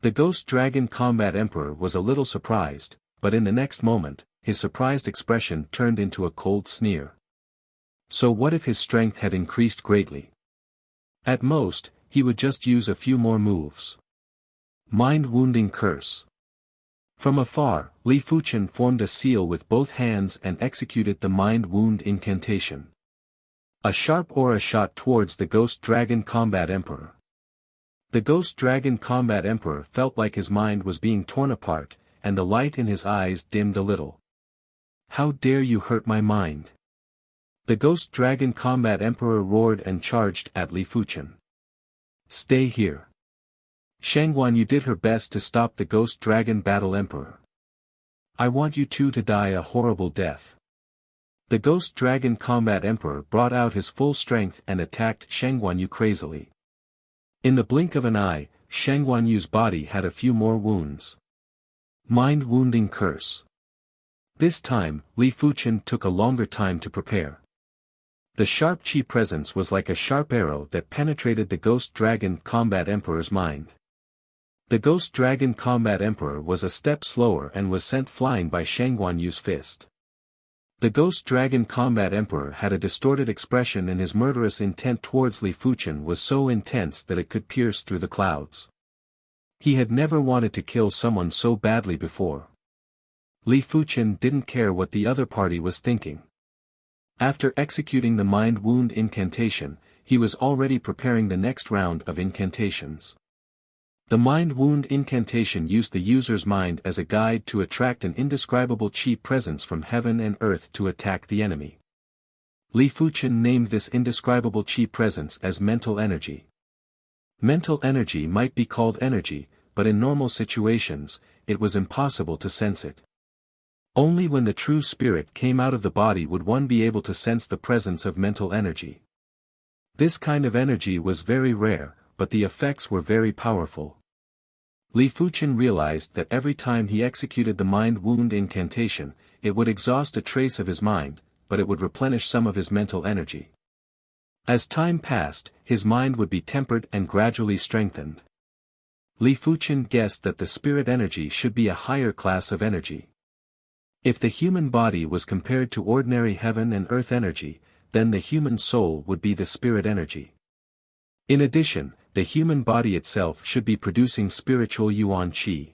The Ghost Dragon Combat Emperor was a little surprised, but in the next moment, his surprised expression turned into a cold sneer. So what if his strength had increased greatly? At most, he would just use a few more moves. Mind-wounding curse. From afar, Li Fuchen formed a seal with both hands and executed the mind-wound incantation. A sharp aura shot towards the Ghost Dragon Combat Emperor. The Ghost Dragon Combat Emperor felt like his mind was being torn apart, and the light in his eyes dimmed a little. How dare you hurt my mind? The Ghost Dragon Combat Emperor roared and charged at Li Fuchen. Stay here. Shang Guanyu did her best to stop the Ghost Dragon Battle Emperor. I want you two to die a horrible death. The Ghost Dragon Combat Emperor brought out his full strength and attacked Shang Guanyu crazily. In the blink of an eye, Shang Guanyu's body had a few more wounds. Mind-wounding curse. This time, Li Fuchen took a longer time to prepare. The sharp chi presence was like a sharp arrow that penetrated the Ghost Dragon Combat Emperor's mind. The Ghost Dragon Combat Emperor was a step slower and was sent flying by Shang Guanyu's fist. The Ghost Dragon Combat Emperor had a distorted expression and his murderous intent towards Li Fuchen was so intense that it could pierce through the clouds. He had never wanted to kill someone so badly before. Li Fuchen didn't care what the other party was thinking. After executing the mind wound incantation, he was already preparing the next round of incantations. The mind wound incantation used the user's mind as a guide to attract an indescribable chi presence from heaven and earth to attack the enemy. Li Fuchen named this indescribable chi presence as mental energy. Mental energy might be called energy, but in normal situations, it was impossible to sense it. Only when the true spirit came out of the body would one be able to sense the presence of mental energy. This kind of energy was very rare, but the effects were very powerful. Li Fuchen realized that every time he executed the mind wound incantation, it would exhaust a trace of his mind, but it would replenish some of his mental energy. As time passed, his mind would be tempered and gradually strengthened. Li Fuchen guessed that the spirit energy should be a higher class of energy. If the human body was compared to ordinary heaven and earth energy, then the human soul would be the spirit energy. In addition, the human body itself should be producing spiritual yuan qi.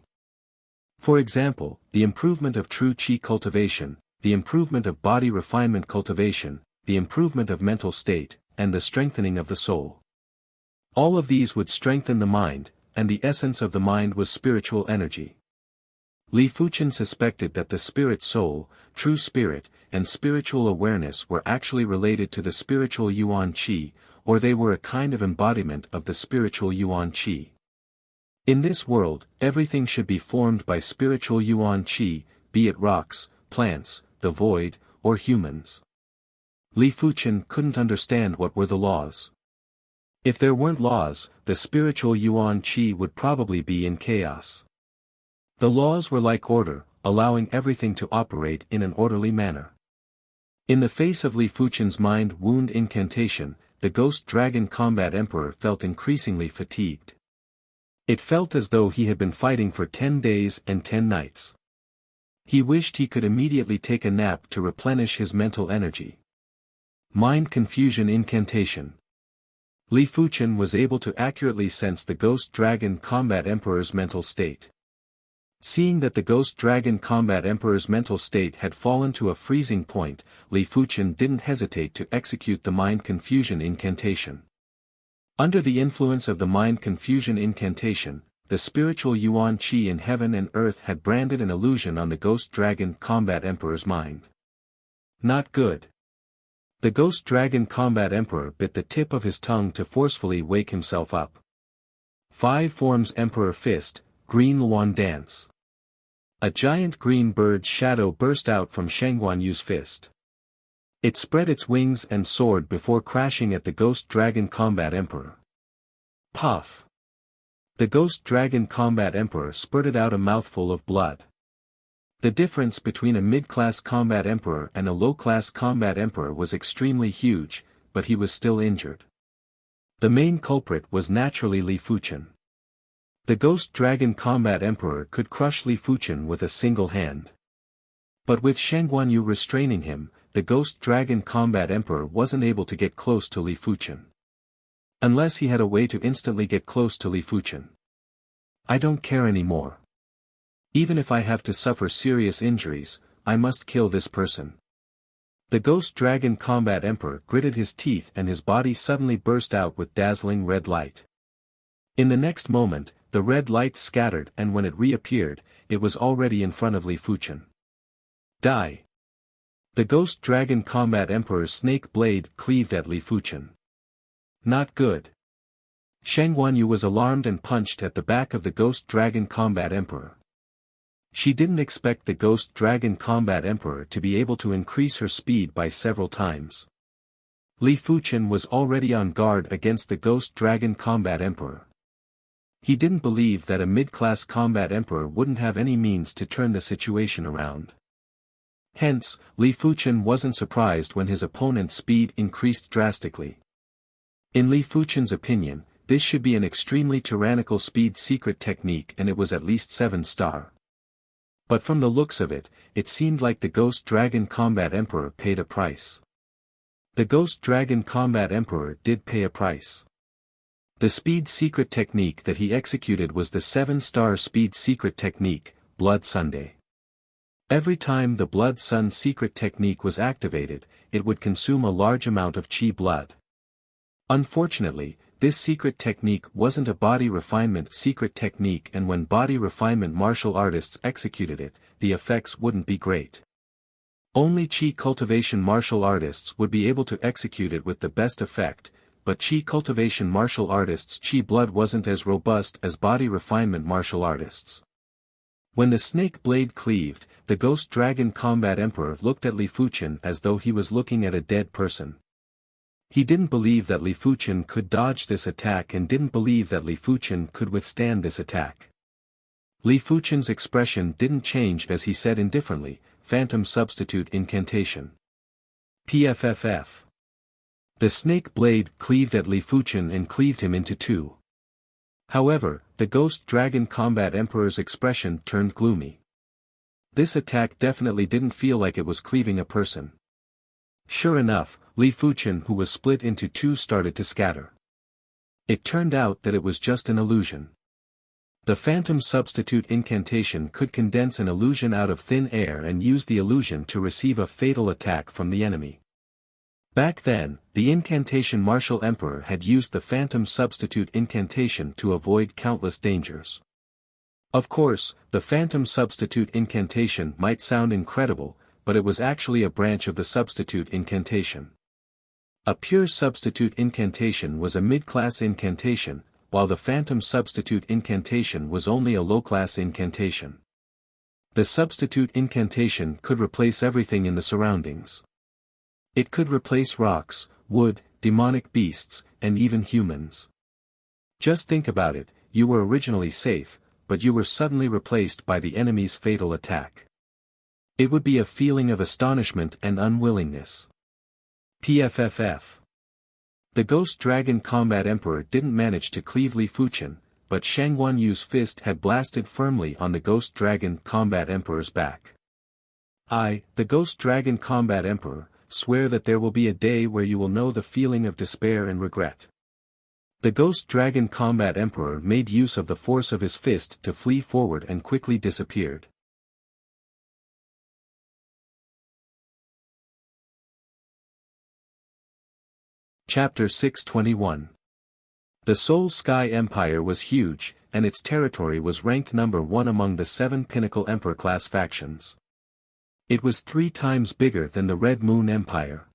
For example, the improvement of true qi cultivation, the improvement of body refinement cultivation, the improvement of mental state, and the strengthening of the soul. All of these would strengthen the mind, and the essence of the mind was spiritual energy. Li Fuchen suspected that the spirit soul, true spirit, and spiritual awareness were actually related to the spiritual yuan qi, or they were a kind of embodiment of the spiritual yuan qi. In this world, everything should be formed by spiritual yuan qi, be it rocks, plants, the void, or humans. Li Fuchen couldn't understand what were the laws. If there weren't laws, the spiritual yuan qi would probably be in chaos. The laws were like order, allowing everything to operate in an orderly manner. In the face of Li Fuchen's mind wound incantation, the Ghost Dragon Combat Emperor felt increasingly fatigued. It felt as though he had been fighting for 10 days and 10 nights. He wished he could immediately take a nap to replenish his mental energy. Mind confusion incantation. Li Fuchen was able to accurately sense the Ghost Dragon Combat Emperor's mental state. Seeing that the Ghost Dragon Combat Emperor's mental state had fallen to a freezing point, Li Fuchen didn't hesitate to execute the mind confusion incantation. Under the influence of the mind confusion incantation, the spiritual yuan qi in heaven and earth had branded an illusion on the Ghost Dragon Combat Emperor's mind. Not good. The Ghost Dragon Combat Emperor bit the tip of his tongue to forcefully wake himself up. 5 forms Emperor Fist, Green Luan Dance. A giant green bird's shadow burst out from Shang Guanyu's fist. It spread its wings and soared before crashing at the Ghost Dragon Combat Emperor. Puff! The Ghost Dragon Combat Emperor spurted out a mouthful of blood. The difference between a mid-class combat emperor and a low-class combat emperor was extremely huge, but he was still injured. The main culprit was naturally Li Fuchen. The Ghost Dragon Combat Emperor could crush Li Fuchen with a single hand. But with Shang Guanyu restraining him, the Ghost Dragon Combat Emperor wasn't able to get close to Li Fuchen. Unless he had a way to instantly get close to Li Fuchen. I don't care anymore. Even if I have to suffer serious injuries, I must kill this person. The Ghost Dragon Combat Emperor gritted his teeth and his body suddenly burst out with dazzling red light. In the next moment, the red light scattered and when it reappeared, it was already in front of Li Fuchen. Die! The Ghost Dragon Combat Emperor's snake blade cleaved at Li Fuchen. Not good. Shang Guanyu was alarmed and punched at the back of the Ghost Dragon Combat Emperor. She didn't expect the Ghost Dragon Combat Emperor to be able to increase her speed by several times. Li Fuchen was already on guard against the Ghost Dragon Combat Emperor. He didn't believe that a mid-class combat emperor wouldn't have any means to turn the situation around. Hence, Li Fuchen wasn't surprised when his opponent's speed increased drastically. In Li Fuchen's opinion, this should be an extremely tyrannical speed secret technique and it was at least 7-star. But from the looks of it, it seemed like the Ghost Dragon Combat Emperor paid a price. The Ghost Dragon Combat Emperor did pay a price. The speed secret technique that he executed was the 7-star speed secret technique, Blood Sunday. Every time the Blood Sun secret technique was activated, it would consume a large amount of Qi blood. Unfortunately, this secret technique wasn't a body refinement secret technique and when body refinement martial artists executed it, the effects wouldn't be great. Only Qi cultivation martial artists would be able to execute it with the best effect, but Qi cultivation martial artists' Qi blood wasn't as robust as body refinement martial artists. When the snake blade cleaved, the Ghost Dragon Combat Emperor looked at Li Fuchen as though he was looking at a dead person. He didn't believe that Li Fuchen could dodge this attack and didn't believe that Li Fuchen could withstand this attack. Li Fuchen's expression didn't change as he said indifferently, Phantom Substitute Incantation. PFFF. The snake blade cleaved at Li Fuchen and cleaved him into two. However, the Ghost Dragon Combat Emperor's expression turned gloomy. This attack definitely didn't feel like it was cleaving a person. Sure enough, Li Fuchen who was split into two started to scatter. It turned out that it was just an illusion. The Phantom Substitute Incantation could condense an illusion out of thin air and use the illusion to receive a fatal attack from the enemy. Back then, the Incantation Martial Emperor had used the Phantom Substitute Incantation to avoid countless dangers. Of course, the Phantom Substitute Incantation might sound incredible, but it was actually a branch of the Substitute Incantation. A pure Substitute Incantation was a mid-class incantation, while the Phantom Substitute Incantation was only a low-class incantation. The Substitute Incantation could replace everything in the surroundings. It could replace rocks, wood, demonic beasts, and even humans. Just think about it, you were originally safe, but you were suddenly replaced by the enemy's fatal attack. It would be a feeling of astonishment and unwillingness. PFFF. The Ghost Dragon Combat Emperor didn't manage to cleave Li Fuchen, but Shang Guanyu's fist had blasted firmly on the Ghost Dragon Combat Emperor's back. I, the Ghost Dragon Combat Emperor, swear that there will be a day where you will know the feeling of despair and regret. The Ghost Dragon Combat Emperor made use of the force of his fist to flee forward and quickly disappeared. Chapter 621. The Soul Sky Empire was huge, and its territory was ranked number 1 among the 7 pinnacle Emperor-class factions. It was 3 times bigger than the Red Moon Empire.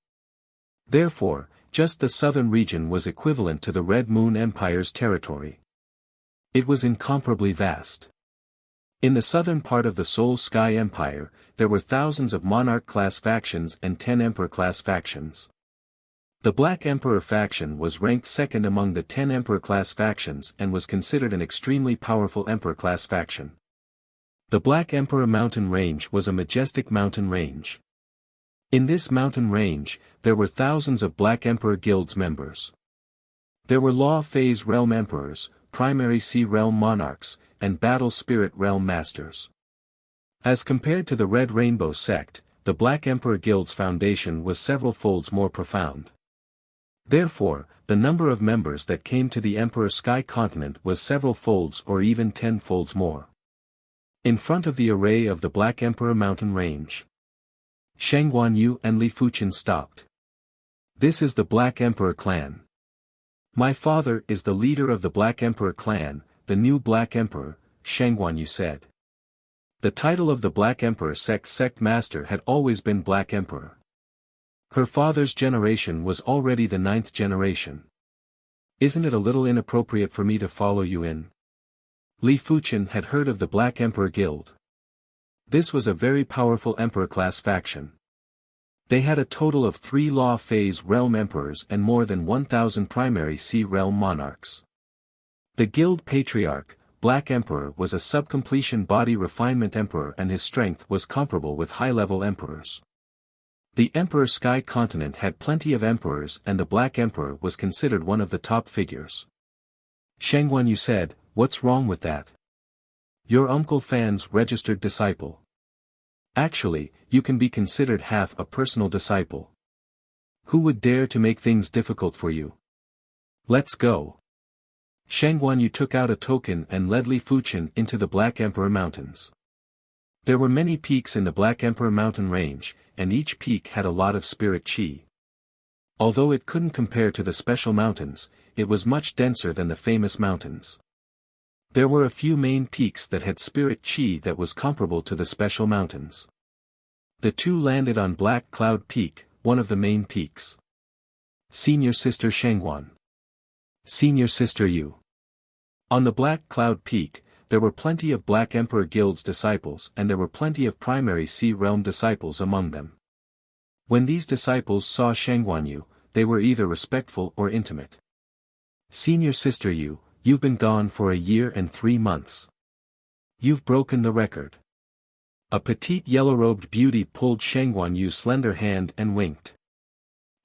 Therefore, just the southern region was equivalent to the Red Moon Empire's territory. It was incomparably vast. In the southern part of the Soul Sky Empire, there were thousands of Monarch-class factions and 10 Emperor-class factions. The Black Emperor faction was ranked second among the 10 Emperor-class factions and was considered an extremely powerful Emperor-class faction. The Black Emperor mountain range was a majestic mountain range. In this mountain range, there were thousands of Black Emperor Guilds members. There were Law Phase Realm Emperors, Primary Sea Realm Monarchs, and Battle Spirit Realm Masters. As compared to the Red Rainbow sect, the Black Emperor Guild's foundation was several folds more profound. Therefore, the number of members that came to the Emperor Sky Continent was several folds or even 10 folds more. In front of the array of the Black Emperor mountain range, Shang Guanyu and Li Fuqian stopped. This is the Black Emperor clan. My father is the leader of the Black Emperor clan, the new Black Emperor, Shang Guanyu said. The title of the Black Emperor sect master had always been Black Emperor. Her father's generation was already the 9th generation. Isn't it a little inappropriate for me to follow you in? Li Fuqian had heard of the Black Emperor Guild. This was a very powerful emperor-class faction. They had a total of 3 Law Phase realm emperors and more than 1,000 primary Sea realm monarchs. The guild patriarch, Black Emperor, was a sub-completion body refinement emperor, and his strength was comparable with high-level emperors. The Emperor Sky Continent had plenty of emperors, and the Black Emperor was considered one of the top figures. Shang Guanyu said, "What's wrong with that? Your Uncle Fan's registered disciple. Actually, you can be considered half a personal disciple. Who would dare to make things difficult for you? Let's go." Shang Guanyu took out a token and led Li Fuqian into the Black Emperor Mountains. There were many peaks in the Black Emperor mountain range, and each peak had a lot of spirit chi. Although it couldn't compare to the special mountains, it was much denser than the famous mountains. There were a few main peaks that had spirit chi that was comparable to the special mountains. The two landed on Black Cloud Peak, one of the main peaks. Senior Sister Shangguan. Senior Sister Yu. On the Black Cloud Peak, there were plenty of Black Emperor Guild's disciples, and there were plenty of primary Sea Realm disciples among them. When these disciples saw Shangguanyu, they were either respectful or intimate. Senior Sister Yu, you've been gone for a year and 3 months. You've broken the record. A petite yellow-robed beauty pulled Shangguanyu's slender hand and winked.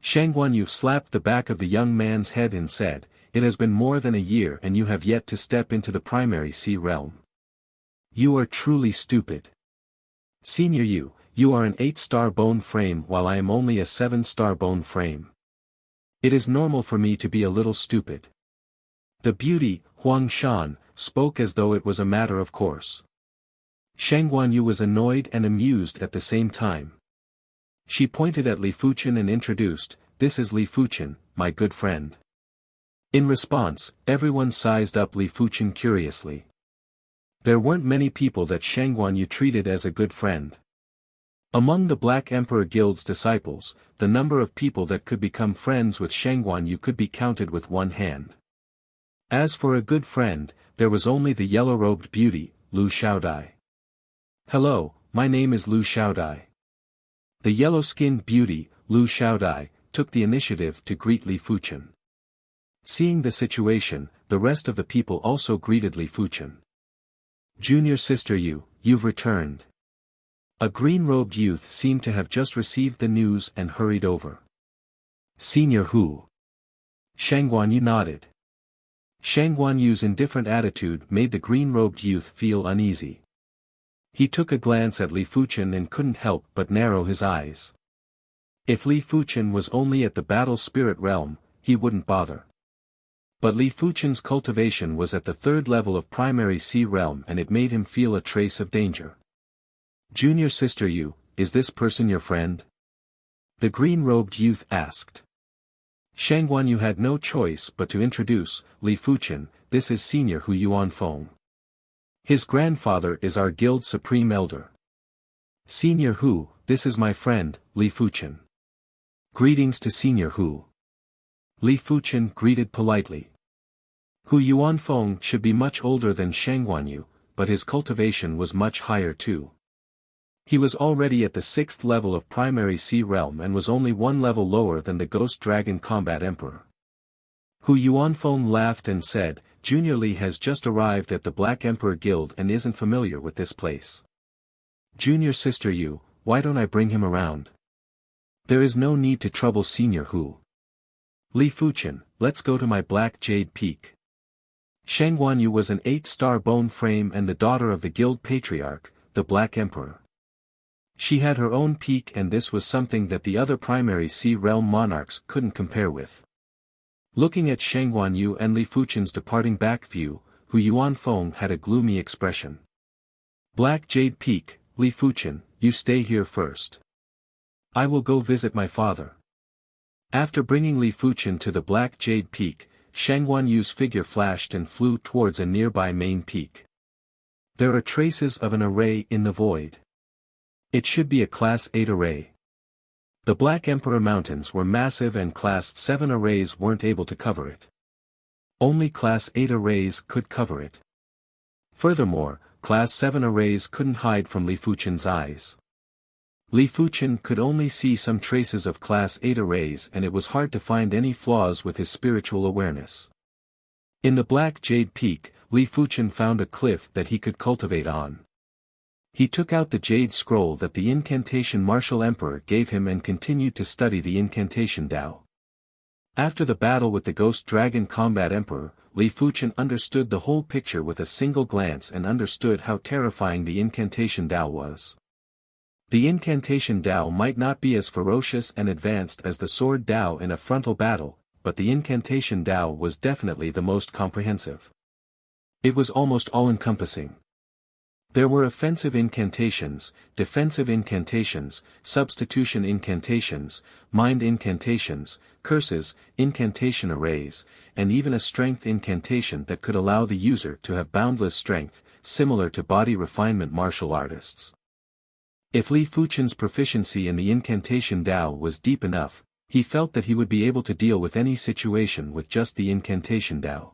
Shangguanyu slapped the back of the young man's head and said, "It has been more than a year and you have yet to step into the primary Sea Realm. You are truly stupid. Senior Yu, you are an 8-star bone frame while I am only a 7-star bone frame. It is normal for me to be a little stupid." The beauty, Huang Shan, spoke as though it was a matter of course. Shangguanyu was annoyed and amused at the same time. She pointed at Li Fuqian and introduced, "This is Li Fuqian, my good friend." In response, everyone sized up Li Fuqian curiously. There weren't many people that Shangguanyu treated as a good friend. Among the Black Emperor Guild's disciples, the number of people that could become friends with Shangguanyu could be counted with one hand. As for a good friend, there was only the yellow-robed beauty, Lu Xiaodai. "Hello, my name is Lu Xiaodai." The yellow-skinned beauty, Lu Xiaodai, took the initiative to greet Li Fuqian. Seeing the situation, the rest of the people also greeted Li Fuqian. "Junior Sister Yu, you've returned." A green-robed youth seemed to have just received the news and hurried over. "Senior Hu." Shangguanyu nodded. Shangguanyu's indifferent attitude made the green-robed youth feel uneasy. He took a glance at Li Fuqian and couldn't help but narrow his eyes. If Li Fuqian was only at the battle spirit realm, he wouldn't bother. But Li Fuqian's cultivation was at the 3rd level of primary Sea realm and it made him feel a trace of danger. "Junior Sister Yu, is this person your friend?" the green-robed youth asked. Shangguanyu had no choice but to introduce, "Li Fuqian, this is Senior Hu Yuanfeng. His grandfather is our guild supreme elder. Senior Hu, this is my friend, Li Fuqian." Greetings to Senior Hu. Li Fuqian greeted politely. Hu Yuanfeng should be much older than Shangguanyu, but his cultivation was much higher too. He was already at the 6th level of primary Sea realm and was only 1 level lower than the Ghost Dragon Combat Emperor. Hu Yuanfeng laughed and said, "Junior Li has just arrived at the Black Emperor Guild and isn't familiar with this place. Junior Sister Yu, why don't I bring him around?" "There is no need to trouble Senior Hu. Li Fuqian, let's go to my Black Jade Peak." Shangguanyu was an 8-star bone frame and the daughter of the guild patriarch, the Black Emperor. She had her own peak and this was something that the other primary Sea realm monarchs couldn't compare with. Looking at Shang Guanyu and Li Fuchen's departing back view, Hu Yuanfeng had a gloomy expression. Black Jade Peak, Li Fuchen, you stay here first. I will go visit my father. After bringing Li Fuchen to the Black Jade Peak, Shang Guanyu's figure flashed and flew towards a nearby main peak. There are traces of an array in the void. It should be a Class 8 array. The Black Emperor Mountains were massive and Class 7 arrays weren't able to cover it. Only Class 8 arrays could cover it. Furthermore, Class 7 arrays couldn't hide from Li Fuchen's eyes. Li Fuchen could only see some traces of Class 8 arrays and it was hard to find any flaws with his spiritual awareness. In the Black Jade Peak, Li Fuchen found a cliff that he could cultivate on. He took out the jade scroll that the incantation Martial Emperor gave him and continued to study the incantation Tao. After the battle with the Ghost Dragon Combat Emperor, Li Fuchen understood the whole picture with a single glance and understood how terrifying the incantation Tao was. The incantation Tao might not be as ferocious and advanced as the sword Tao in a frontal battle, but the incantation Tao was definitely the most comprehensive. It was almost all-encompassing. There were offensive incantations, defensive incantations, substitution incantations, mind incantations, curses, incantation arrays, and even a strength incantation that could allow the user to have boundless strength, similar to body refinement martial artists. If Li Fuchen's proficiency in the incantation Tao was deep enough, he felt that he would be able to deal with any situation with just the incantation Tao.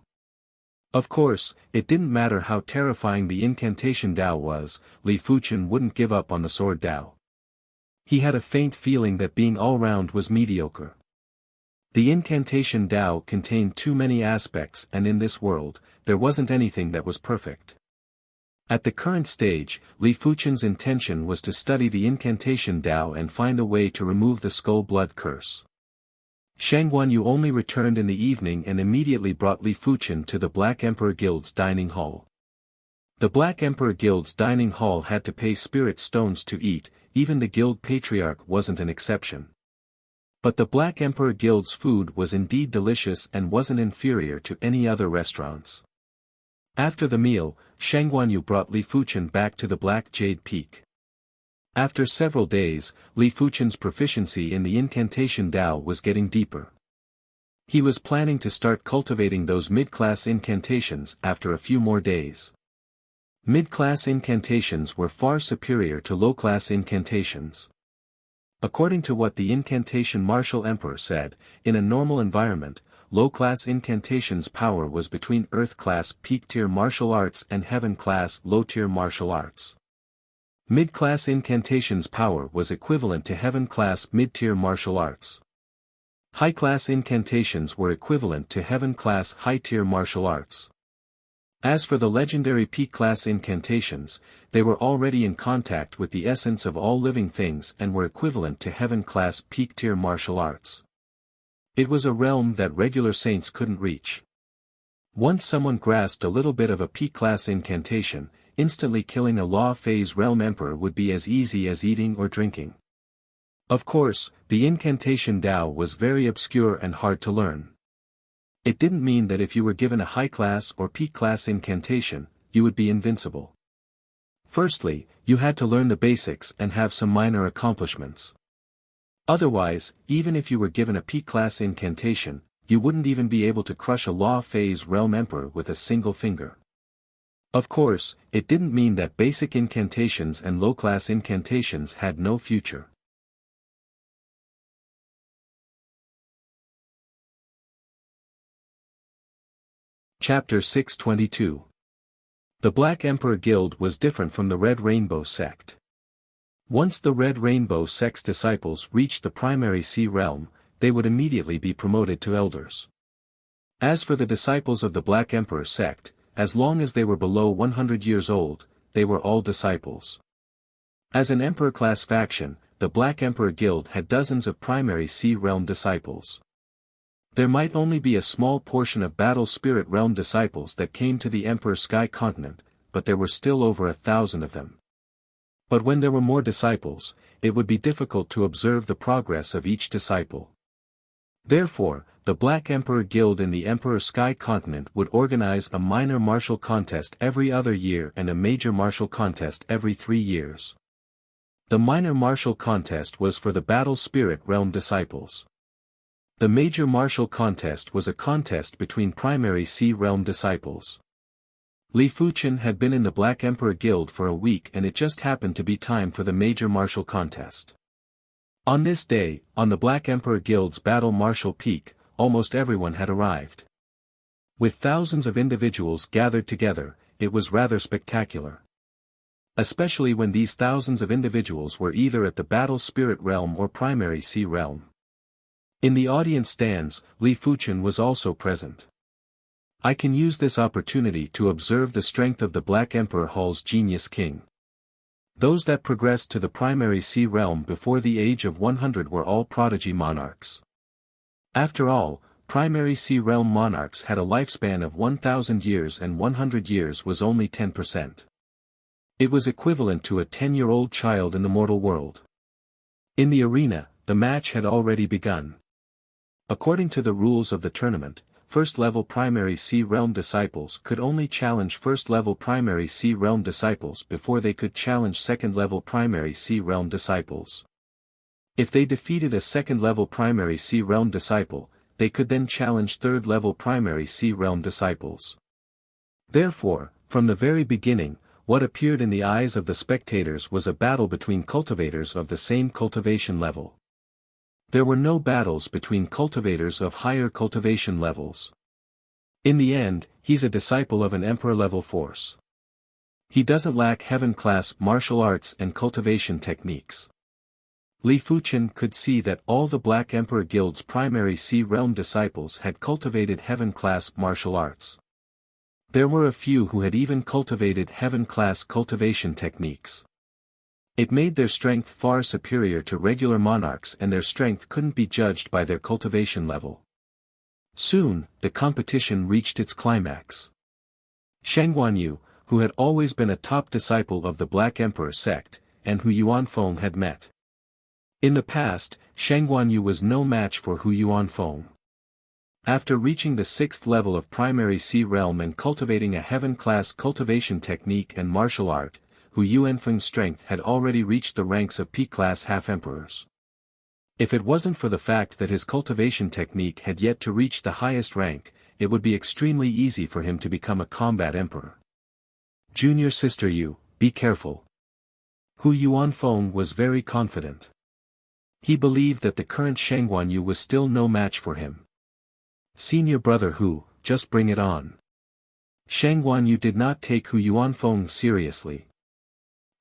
Of course, it didn't matter how terrifying the incantation Tao was, Li Fuchen wouldn't give up on the sword Tao. He had a faint feeling that being all-round was mediocre. The incantation Tao contained too many aspects and in this world, there wasn't anything that was perfect. At the current stage, Li Fuchen's intention was to study the incantation Tao and find a way to remove the skull blood curse. Shang Guanyu only returned in the evening and immediately brought Li Fuchen to the Black Emperor Guild's dining hall. The Black Emperor Guild's dining hall had to pay spirit stones to eat, even the guild patriarch wasn't an exception. But the Black Emperor Guild's food was indeed delicious and wasn't inferior to any other restaurants. After the meal, Shang Guanyu brought Li Fuchen back to the Black Jade Peak. After several days, Li Fuchen's proficiency in the incantation Tao was getting deeper. He was planning to start cultivating those mid-class incantations after a few more days. Mid-class incantations were far superior to low-class incantations. According to what the incantation Martial Emperor said, in a normal environment, low-class incantations' power was between Earth-class peak-tier martial arts and Heaven-class low-tier martial arts. Mid-class incantations' power was equivalent to Heaven-class mid-tier martial arts. High-class incantations were equivalent to Heaven-class high-tier martial arts. As for the legendary peak-class incantations, they were already in contact with the essence of all living things and were equivalent to Heaven-class peak-tier martial arts. It was a realm that regular saints couldn't reach. Once someone grasped a little bit of a peak-class incantation, instantly killing a law phase realm emperor would be as easy as eating or drinking. Of course, the incantation Tao was very obscure and hard to learn. It didn't mean that if you were given a high-class or peak-class incantation, you would be invincible. Firstly, you had to learn the basics and have some minor accomplishments. Otherwise, even if you were given a peak-class incantation, you wouldn't even be able to crush a law phase realm emperor with a single finger. Of course, it didn't mean that basic incantations and low-class incantations had no future. Chapter 622. The Black Emperor Guild was different from the Red Rainbow sect. Once the Red Rainbow sect's disciples reached the primary sea realm, they would immediately be promoted to elders. As for the disciples of the Black Emperor sect, as long as they were below 100 years old, they were all disciples. As an Emperor-class faction, the Black Emperor Guild had dozens of primary sea realm disciples. There might only be a small portion of Battle Spirit Realm disciples that came to the Emperor Sky Continent, but there were still over 1,000 of them. But when there were more disciples, it would be difficult to observe the progress of each disciple. Therefore, the Black Emperor Guild in the Emperor Sky Continent would organize a minor martial contest every other year and a major martial contest every 3 years. The minor martial contest was for the Battle Spirit Realm disciples. The major martial contest was a contest between Primary Sea Realm disciples. Li Fuchen had been in the Black Emperor Guild for a week and it just happened to be time for the major martial contest. On this day, on the Black Emperor Guild's Battle Martial Peak, almost everyone had arrived. With thousands of individuals gathered together, it was rather spectacular. Especially when these thousands of individuals were either at the Battle Spirit Realm or Primary Sea Realm. In the audience stands, Li Fuchen was also present. I can use this opportunity to observe the strength of the Black Emperor Hall's Genius King. Those that progressed to the Primary Sea Realm before the age of 100 were all prodigy monarchs. After all, Primary Sea Realm monarchs had a lifespan of 1,000 years and 100 years was only 10%. It was equivalent to a 10-year-old child in the mortal world. In the arena, the match had already begun. According to the rules of the tournament, first-level Primary Sea Realm disciples could only challenge first-level Primary Sea Realm disciples before they could challenge second-level Primary Sea Realm disciples. If they defeated a second-level Primary Sea Realm disciple, they could then challenge third-level Primary Sea Realm disciples. Therefore, from the very beginning, what appeared in the eyes of the spectators was a battle between cultivators of the same cultivation level. There were no battles between cultivators of higher cultivation levels. In the end, he's a disciple of an emperor-level force. He doesn't lack heaven-class martial arts and cultivation techniques. Li Fuchen could see that all the Black Emperor Guild's Primary Sea Realm disciples had cultivated heaven-class martial arts. There were a few who had even cultivated heaven-class cultivation techniques. It made their strength far superior to regular monarchs and their strength couldn't be judged by their cultivation level. Soon, the competition reached its climax. Shang Guanyu, who had always been a top disciple of the Black Emperor sect, and who Yuan Feng had met. In the past, Shang Guanyu was no match for Hu Yuanfeng. After reaching the 6th level of Primary Sea Realm and cultivating a heaven-class cultivation technique and martial art, Hu Yuanfeng's strength had already reached the ranks of P-class half-emperors. If it wasn't for the fact that his cultivation technique had yet to reach the highest rank, it would be extremely easy for him to become a combat emperor. Junior sister Yu, be careful. Hu Yuanfeng was very confident. He believed that the current Shang Guanyu was still no match for him. Senior brother Hu, just bring it on. Shang Guanyu did not take Hu Yuanfeng seriously.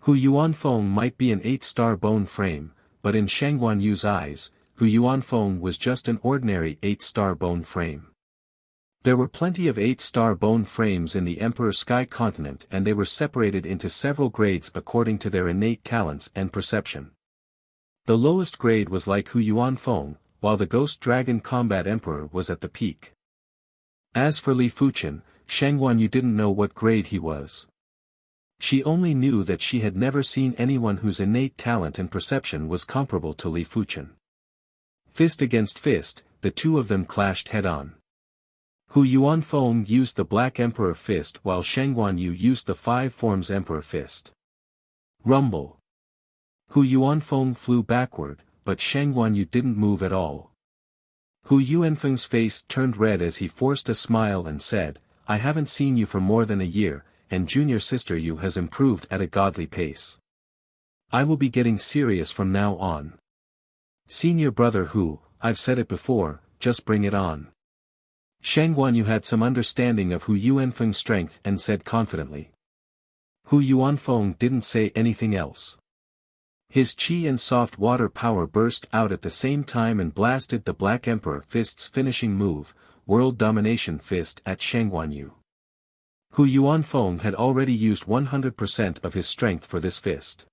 Hu Yuanfeng might be an 8-star bone frame, but in Shang Guanyu's eyes, Hu Yuanfeng was just an ordinary 8-star bone frame. There were plenty of 8-star bone frames in the Emperor Sky Continent and they were separated into several grades according to their innate talents and perception. The lowest grade was like Hu Yuanfeng, while the Ghost Dragon Combat Emperor was at the peak. As for Li Fuchen, Shang Guanyu didn't know what grade he was. She only knew that she had never seen anyone whose innate talent and perception was comparable to Li Fuchen. Fist against fist, the two of them clashed head-on. Hu Yuanfeng used the Black Emperor Fist while Shang Guanyu used the 5 Forms Emperor Fist. Rumble. Hu Yuanfeng flew backward, but Shang Guanyu didn't move at all. Hu Yuanfeng's face turned red as he forced a smile and said, I haven't seen you for more than a year, and junior sister Yu has improved at a godly pace. I will be getting serious from now on. Senior brother Hu, I've said it before, just bring it on. Shang Guanyu had some understanding of Hu Yuanfeng's strength and said confidently. Hu Yuanfeng didn't say anything else. His chi and soft water power burst out at the same time and blasted the Black Emperor Fist's finishing move, World Domination Fist at Shang Guanyu. Hu Yuanfeng had already used 100% of his strength for this fist.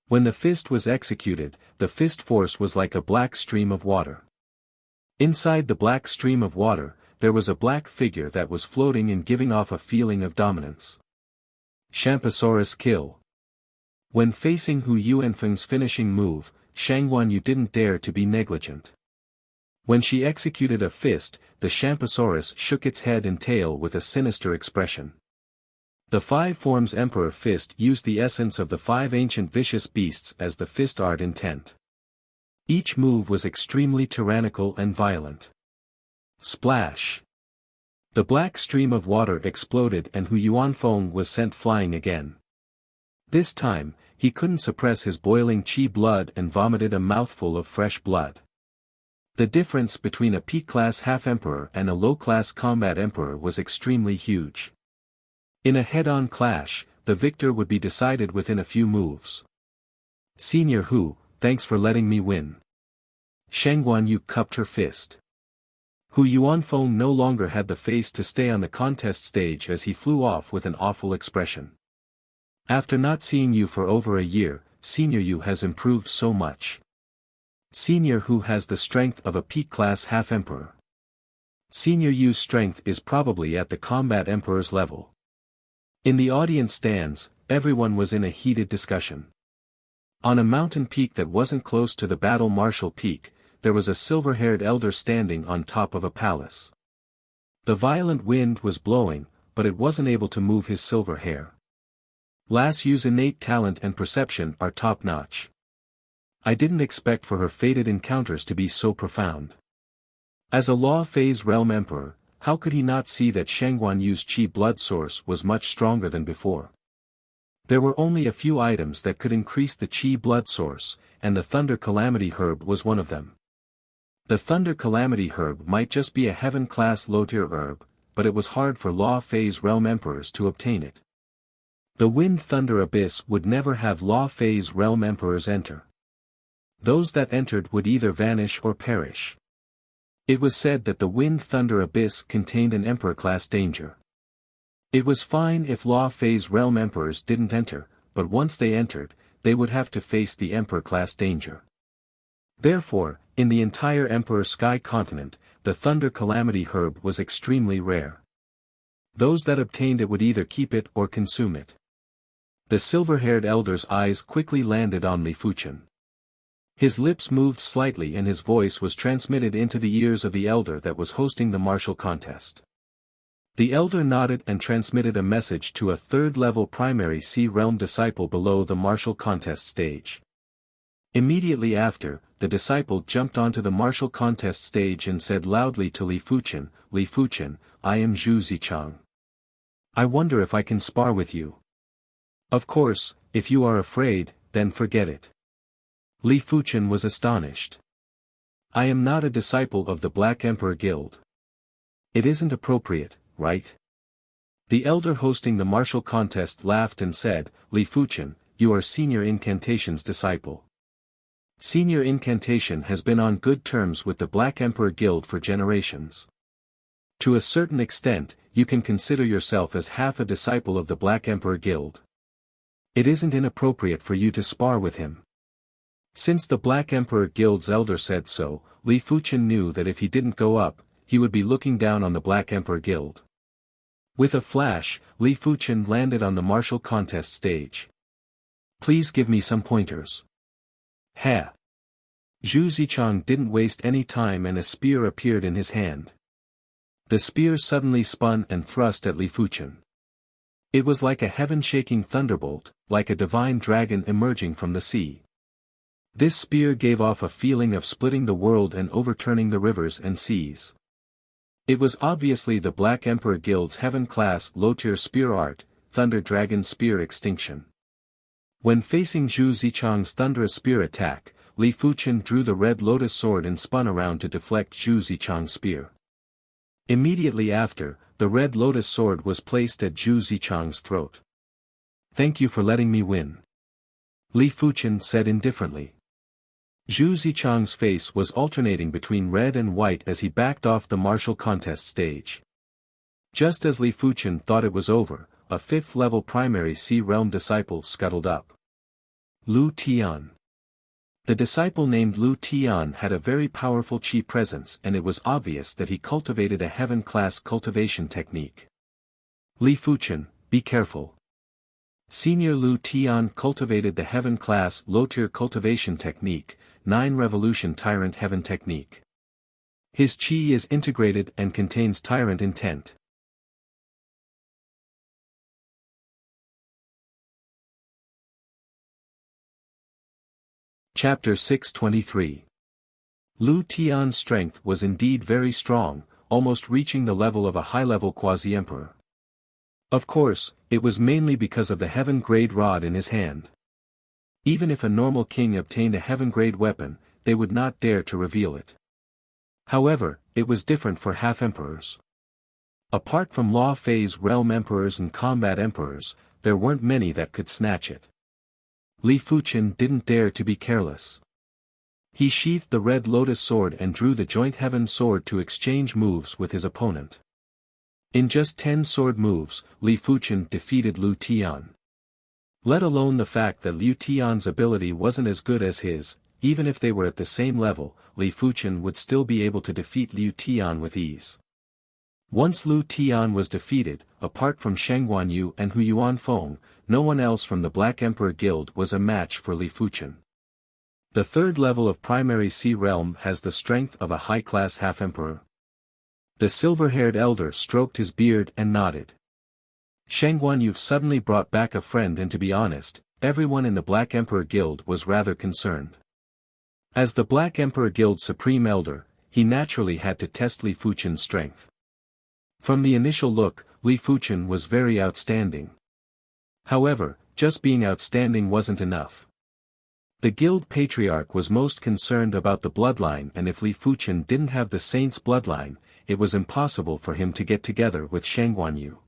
When the fist was executed, the fist force was like a black stream of water. Inside the black stream of water, there was a black figure that was floating and giving off a feeling of dominance. Shampasaurus kill. When facing Hu Yuanfeng's finishing move, Shang Guanyu didn't dare to be negligent. When she executed a fist, the Shamposaurus shook its head and tail with a sinister expression. The Five Forms Emperor Fist used the essence of the five ancient vicious beasts as the fist art intent. Each move was extremely tyrannical and violent. Splash! The black stream of water exploded and Hu Yuanfeng was sent flying again. This time, he couldn't suppress his boiling qi blood and vomited a mouthful of fresh blood. The difference between a peak-class half-emperor and a low-class combat emperor was extremely huge. In a head-on clash, the victor would be decided within a few moves. Senior Hu, thanks for letting me win. Sheng Guanyu cupped her fist. Hu Yuanfeng no longer had the face to stay on the contest stage as he flew off with an awful expression. After not seeing you for over a year, Senior Yu has improved so much. Senior Hu has the strength of a peak-class half-emperor. Senior Yu's strength is probably at the combat emperor's level. In the audience stands, everyone was in a heated discussion. On a mountain peak that wasn't close to the battle martial peak, there was a silver-haired elder standing on top of a palace. The violent wind was blowing, but it wasn't able to move his silver hair. Lass Yu's innate talent and perception are top-notch. I didn't expect for her fated encounters to be so profound. As a law phase realm emperor, how could he not see that Sheng Guanyu's qi blood source was much stronger than before? There were only a few items that could increase the qi blood source, and the Thunder Calamity Herb was one of them. The Thunder Calamity Herb might just be a heaven-class low-tier herb, but it was hard for law phase realm emperors to obtain it. The Wind Thunder Abyss would never have law phase realm emperors enter. Those that entered would either vanish or perish. It was said that the Wind Thunder Abyss contained an emperor-class danger. It was fine if law phase realm emperors didn't enter, but once they entered, they would have to face the emperor-class danger. Therefore, in the entire Emperor Sky continent, the Thunder Calamity Herb was extremely rare. Those that obtained it would either keep it or consume it. The silver-haired elder's eyes quickly landed on Li Fuchen. His lips moved slightly and his voice was transmitted into the ears of the elder that was hosting the martial contest. The elder nodded and transmitted a message to a third-level primary Sea Realm disciple below the martial contest stage. Immediately after, the disciple jumped onto the martial contest stage and said loudly to Li Fuchen, I am Zhu Zichang. I wonder if I can spar with you. Of course, if you are afraid, then forget it. Li Fuchen was astonished. I am not a disciple of the Black Emperor Guild. It isn't appropriate, right? The elder hosting the martial contest laughed and said, Li Fuchen, you are Senior Incantation's disciple. Senior Incantation has been on good terms with the Black Emperor Guild for generations. To a certain extent, you can consider yourself as half a disciple of the Black Emperor Guild. It isn't inappropriate for you to spar with him. Since the Black Emperor Guild's elder said so, Li Fuchen knew that if he didn't go up, he would be looking down on the Black Emperor Guild. With a flash, Li Fuchen landed on the martial contest stage. Please give me some pointers. Ha! Zhu Zichang didn't waste any time and a spear appeared in his hand. The spear suddenly spun and thrust at Li Fuchen. It was like a heaven-shaking thunderbolt, like a divine dragon emerging from the sea. This spear gave off a feeling of splitting the world and overturning the rivers and seas. It was obviously the Black Emperor Guild's heaven-class low-tier spear art, Thunder Dragon Spear Extinction. When facing Zhu Zichang's thunderous spear attack, Li Fuchen drew the red lotus sword and spun around to deflect Zhu Zichang's spear. Immediately after, the red lotus sword was placed at Zhu Zichang's throat. Thank you for letting me win. Li Fuchen said indifferently. Zhu Zichang's face was alternating between red and white as he backed off the martial contest stage. Just as Li Fuchen thought it was over, a fifth-level primary Sea Realm disciple scuttled up. Lu Tian. The disciple named Lu Tian had a very powerful qi presence and it was obvious that he cultivated a heaven-class cultivation technique. Li Fuchen, be careful. Senior Lu Tian cultivated the heaven-class low-tier cultivation technique, 9 Revolution Tyrant Heaven Technique. His qi is integrated and contains tyrant intent. Chapter 623. Lu Tian's strength was indeed very strong, almost reaching the level of a high-level quasi-emperor. Of course, it was mainly because of the heaven-grade rod in his hand. Even if a normal king obtained a heaven-grade weapon, they would not dare to reveal it. However, it was different for half-emperors. Apart from law phase realm emperors and combat emperors, there weren't many that could snatch it. Li Fuqian didn't dare to be careless. He sheathed the red lotus sword and drew the joint heaven sword to exchange moves with his opponent. In just 10 sword moves, Li Fuqian defeated Lu Tian. Let alone the fact that Lu Tian's ability wasn't as good as his, even if they were at the same level, Li Fuqian would still be able to defeat Lu Tian with ease. Once Lu Tian was defeated, apart from Sheng Guanyu and Hu Yuanfeng, no one else from the Black Emperor Guild was a match for Li Fuqian. The third level of primary Sea Realm has the strength of a high-class half-emperor. The silver-haired elder stroked his beard and nodded. Sheng Guanyu suddenly brought back a friend, and to be honest, everyone in the Black Emperor Guild was rather concerned. As the Black Emperor Guild's supreme elder, he naturally had to test Li Fuqian's strength. From the initial look, Li Fuqian was very outstanding. However, just being outstanding wasn't enough. The guild patriarch was most concerned about the bloodline, and if Li Fuqian didn't have the saint's bloodline, it was impossible for him to get together with Sheng Guanyu.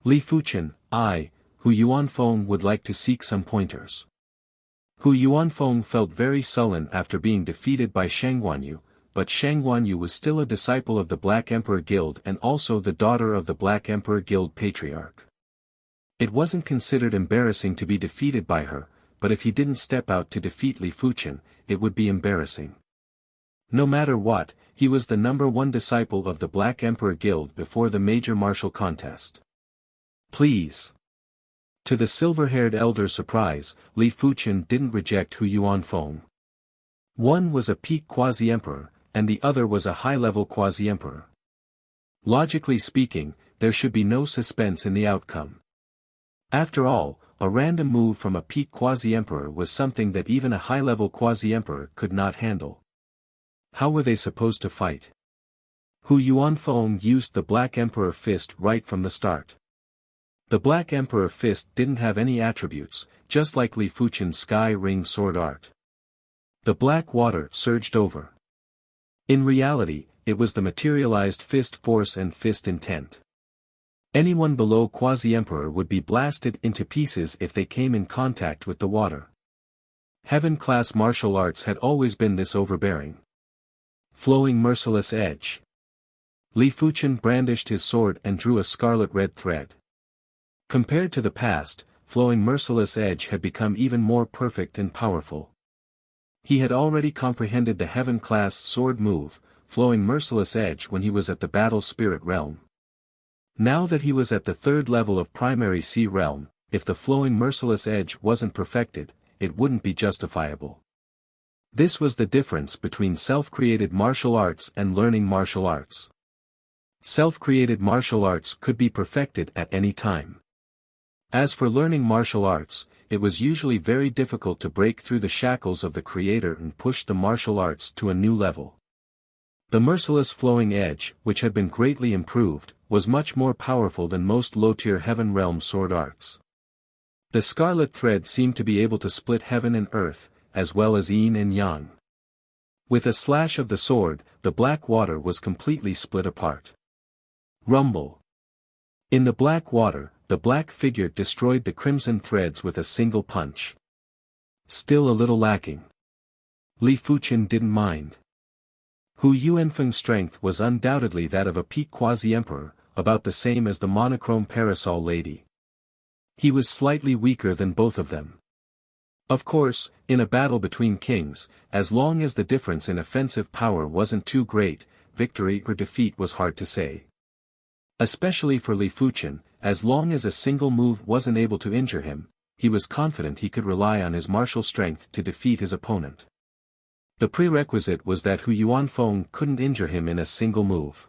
Li Fuqian, Hu Yuanfeng would like to seek some pointers. Hu Yuanfeng felt very sullen after being defeated by Sheng Guanyu, but Sheng Guanyu was still a disciple of the Black Emperor Guild and also the daughter of the Black Emperor Guild patriarch. It wasn't considered embarrassing to be defeated by her, but if he didn't step out to defeat Li Fuqian, it would be embarrassing. No matter what, he was the #1 disciple of the Black Emperor Guild before the major martial contest. Please. To the silver-haired elder's surprise, Li Fuqian didn't reject Hu Yuanfeng. One was a peak quasi-emperor, and the other was a high-level quasi-emperor. Logically speaking, there should be no suspense in the outcome. After all, a random move from a peak quasi-emperor was something that even a high-level quasi-emperor could not handle. How were they supposed to fight? Hu Yuanfeng used the Black Emperor Fist right from the start. The Black Emperor Fist didn't have any attributes, just like Li Fuqian's Sky Ring sword art. The black water surged over. In reality, it was the materialized fist force and fist intent. Anyone below Quasi-Emperor would be blasted into pieces if they came in contact with the water. Heaven-class martial arts had always been this overbearing. Flowing merciless edge. Li Fuqian brandished his sword and drew a scarlet red thread. Compared to the past, flowing merciless edge had become even more perfect and powerful. He had already comprehended the heaven-class sword move, flowing merciless edge, when he was at the battle spirit realm. Now that he was at the third level of primary sea realm, if the flowing merciless edge wasn't perfected, it wouldn't be justifiable. This was the difference between self-created martial arts and learning martial arts. Self-created martial arts could be perfected at any time. As for learning martial arts, it was usually very difficult to break through the shackles of the creator and push the martial arts to a new level. The merciless flowing edge, which had been greatly improved, was much more powerful than most low-tier heaven realm sword arts. The scarlet thread seemed to be able to split heaven and earth, as well as yin and yang. With a slash of the sword, the black water was completely split apart. Rumble. In the black water, the black figure destroyed the crimson threads with a single punch. Still a little lacking. Li Fuqian didn't mind. Hu Yuanfeng's strength was undoubtedly that of a peak quasi-emperor, about the same as the monochrome parasol lady. He was slightly weaker than both of them. Of course, in a battle between kings, as long as the difference in offensive power wasn't too great, victory or defeat was hard to say. Especially for Li Fuqian, as long as a single move wasn't able to injure him, he was confident he could rely on his martial strength to defeat his opponent. The prerequisite was that Hu Yuanfeng couldn't injure him in a single move.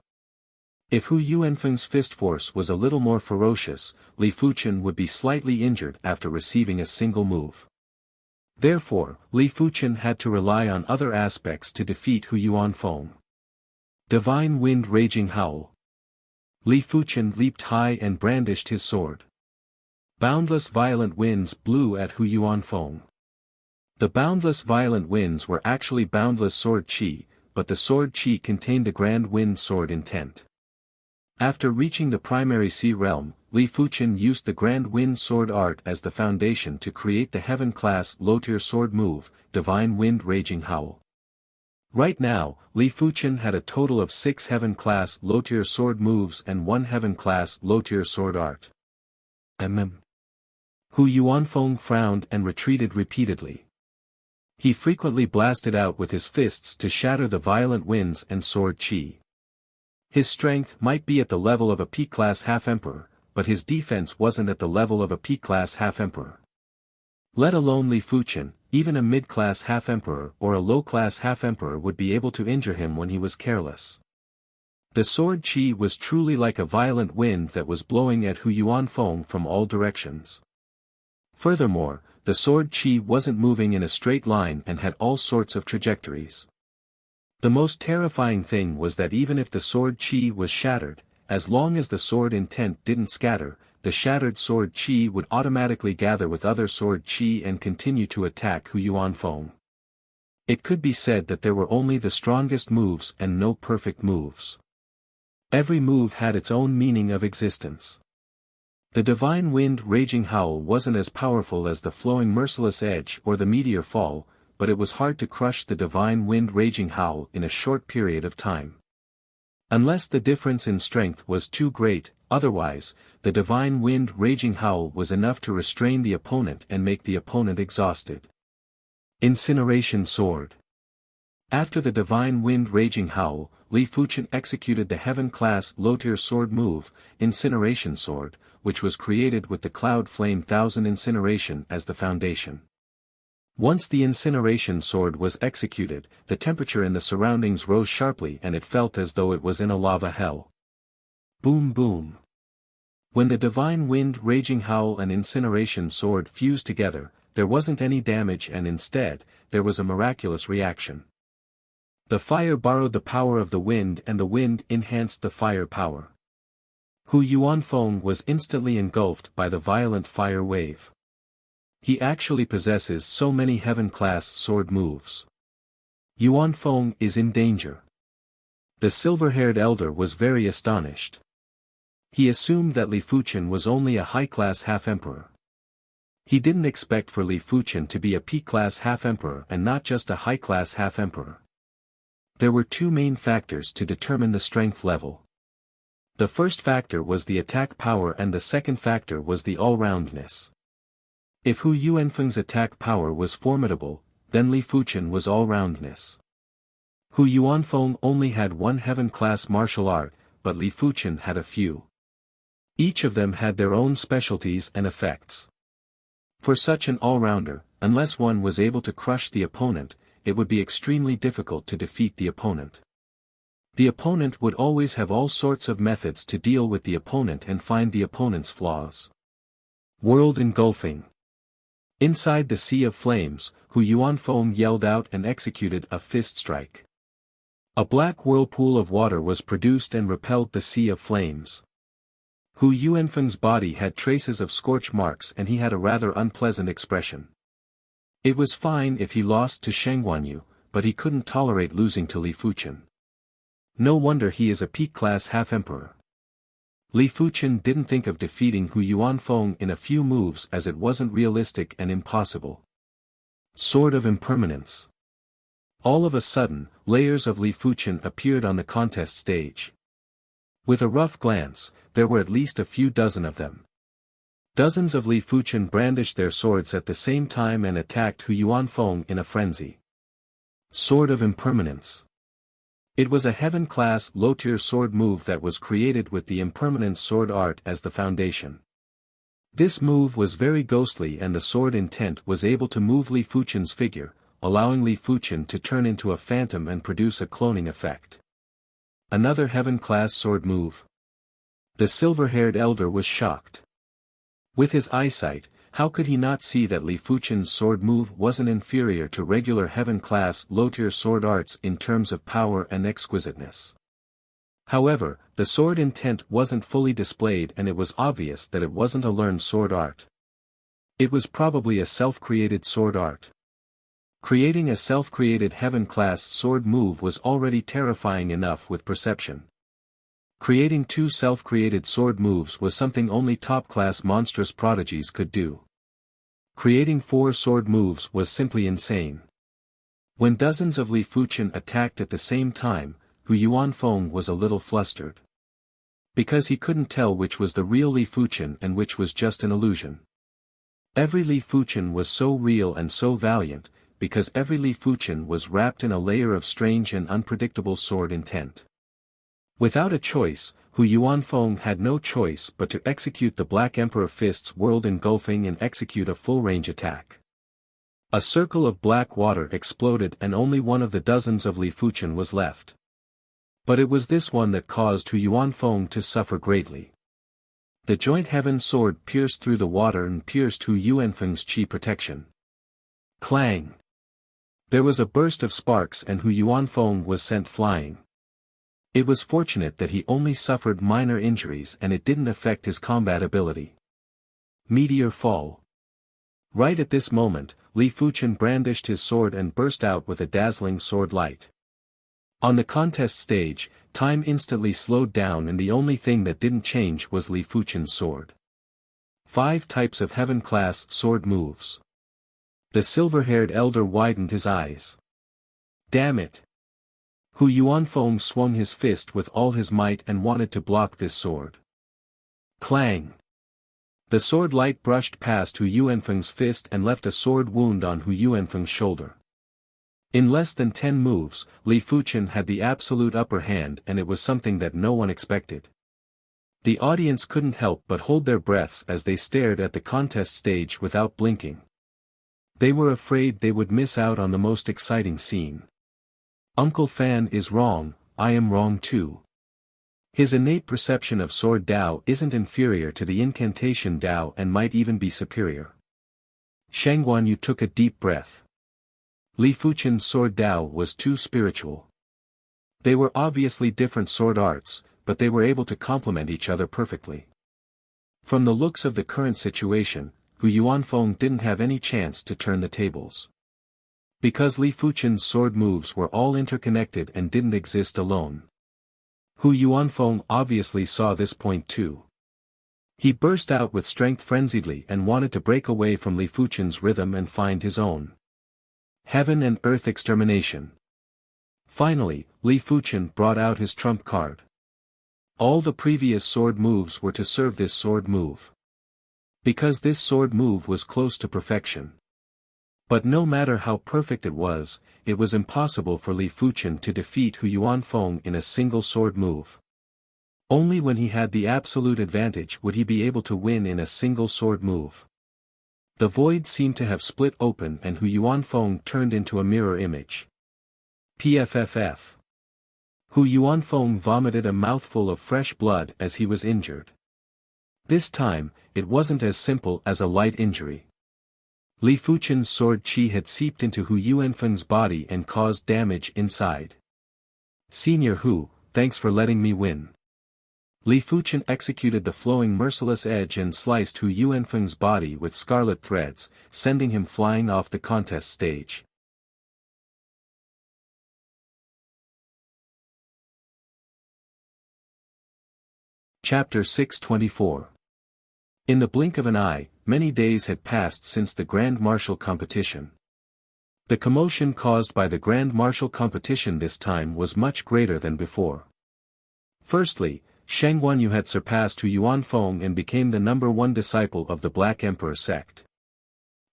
If Hu Yuanfeng's fist force was a little more ferocious, Li Fuchen would be slightly injured after receiving a single move. Therefore, Li Fuchen had to rely on other aspects to defeat Hu Yuanfeng. Divine Wind Raging Howl. Li Fuchen leaped high and brandished his sword. Boundless violent winds blew at Hu Yuanfeng. The boundless violent winds were actually boundless sword qi, but the sword qi contained the grand wind sword intent. After reaching the primary sea realm, Li Fuchen used the grand wind sword art as the foundation to create the heaven-class low-tier sword move, Divine Wind Raging Howl. Right now, Li Fuchen had a total of 6 heaven-class low-tier sword moves and 1 heaven-class low-tier sword art. Hu Yuanfeng frowned and retreated repeatedly. He frequently blasted out with his fists to shatter the violent winds and sword qi. His strength might be at the level of a P-class half-emperor, but his defense wasn't at the level of a P-class half-emperor. Let alone Li Fuchen, even a mid-class half-emperor or a low-class half-emperor would be able to injure him when he was careless. The sword qi was truly like a violent wind that was blowing at Hu Yuanfeng from all directions. Furthermore, the sword qi wasn't moving in a straight line and had all sorts of trajectories. The most terrifying thing was that even if the sword qi was shattered, as long as the sword intent didn't scatter, the shattered sword qi would automatically gather with other sword qi and continue to attack Hu Yuanfeng. It could be said that there were only the strongest moves and no perfect moves. Every move had its own meaning of existence. The Divine Wind Raging Howl wasn't as powerful as the Flowing Merciless Edge or the Meteor Fall, but it was hard to crush the Divine Wind Raging Howl in a short period of time. Unless the difference in strength was too great, otherwise, the Divine Wind Raging Howl was enough to restrain the opponent and make the opponent exhausted. Incineration Sword. After the Divine Wind Raging Howl, Li Fuchen executed the heaven-class low-tier sword move, Incineration Sword, which was created with the Cloud Flame Thousand Incineration as the foundation. Once the Incineration Sword was executed, the temperature in the surroundings rose sharply and it felt as though it was in a lava hell. Boom boom. When the Divine Wind Raging Howl and Incineration Sword fused together, there wasn't any damage and instead, there was a miraculous reaction. The fire borrowed the power of the wind and the wind enhanced the fire power. Hu Yuanfeng was instantly engulfed by the violent fire wave. He actually possesses so many heaven-class sword moves. Yuanfeng is in danger. The silver-haired elder was very astonished. He assumed that Li Fuchen was only a high-class half-emperor. He didn't expect for Li Fuchen to be a P-class half-emperor and not just a high-class half-emperor. There were 2 main factors to determine the strength level. The first factor was the attack power and the second factor was the all-roundness. If Hu Yuanfeng's attack power was formidable, then Li Fuchen was all-roundness. Hu Yuanfeng only had 1 heaven-class martial art, but Li Fuchen had a few. Each of them had their own specialties and effects. For such an all-rounder, unless one was able to crush the opponent, it would be extremely difficult to defeat the opponent. The opponent would always have all sorts of methods to deal with the opponent and find the opponent's flaws. World Engulfing. Inside the Sea of Flames, Hu Yuanfeng yelled out and executed a fist strike. A black whirlpool of water was produced and repelled the Sea of Flames. Hu Yuanfeng's body had traces of scorch marks and he had a rather unpleasant expression. It was fine if he lost to Shengguanyu, but he couldn't tolerate losing to Li Fuchen. No wonder he is a P-class half-emperor. Li Fuchen didn't think of defeating Hu Yuanfeng in a few moves as it wasn't realistic and impossible. Sword of Impermanence. All of a sudden, layers of Li Fuchen appeared on the contest stage. With a rough glance, there were at least a few dozen of them. Dozens of Li Fuchen brandished their swords at the same time and attacked Hu Yuanfeng in a frenzy. Sword of Impermanence. It was a heaven-class low-tier sword move that was created with the Impermanence sword art as the foundation. This move was very ghostly and the sword intent was able to move Li Fuchen's figure, allowing Li Fuchen to turn into a phantom and produce a cloning effect. Another heaven-class sword move. The silver-haired elder was shocked. With his eyesight, how could he not see that Li Fuchen's sword move wasn't inferior to regular heaven-class low-tier sword arts in terms of power and exquisiteness? However, the sword intent wasn't fully displayed and it was obvious that it wasn't a learned sword art. It was probably a self-created sword art. Creating a self-created heaven-class sword move was already terrifying enough with perception. Creating two self-created sword moves was something only top-class monstrous prodigies could do. Creating 4 sword moves was simply insane. When dozens of Li Fuchen attacked at the same time, Hu Yuanfeng was a little flustered. Because he couldn't tell which was the real Li Fuchen and which was just an illusion. Every Li Fuchen was so real and so valiant, because every Li Fuchen was wrapped in a layer of strange and unpredictable sword intent. Without a choice, Hu Yuanfeng had no choice but to execute the Black Emperor Fist's world-engulfing and execute a full-range attack. A circle of black water exploded and only one of the dozens of Li Fuchen was left. But it was this one that caused Hu Yuanfeng to suffer greatly. The joint heaven sword pierced through the water and pierced Hu Yuanfeng's chi protection. Clang! There was a burst of sparks and Hu Yuanfeng was sent flying. It was fortunate that he only suffered minor injuries and it didn't affect his combat ability. Meteor fall. Right at this moment, Li Fuchen brandished his sword and burst out with a dazzling sword light. On the contest stage, time instantly slowed down and the only thing that didn't change was Li Fuchen's sword. 5 types of heaven-class sword moves. The silver-haired elder widened his eyes. Damn it! Hu Yuanfeng swung his fist with all his might and wanted to block this sword. Clang! The sword light brushed past Hu Yuanfeng's fist and left a sword wound on Hu Yuanfeng's shoulder. In less than 10 moves, Li Fuchen had the absolute upper hand and it was something that no one expected. The audience couldn't help but hold their breaths as they stared at the contest stage without blinking. They were afraid they would miss out on the most exciting scene. Uncle Fan is wrong, I am wrong too. His innate perception of sword Dao isn't inferior to the incantation Dao and might even be superior. Shang Guanyu took a deep breath. Li Fuchen's sword Dao was too spiritual. They were obviously different sword arts, but they were able to complement each other perfectly. From the looks of the current situation, Hu Yuanfeng didn't have any chance to turn the tables. Because Li Fuchen's sword moves were all interconnected and didn't exist alone. Hu Yuanfeng obviously saw this point too. He burst out with strength frenziedly and wanted to break away from Li Fuchen's rhythm and find his own. Heaven and Earth Extermination. Finally, Li Fuchen brought out his trump card. All the previous sword moves were to serve this sword move. Because this sword move was close to perfection. But no matter how perfect it was impossible for Li Fuchen to defeat Hu Yuanfeng in a single sword move. Only when he had the absolute advantage would he be able to win in a single sword move. The void seemed to have split open and Hu Yuanfeng turned into a mirror image. PFFF. Hu Yuanfeng vomited a mouthful of fresh blood as he was injured. This time, it wasn't as simple as a light injury. Li Fuchen's sword qi had seeped into Hu Yuanfeng's body and caused damage inside. Senior Hu, thanks for letting me win. Li Fuchen executed the flowing merciless edge and sliced Hu Yuanfeng's body with scarlet threads, sending him flying off the contest stage. Chapter 624. In the blink of an eye, many days had passed since the Grand Martial competition. The commotion caused by the Grand Martial competition this time was much greater than before. Firstly, Shang Guanyu had surpassed Hu Yuanfeng and became the #1 disciple of the Black Emperor sect.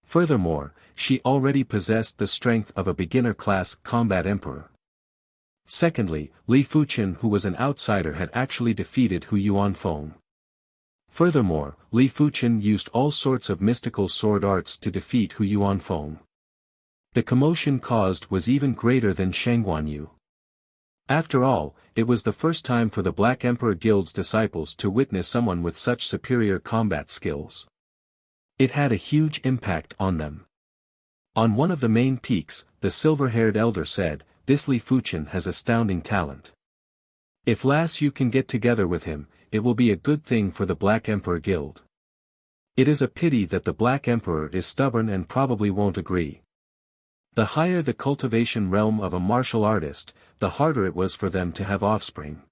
Furthermore, she already possessed the strength of a beginner-class combat emperor. Secondly, Li Fuchen, who was an outsider, had actually defeated Hu Yuanfeng. Furthermore, Li Fuchen used all sorts of mystical sword arts to defeat Hu Yuanfeng. The commotion caused was even greater than Shangguanyu. After all, it was the first time for the Black Emperor Guild's disciples to witness someone with such superior combat skills. It had a huge impact on them. On one of the main peaks, the silver-haired elder said, "This Li Fuchen has astounding talent. If last you can get together with him, it will be a good thing for the Black Emperor Guild. It is a pity that the Black Emperor is stubborn and probably won't agree." The higher the cultivation realm of a martial artist, the harder it was for them to have offspring.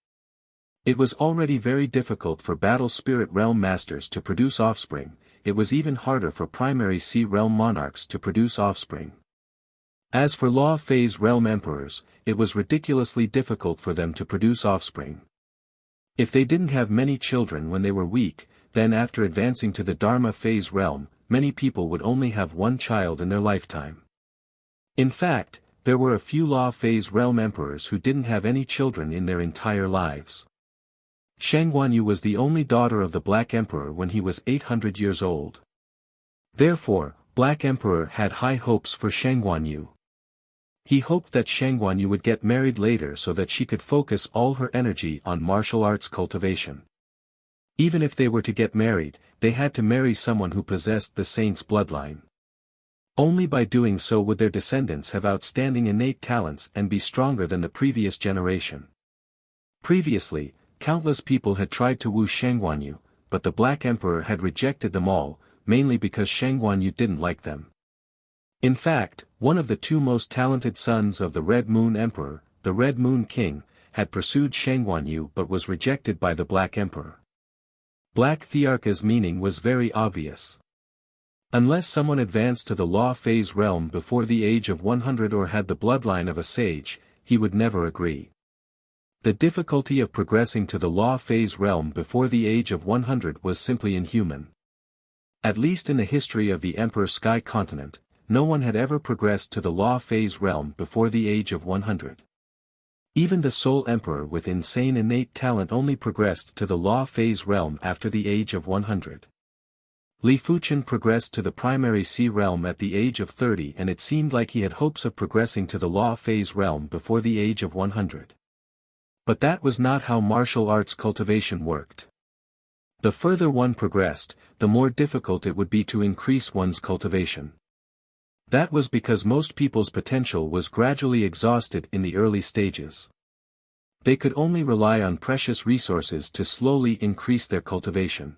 It was already very difficult for battle spirit realm masters to produce offspring, it was even harder for primary sea realm monarchs to produce offspring. As for law phase realm emperors, it was ridiculously difficult for them to produce offspring. If they didn't have many children when they were weak, then after advancing to the Dharma phase realm, many people would only have one child in their lifetime. In fact, there were a few law phase realm emperors who didn't have any children in their entire lives. Shangguanyu was the only daughter of the Black Emperor when he was 800 years old. Therefore, Black Emperor had high hopes for Shangguanyu. He hoped that Shangguanyu would get married later so that she could focus all her energy on martial arts cultivation. Even if they were to get married, they had to marry someone who possessed the saint's bloodline. Only by doing so would their descendants have outstanding innate talents and be stronger than the previous generation. Previously, countless people had tried to woo Shangguanyu, but the Black Emperor had rejected them all, mainly because Shangguanyu didn't like them. In fact, one of the two most talented sons of the Red Moon Emperor, the Red Moon King, had pursued Shangguanyu but was rejected by the Black Emperor. Black Thearka's meaning was very obvious. Unless someone advanced to the law phase realm before the age of 100 or had the bloodline of a sage, he would never agree. The difficulty of progressing to the law phase realm before the age of 100 was simply inhuman. At least in the history of the Emperor Sky Continent, no one had ever progressed to the law phase realm before the age of 100. Even the Soul Emperor with insane innate talent only progressed to the law phase realm after the age of 100. Li Fuchen progressed to the primary sea realm at the age of 30 and it seemed like he had hopes of progressing to the law phase realm before the age of 100. But that was not how martial arts cultivation worked. The further one progressed, the more difficult it would be to increase one's cultivation. That was because most people's potential was gradually exhausted in the early stages. They could only rely on precious resources to slowly increase their cultivation.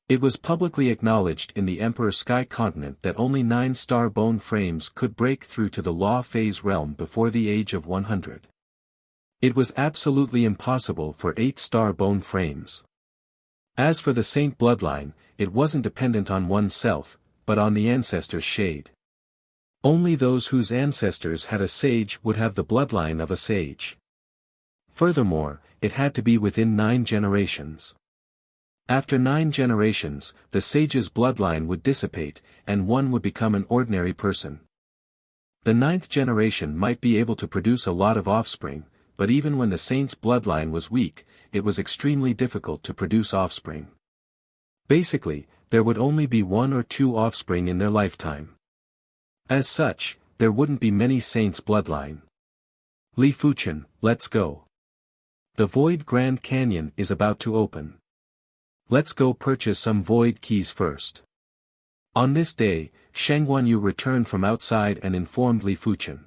It was publicly acknowledged in the Emperor Sky Continent that only 9-star bone frames could break through to the law phase realm before the age of 100. It was absolutely impossible for 8-star bone frames. As for the saint bloodline, it wasn't dependent on oneself, but on the ancestor's shade. Only those whose ancestors had a sage would have the bloodline of a sage. Furthermore, it had to be within 9 generations. After 9 generations, the sage's bloodline would dissipate, and one would become an ordinary person. The 9th generation might be able to produce a lot of offspring, but even when the saint's bloodline was weak, it was extremely difficult to produce offspring. Basically, there would only be 1 or 2 offspring in their lifetime. As such, there wouldn't be many saints' bloodline. Li Fuchen, let's go. The Void Grand Canyon is about to open. Let's go purchase some void keys first. On this day, Shangguanyu returned from outside and informed Li Fuchen.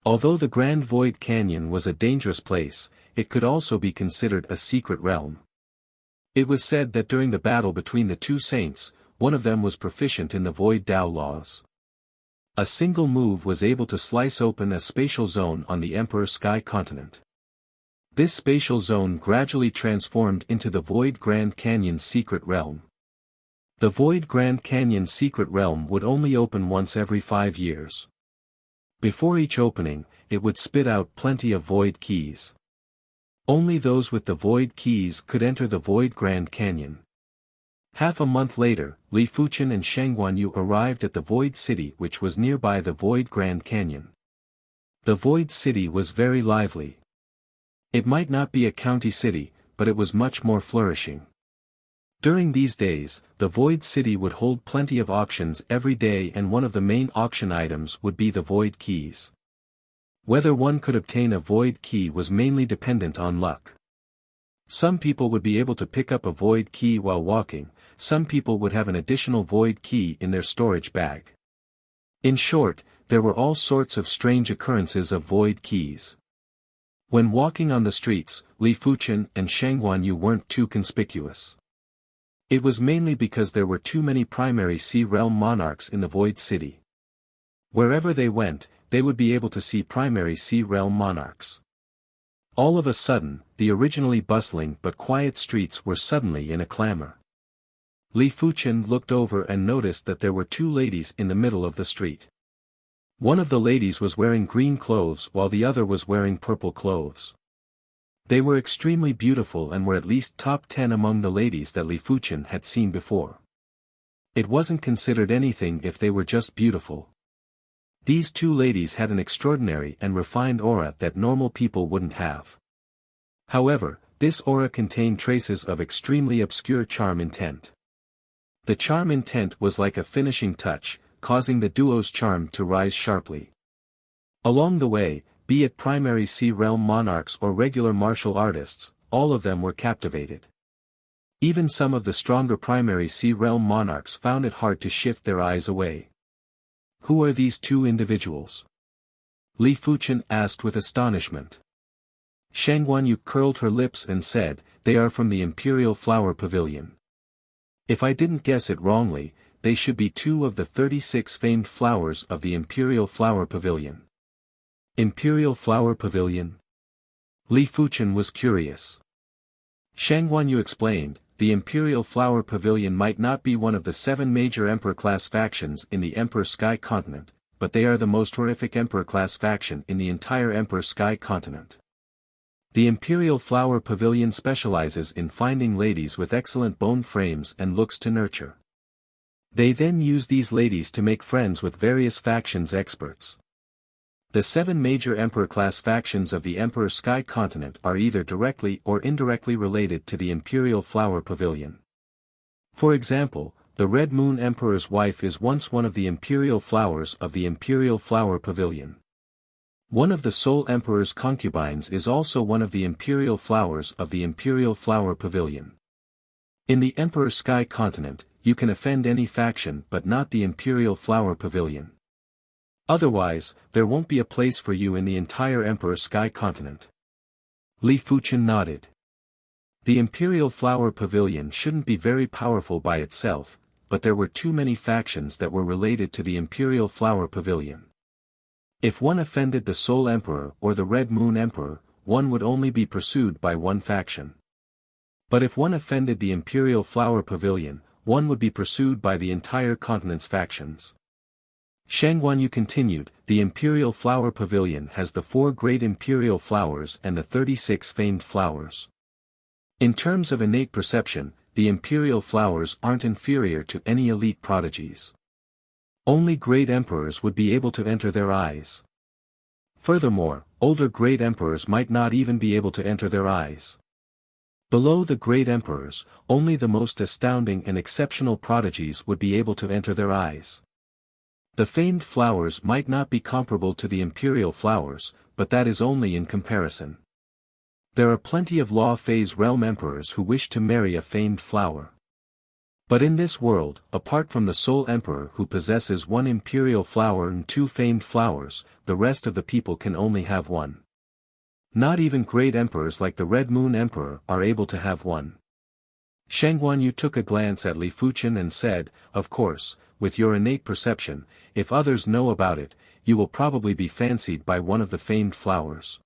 Although the Grand Void Canyon was a dangerous place, it could also be considered a secret realm. It was said that during the battle between the two saints, one of them was proficient in the Void Dao laws. A single move was able to slice open a spatial zone on the Emperor Sky Continent. This spatial zone gradually transformed into the Void Grand Canyon's secret realm. The Void Grand Canyon's secret realm would only open once every 5 years. Before each opening, it would spit out plenty of void keys. Only those with the void keys could enter the Void Grand Canyon. Half a month later, Li Fuchen and Shangguanyu arrived at the Void City which was nearby the Void Grand Canyon. The Void City was very lively. It might not be a county city, but it was much more flourishing. During these days, the Void City would hold plenty of auctions every day, and one of the main auction items would be the Void Keys. Whether one could obtain a Void Key was mainly dependent on luck. Some people would be able to pick up a Void Key while walking, some people would have an additional Void Key in their storage bag. In short, there were all sorts of strange occurrences of Void Keys. When walking on the streets, Li Fuchen and Shang Guanyu weren't too conspicuous. It was mainly because there were too many primary Sea Realm monarchs in the Void City. Wherever they went, they would be able to see primary Sea Realm monarchs. All of a sudden, the originally bustling but quiet streets were suddenly in a clamor. Li Fuchen looked over and noticed that there were two ladies in the middle of the street. One of the ladies was wearing green clothes while the other was wearing purple clothes. They were extremely beautiful and were at least top 10 among the ladies that Li Fuchen had seen before. It wasn't considered anything if they were just beautiful. These two ladies had an extraordinary and refined aura that normal people wouldn't have. However, this aura contained traces of extremely obscure charm intent. The charm intent was like a finishing touch, causing the duo's charm to rise sharply. Along the way, be it primary Sea Realm monarchs or regular martial artists, all of them were captivated. Even some of the stronger primary Sea Realm monarchs found it hard to shift their eyes away. Who are these two individuals? Li Fuchen asked with astonishment. Shang Guanyu curled her lips and said, "They are from the Imperial Flower Pavilion. If I didn't guess it wrongly, they should be two of the 36 famed flowers of the Imperial Flower Pavilion." Imperial Flower Pavilion? Li Fuchen was curious. Shang Guanyu explained, the Imperial Flower Pavilion might not be one of the 7 major Emperor-class factions in the Emperor Sky Continent, but they are the most horrific Emperor-class faction in the entire Emperor Sky Continent. The Imperial Flower Pavilion specializes in finding ladies with excellent bone frames and looks to nurture. They then use these ladies to make friends with various factions experts. The 7 major Emperor-class factions of the Emperor Sky Continent are either directly or indirectly related to the Imperial Flower Pavilion. For example, the Red Moon Emperor's wife is once one of the Imperial Flowers of the Imperial Flower Pavilion. One of the Soul Emperor's concubines is also one of the Imperial Flowers of the Imperial Flower Pavilion. In the Emperor Sky Continent, you can offend any faction but not the Imperial Flower Pavilion. Otherwise, there won't be a place for you in the entire Emperor Sky Continent. Li Fuchen nodded. The Imperial Flower Pavilion shouldn't be very powerful by itself, but there were too many factions that were related to the Imperial Flower Pavilion. If one offended the Soul Emperor or the Red Moon Emperor, one would only be pursued by one faction. But if one offended the Imperial Flower Pavilion, one would be pursued by the entire continent's factions. Shang Guanyu continued, the Imperial Flower Pavilion has the 4 great Imperial flowers and the 36 famed flowers. In terms of innate perception, the Imperial flowers aren't inferior to any elite prodigies. Only great emperors would be able to enter their eyes. Furthermore, older great emperors might not even be able to enter their eyes. Below the great emperors, only the most astounding and exceptional prodigies would be able to enter their eyes. The famed flowers might not be comparable to the imperial flowers, but that is only in comparison. There are plenty of Law Phase realm emperors who wish to marry a famed flower. But in this world, apart from the Soul Emperor who possesses 1 imperial flower and 2 famed flowers, the rest of the people can only have 1. Not even great emperors like the Red Moon Emperor are able to have 1. Shang Guanyu took a glance at Li Fuchen and said, of course, with your innate perception, if others know about it, you will probably be fancied by one of the famed flowers.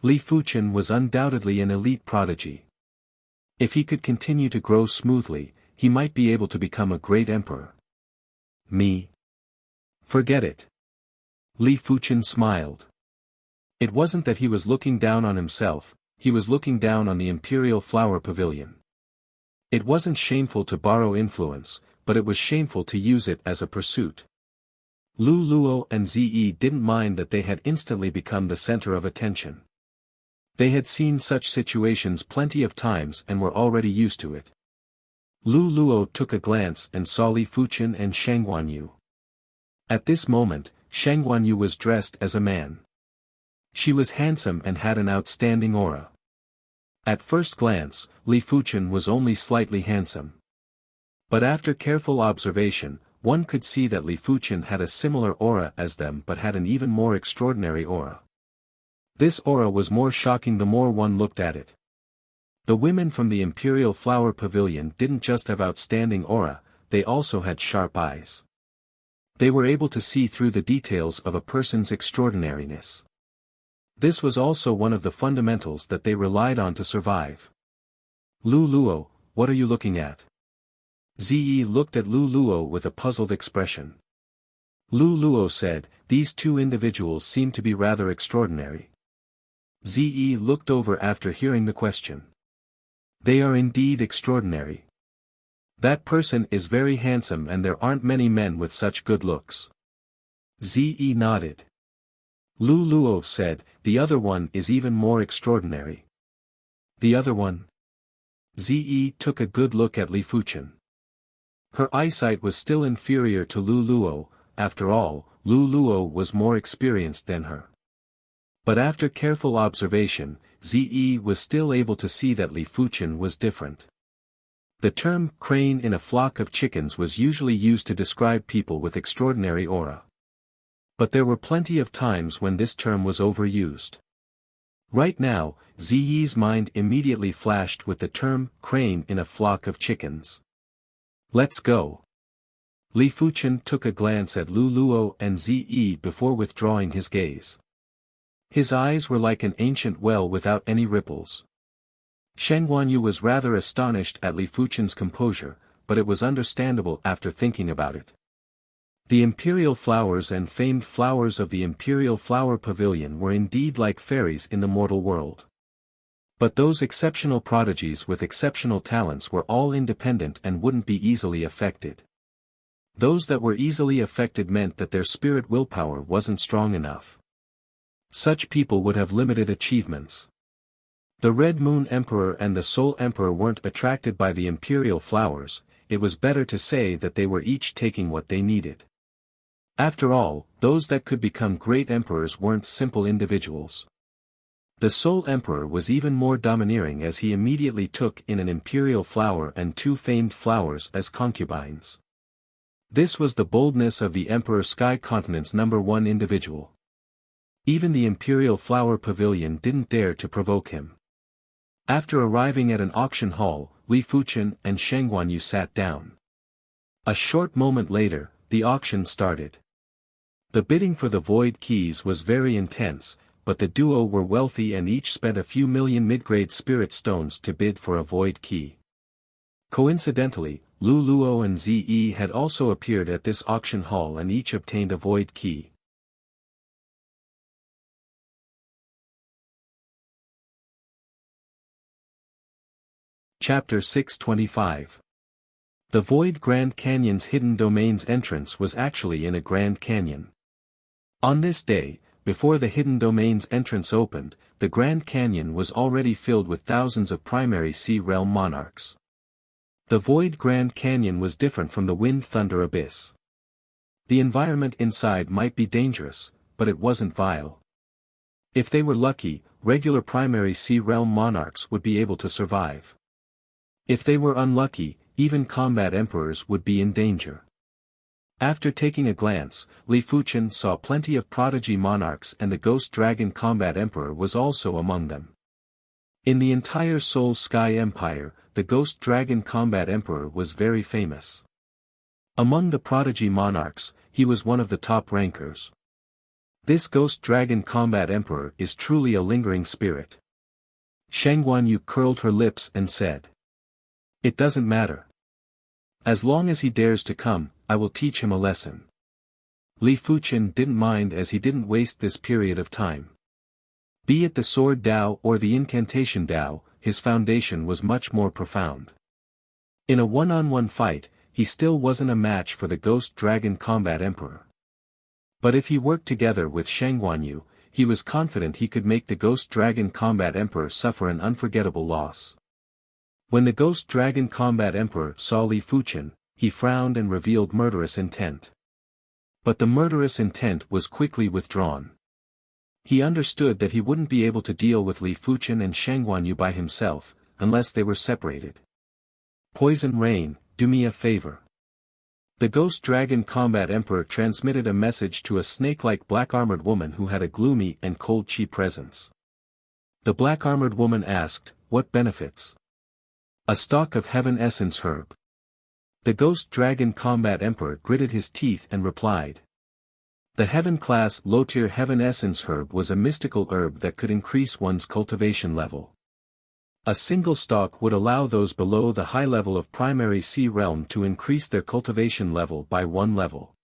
Li Fuchen was undoubtedly an elite prodigy. If he could continue to grow smoothly, he might be able to become a great emperor. Me? Forget it. Li Fuchen smiled. It wasn't that he was looking down on himself, he was looking down on the Imperial Flower Pavilion. It wasn't shameful to borrow influence, but it was shameful to use it as a pursuit. Lu Luo and Ze didn't mind that they had instantly become the center of attention. They had seen such situations plenty of times and were already used to it. Lu Luo took a glance and saw Li Fuchen and Shang Guanyu. At this moment, Shang Guanyu was dressed as a man. She was handsome and had an outstanding aura. At first glance, Li Fuchen was only slightly handsome. But after careful observation, one could see that Li Fuchen had a similar aura as them but had an even more extraordinary aura. This aura was more shocking the more one looked at it. The women from the Imperial Flower Pavilion didn't just have outstanding aura, they also had sharp eyes. They were able to see through the details of a person's extraordinariness. This was also one of the fundamentals that they relied on to survive. Lu Luo, what are you looking at? Ziyi looked at Lu Luo with a puzzled expression. Lu Luo said, these two individuals seem to be rather extraordinary. Ziyi looked over after hearing the question. They are indeed extraordinary. That person is very handsome and there aren't many men with such good looks. Ziyi nodded. Lu Luo said, the other one is even more extraordinary. The other one? Ziyi took a good look at Li Fuchen. Her eyesight was still inferior to Lu Luo, after all, Lu Luo was more experienced than her. But after careful observation, Ziyi was still able to see that Li Fuchen was different. The term crane in a flock of chickens was usually used to describe people with extraordinary aura. But there were plenty of times when this term was overused. Right now, Ziyi's mind immediately flashed with the term crane in a flock of chickens. Let's go. Li Fuchen took a glance at Lu Luo and Ziyi before withdrawing his gaze. His eyes were like an ancient well without any ripples. Shang Guanyu was rather astonished at Li Fuchen's composure, but it was understandable after thinking about it. The imperial flowers and famed flowers of the Imperial Flower Pavilion were indeed like fairies in the mortal world. But those exceptional prodigies with exceptional talents were all independent and wouldn't be easily affected. Those that were easily affected meant that their spirit willpower wasn't strong enough. Such people would have limited achievements. The Red Moon Emperor and the Soul Emperor weren't attracted by the imperial flowers, it was better to say that they were each taking what they needed. After all, those that could become great emperors weren't simple individuals. The Soul Emperor was even more domineering as he immediately took in an imperial flower and two famed flowers as concubines. This was the boldness of the Emperor Sky Continent's #1 individual. Even the Imperial Flower Pavilion didn't dare to provoke him. After arriving at an auction hall, Li Fuchen and Shang Guanyu sat down. A short moment later, the auction started. The bidding for the void keys was very intense, but the duo were wealthy and each spent a few million mid-grade spirit stones to bid for a void key. Coincidentally, Lu Luo and Ziyi had also appeared at this auction hall and each obtained a void key. Chapter 625. The Void Grand Canyon's hidden domain's entrance was actually in a Grand Canyon. On this day, before the hidden domain's entrance opened, the Grand Canyon was already filled with thousands of primary sea realm monarchs. The Void Grand Canyon was different from the Wind Thunder Abyss. The environment inside might be dangerous, but it wasn't vile. If they were lucky, regular primary sea realm monarchs would be able to survive. If they were unlucky, even combat emperors would be in danger. After taking a glance, Li Fuchen saw plenty of prodigy monarchs and the Ghost Dragon Combat Emperor was also among them. In the entire Soul Sky Empire, the Ghost Dragon Combat Emperor was very famous. Among the prodigy monarchs, he was one of the top rankers. This Ghost Dragon Combat Emperor is truly a lingering spirit. Shang Guanyu curled her lips and said, "It doesn't matter. As long as he dares to come, I will teach him a lesson." Li Fuchen didn't mind as he didn't waste this period of time. Be it the Sword Dao or the Incantation Dao, his foundation was much more profound. In a one-on-one fight, he still wasn't a match for the Ghost Dragon Combat Emperor. But if he worked together with Shang Guanyu, he was confident he could make the Ghost Dragon Combat Emperor suffer an unforgettable loss. When the Ghost Dragon Combat Emperor saw Li Fuchen, he frowned and revealed murderous intent. But the murderous intent was quickly withdrawn. He understood that he wouldn't be able to deal with Li Fuchen and Shang Guanyu by himself, unless they were separated. Poison Rain, do me a favor. The Ghost Dragon Combat Emperor transmitted a message to a snake-like black-armored woman who had a gloomy and cold chi presence. The black-armored woman asked, "What benefits?" "A stalk of Heaven Essence herb." The Ghost Dragon Combat Emperor gritted his teeth and replied. The Heaven-class low-tier Heaven Essence herb was a mystical herb that could increase one's cultivation level. A single stalk would allow those below the high level of primary sea realm to increase their cultivation level by 1 level.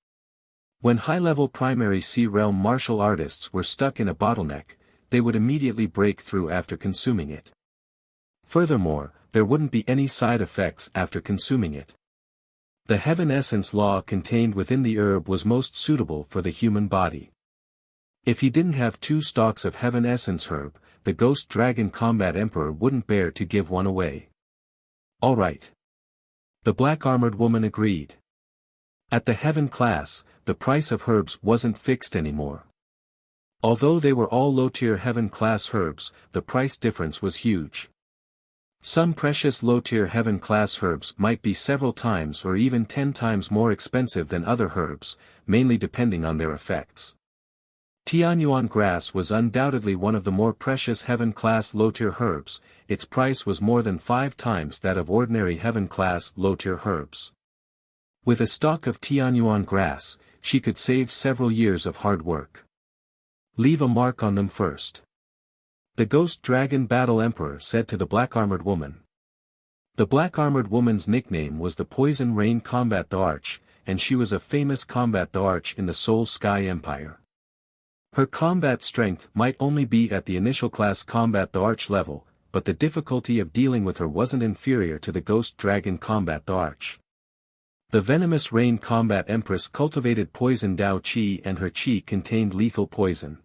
When high-level primary sea realm martial artists were stuck in a bottleneck, they would immediately break through after consuming it. Furthermore, there wouldn't be any side effects after consuming it. The Heaven Essence law contained within the herb was most suitable for the human body. If he didn't have 2 stalks of Heaven Essence herb, the Ghost Dragon Combat Emperor wouldn't bear to give one away. All right. The black-armored woman agreed. At the Heaven class, the price of herbs wasn't fixed anymore. Although they were all low-tier Heaven class herbs, the price difference was huge. Some precious low-tier Heaven class herbs might be several times or even 10 times more expensive than other herbs, mainly depending on their effects. Tianyuan grass was undoubtedly one of the more precious Heaven-class low-tier herbs. Its price was more than 5 times that of ordinary Heaven-class low-tier herbs. With a stalk of Tianyuan grass, she could save several years of hard work. Leave a mark on them first. The Ghost Dragon Battle Emperor said to the black-armored woman. The black-armored woman's nickname was the Poison Rain Combat the Arch, and she was a famous Combat the Arch in the Soul Sky Empire. Her combat strength might only be at the initial class Combat the Arch level, but the difficulty of dealing with her wasn't inferior to the Ghost Dragon Combat the Arch. The Venomous Rain Combat Empress cultivated poison Dao Qi, and her Qi contained lethal poison.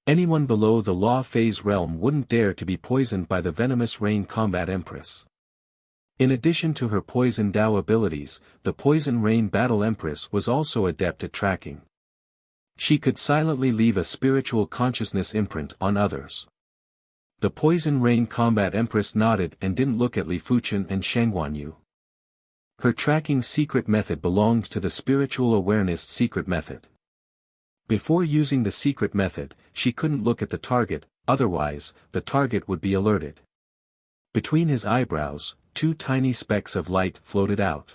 Anyone below the Law Phase realm wouldn't dare to be poisoned by the Venomous Rain Combat Empress. In addition to her Poison Dao abilities, the Poison Rain Battle Empress was also adept at tracking. She could silently leave a spiritual consciousness imprint on others. The Poison Rain Combat Empress nodded and didn't look at Li Fuchen and Shang Guanyu. Her tracking secret method belonged to the Spiritual Awareness secret method. Before using the secret method, she couldn't look at the target, otherwise, the target would be alerted. Between his eyebrows, 2 tiny specks of light floated out.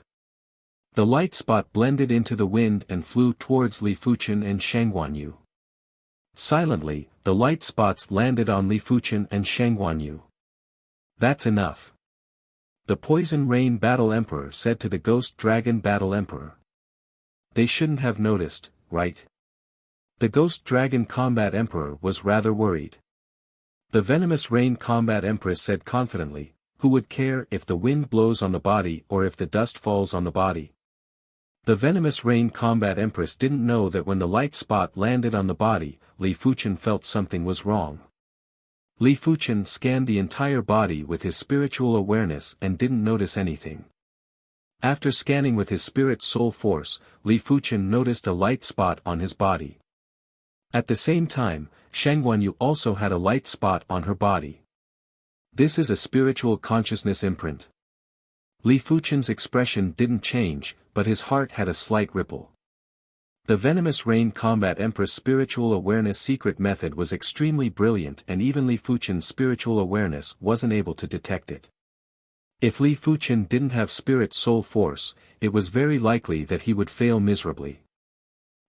The light spot blended into the wind and flew towards Li Fuchen and Shang Guanyu. Silently, the light spots landed on Li Fuchen and Shang Guanyu. That's enough. The Poison Rain Battle Emperor said to the Ghost Dragon Battle Emperor. They shouldn't have noticed, right? The Ghost Dragon Combat Emperor was rather worried. The Venomous Rain Combat Empress said confidently, who would care if the wind blows on the body or if the dust falls on the body? The Venomous Rain Combat Empress didn't know that when the light spot landed on the body, Li Fuchen felt something was wrong. Li Fuchen scanned the entire body with his spiritual awareness and didn't notice anything. After scanning with his spirit soul force, Li Fuchen noticed a light spot on his body. At the same time, Shang Guanyu also had a light spot on her body. This is a spiritual consciousness imprint. Li Fuchen's expression didn't change, but his heart had a slight ripple. The Venomous Rain Combat Empress' spiritual awareness secret method was extremely brilliant, and even Li Fuchen's spiritual awareness wasn't able to detect it. If Li Fuchen didn't have spirit soul force, it was very likely that he would fail miserably.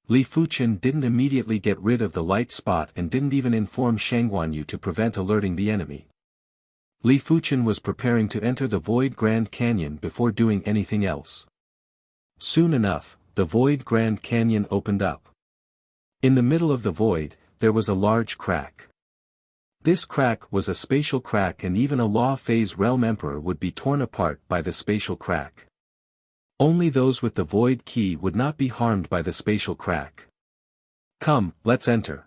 Li Fuchen didn't immediately get rid of the light spot and didn't even inform Shang Guanyu to prevent alerting the enemy. Li Fuchen was preparing to enter the Void Grand Canyon before doing anything else. Soon enough, the Void Grand Canyon opened up. In the middle of the void, there was a large crack. This crack was a spatial crack, and even a Law Phase Realm Emperor would be torn apart by the spatial crack. Only those with the Void Key would not be harmed by the spatial crack. Come, let's enter.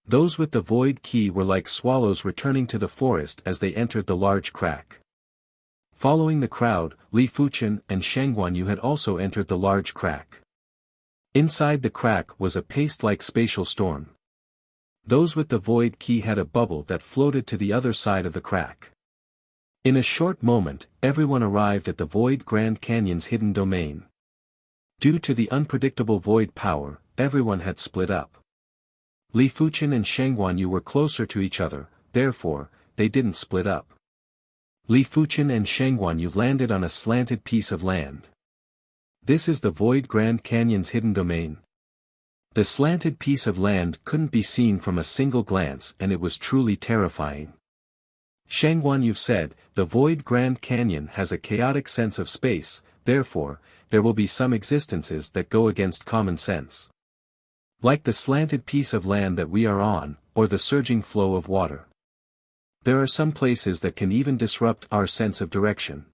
Those with the Void Key were like swallows returning to the forest as they entered the large crack. Following the crowd, Li Fuchen and Shang Guanyu had also entered the large crack. Inside the crack was a paste-like spatial storm. Those with the void key had a bubble that floated to the other side of the crack. In a short moment, everyone arrived at the Void Grand Canyon's hidden domain. Due to the unpredictable void power, everyone had split up. Li Fuchen and Shang Guanyu were closer to each other, therefore, they didn't split up. Li Fuchen and Shang Guanyu landed on a slanted piece of land. This is the Void Grand Canyon's hidden domain. The slanted piece of land couldn't be seen from a single glance and it was truly terrifying. Shang Guanyu said, "The Void Grand Canyon has a chaotic sense of space, therefore, there will be some existences that go against common sense. Like the slanted piece of land that we are on, or the surging flow of water. There are some places that can even disrupt our sense of direction.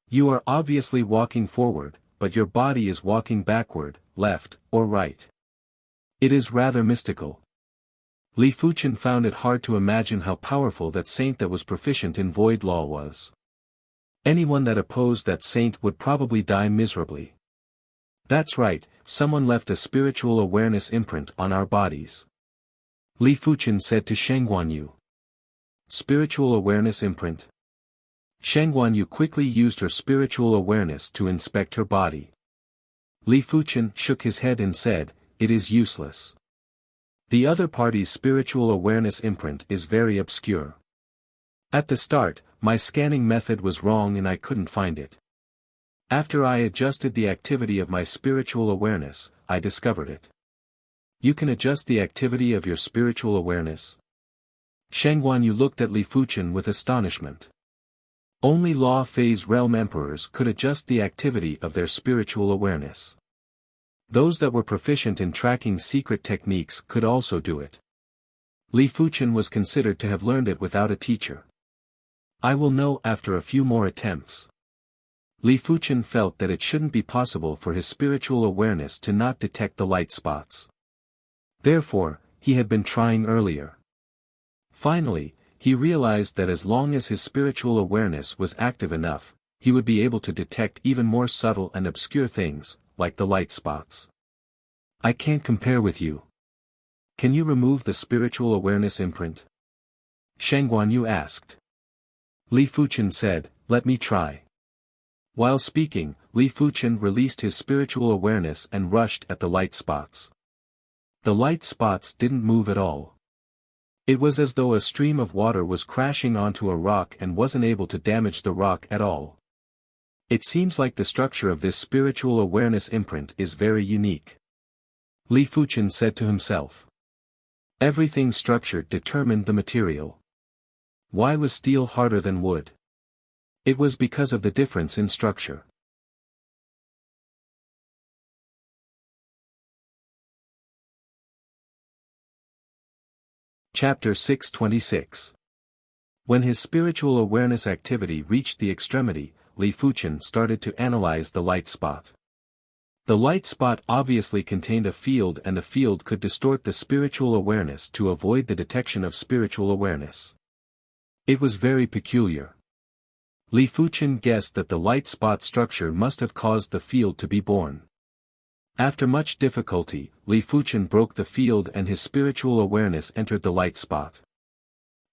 You are obviously walking forward, but your body is walking backward, left, or right. It is rather mystical." Li Fuchen found it hard to imagine how powerful that saint that was proficient in void law was. Anyone that opposed that saint would probably die miserably. That's right, someone left a spiritual awareness imprint on our bodies. Li Fuchen said to Shang Guanyu. Spiritual awareness imprint? Shang Guanyu quickly used her spiritual awareness to inspect her body. Li Fuchen shook his head and said, "It is useless. The other party's spiritual awareness imprint is very obscure. At the start, my scanning method was wrong and I couldn't find it. After I adjusted the activity of my spiritual awareness, I discovered it." You can adjust the activity of your spiritual awareness? Shang Guanyu looked at Li Fuchen with astonishment. Only Law Phase Realm Emperors could adjust the activity of their spiritual awareness. Those that were proficient in tracking secret techniques could also do it. Li Fuchen was considered to have learned it without a teacher. I will know after a few more attempts. Li Fuchen felt that it shouldn't be possible for his spiritual awareness to not detect the light spots. Therefore, he had been trying earlier. Finally, he realized that as long as his spiritual awareness was active enough, he would be able to detect even more subtle and obscure things, like the light spots. I can't compare with you. Can you remove the spiritual awareness imprint? Shang Guanyu asked. Li Fuchen said, "Let me try." While speaking, Li Fuchen released his spiritual awareness and rushed at the light spots. The light spots didn't move at all. It was as though a stream of water was crashing onto a rock and wasn't able to damage the rock at all. It seems like the structure of this spiritual awareness imprint is very unique. Li Fuchen said to himself. Everything's structure determined the material. Why was steel harder than wood? It was because of the difference in structure. Chapter 626. When his spiritual awareness activity reached the extremity, Li Fuchen started to analyze the light spot. The light spot obviously contained a field and the field could distort the spiritual awareness to avoid the detection of spiritual awareness. It was very peculiar. Li Fuchen guessed that the light spot structure must have caused the field to be born. After much difficulty, Li Fuchen broke the field and his spiritual awareness entered the light spot.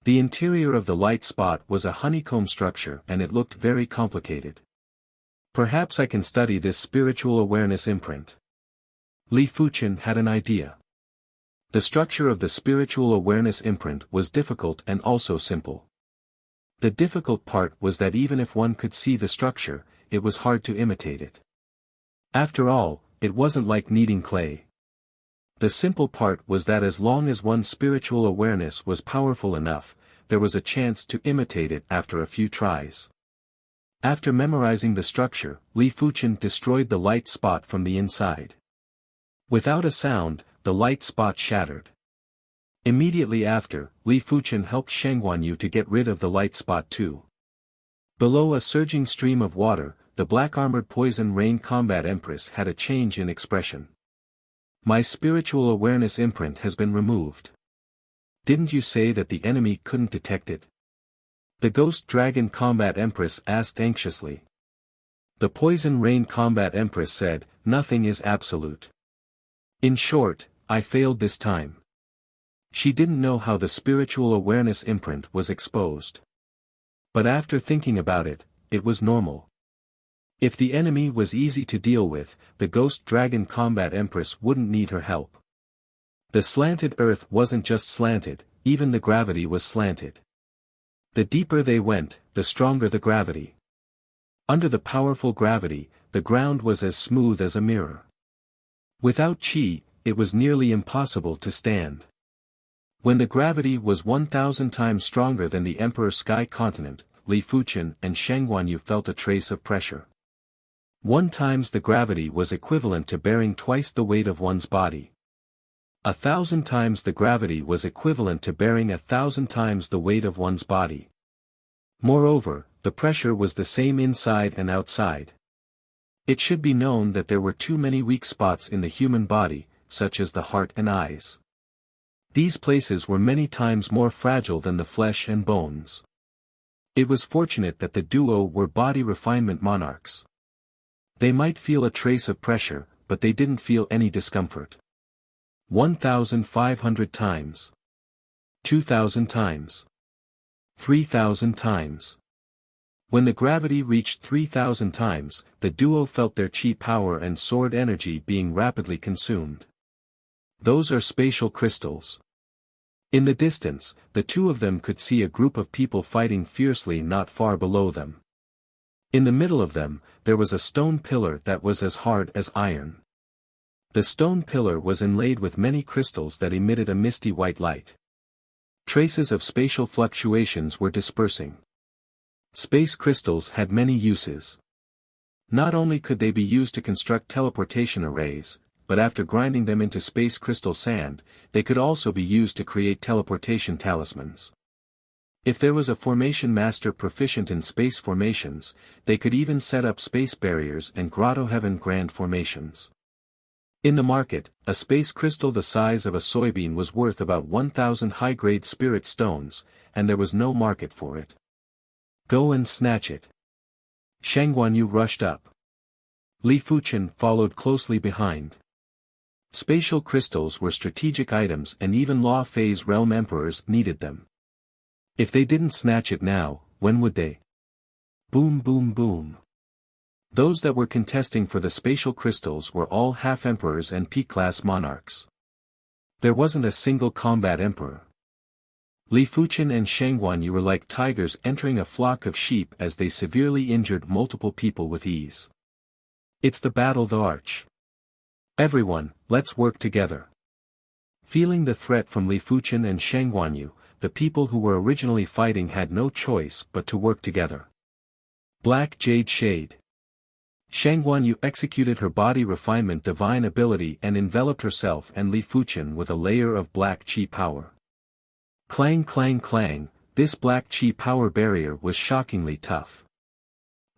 The interior of the light spot was a honeycomb structure and it looked very complicated. Perhaps I can study this spiritual awareness imprint. Li Fuchen had an idea. The structure of the spiritual awareness imprint was difficult and also simple. The difficult part was that even if one could see the structure, it was hard to imitate it. After all, it wasn't like kneading clay. The simple part was that as long as one's spiritual awareness was powerful enough, there was a chance to imitate it after a few tries. After memorizing the structure, Li Fuchen destroyed the light spot from the inside. Without a sound, the light spot shattered. Immediately after, Li Fuchen helped Shang Guanyu to get rid of the light spot too. Below a surging stream of water, the black-armored poison rain combat empress had a change in expression. My spiritual awareness imprint has been removed. Didn't you say that the enemy couldn't detect it? The Ghost Dragon Combat Empress asked anxiously. The Poison Rain Combat Empress said, "Nothing is absolute. In short, I failed this time." She didn't know how the spiritual awareness imprint was exposed. But after thinking about it, it was normal. If the enemy was easy to deal with, the Ghost Dragon Combat Empress wouldn't need her help. The slanted earth wasn't just slanted, even the gravity was slanted. The deeper they went, the stronger the gravity. Under the powerful gravity, the ground was as smooth as a mirror. Without chi, it was nearly impossible to stand. When the gravity was 1,000 times stronger than the Emperor Sky Continent, Li Fuqian and Sheng Guanyu felt a trace of pressure. 1 times the gravity was equivalent to bearing twice the weight of one's body. 1,000 times the gravity was equivalent to bearing 1,000 times the weight of one's body. Moreover, the pressure was the same inside and outside. It should be known that there were too many weak spots in the human body, such as the heart and eyes. These places were many times more fragile than the flesh and bones. It was fortunate that the duo were body refinement monarchs. They might feel a trace of pressure, but they didn't feel any discomfort. 1,500 times. 2,000 times. 3,000 times. When the gravity reached 3,000 times, the duo felt their chi power and sword energy being rapidly consumed. Those are spatial crystals. In the distance, the two of them could see a group of people fighting fiercely not far below them. In the middle of them, there was a stone pillar that was as hard as iron. The stone pillar was inlaid with many crystals that emitted a misty white light. Traces of spatial fluctuations were dispersing. Space crystals had many uses. Not only could they be used to construct teleportation arrays, but after grinding them into space crystal sand, they could also be used to create teleportation talismans. If there was a formation master proficient in space formations, they could even set up space barriers and grotto heaven grand formations. In the market, a space crystal the size of a soybean was worth about 1,000 high-grade spirit stones, and there was no market for it. Go and snatch it. Sheng Guanyu rushed up. Li Fuqian followed closely behind. Spatial crystals were strategic items and even Law Phase realm emperors needed them. If they didn't snatch it now, when would they? Boom boom boom. Those that were contesting for the spatial crystals were all half-emperors and P-class monarchs. There wasn't a single combat emperor. Li Fuqian and Sheng Guanyu were like tigers entering a flock of sheep as they severely injured multiple people with ease. It's the battle the arch. Everyone, let's work together. Feeling the threat from Li Fuqian and Sheng Guanyu, the people who were originally fighting had no choice but to work together. Black Jade Shade. Sheng Guanyu executed her body refinement divine ability and enveloped herself and Li Fuqian with a layer of black chi power. Clang clang clang, this black chi power barrier was shockingly tough.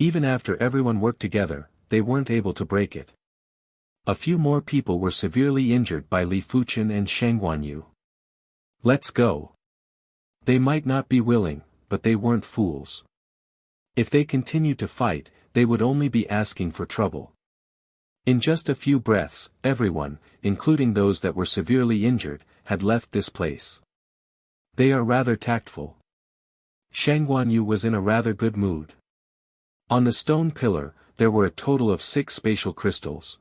Even after everyone worked together, they weren't able to break it. A few more people were severely injured by Li Fuqian and Sheng Guanyu. Let's go. They might not be willing, but they weren't fools. If they continued to fight, they would only be asking for trouble. In just a few breaths, everyone, including those that were severely injured, had left this place. They are rather tactful. Sheng Guanyu was in a rather good mood. On the stone pillar, there were a total of 6 spatial crystals.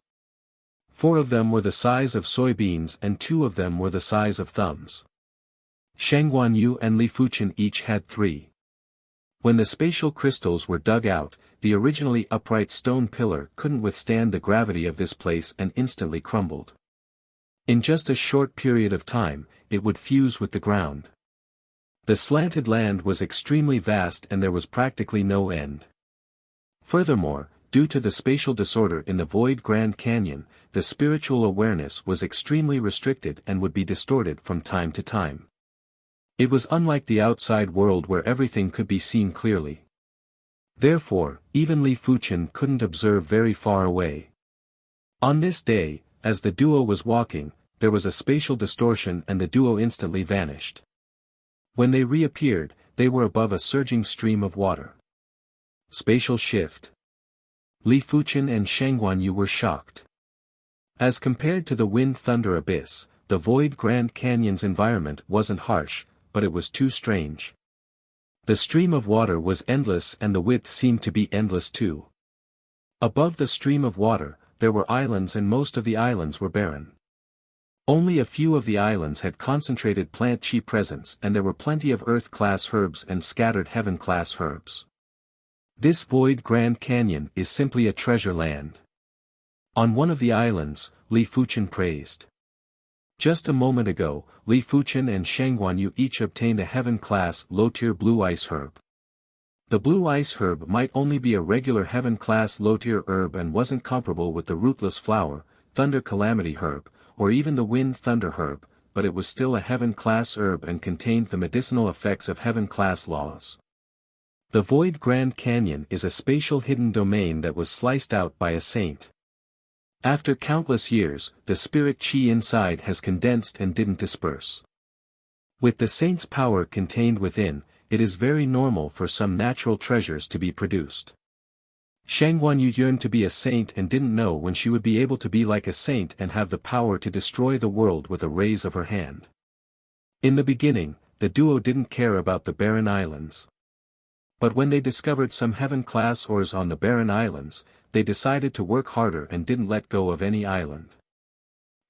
4 of them were the size of soybeans and 2 of them were the size of thumbs. Sheng Guanyu and Li Fuqian each had 3. When the spatial crystals were dug out, the originally upright stone pillar couldn't withstand the gravity of this place and instantly crumbled. In just a short period of time, it would fuse with the ground. The slanted land was extremely vast and there was practically no end. Furthermore, due to the spatial disorder in the Void Grand Canyon, the spiritual awareness was extremely restricted and would be distorted from time to time. It was unlike the outside world where everything could be seen clearly. Therefore, even Li Fuqian couldn't observe very far away. On this day, as the duo was walking, there was a spatial distortion and the duo instantly vanished. When they reappeared, they were above a surging stream of water. Spatial shift. Li Fuchen and Shang Guanyu were shocked. As compared to the Wind Thunder Abyss, the Void Grand Canyon's environment wasn't harsh, but it was too strange. The stream of water was endless and the width seemed to be endless too. Above the stream of water, there were islands and most of the islands were barren. Only a few of the islands had concentrated plant chi presence and there were plenty of earth-class herbs and scattered heaven-class herbs. This Void Grand Canyon is simply a treasure land. On one of the islands, Li Fuchen praised. Just a moment ago, Li Fuchen and Shang Guanyu each obtained a heaven-class low-tier blue ice herb. The blue ice herb might only be a regular heaven-class low-tier herb and wasn't comparable with the rootless flower, thunder calamity herb, or even the wind thunder herb, but it was still a heaven-class herb and contained the medicinal effects of heaven-class laws. The Void Grand Canyon is a spatial hidden domain that was sliced out by a saint. After countless years, the spirit chi inside has condensed and didn't disperse. With the saint's power contained within, it is very normal for some natural treasures to be produced. Shang Guanyu yearned to be a saint and didn't know when she would be able to be like a saint and have the power to destroy the world with a raise of her hand. In the beginning, the duo didn't care about the barren islands. But when they discovered some heaven-class ores on the barren islands, they decided to work harder and didn't let go of any island.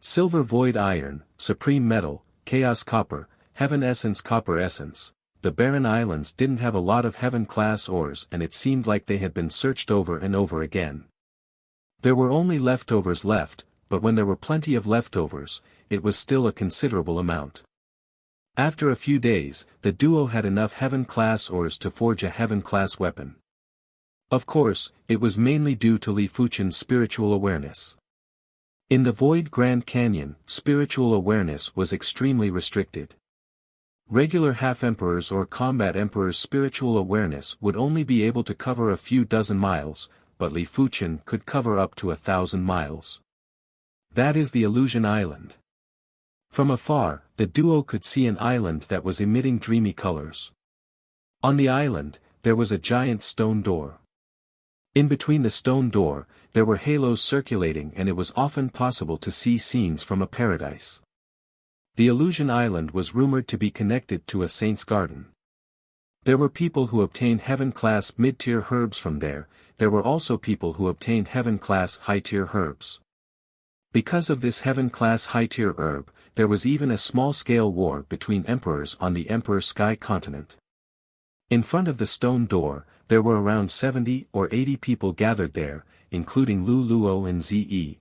Silver Void Iron, Supreme Metal, Chaos Copper, Heaven Essence Copper Essence. The barren islands didn't have a lot of heaven-class ores and it seemed like they had been searched over and over again. There were only leftovers left, but when there were plenty of leftovers, it was still a considerable amount. After a few days, the duo had enough heaven-class ores to forge a heaven-class weapon. Of course, it was mainly due to Li Fuchen's spiritual awareness. In the Void Grand Canyon, spiritual awareness was extremely restricted. Regular half-emperors or combat emperors' spiritual awareness would only be able to cover a few dozen miles, but Li Fuchen could cover up to 1,000 miles. That is the Illusion Island. From afar, the duo could see an island that was emitting dreamy colors. On the island, there was a giant stone door. In between the stone door, there were halos circulating and it was often possible to see scenes from a paradise. The Illusion Island was rumored to be connected to a saint's garden. There were people who obtained heaven-class mid-tier herbs from there were also people who obtained heaven-class high-tier herbs. Because of this heaven-class high-tier herb, there was even a small-scale war between emperors on the Emperor Sky continent. In front of the stone door, there were around 70 or 80 people gathered there, including Lu Luo and Ze.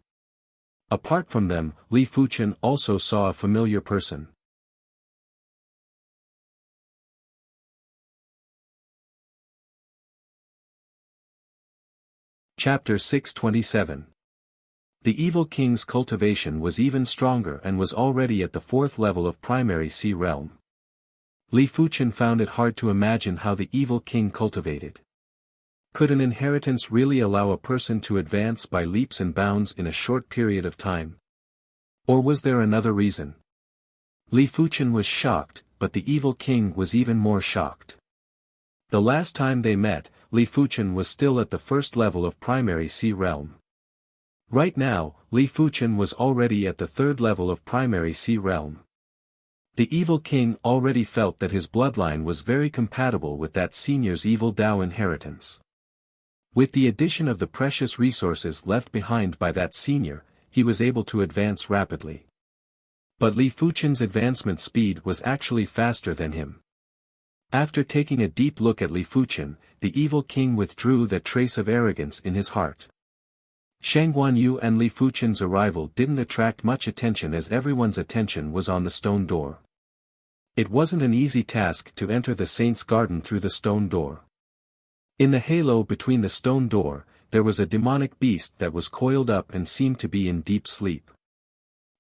Apart from them, Li Fuchen also saw a familiar person. Chapter 627. The Evil King's cultivation was even stronger and was already at the 4th level of primary sea realm. Li Fuchen found it hard to imagine how the Evil King cultivated. Could an inheritance really allow a person to advance by leaps and bounds in a short period of time? Or was there another reason? Li Fuchen was shocked, but the Evil King was even more shocked. The last time they met, Li Fuchen was still at the 1st level of primary sea realm. Right now, Li Fuchen was already at the 3rd level of primary sea realm. The Evil King already felt that his bloodline was very compatible with that senior's evil Dao inheritance. With the addition of the precious resources left behind by that senior, he was able to advance rapidly. But Li Fuchen's advancement speed was actually faster than him. After taking a deep look at Li Fuchen, the Evil King withdrew that trace of arrogance in his heart. Shang Guanyu and Li Fuchen's arrival didn't attract much attention as everyone's attention was on the stone door. It wasn't an easy task to enter the saint's garden through the stone door. In the halo between the stone door, there was a demonic beast that was coiled up and seemed to be in deep sleep.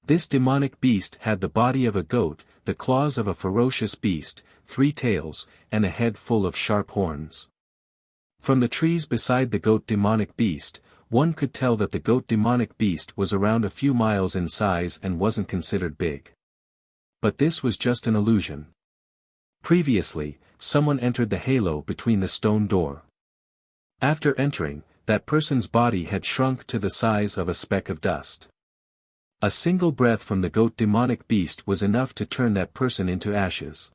This demonic beast had the body of a goat, the claws of a ferocious beast, 3 tails, and a head full of sharp horns. From the trees beside the goat demonic beast, one could tell that the goat demonic beast was around a few miles in size and wasn't considered big. But this was just an illusion. Previously, someone entered the halo between the stone door. After entering, that person's body had shrunk to the size of a speck of dust. A single breath from the goat demonic beast was enough to turn that person into ashes.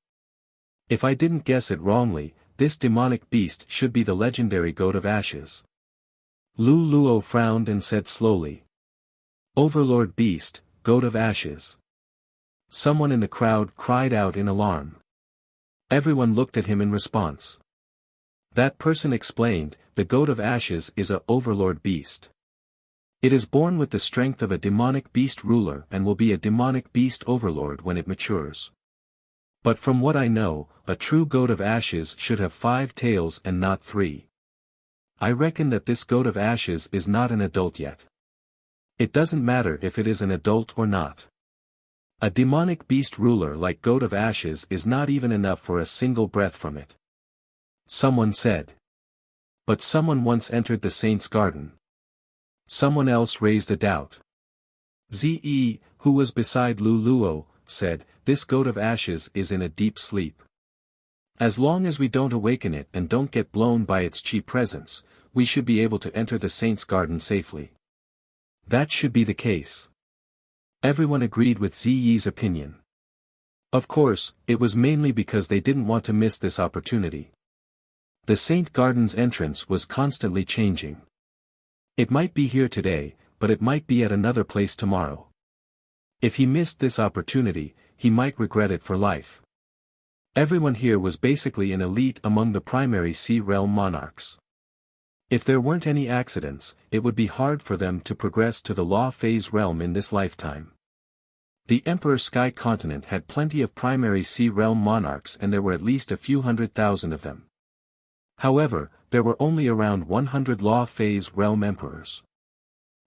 If I didn't guess it wrongly, this demonic beast should be the legendary goat of ashes. Lu Luo frowned and said slowly. Overlord beast, goat of ashes. Someone in the crowd cried out in alarm. Everyone looked at him in response. That person explained, the goat of ashes is a overlord beast. It is born with the strength of a demonic beast ruler and will be a demonic beast overlord when it matures. But from what I know, a true goat of ashes should have 5 tails and not 3. I reckon that this goat of ashes is not an adult yet. It doesn't matter if it is an adult or not. A demonic beast ruler like goat of ashes is not even enough for a single breath from it. Someone said. But someone once entered the saint's garden. Someone else raised a doubt. Ze, who was beside Lu Luo, said, this goat of ashes is in a deep sleep. As long as we don't awaken it and don't get blown by its chi presence, we should be able to enter the saint's garden safely. That should be the case. Everyone agreed with Ziyi's opinion. Of course, it was mainly because they didn't want to miss this opportunity. The Saint Garden's entrance was constantly changing. It might be here today, but it might be at another place tomorrow. If he missed this opportunity, he might regret it for life. Everyone here was basically an elite among the primary Sea Realm monarchs. If there weren't any accidents, it would be hard for them to progress to the Law Phase realm in this lifetime. The Emperor Sky Continent had plenty of primary Sea Realm monarchs and there were at least a few 100,000 of them. However, there were only around 100 Law Phase realm emperors.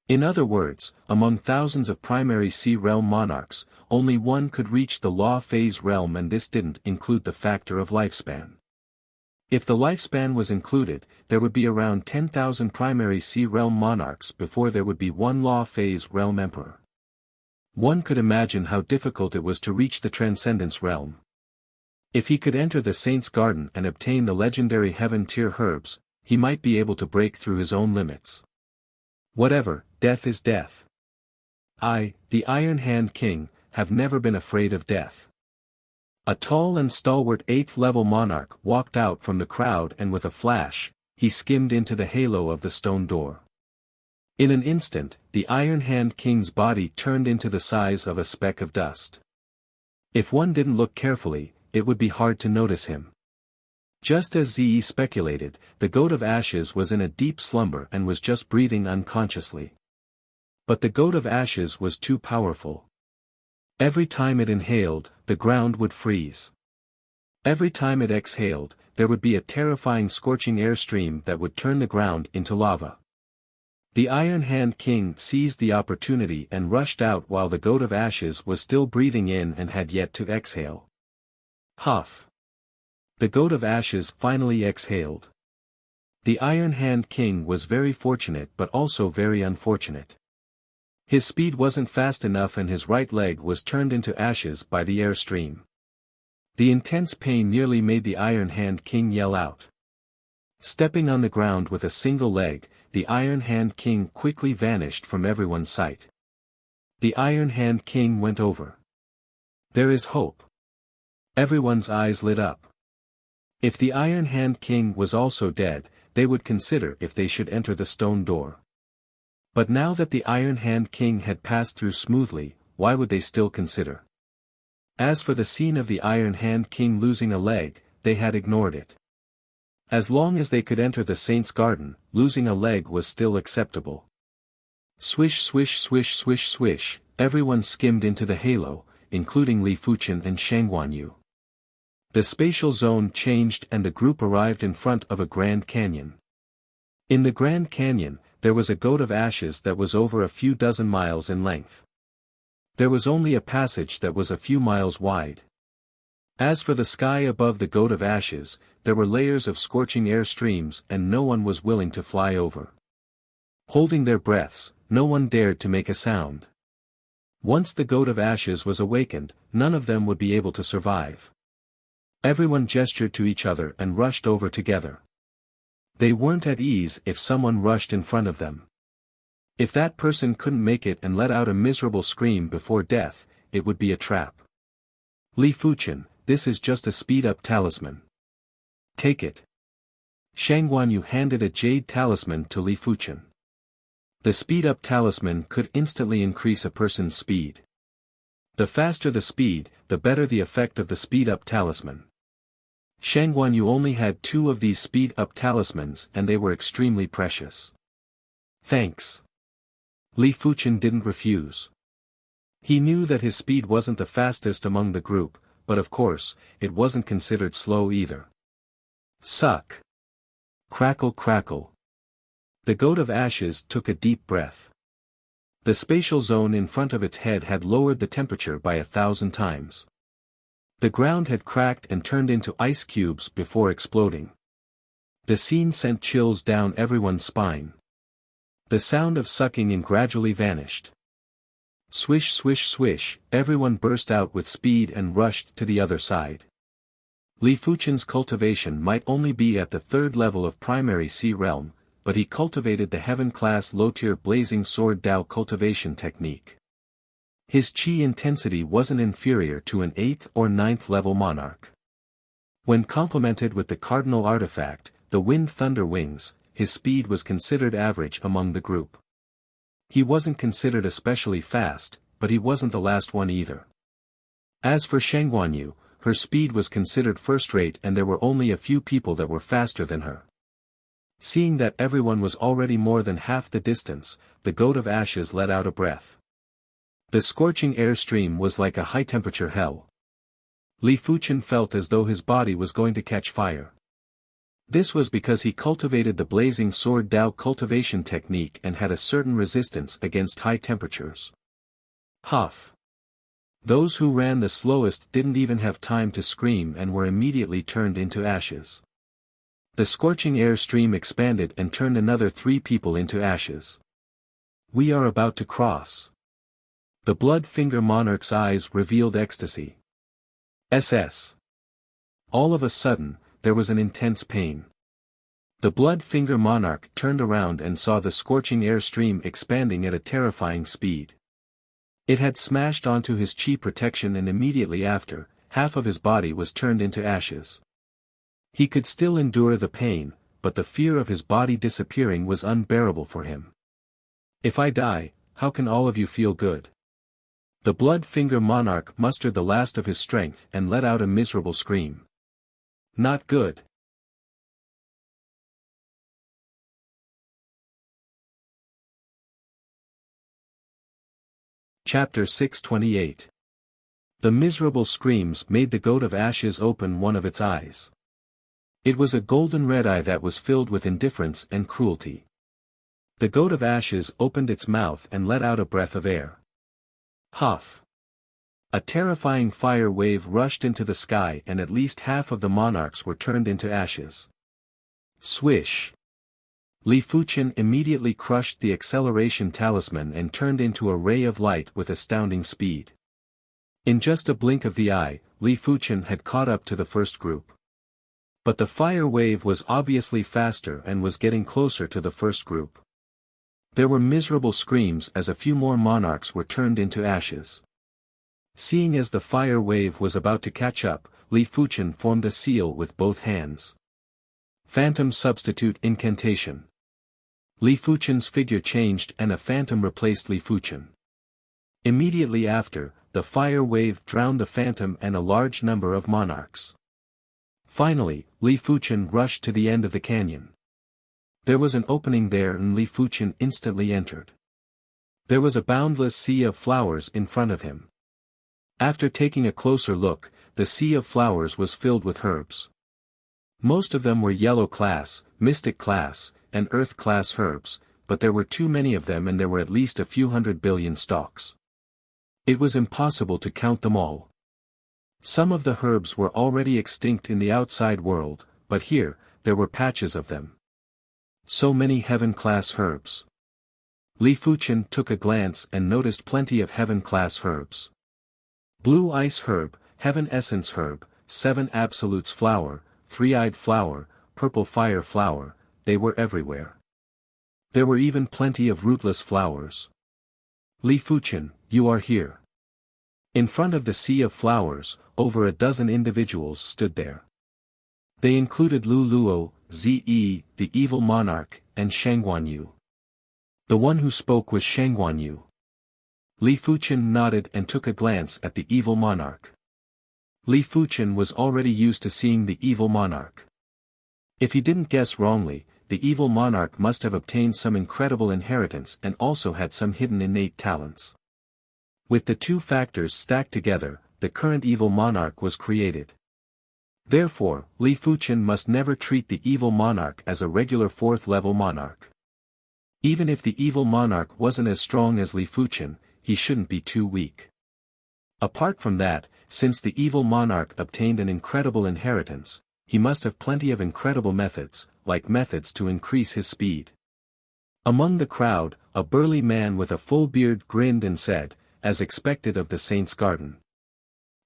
In other words, among thousands of primary Sea Realm monarchs, only one could reach the Law Phase realm, and this didn't include the factor of lifespan. If the lifespan was included, there would be around 10,000 primary Sea Realm monarchs before there would be one Law Phase realm emperor. One could imagine how difficult it was to reach the Transcendence realm. If he could enter the Saint's Garden and obtain the legendary Heaven-tier herbs, he might be able to break through his own limits. Whatever, death is death. I, the Iron Hand King, have never been afraid of death. A tall and stalwart 8th-level monarch walked out from the crowd and with a flash, he skimmed into the halo of the stone door. In an instant, the Iron Hand King's body turned into the size of a speck of dust. If one didn't look carefully, it would be hard to notice him. Just as Ze speculated, the goat of ashes was in a deep slumber and was just breathing unconsciously. But the goat of ashes was too powerful. Every time it inhaled, the ground would freeze. Every time it exhaled, there would be a terrifying scorching airstream that would turn the ground into lava. The Iron Hand King seized the opportunity and rushed out while the goat of ashes was still breathing in and had yet to exhale. Huff. The goat of ashes finally exhaled. The Iron Hand King was very fortunate but also very unfortunate. His speed wasn't fast enough and his right leg was turned into ashes by the airstream. The intense pain nearly made the Iron Hand King yell out. Stepping on the ground with a single leg, the Iron Hand King quickly vanished from everyone's sight. The Iron Hand King went over. There is hope. Everyone's eyes lit up. If the Iron Hand King was also dead, they would consider if they should enter the stone door. But now that the Iron Hand King had passed through smoothly, why would they still consider? As for the scene of the Iron Hand King losing a leg, they had ignored it. As long as they could enter the Saint's Garden, losing a leg was still acceptable. Swish swish swish swish swish, everyone skimmed into the halo, including Li Fuchen and Shangguanyu. The spatial zone changed and the group arrived in front of a Grand Canyon. In the Grand Canyon, there was a goat of ashes that was over a few dozen miles in length. There was only a passage that was a few miles wide. As for the sky above the goat of ashes, there were layers of scorching air streams and no one was willing to fly over. Holding their breaths, no one dared to make a sound. Once the goat of ashes was awakened, none of them would be able to survive. Everyone gestured to each other and rushed over together. They weren't at ease if someone rushed in front of them. If that person couldn't make it and let out a miserable scream before death, it would be a trap. Li Fuchen, this is just a speed-up talisman. Take it. Shang Guanyu handed a jade talisman to Li Fuchen. The speed-up talisman could instantly increase a person's speed. The faster the speed, the better the effect of the speed-up talisman. Shang Guanyu only had 2 of these speed-up talismans and they were extremely precious. Thanks. Li Fuchen didn't refuse. He knew that his speed wasn't the fastest among the group, but of course, it wasn't considered slow either. Suck. Crackle crackle. The goat of ashes took a deep breath. The spatial zone in front of its head had lowered the temperature by 1,000 times. The ground had cracked and turned into ice cubes before exploding. The scene sent chills down everyone's spine. The sound of sucking in gradually vanished. Swish swish swish, everyone burst out with speed and rushed to the other side. Li Fuchen's cultivation might only be at the 3rd level of primary sea realm, but he cultivated the heaven-class low-tier blazing sword Dao cultivation technique. His chi intensity wasn't inferior to an 8th or 9th level monarch. When complemented with the cardinal artifact, the wind thunder wings, his speed was considered average among the group. He wasn't considered especially fast, but he wasn't the last one either. As for Shang Guanyu, her speed was considered first-rate and there were only a few people that were faster than her. Seeing that everyone was already more than half the distance, the goat of ashes let out a breath. The scorching air stream was like a high-temperature hell. Li Fuchen felt as though his body was going to catch fire. This was because he cultivated the blazing sword Dao cultivation technique and had a certain resistance against high temperatures. Huff. Those who ran the slowest didn't even have time to scream and were immediately turned into ashes. The scorching air stream expanded and turned another 3 people into ashes. We are about to cross. The blood finger monarch's eyes revealed ecstasy. SS. All of a sudden, there was an intense pain. The blood finger monarch turned around and saw the scorching air stream expanding at a terrifying speed. It had smashed onto his chi protection and immediately after, half of his body was turned into ashes. He could still endure the pain, but the fear of his body disappearing was unbearable for him. If I die, how can all of you feel good? The blood finger monarch mustered the last of his strength and let out a miserable scream. Not good. Chapter 628. The miserable screams made the goat of ashes open one of its eyes. It was a golden red eye that was filled with indifference and cruelty. The goat of ashes opened its mouth and let out a breath of air. Huff. A terrifying fire wave rushed into the sky and at least half of the monarchs were turned into ashes. Swish. Li Fuchen immediately crushed the acceleration talisman and turned into a ray of light with astounding speed. In just a blink of the eye, Li Fuchen had caught up to the first group. But the fire wave was obviously faster and was getting closer to the first group. There were miserable screams as a few more monarchs were turned into ashes. Seeing as the fire wave was about to catch up, Li Fuchen formed a seal with both hands. Phantom substitute incantation. Li Fuchen's figure changed and a phantom replaced Li Fuchen. Immediately after, the fire wave drowned the phantom and a large number of monarchs. Finally, Li Fuchen rushed to the end of the canyon. There was an opening there and Li Fuchen instantly entered. There was a boundless sea of flowers in front of him. After taking a closer look, the sea of flowers was filled with herbs. Most of them were yellow class, mystic class, and earth class herbs, but there were too many of them and there were at least a few 100 billion stalks. It was impossible to count them all. Some of the herbs were already extinct in the outside world, but here, there were patches of them. So many heaven-class herbs. Li Fuchen took a glance and noticed plenty of heaven-class herbs. Blue ice herb, heaven essence herb, seven absolutes flower, three-eyed flower, purple fire flower, they were everywhere. There were even plenty of rootless flowers. Li Fuchen, you are here. In front of the sea of flowers, over a dozen individuals stood there. They included Lu Luo, Ze, the evil monarch, and Shangguanyu. The one who spoke was Shangguanyu. Li Fuchen nodded and took a glance at the evil monarch. Li Fuchen was already used to seeing the evil monarch. If he didn't guess wrongly, the evil monarch must have obtained some incredible inheritance and also had some hidden innate talents. With the two factors stacked together, the current evil monarch was created. Therefore, Li Fuchen must never treat the evil monarch as a regular fourth-level monarch. Even if the evil monarch wasn't as strong as Li Fuchen, he shouldn't be too weak. Apart from that, since the evil monarch obtained an incredible inheritance, he must have plenty of incredible methods, like methods to increase his speed. Among the crowd, a burly man with a full beard grinned and said, as expected of the saint's garden.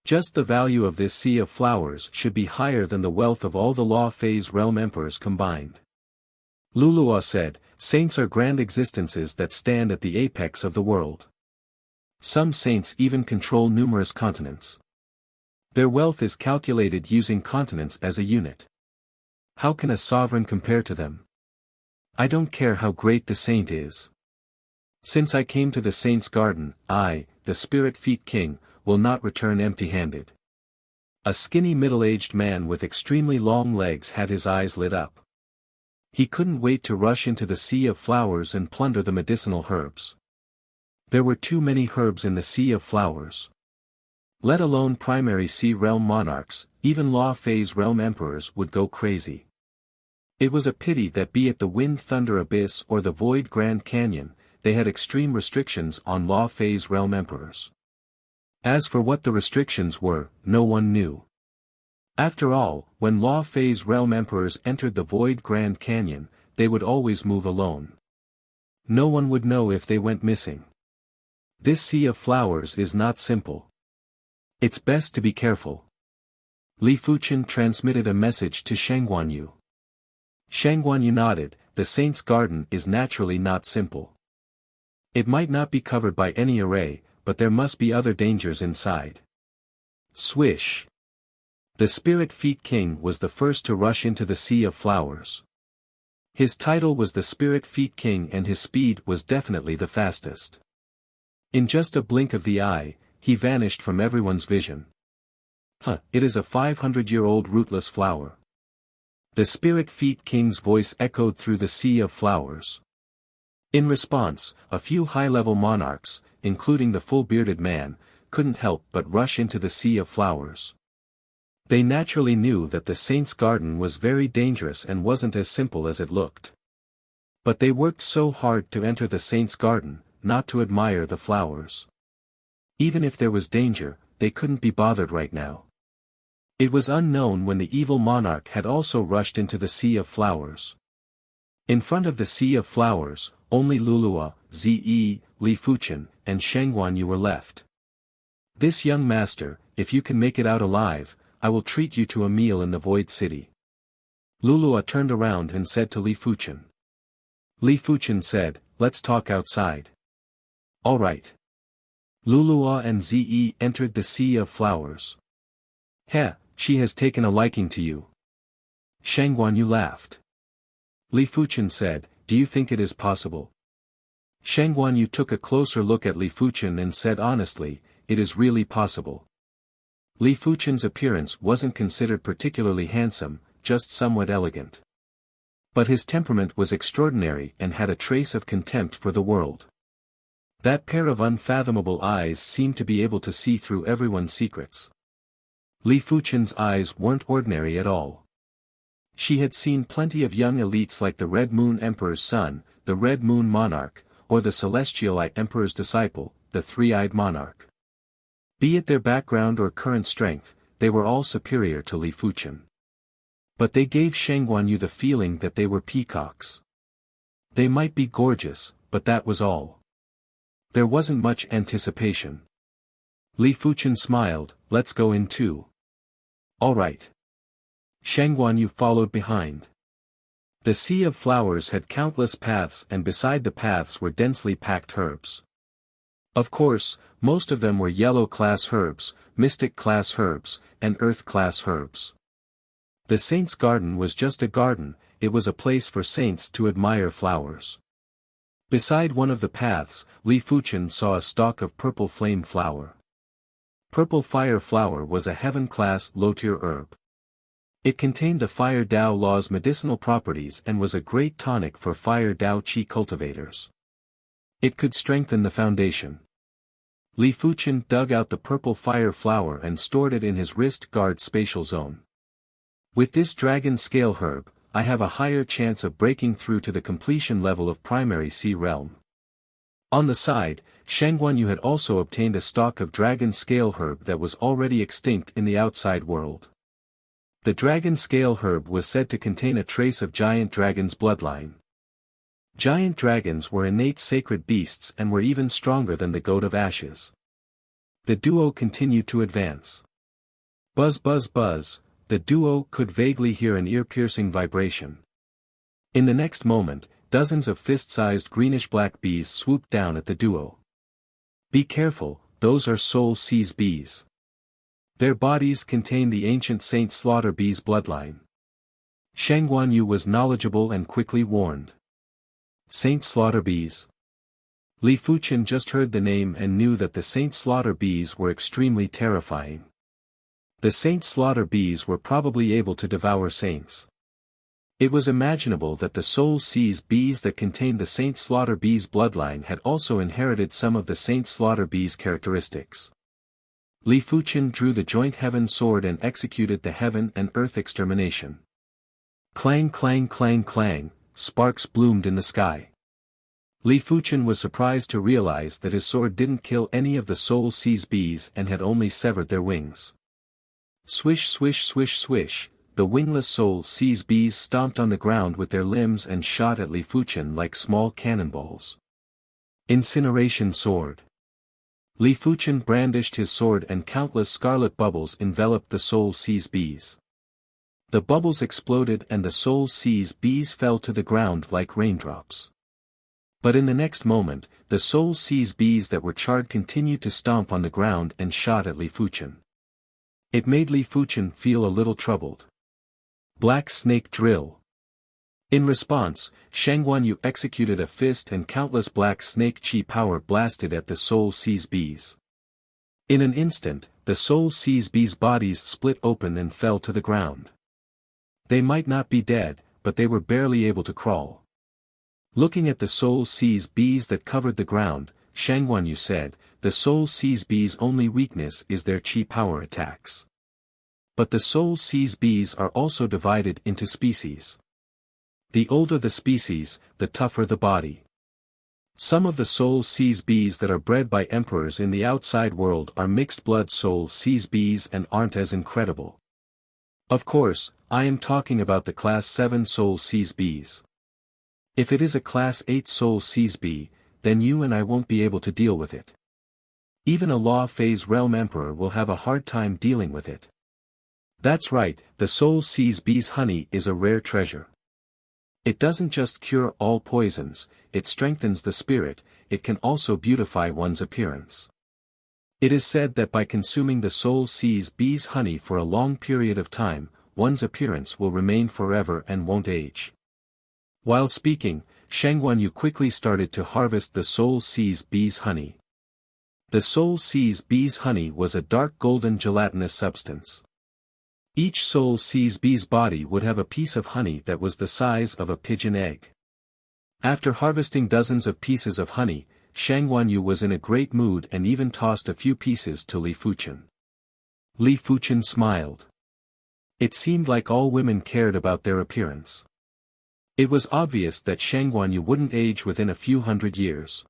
Just the value of this sea of flowers should be higher than the wealth of all the law phase realm emperors combined. Luluo said, saints are grand existences that stand at the apex of the world. Some saints even control numerous continents. Their wealth is calculated using continents as a unit. How can a sovereign compare to them? I don't care how great the saint is. Since I came to the saint's garden, I, the Spirit Feet King, will not return empty-handed. A skinny middle-aged man with extremely long legs had his eyes lit up. He couldn't wait to rush into the sea of flowers and plunder the medicinal herbs. There were too many herbs in the sea of flowers. Let alone primary sea realm monarchs, even law phase realm emperors would go crazy. It was a pity that be it the Wind Thunder Abyss or the Void Grand Canyon, they had extreme restrictions on law phase realm emperors. As for what the restrictions were, no one knew. After all, when law phase realm emperors entered the Void Grand Canyon, they would always move alone. No one would know if they went missing. This sea of flowers is not simple. It's best to be careful. Li Fuchen transmitted a message to Shangguanyu. Shangguanyu nodded, the saint's garden is naturally not simple. It might not be covered by any array, but there must be other dangers inside. Swish! The Spirit Feet King was the first to rush into the sea of flowers. His title was the Spirit Feet King and his speed was definitely the fastest. In just a blink of the eye, he vanished from everyone's vision. It is a 500-year-old rootless flower. The Spirit Feet King's voice echoed through the sea of flowers. In response, a few high-level monarchs, including the full-bearded man, couldn't help but rush into the sea of flowers. They naturally knew that the saint's garden was very dangerous and wasn't as simple as it looked. But they worked so hard to enter the saint's garden, not to admire the flowers. Even if there was danger, they couldn't be bothered right now. It was unknown when the evil monarch had also rushed into the sea of flowers. In front of the sea of flowers, only Luluo, Ze, Li Fuchen, and Shangguanyu were left. This young master, if you can make it out alive, I will treat you to a meal in the Void City. Luluo turned around and said to Li Fuchen. Li Fuchen said, let's talk outside. All right. Luluo and Ze entered the sea of flowers. She has taken a liking to you. Shangguanyu laughed. Li Fuchen said, do you think it is possible? Shangguanyu took a closer look at Li Fuchen and said honestly, it is really possible. Li Fuchen's appearance wasn't considered particularly handsome, just somewhat elegant. But his temperament was extraordinary and had a trace of contempt for the world. That pair of unfathomable eyes seemed to be able to see through everyone's secrets. Li Fuchen's eyes weren't ordinary at all. She had seen plenty of young elites like the Red Moon Emperor's son, the Red Moon Monarch, or the Celestial Eye Emperor's disciple, the Three-Eyed Monarch. Be it their background or current strength, they were all superior to Li Fuchen. But they gave Shangguanyu the feeling that they were peacocks. They might be gorgeous, but that was all. There wasn't much anticipation. Li Fuchen smiled, let's go in too. All right. Shang Guanyu followed behind. The sea of flowers had countless paths, and beside the paths were densely packed herbs. Of course, most of them were yellow-class herbs, mystic-class herbs, and earth-class herbs. The saint's garden was just a garden, it was a place for saints to admire flowers. Beside one of the paths, Li Fuchen saw a stalk of purple flame flower. Purple fire flower was a heaven-class low-tier herb. It contained the Fire Dao Law's medicinal properties and was a great tonic for Fire Dao Qi cultivators. It could strengthen the foundation. Li Fuchen dug out the purple fire flower and stored it in his wrist guard spatial zone. With this dragon scale herb, I have a higher chance of breaking through to the completion level of primary sea realm. On the side, Shang Guanyu had also obtained a stalk of dragon scale herb that was already extinct in the outside world. The dragon scale herb was said to contain a trace of giant dragon's bloodline. Giant dragons were innate sacred beasts and were even stronger than the goat of ashes. The duo continued to advance. Buzz buzz buzz, the duo could vaguely hear an ear-piercing vibration. In the next moment, dozens of fist-sized greenish-black bees swooped down at the duo. Be careful, those are soul seize bees. Their bodies contain the ancient Saint Slaughter bee's bloodline. Shang Guanyu was knowledgeable and quickly warned. Saint Slaughter bees. Li Fuchen just heard the name and knew that the Saint Slaughter bees were extremely terrifying. The Saint Slaughter bees were probably able to devour saints. It was imaginable that the soul seize bees that contained the Saint Slaughter bee's bloodline had also inherited some of the Saint Slaughter bee's characteristics. Li Fuchen drew the joint heaven sword and executed the heaven and earth extermination. Clang clang clang clang, sparks bloomed in the sky. Li Fuchen was surprised to realize that his sword didn't kill any of the soul seize bees and had only severed their wings. Swish swish swish swish, the wingless soul seize bees stomped on the ground with their limbs and shot at Li Fuchen like small cannonballs. Incineration sword. Li Fuchen brandished his sword and countless scarlet bubbles enveloped the soul seize bees. The bubbles exploded and the soul seize bees fell to the ground like raindrops. But in the next moment, the soul seize bees that were charred continued to stomp on the ground and shot at Li Fuchen. It made Li Fuchen feel a little troubled. Black snake drill. In response, Shang Guanyu executed a fist and countless black snake chi power blasted at the soul seize bees. In an instant, the soul seize bees' bodies split open and fell to the ground. They might not be dead, but they were barely able to crawl. Looking at the soul seize bees that covered the ground, Shang Guanyu said, the soul seize bees' only weakness is their chi power attacks. But the soul seize bees are also divided into species. The older the species, the tougher the body. Some of the soul seize bees that are bred by emperors in the outside world are mixed-blood soul seize bees and aren't as incredible. Of course, I am talking about the Class 7 soul seize bees. If it is a Class 8 soul seize bee, then you and I won't be able to deal with it. Even a Law Phase Realm Emperor will have a hard time dealing with it. That's right, the soul seize bee's honey is a rare treasure. It doesn't just cure all poisons, it strengthens the spirit, it can also beautify one's appearance. It is said that by consuming the soul seize bee's honey for a long period of time, one's appearance will remain forever and won't age. While speaking, Shang Guanyu quickly started to harvest the soul seize bee's honey. The soul seize bee's honey was a dark golden gelatinous substance. Each soul seize bee's body would have a piece of honey that was the size of a pigeon egg. After harvesting dozens of pieces of honey, Shang Guanyu was in a great mood and even tossed a few pieces to Li Fuchen. Li Fuchen smiled. It seemed like all women cared about their appearance. It was obvious that Shang Guanyu wouldn't age within a few hundred years.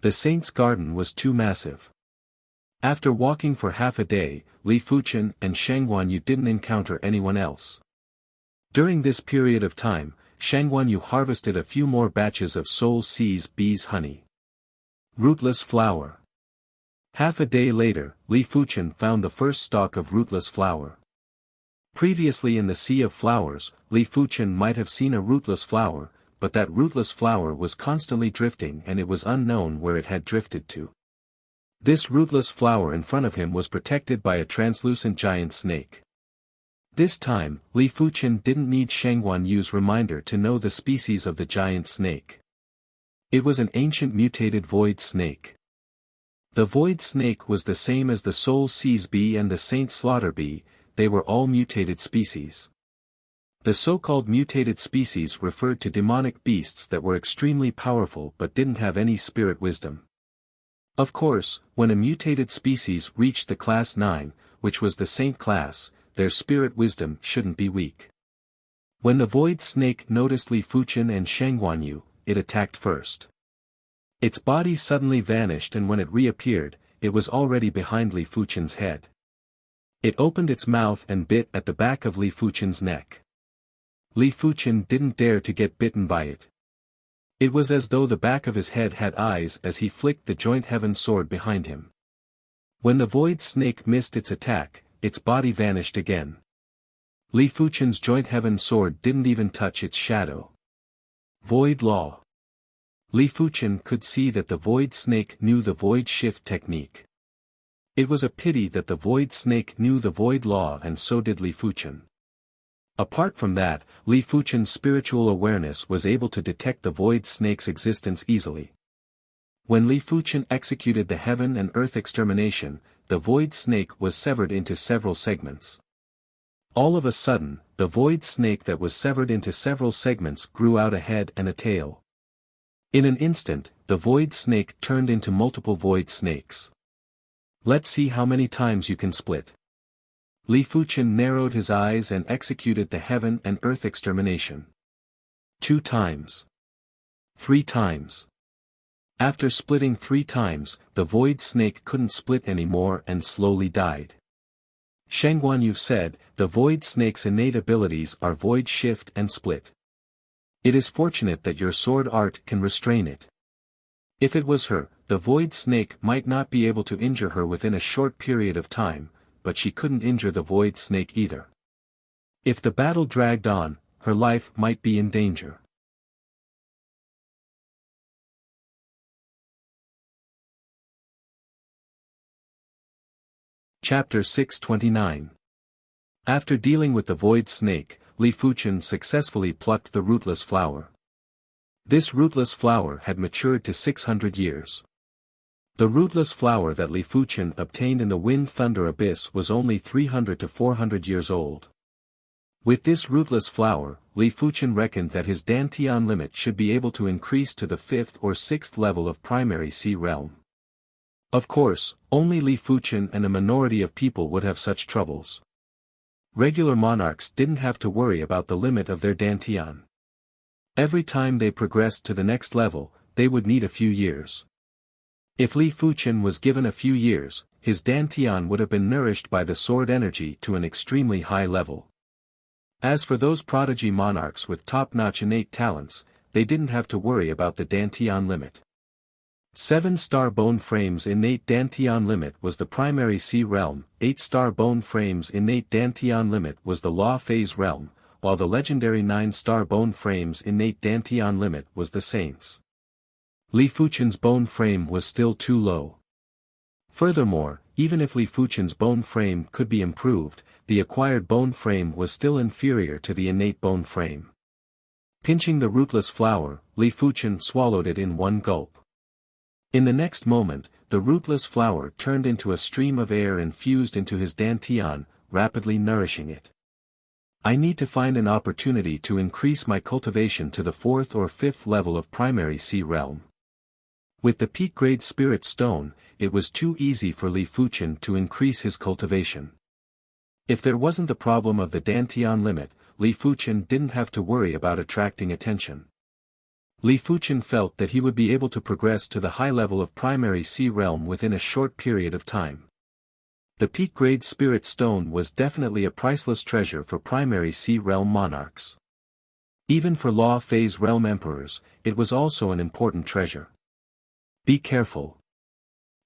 The saint's garden was too massive. After walking for half a day, Li Fuchen and Shang Guanyu didn't encounter anyone else. During this period of time, Shang Guanyu harvested a few more batches of soul seize bee's honey. Rootless flower. Half a day later, Li Fuchen found the first stalk of rootless flower. Previously in the Sea of Flowers, Li Fuchen might have seen a rootless flower, but that rootless flower was constantly drifting and it was unknown where it had drifted to. This rootless flower in front of him was protected by a translucent giant snake. This time, Li Fuchen didn't need Shengguan Yu's reminder to know the species of the giant snake. It was an ancient mutated void snake. The void snake was the same as the Soul Seize Bee and the Saint Slaughter Bee, they were all mutated species. The so-called mutated species referred to demonic beasts that were extremely powerful but didn't have any spirit wisdom. Of course, when a mutated species reached the class 9, which was the saint class, their spirit wisdom shouldn't be weak. When the void snake noticed Li Fuchen and Shengguan Yu, it attacked first. Its body suddenly vanished and when it reappeared, it was already behind Li Fuchen's head. It opened its mouth and bit at the back of Li Fuchen's neck. Li Fuchen didn't dare to get bitten by it. It was as though the back of his head had eyes as he flicked the joint heaven sword behind him. When the void snake missed its attack, its body vanished again. Li Fuchen's joint heaven sword didn't even touch its shadow. Void Law. Li Fuchen could see that the void snake knew the void shift technique. It was a pity that the void snake knew the void law and so did Li Fuchen. Apart from that, Li Fuchen's spiritual awareness was able to detect the void snake's existence easily. When Li Fuchen executed the heaven and earth extermination, the void snake was severed into several segments. All of a sudden, the void snake that was severed into several segments grew out a head and a tail. In an instant, the void snake turned into multiple void snakes. Let's see how many times you can split. Li Fuchen narrowed his eyes and executed the heaven and earth extermination. 2 times. 3 times. After splitting 3 times, the void snake couldn't split anymore and slowly died. Shengguan Yu said, the void snake's innate abilities are void shift and split. It is fortunate that your sword art can restrain it. If it was her, the void snake might not be able to injure her within a short period of time, but she couldn't injure the void snake either. If the battle dragged on, her life might be in danger. Chapter 629. After dealing with the void snake, Li Fuchen successfully plucked the rootless flower. This rootless flower had matured to 600 years. The rootless flower that Li Fuchen obtained in the Wind Thunder Abyss was only 300 to 400 years old. With this rootless flower, Li Fuchen reckoned that his Dantian limit should be able to increase to the 5th or 6th level of primary sea realm. Of course, only Li Fuchen and a minority of people would have such troubles. Regular monarchs didn't have to worry about the limit of their Dantian. Every time they progressed to the next level, they would need a few years. If Li Fuchen was given a few years, his Dantian would have been nourished by the sword energy to an extremely high level. As for those prodigy monarchs with top-notch innate talents, they didn't have to worry about the Dantian limit. 7-star bone frames innate Dantian limit was the primary sea realm, 8-star bone frames innate Dantian limit was the law phase realm, while the legendary 9-star bone frames innate Dantian limit was the saints. Li Fuchen's bone frame was still too low. Furthermore, even if Li Fuchen's bone frame could be improved, the acquired bone frame was still inferior to the innate bone frame. Pinching the rootless flower, Li Fuchen swallowed it in one gulp. In the next moment, the rootless flower turned into a stream of air and fused into his Dantian, rapidly nourishing it. I need to find an opportunity to increase my cultivation to the 4th or 5th level of primary sea realm. With the peak-grade spirit stone, it was too easy for Li Fuchen to increase his cultivation. If there wasn't the problem of the Dantian limit, Li Fuchen didn't have to worry about attracting attention. Li Fuchen felt that he would be able to progress to the high level of primary sea realm within a short period of time. The peak-grade spirit stone was definitely a priceless treasure for primary sea realm monarchs. Even for law phase realm emperors, it was also an important treasure. Be careful.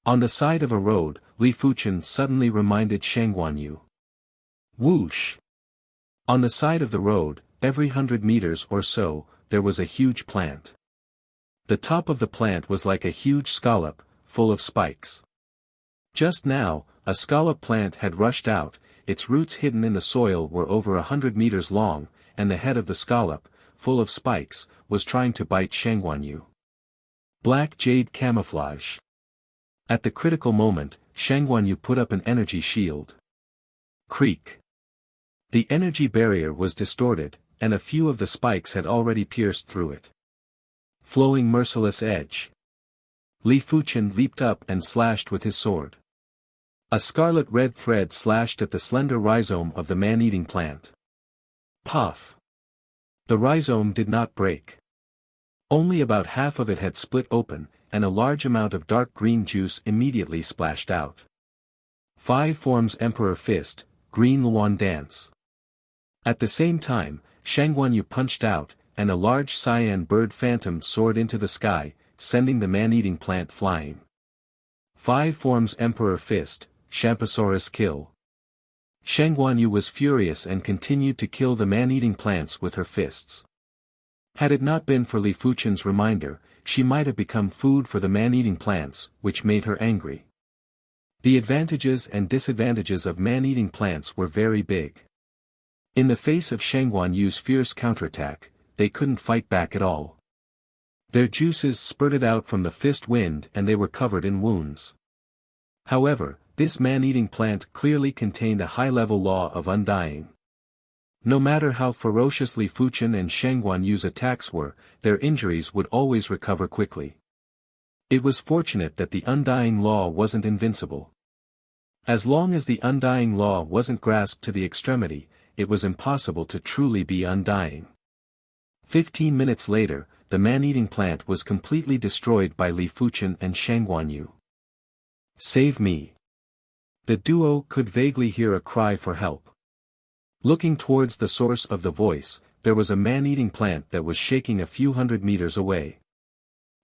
On the side of a road, Li Fuchen suddenly reminded Shengguan Yu. Whoosh! On the side of the road, every 100 meters or so, there was a huge plant. The top of the plant was like a huge scallop, full of spikes. Just now, a scallop plant had rushed out, its roots hidden in the soil were over 100 meters long, and the head of the scallop, full of spikes, was trying to bite Shangguanyu. Black jade camouflage. At the critical moment, Shangguanyu put up an energy shield. Creak. The energy barrier was distorted, and a few of the spikes had already pierced through it. Flowing merciless edge. Li Fuchen leaped up and slashed with his sword. A scarlet-red thread slashed at the slender rhizome of the man-eating plant. Puff! The rhizome did not break. Only about half of it had split open, and a large amount of dark green juice immediately splashed out. 5 forms Emperor Fist, Green Luan Dance. At the same time, Shangguanyu punched out, and a large cyan bird phantom soared into the sky, sending the man-eating plant flying. 5 forms Emperor Fist, Champsosaurus Kill. Shangguanyu was furious and continued to kill the man-eating plants with her fists. Had it not been for Li Fuchen's reminder, she might have become food for the man-eating plants, which made her angry. The advantages and disadvantages of man-eating plants were very big. In the face of Shangguanyu's fierce counterattack, they couldn't fight back at all. Their juices spurted out from the fist wind and they were covered in wounds. However, this man-eating plant clearly contained a high-level law of undying. No matter how ferociously Fuchen and Shangguanyu's attacks were, their injuries would always recover quickly. It was fortunate that the undying law wasn't invincible. As long as the undying law wasn't grasped to the extremity, it was impossible to truly be undying. 15 minutes later, the man-eating plant was completely destroyed by Li Fuchen and Shangguanyu. Save me! The duo could vaguely hear a cry for help. Looking towards the source of the voice, there was a man-eating plant that was shaking a few 100 meters away.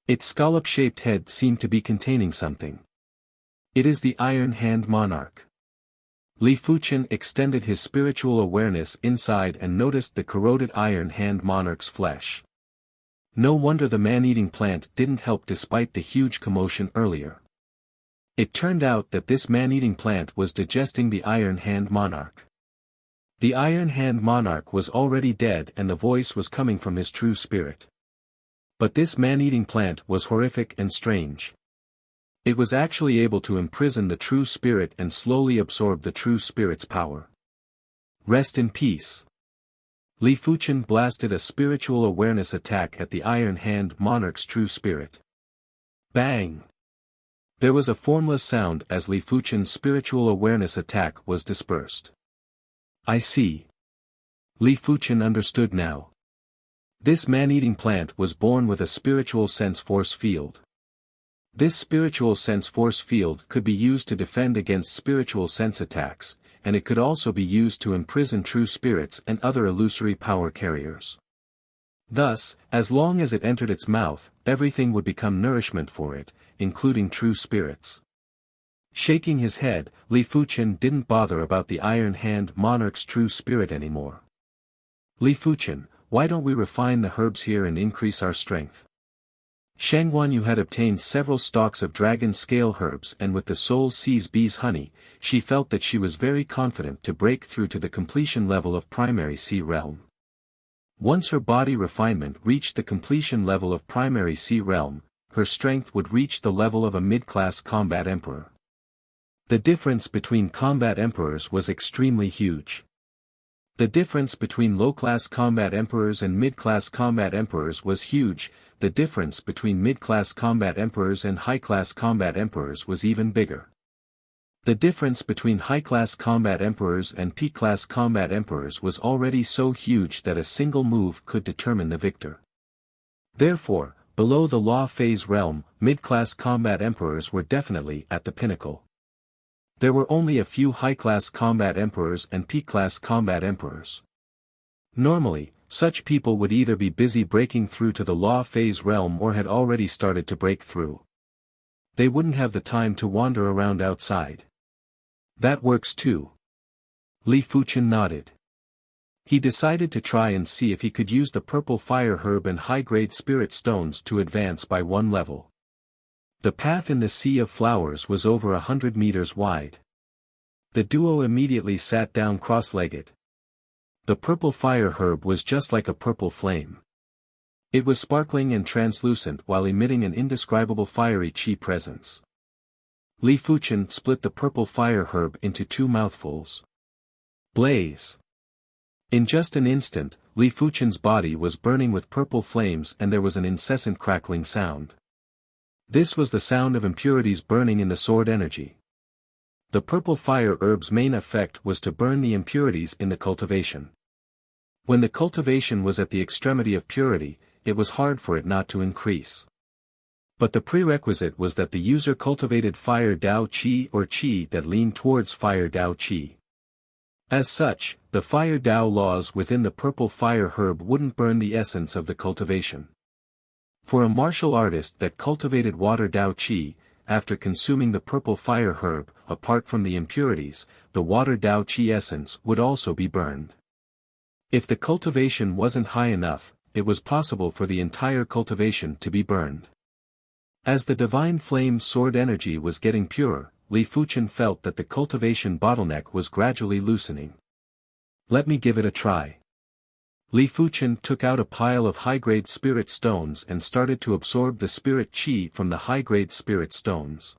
Its scallop-shaped head seemed to be containing something. It is the Iron Hand Monarch. Li Fuchen extended his spiritual awareness inside and noticed the corroded Iron Hand Monarch's flesh. No wonder the man-eating plant didn't help despite the huge commotion earlier. It turned out that this man-eating plant was digesting the Iron Hand Monarch. The Iron Hand Monarch was already dead and the voice was coming from his true spirit. But this man-eating plant was horrific and strange. It was actually able to imprison the true spirit and slowly absorb the true spirit's power. Rest in peace. Li Fuchen blasted a spiritual awareness attack at the Iron Hand Monarch's true spirit. Bang! There was a formless sound as Li Fuchen's spiritual awareness attack was dispersed. I see. Li Fuchen understood now. This man-eating plant was born with a spiritual sense force field. This spiritual sense force field could be used to defend against spiritual sense attacks, and it could also be used to imprison true spirits and other illusory power carriers. Thus, as long as it entered its mouth, everything would become nourishment for it, including true spirits. Shaking his head, Li Fuchen didn't bother about the Iron Hand Monarch's true spirit anymore. Li Fuchen, why don't we refine the herbs here and increase our strength? Shangguanyu had obtained several stalks of dragon scale herbs and with the soul sees bee's honey, she felt that she was very confident to break through to the completion level of primary sea realm. Once her body refinement reached the completion level of primary sea realm, her strength would reach the level of a mid-class combat emperor. The difference between combat emperors was extremely huge. The difference between low-class combat emperors and mid-class combat emperors was huge, the difference between mid-class combat emperors and high-class combat emperors was even bigger. The difference between high-class combat emperors and peak-class combat emperors was already so huge that a single move could determine the victor. Therefore, below the law phase realm, mid-class combat emperors were definitely at the pinnacle. There were only a few high-class combat emperors and peak-class combat emperors. Normally, such people would either be busy breaking through to the law phase realm or had already started to break through. They wouldn't have the time to wander around outside. That works too. Li Fuchen nodded. He decided to try and see if he could use the purple fire herb and high-grade spirit stones to advance by one level. The path in the sea of flowers was over 100 meters wide. The duo immediately sat down cross-legged. The purple fire herb was just like a purple flame. It was sparkling and translucent while emitting an indescribable fiery qi presence. Li Fuchen split the purple fire herb into 2 mouthfuls. Blaze! In just an instant, Li Fuchen's body was burning with purple flames and there was an incessant crackling sound. This was the sound of impurities burning in the sword energy. The purple fire herb's main effect was to burn the impurities in the cultivation. When the cultivation was at the extremity of purity, it was hard for it not to increase. But the prerequisite was that the user cultivated fire Dao Qi or Qi that leaned towards fire Dao Qi. As such, the fire Dao laws within the purple fire herb wouldn't burn the essence of the cultivation. For a martial artist that cultivated water Dao Qi, after consuming the purple fire herb, apart from the impurities, the water Dao Qi essence would also be burned. If the cultivation wasn't high enough, it was possible for the entire cultivation to be burned. As the divine flame sword energy was getting purer, Li Fuchen felt that the cultivation bottleneck was gradually loosening. Let me give it a try. Li Fuchen took out a pile of high-grade spirit stones and started to absorb the spirit qi from the high-grade spirit stones.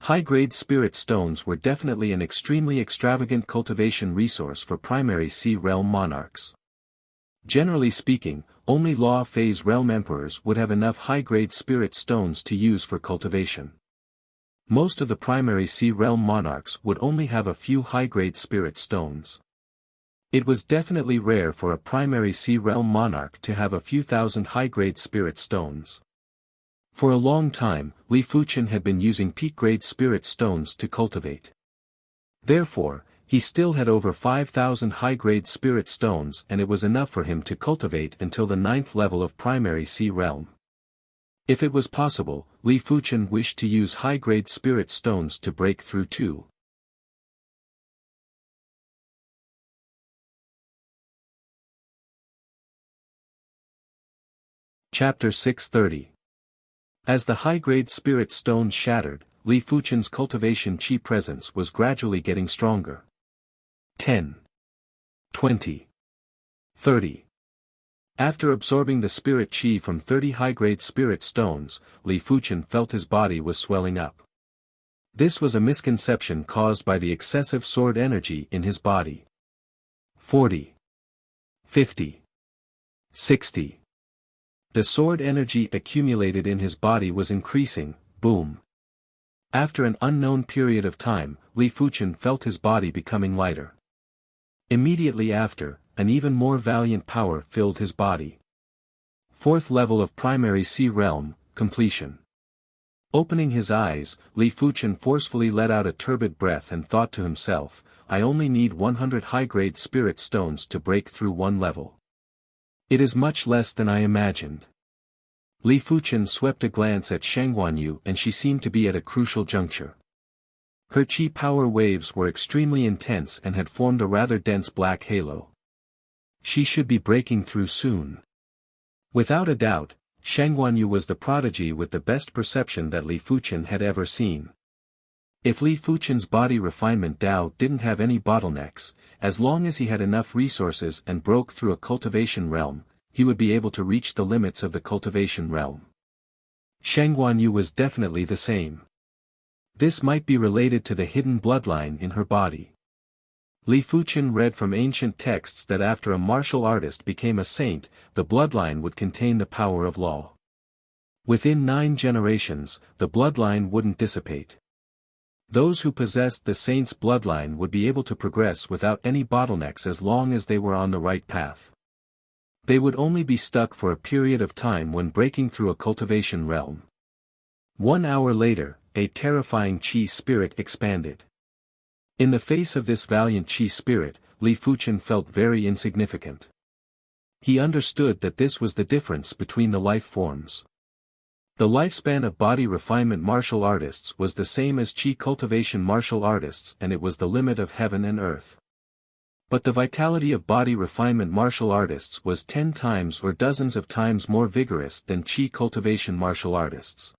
High-grade spirit stones were definitely an extremely extravagant cultivation resource for primary sea realm monarchs. Generally speaking, only law phase realm emperors would have enough high-grade spirit stones to use for cultivation. Most of the primary sea realm monarchs would only have a few high-grade spirit stones. It was definitely rare for a primary sea realm monarch to have a few thousand high-grade spirit stones. For a long time, Li Fuchen had been using peak-grade spirit stones to cultivate. Therefore, he still had over 5,000 high-grade spirit stones and it was enough for him to cultivate until the 9th level of primary sea realm. If it was possible, Li Fuchen wished to use high-grade spirit stones to break through too. Chapter 630. As the high-grade spirit stones shattered, Li Fuchen's cultivation qi presence was gradually getting stronger. 10. 20. 30. After absorbing the spirit qi from 30 high-grade spirit stones, Li Fuchen felt his body was swelling up. This was a misconception caused by the excessive sword energy in his body. 40. 50. 60. The sword energy accumulated in his body was increasing, boom. After an unknown period of time, Li Fuchen felt his body becoming lighter. Immediately after, an even more valiant power filled his body. 4th level of primary sea realm, completion. Opening his eyes, Li Fuchen forcefully let out a turbid breath and thought to himself, I only need 100 high-grade spirit stones to break through one level. It is much less than I imagined. Li Fuchen swept a glance at Shang Guanyu and she seemed to be at a crucial juncture. Her qi power waves were extremely intense and had formed a rather dense black halo. She should be breaking through soon. Without a doubt, Shang Guanyu was the prodigy with the best perception that Li Fuchen had ever seen. If Li Fuchen's body refinement Dao didn't have any bottlenecks, as long as he had enough resources and broke through a cultivation realm, he would be able to reach the limits of the cultivation realm. Shang Guanyu was definitely the same. This might be related to the hidden bloodline in her body. Li Fuchen read from ancient texts that after a martial artist became a saint, the bloodline would contain the power of law. Within 9 generations, the bloodline wouldn't dissipate. Those who possessed the saint's bloodline would be able to progress without any bottlenecks as long as they were on the right path. They would only be stuck for a period of time when breaking through a cultivation realm. 1 hour later, a terrifying qi spirit expanded. In the face of this valiant qi spirit, Li Fuchen felt very insignificant. He understood that this was the difference between the life forms. The lifespan of body refinement martial artists was the same as qi cultivation martial artists and it was the limit of heaven and earth. But the vitality of body refinement martial artists was 10 times or dozens of times more vigorous than Qi cultivation martial artists.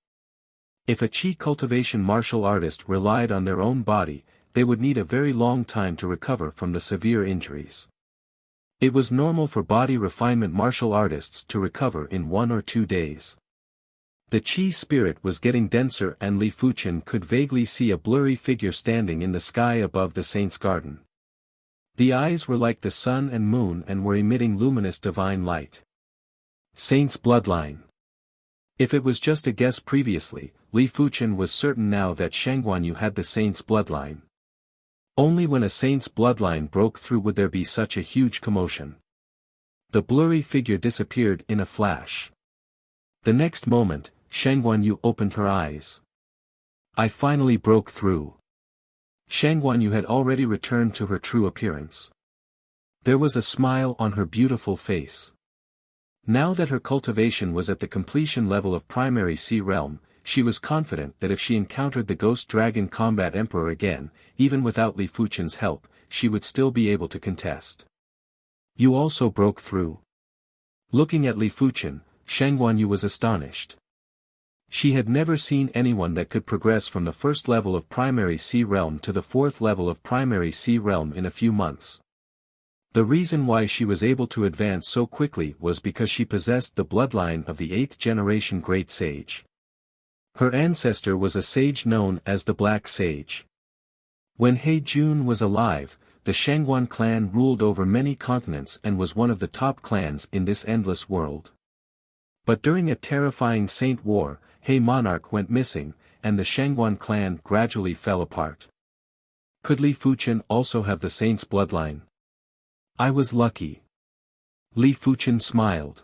If a Qi cultivation martial artist relied on their own body, they would need a very long time to recover from the severe injuries. It was normal for body refinement martial artists to recover in 1 or 2 days. The Qi spirit was getting denser and Li Fuchen could vaguely see a blurry figure standing in the sky above the saint's garden. The eyes were like the sun and moon and were emitting luminous divine light. Saint's bloodline. If it was just a guess previously, Li Fuchen was certain now that Shangguanyu had the saint's bloodline. Only when a saint's bloodline broke through would there be such a huge commotion. The blurry figure disappeared in a flash. The next moment, Shangguanyu opened her eyes. I finally broke through. Shangguanyu had already returned to her true appearance. There was a smile on her beautiful face. Now that her cultivation was at the completion level of primary Sea Realm, she was confident that if she encountered the Ghost Dragon Combat Emperor again, even without Li Fuchen's help, she would still be able to contest. You also broke through. Looking at Li Fuchen, Shangguanyu was astonished. She had never seen anyone that could progress from the first level of primary Sea Realm to the 4th level of primary Sea Realm in a few months. The reason why she was able to advance so quickly was because she possessed the bloodline of the 8th generation Great Sage. Her ancestor was a sage known as the Black Sage. When He Jun was alive, the Shangguan clan ruled over many continents and was one of the top clans in this endless world. But during a terrifying saint war, He monarch went missing, and the Shangguan clan gradually fell apart. Could Li Fuchen also have the saint's bloodline? I was lucky. Li Fuchen smiled.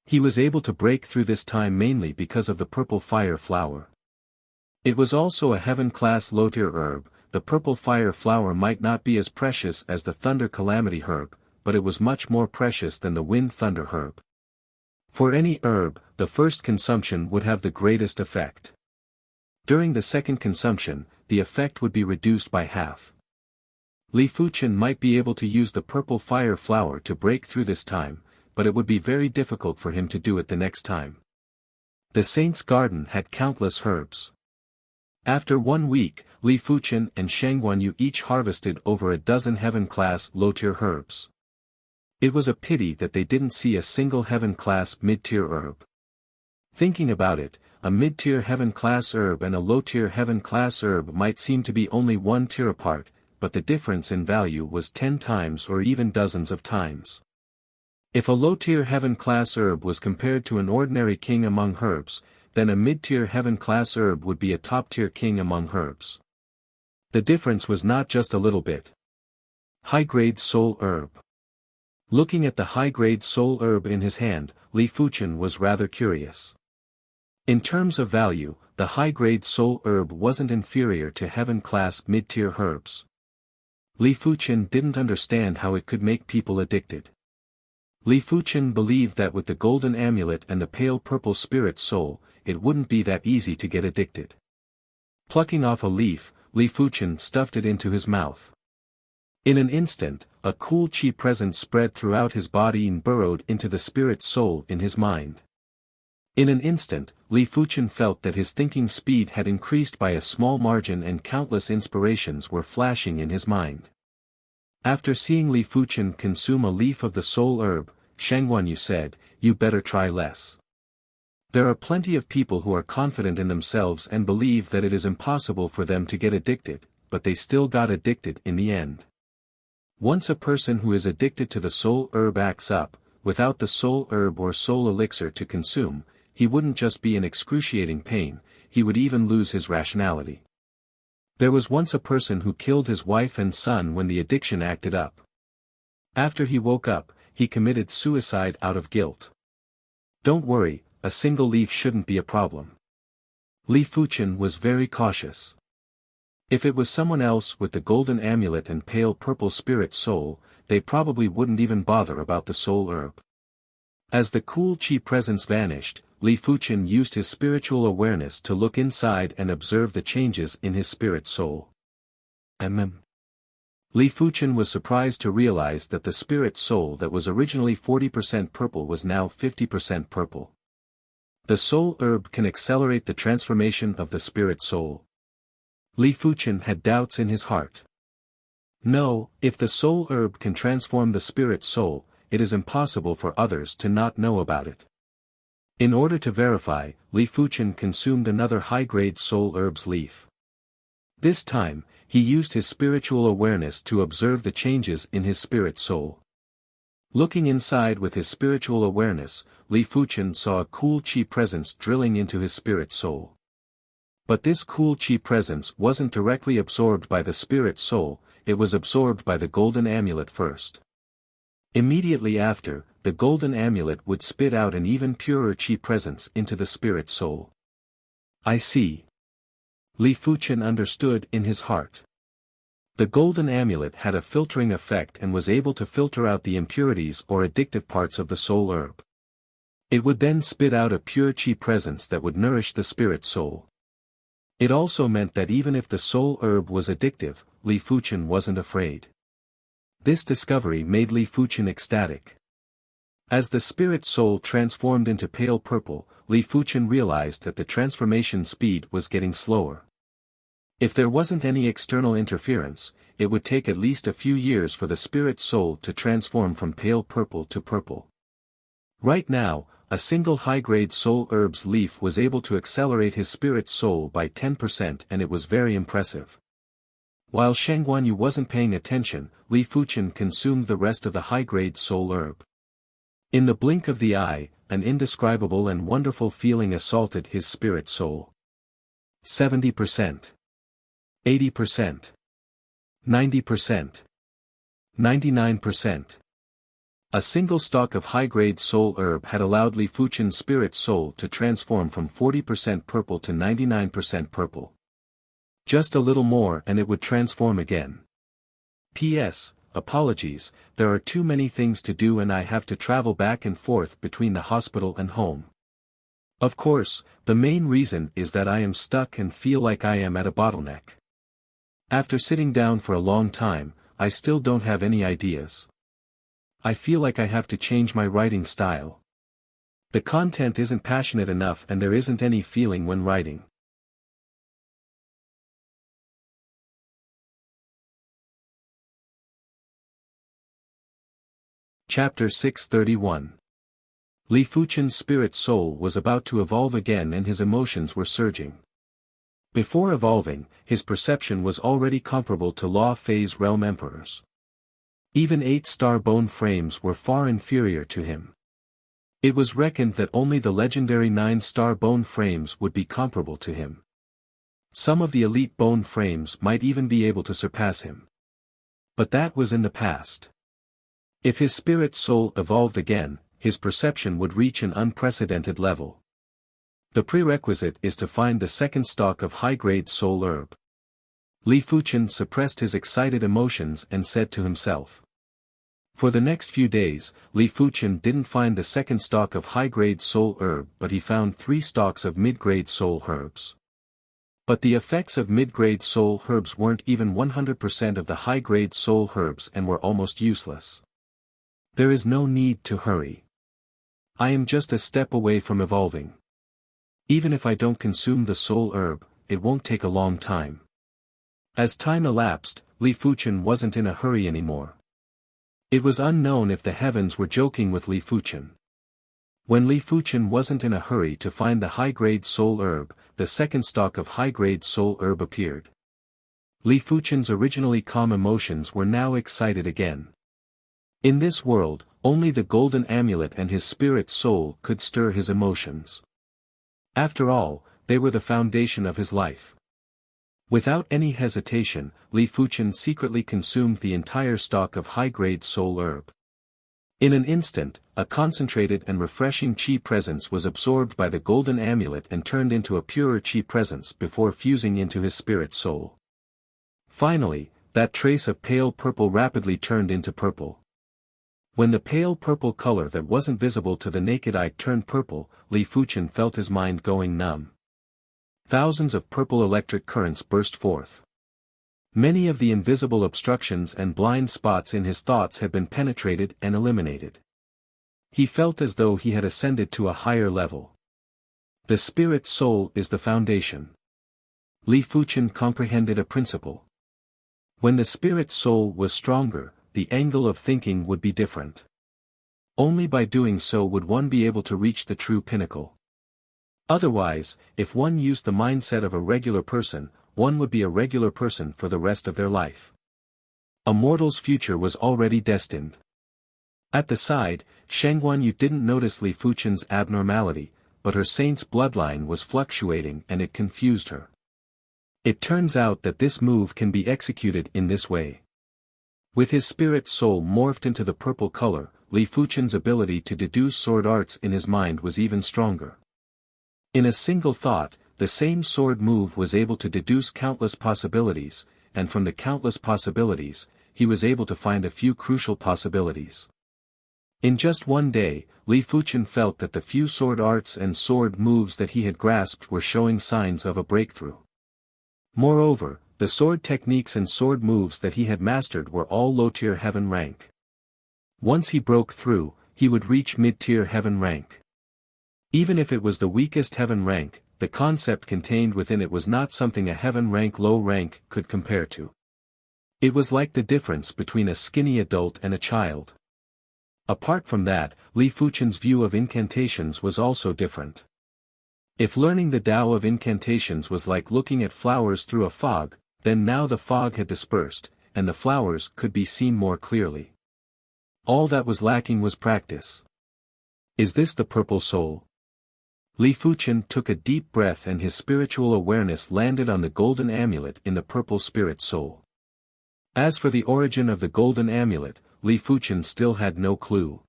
He was able to break through this time mainly because of the purple fire flower. It was also a heaven-class low-tier herb. The purple fire flower might not be as precious as the thunder calamity herb, but it was much more precious than the wind thunder herb. For any herb, the first consumption would have the greatest effect. During the second consumption, the effect would be reduced by half. Li Fuchen might be able to use the purple fire flower to break through this time, but it would be very difficult for him to do it the next time. The saint's garden had countless herbs. After 1 week, Li Fuchen and Shangguanyu each harvested over a dozen heaven-class low-tier herbs. It was a pity that they didn't see a single heaven-class mid-tier herb. Thinking about it, a mid-tier heaven-class herb and a low-tier heaven-class herb might seem to be only 1 tier apart, but the difference in value was 10 times or even dozens of times. If a low-tier heaven-class herb was compared to an ordinary king among herbs, then a mid-tier heaven-class herb would be a top-tier king among herbs. The difference was not just a little bit. High-grade soul herb. Looking at the high-grade soul herb in his hand, Li Fuchen was rather curious. In terms of value, the high-grade soul herb wasn't inferior to heaven-class mid-tier herbs. Li Fuchen didn't understand how it could make people addicted. Li Fuchen believed that with the golden amulet and the pale purple spirit soul, it wouldn't be that easy to get addicted. Plucking off a leaf, Li Fuchen stuffed it into his mouth. In an instant, a cool qi presence spread throughout his body and burrowed into the spirit soul in his mind. In an instant, Li Fuchen felt that his thinking speed had increased by a small margin and countless inspirations were flashing in his mind. After seeing Li Fuchen consume a leaf of the soul herb, Shangguanyu said, "You better try less." There are plenty of people who are confident in themselves and believe that it is impossible for them to get addicted, but they still got addicted in the end. Once a person who is addicted to the soul herb acts up, without the soul herb or soul elixir to consume, he wouldn't just be in excruciating pain, he would even lose his rationality. There was once a person who killed his wife and son when the addiction acted up. After he woke up, he committed suicide out of guilt. Don't worry, a single leaf shouldn't be a problem. Li Fuchen was very cautious. If it was someone else with the golden amulet and pale purple spirit soul, they probably wouldn't even bother about the soul herb. As the cool qi presence vanished, Li Fuchen used his spiritual awareness to look inside and observe the changes in his spirit soul. Li Fuchen was surprised to realize that the spirit soul that was originally 40% purple was now 50% purple. The soul herb can accelerate the transformation of the spirit soul. Li Fuchen had doubts in his heart. No, if the soul herb can transform the spirit soul, it is impossible for others to not know about it. In order to verify, Li Fuchen consumed another high-grade soul herb's leaf. This time, he used his spiritual awareness to observe the changes in his spirit soul. Looking inside with his spiritual awareness, Li Fuchen saw a cool chi presence drilling into his spirit soul. But this cool chi presence wasn't directly absorbed by the spirit soul, it was absorbed by the golden amulet first. Immediately after, the golden amulet would spit out an even purer chi presence into the spirit soul. I see. Li Fuchen understood in his heart. The golden amulet had a filtering effect and was able to filter out the impurities or addictive parts of the soul herb. It would then spit out a pure chi presence that would nourish the spirit soul. It also meant that even if the soul herb was addictive, Li Fuchen wasn't afraid. This discovery made Li Fuchen ecstatic. As the spirit soul transformed into pale purple, Li Fuchen realized that the transformation speed was getting slower. If there wasn't any external interference, it would take at least a few years for the spirit soul to transform from pale purple to purple. Right now, a single high-grade soul herb's leaf was able to accelerate his spirit soul by 10% and it was very impressive. While Sheng Guanyu wasn't paying attention, Li Fuchen consumed the rest of the high-grade soul herb. In the blink of the eye, an indescribable and wonderful feeling assaulted his spirit soul. 70%. 80%. 90%. 99%. A single stalk of high-grade soul herb had allowed Li Fuchen's spirit soul to transform from 40% purple to 99% purple. Just a little more and it would transform again. P.S. Apologies, there are too many things to do and I have to travel back and forth between the hospital and home. Of course, the main reason is that I am stuck and feel like I am at a bottleneck. After sitting down for a long time, I still don't have any ideas. I feel like I have to change my writing style. The content isn't passionate enough and there isn't any feeling when writing. Chapter 631. Li Fuchen's spirit soul was about to evolve again and his emotions were surging. Before evolving, his perception was already comparable to Law Phase Realm Emperors. Even 8-star bone frames were far inferior to him. It was reckoned that only the legendary 9-star bone frames would be comparable to him. Some of the elite bone frames might even be able to surpass him. But that was in the past. If his spirit soul evolved again, his perception would reach an unprecedented level. The prerequisite is to find the second stalk of high-grade soul herb. Li Fuchen suppressed his excited emotions and said to himself. For the next few days, Li Fuchen didn't find the second stalk of high-grade soul herb but he found 3 stalks of mid-grade soul herbs. But the effects of mid-grade soul herbs weren't even 100% of the high-grade soul herbs and were almost useless. There is no need to hurry. I am just a step away from evolving. Even if I don't consume the soul herb, it won't take a long time. As time elapsed, Li Fuchen wasn't in a hurry anymore. It was unknown if the heavens were joking with Li Fuchen. When Li Fuchen wasn't in a hurry to find the high-grade soul herb, the second stalk of high-grade soul herb appeared. Li Fuchen's originally calm emotions were now excited again. In this world, only the golden amulet and his spirit soul could stir his emotions. After all, they were the foundation of his life. Without any hesitation, Li Fuchen secretly consumed the entire stalk of high-grade soul herb. In an instant, a concentrated and refreshing chi presence was absorbed by the golden amulet and turned into a purer chi presence before fusing into his spirit soul. Finally, that trace of pale purple rapidly turned into purple. When the pale purple color that wasn't visible to the naked eye turned purple, Li Fuchen felt his mind going numb. Thousands of purple electric currents burst forth. Many of the invisible obstructions and blind spots in his thoughts had been penetrated and eliminated. He felt as though he had ascended to a higher level. The spirit soul is the foundation. Li Fuchen comprehended a principle. When the spirit soul was stronger, the angle of thinking would be different. Only by doing so would one be able to reach the true pinnacle. Otherwise, if one used the mindset of a regular person, one would be a regular person for the rest of their life. A mortal's future was already destined. At the side, Sheng Guanyu didn't notice Li Fuchen's abnormality, but her saint's bloodline was fluctuating and it confused her. It turns out that this move can be executed in this way. With his spirit soul morphed into the purple color, Li Fuchen's ability to deduce sword arts in his mind was even stronger. In a single thought, the same sword move was able to deduce countless possibilities, and from the countless possibilities, he was able to find a few crucial possibilities. In just one day, Li Fuchen felt that the few sword arts and sword moves that he had grasped were showing signs of a breakthrough. Moreover, the sword techniques and sword moves that he had mastered were all low-tier heaven rank. Once he broke through, he would reach mid-tier heaven rank. Even if it was the weakest heaven rank, the concept contained within it was not something a heaven rank low rank could compare to. It was like the difference between a skinny adult and a child. Apart from that, Li Fuchen's view of incantations was also different. If learning the Tao of incantations was like looking at flowers through a fog, then now the fog had dispersed, and the flowers could be seen more clearly. All that was lacking was practice. Is this the purple soul? Li Fuchen took a deep breath and his spiritual awareness landed on the golden amulet in the purple spirit soul. As for the origin of the golden amulet, Li Fuchen still had no clue.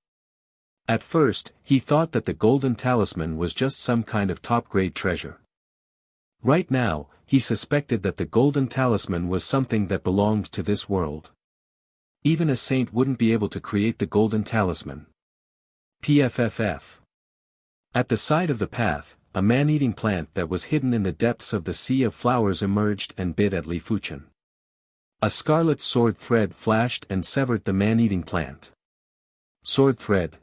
At first, he thought that the golden talisman was just some kind of top-grade treasure. Right now, he suspected that the golden talisman was something that belonged to this world. Even a saint wouldn't be able to create the golden talisman. PFFF. At the side of the path, a man-eating plant that was hidden in the depths of the sea of flowers emerged and bit at Li Fuchen. A scarlet sword thread flashed and severed the man-eating plant. Sword thread.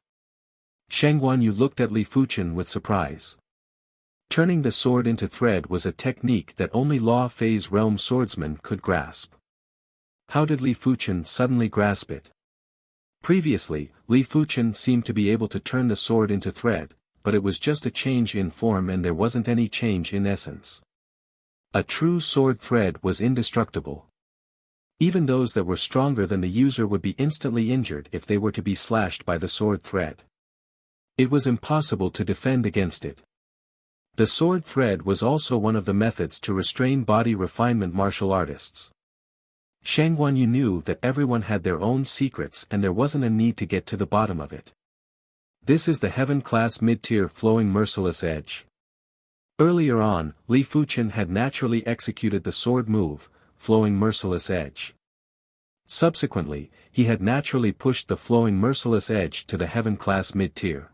Sheng Guanyu looked at Li Fuchen with surprise. Turning the sword into thread was a technique that only Law Phase Realm swordsmen could grasp. How did Li Fuchen suddenly grasp it? Previously, Li Fuchen seemed to be able to turn the sword into thread, but it was just a change in form and there wasn't any change in essence. A true sword thread was indestructible. Even those that were stronger than the user would be instantly injured if they were to be slashed by the sword thread. It was impossible to defend against it. The sword thread was also one of the methods to restrain body refinement martial artists. Sheng Guanyu knew that everyone had their own secrets and there wasn't a need to get to the bottom of it. This is the heaven-class mid-tier flowing merciless edge. Earlier on, Li Fuchen had naturally executed the sword move, flowing merciless edge. Subsequently, he had naturally pushed the flowing merciless edge to the heaven-class mid-tier.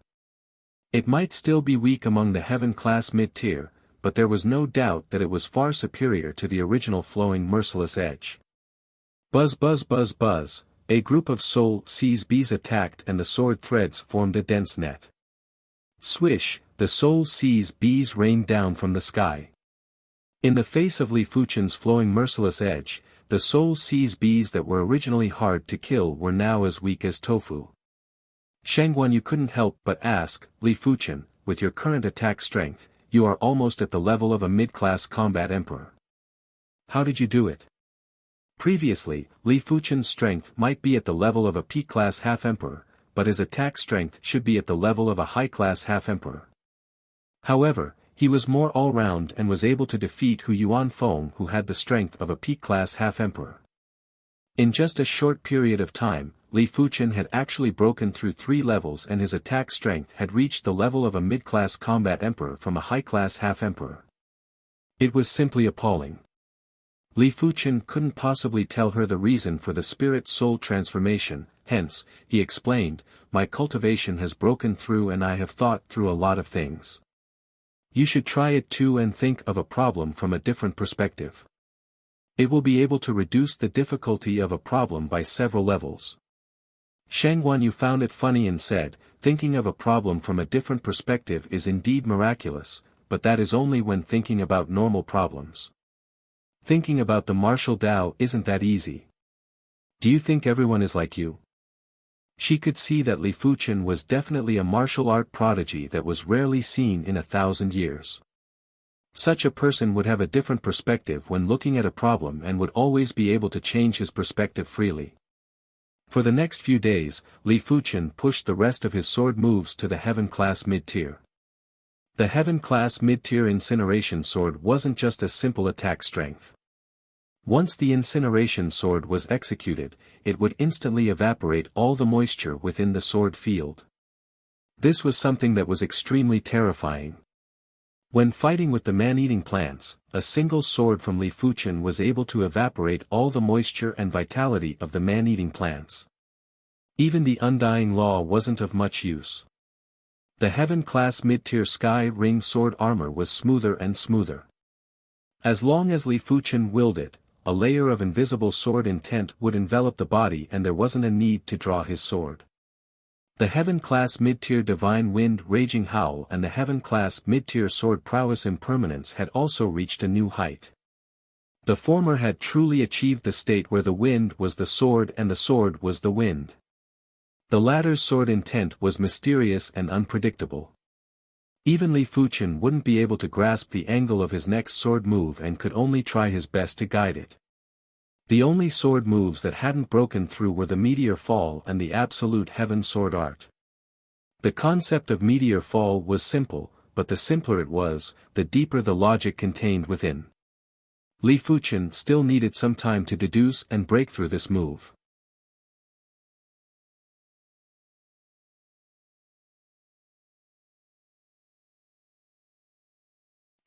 It might still be weak among the heaven-class mid-tier, but there was no doubt that it was far superior to the original flowing merciless edge. Buzz buzz buzz buzz, a group of soul seas bees attacked and the sword threads formed a dense net. Swish, the soul seas bees rained down from the sky. In the face of Li Fuchen's flowing merciless edge, the soul seas bees that were originally hard to kill were now as weak as tofu. Sheng Guanyu couldn't help but ask, Li Fuchen, with your current attack strength, you are almost at the level of a mid-class combat emperor. How did you do it? Previously, Li Fuchen's strength might be at the level of a peak-class half-emperor, but his attack strength should be at the level of a high-class half-emperor. However, he was more all-round and was able to defeat Hu Yuanfeng who had the strength of a peak-class half-emperor. In just a short period of time, Li Fuchen had actually broken through 3 levels and his attack strength had reached the level of a mid-class combat emperor from a high-class half-emperor. It was simply appalling. Li Fuchen couldn't possibly tell her the reason for the spirit-soul transformation, hence, he explained, my cultivation has broken through and I have thought through a lot of things. You should try it too and think of a problem from a different perspective. It will be able to reduce the difficulty of a problem by several levels. Shang Guanyu found it funny and said, thinking of a problem from a different perspective is indeed miraculous, but that is only when thinking about normal problems. Thinking about the martial Tao isn't that easy. Do you think everyone is like you? She could see that Li Fuchen was definitely a martial art prodigy that was rarely seen in 1,000 years. Such a person would have a different perspective when looking at a problem and would always be able to change his perspective freely. For the next few days, Li Fuchen pushed the rest of his sword moves to the Heaven-class mid-tier. The Heaven-class mid-tier incineration sword wasn't just a simple attack strength. Once the incineration sword was executed, it would instantly evaporate all the moisture within the sword field. This was something that was extremely terrifying. When fighting with the man-eating plants, a single sword from Li Fuchen was able to evaporate all the moisture and vitality of the man-eating plants. Even the undying law wasn't of much use. The Heaven-class mid-tier Sky Ring sword armor was smoother and smoother. As long as Li Fuchen willed it, a layer of invisible sword intent would envelop the body and there wasn't a need to draw his sword. The Heaven-class mid-tier Divine Wind Raging Howl and the Heaven-class mid-tier Sword Prowess Impermanence had also reached a new height. The former had truly achieved the state where the wind was the sword and the sword was the wind. The latter's sword intent was mysterious and unpredictable. Even Li Fuchen wouldn't be able to grasp the angle of his next sword move and could only try his best to guide it. The only sword moves that hadn't broken through were the Meteor Fall and the Absolute Heaven Sword Art. The concept of Meteor Fall was simple, but the simpler it was, the deeper the logic contained within. Li Fuchen still needed some time to deduce and break through this move.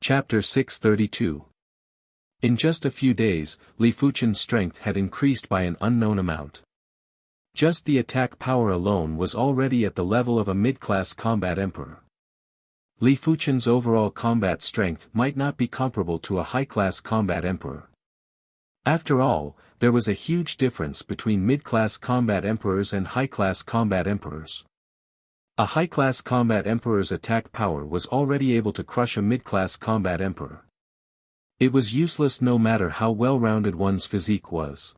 Chapter 632. In just a few days, Li Fuchen's strength had increased by an unknown amount. Just the attack power alone was already at the level of a mid-class combat emperor. Li Fuchen's overall combat strength might not be comparable to a high-class combat emperor. After all, there was a huge difference between mid-class combat emperors and high-class combat emperors. A high-class combat emperor's attack power was already able to crush a mid-class combat emperor. It was useless no matter how well-rounded one's physique was.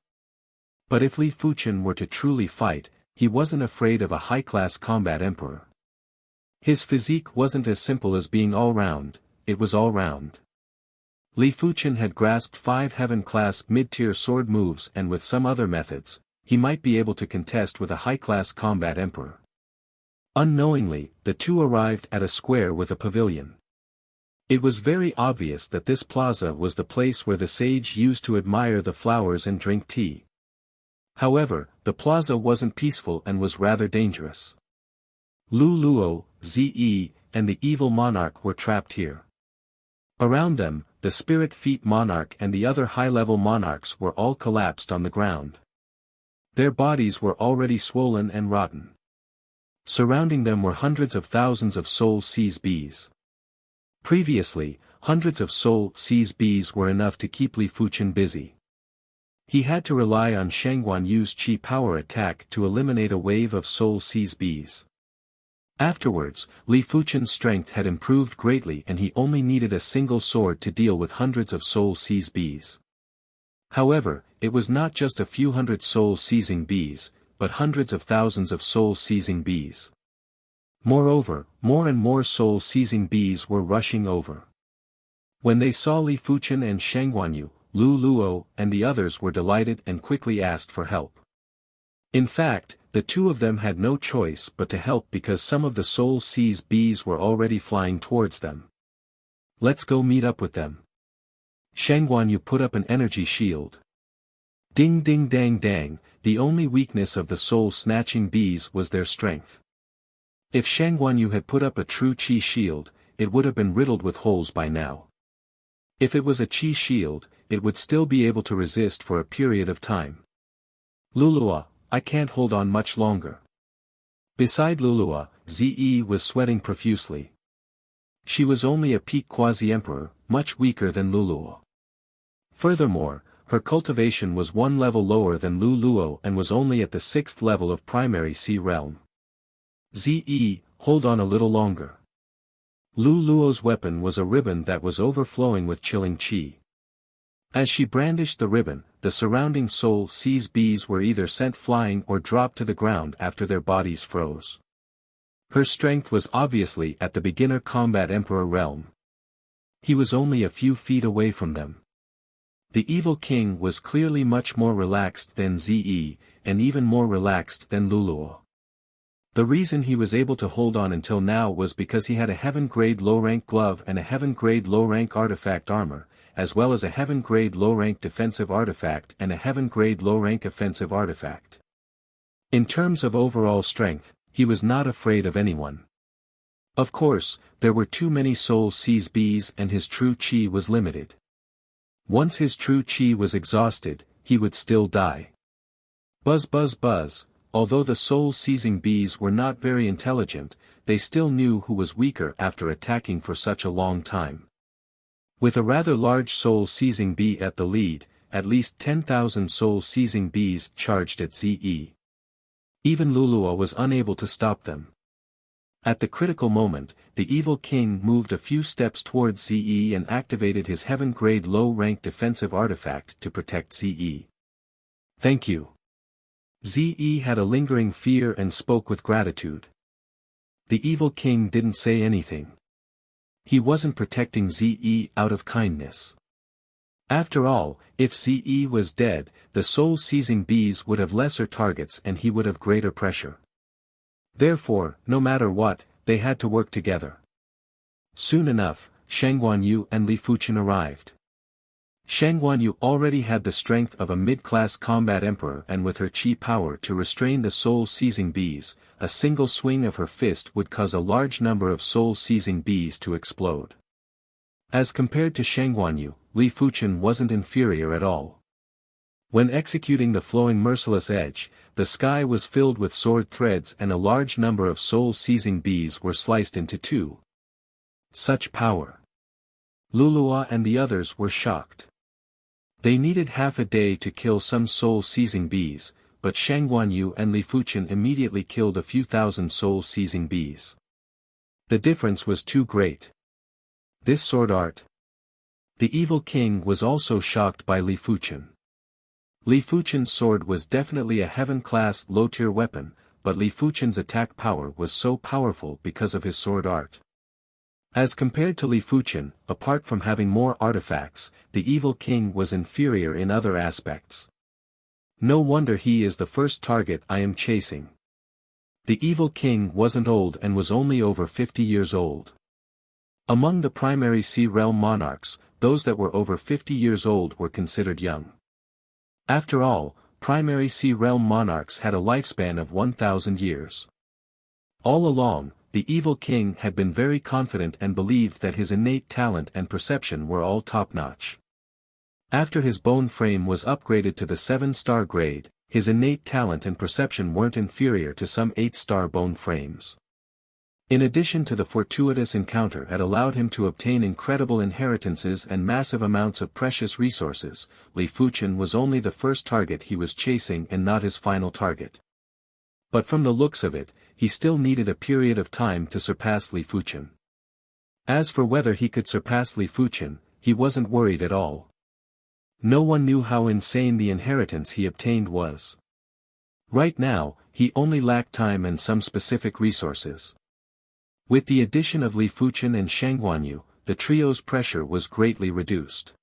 But if Li Fuchen were to truly fight, he wasn't afraid of a high-class combat emperor. His physique wasn't as simple as being all-round, it was all-round. Li Fuchen had grasped 5 heaven-class mid-tier sword moves and with some other methods, he might be able to contest with a high-class combat emperor. Unknowingly, the two arrived at a square with a pavilion. It was very obvious that this plaza was the place where the sage used to admire the flowers and drink tea. However, the plaza wasn't peaceful and was rather dangerous. Lu Luo, Ze, and the evil monarch were trapped here. Around them, the spirit feet monarch and the other high-level monarchs were all collapsed on the ground. Their bodies were already swollen and rotten. Surrounding them were hundreds of thousands of soul-seized bees. Previously, hundreds of soul-seized bees were enough to keep Li Fuchen busy. He had to rely on Shang Guanyu's chi power attack to eliminate a wave of soul-seized bees. Afterwards, Li Fuchen's strength had improved greatly and he only needed a single sword to deal with hundreds of soul-seized bees. However, it was not just a few hundred soul-seizing bees, but hundreds of thousands of soul-seizing bees. Moreover, more and more soul-seizing bees were rushing over. When they saw Li Fuchen and Shang Guanyu, Lu Luo and the others were delighted and quickly asked for help. In fact, the two of them had no choice but to help because some of the soul-seized bees were already flying towards them. Let's go meet up with them. Shang Guanyu put up an energy shield. Ding ding dang dang, the only weakness of the soul-snatching bees was their strength. If Shang Guanyu had put up a true qi shield, it would have been riddled with holes by now. If it was a qi shield, it would still be able to resist for a period of time. Lulua, I can't hold on much longer. Beside Lulua, Ze was sweating profusely. She was only a peak quasi-emperor, much weaker than Lulua. Furthermore, Her cultivation was one level lower than Lu Luo and was only at the 6th level of primary sea realm. Ze, hold on a little longer. Lu Luo's weapon was a ribbon that was overflowing with chilling qi. As she brandished the ribbon, the surrounding soul seas bees were either sent flying or dropped to the ground after their bodies froze. Her strength was obviously at the beginner combat emperor realm. He was only a few feet away from them. The evil king was clearly much more relaxed than Ze, and even more relaxed than Luluo. The reason he was able to hold on until now was because he had a heaven-grade low-rank glove and a heaven-grade low-rank artifact armor, as well as a heaven-grade low-rank defensive artifact and a heaven-grade low-rank offensive artifact. In terms of overall strength, he was not afraid of anyone. Of course, there were too many soul seize bees and his true chi was limited. Once his true chi was exhausted, he would still die. Buzz buzz buzz, although the soul-seizing bees were not very intelligent, they still knew who was weaker after attacking for such a long time. With a rather large soul-seizing bee at the lead, at least 10,000 soul-seizing bees charged at Ze. Even Luluo was unable to stop them. At the critical moment, the evil king moved a few steps towards Ze and activated his heaven-grade low-rank defensive artifact to protect Ze. Thank you. Ze had a lingering fear and spoke with gratitude. The evil king didn't say anything. He wasn't protecting Ze out of kindness. After all, if Ze was dead, the soul-seizing bees would have lesser targets and he would have greater pressure. Therefore, no matter what, they had to work together. Soon enough, Shangguanyu and Li Fuchen arrived. Shangguanyu already had the strength of a mid-class combat emperor and with her chi power to restrain the soul-seizing bees, a single swing of her fist would cause a large number of soul-seizing bees to explode. As compared to Shangguanyu, Li Fuchen wasn't inferior at all. When executing the flowing merciless edge, the sky was filled with sword threads and a large number of soul-seizing bees were sliced into two. Such power! Luluo and the others were shocked. They needed half a day to kill some soul-seizing bees, but Shangguanyu and Li Fuchen immediately killed a few thousand soul-seizing bees. The difference was too great. This sword art. The evil king was also shocked by Li Fuchen. Li Fuchen's sword was definitely a heaven-class low-tier weapon, but Li Fuchen's attack power was so powerful because of his sword art. As compared to Li Fuchen, apart from having more artifacts, the evil king was inferior in other aspects. No wonder he is the first target I am chasing. The evil king wasn't old and was only over 50 years old. Among the primary sea realm monarchs, those that were over 50 years old were considered young. After all, primary sea realm monarchs had a lifespan of 1,000 years. All along, the evil king had been very confident and believed that his innate talent and perception were all top-notch. After his bone frame was upgraded to the 7-star grade, his innate talent and perception weren't inferior to some 8-star bone frames. In addition to the fortuitous encounter had allowed him to obtain incredible inheritances and massive amounts of precious resources, Li Fuchen was only the first target he was chasing and not his final target. But from the looks of it, he still needed a period of time to surpass Li Fuchen. As for whether he could surpass Li Fuchen, he wasn't worried at all. No one knew how insane the inheritance he obtained was. Right now, he only lacked time and some specific resources. With the addition of Li Fuchen and Shangguanyu, the trio's pressure was greatly reduced.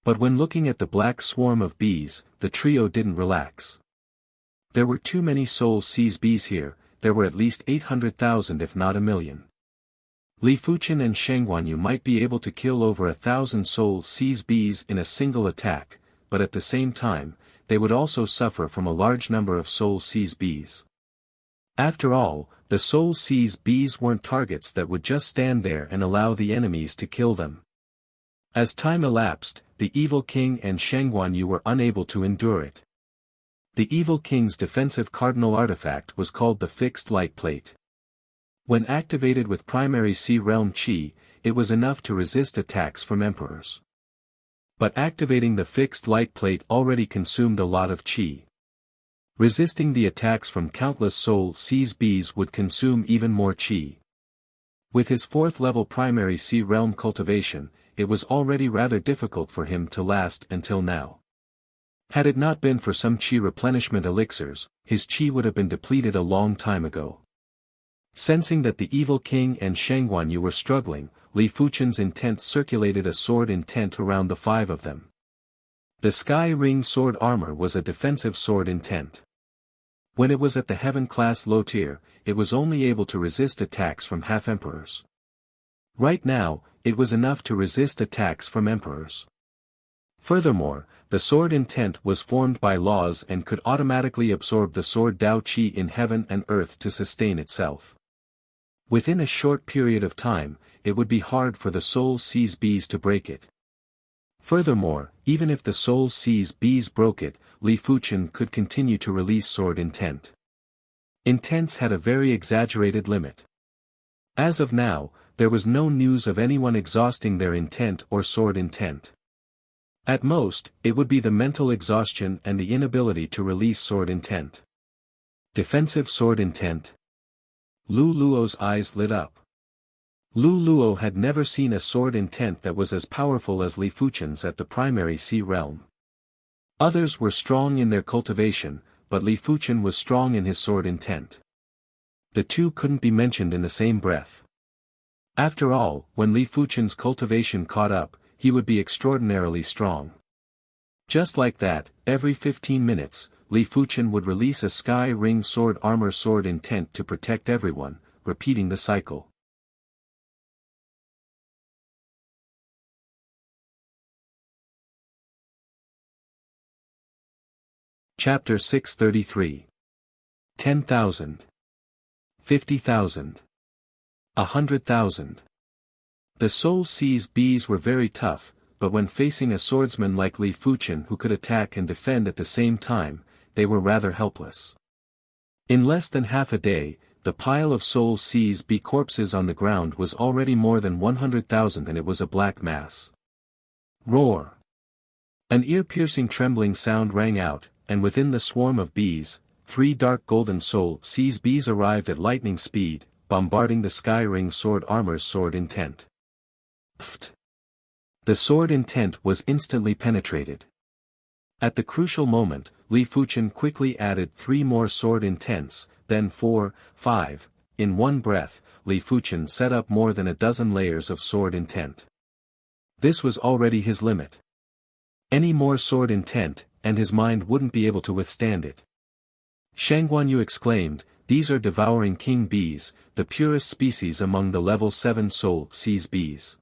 But when looking at the black swarm of bees, the trio didn't relax. There were too many soul-seize bees here. There were at least 800,000 if not a million. Li Fuchen and Shangguanyu might be able to kill over 1,000 soul-seize bees in a single attack, but at the same time, they would also suffer from a large number of soul-seize bees. After all, the soul-seize bees weren't targets that would just stand there and allow the enemies to kill them. As time elapsed, the evil king and Shangguanyu were unable to endure it. The evil king's defensive cardinal artifact was called the Fixed Light Plate. When activated with primary sea realm chi, it was enough to resist attacks from emperors. But activating the fixed light plate already consumed a lot of chi. Resisting the attacks from countless soul seize bees would consume even more chi. With his 4th level primary sea realm cultivation, it was already rather difficult for him to last until now. Had it not been for some chi replenishment elixirs, his chi would have been depleted a long time ago. Sensing that the evil king and Shangguan Yu were struggling, Li Fuchen's intent circulated a sword intent around the 5 of them. The Sky Ring sword armor was a defensive sword intent. When it was at the heaven class low tier, it was only able to resist attacks from half-emperors. Right now, it was enough to resist attacks from emperors. Furthermore, the sword intent was formed by laws and could automatically absorb the sword Dao Qi in heaven and earth to sustain itself. Within a short period of time, it would be hard for the soul seize bees to break it. Furthermore, even if the soul seize bees broke it, Li Fuchen could continue to release sword intent. Intents had a very exaggerated limit. As of now, there was no news of anyone exhausting their intent or sword intent. At most, it would be the mental exhaustion and the inability to release sword intent. Defensive sword intent. Lu Luo's eyes lit up. Lu Luo had never seen a sword intent that was as powerful as Li Fuchen's at the primary sea realm. Others were strong in their cultivation, but Li Fuchen was strong in his sword intent. The two couldn't be mentioned in the same breath. After all, when Li Fuchen's cultivation caught up, he would be extraordinarily strong. Just like that, every 15 minutes, Li Fuchen would release a Sky Ring sword armor sword intent to protect everyone, repeating the cycle. Chapter 633. 10,000. 50,000. 100,000. The soul seize bees were very tough, but when facing a swordsman like Li Fuchen who could attack and defend at the same time, they were rather helpless. In less than half a day, the pile of soul seize bee corpses on the ground was already more than 100,000 and it was a black mass. Roar! An ear-piercing trembling sound rang out, and within the swarm of bees, 3 dark golden soul seize bees arrived at lightning speed, bombarding the Sky Ring sword armor's sword intent. Pft! The sword intent was instantly penetrated. At the crucial moment, Li Fuchen quickly added 3 more sword intents, then 4, 5, in one breath, Li Fuchen set up more than a dozen layers of sword intent. This was already his limit. Any more sword intent, and his mind wouldn't be able to withstand it. Shangguan Yu exclaimed, "These are devouring king bees, the purest species among the level 7 soul seize bees."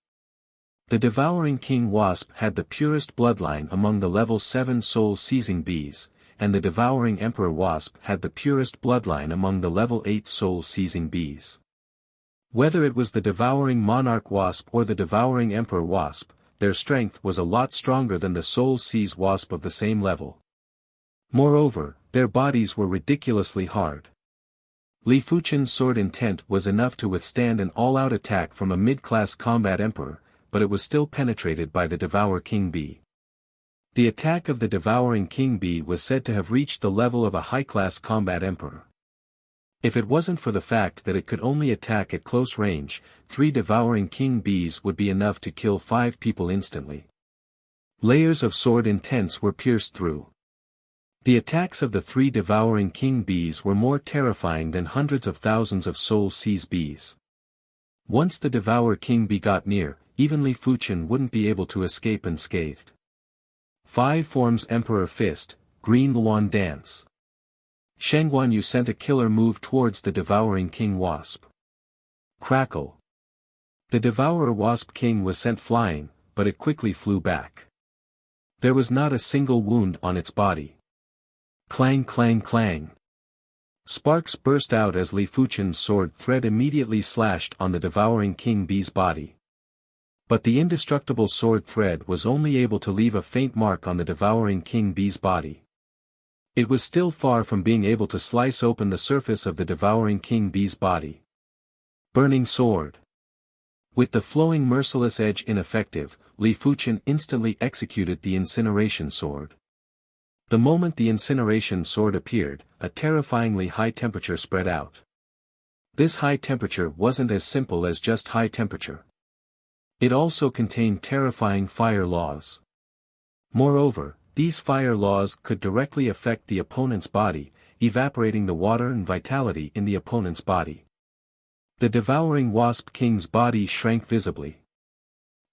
The devouring king wasp had the purest bloodline among the level 7 soul seizing bees, and the devouring emperor wasp had the purest bloodline among the level 8 soul seizing bees. Whether it was the devouring monarch wasp or the devouring emperor wasp, their strength was a lot stronger than the soul seize wasp of the same level. Moreover, their bodies were ridiculously hard. Li Fuchen's sword intent was enough to withstand an all-out attack from a mid-class combat emperor, but it was still penetrated by the Devour King Bee. The attack of the Devouring King Bee was said to have reached the level of a high-class combat emperor. If it wasn't for the fact that it could only attack at close range, 3 Devouring King Bees would be enough to kill 5 people instantly. Layers of sword intents were pierced through. The attacks of the 3 Devouring King Bees were more terrifying than hundreds of thousands of soul seize bees. Once the Devour King Bee got near, even Li Fuchen wouldn't be able to escape unscathed. 5 forms Emperor Fist, Green Luan Dance. Shangguan Yu sent a killer move towards the Devouring King Wasp. Crackle. The Devourer Wasp King was sent flying, but it quickly flew back. There was not a single wound on its body. Clang clang clang. Sparks burst out as Li Fuchen's sword thread immediately slashed on the Devouring King Bee's body. But the indestructible sword thread was only able to leave a faint mark on the Devouring King Bee's body. It was still far from being able to slice open the surface of the Devouring King Bee's body. Burning Sword. With the flowing merciless edge ineffective, Li Fuchen instantly executed the incineration sword. The moment the incineration sword appeared, a terrifyingly high temperature spread out. This high temperature wasn't as simple as just high temperature. It also contained terrifying fire laws. Moreover, these fire laws could directly affect the opponent's body, evaporating the water and vitality in the opponent's body. The devouring Wasp King's body shrank visibly.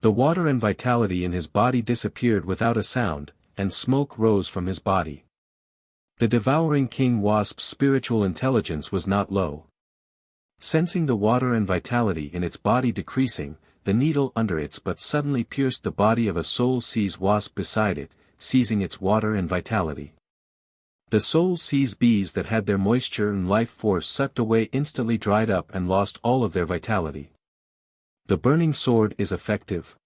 The water and vitality in his body disappeared without a sound, and smoke rose from his body. The devouring King Wasp's spiritual intelligence was not low. Sensing the water and vitality in its body decreasing, the needle under its butt suddenly pierced the body of a soul-seize wasp beside it, seizing its water and vitality. The soul-seize bees that had their moisture and life force sucked away instantly dried up and lost all of their vitality. The burning sword is effective.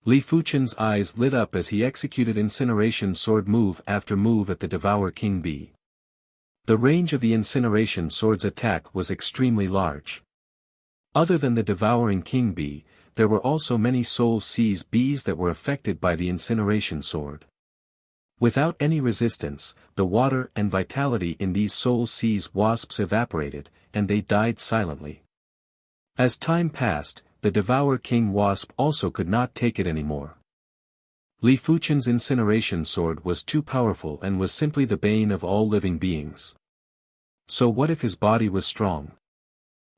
Li Fuchen's eyes lit up as he executed incineration sword move after move at the Devour King bee. The range of the incineration sword's attack was extremely large. Other than the devouring king bee, there were also many soul-seize bees that were affected by the incineration sword. Without any resistance, the water and vitality in these soul-seize wasps evaporated, and they died silently. As time passed, the Devour King Wasp also could not take it anymore. Li Fuchen's incineration sword was too powerful and was simply the bane of all living beings. So what if his body was strong?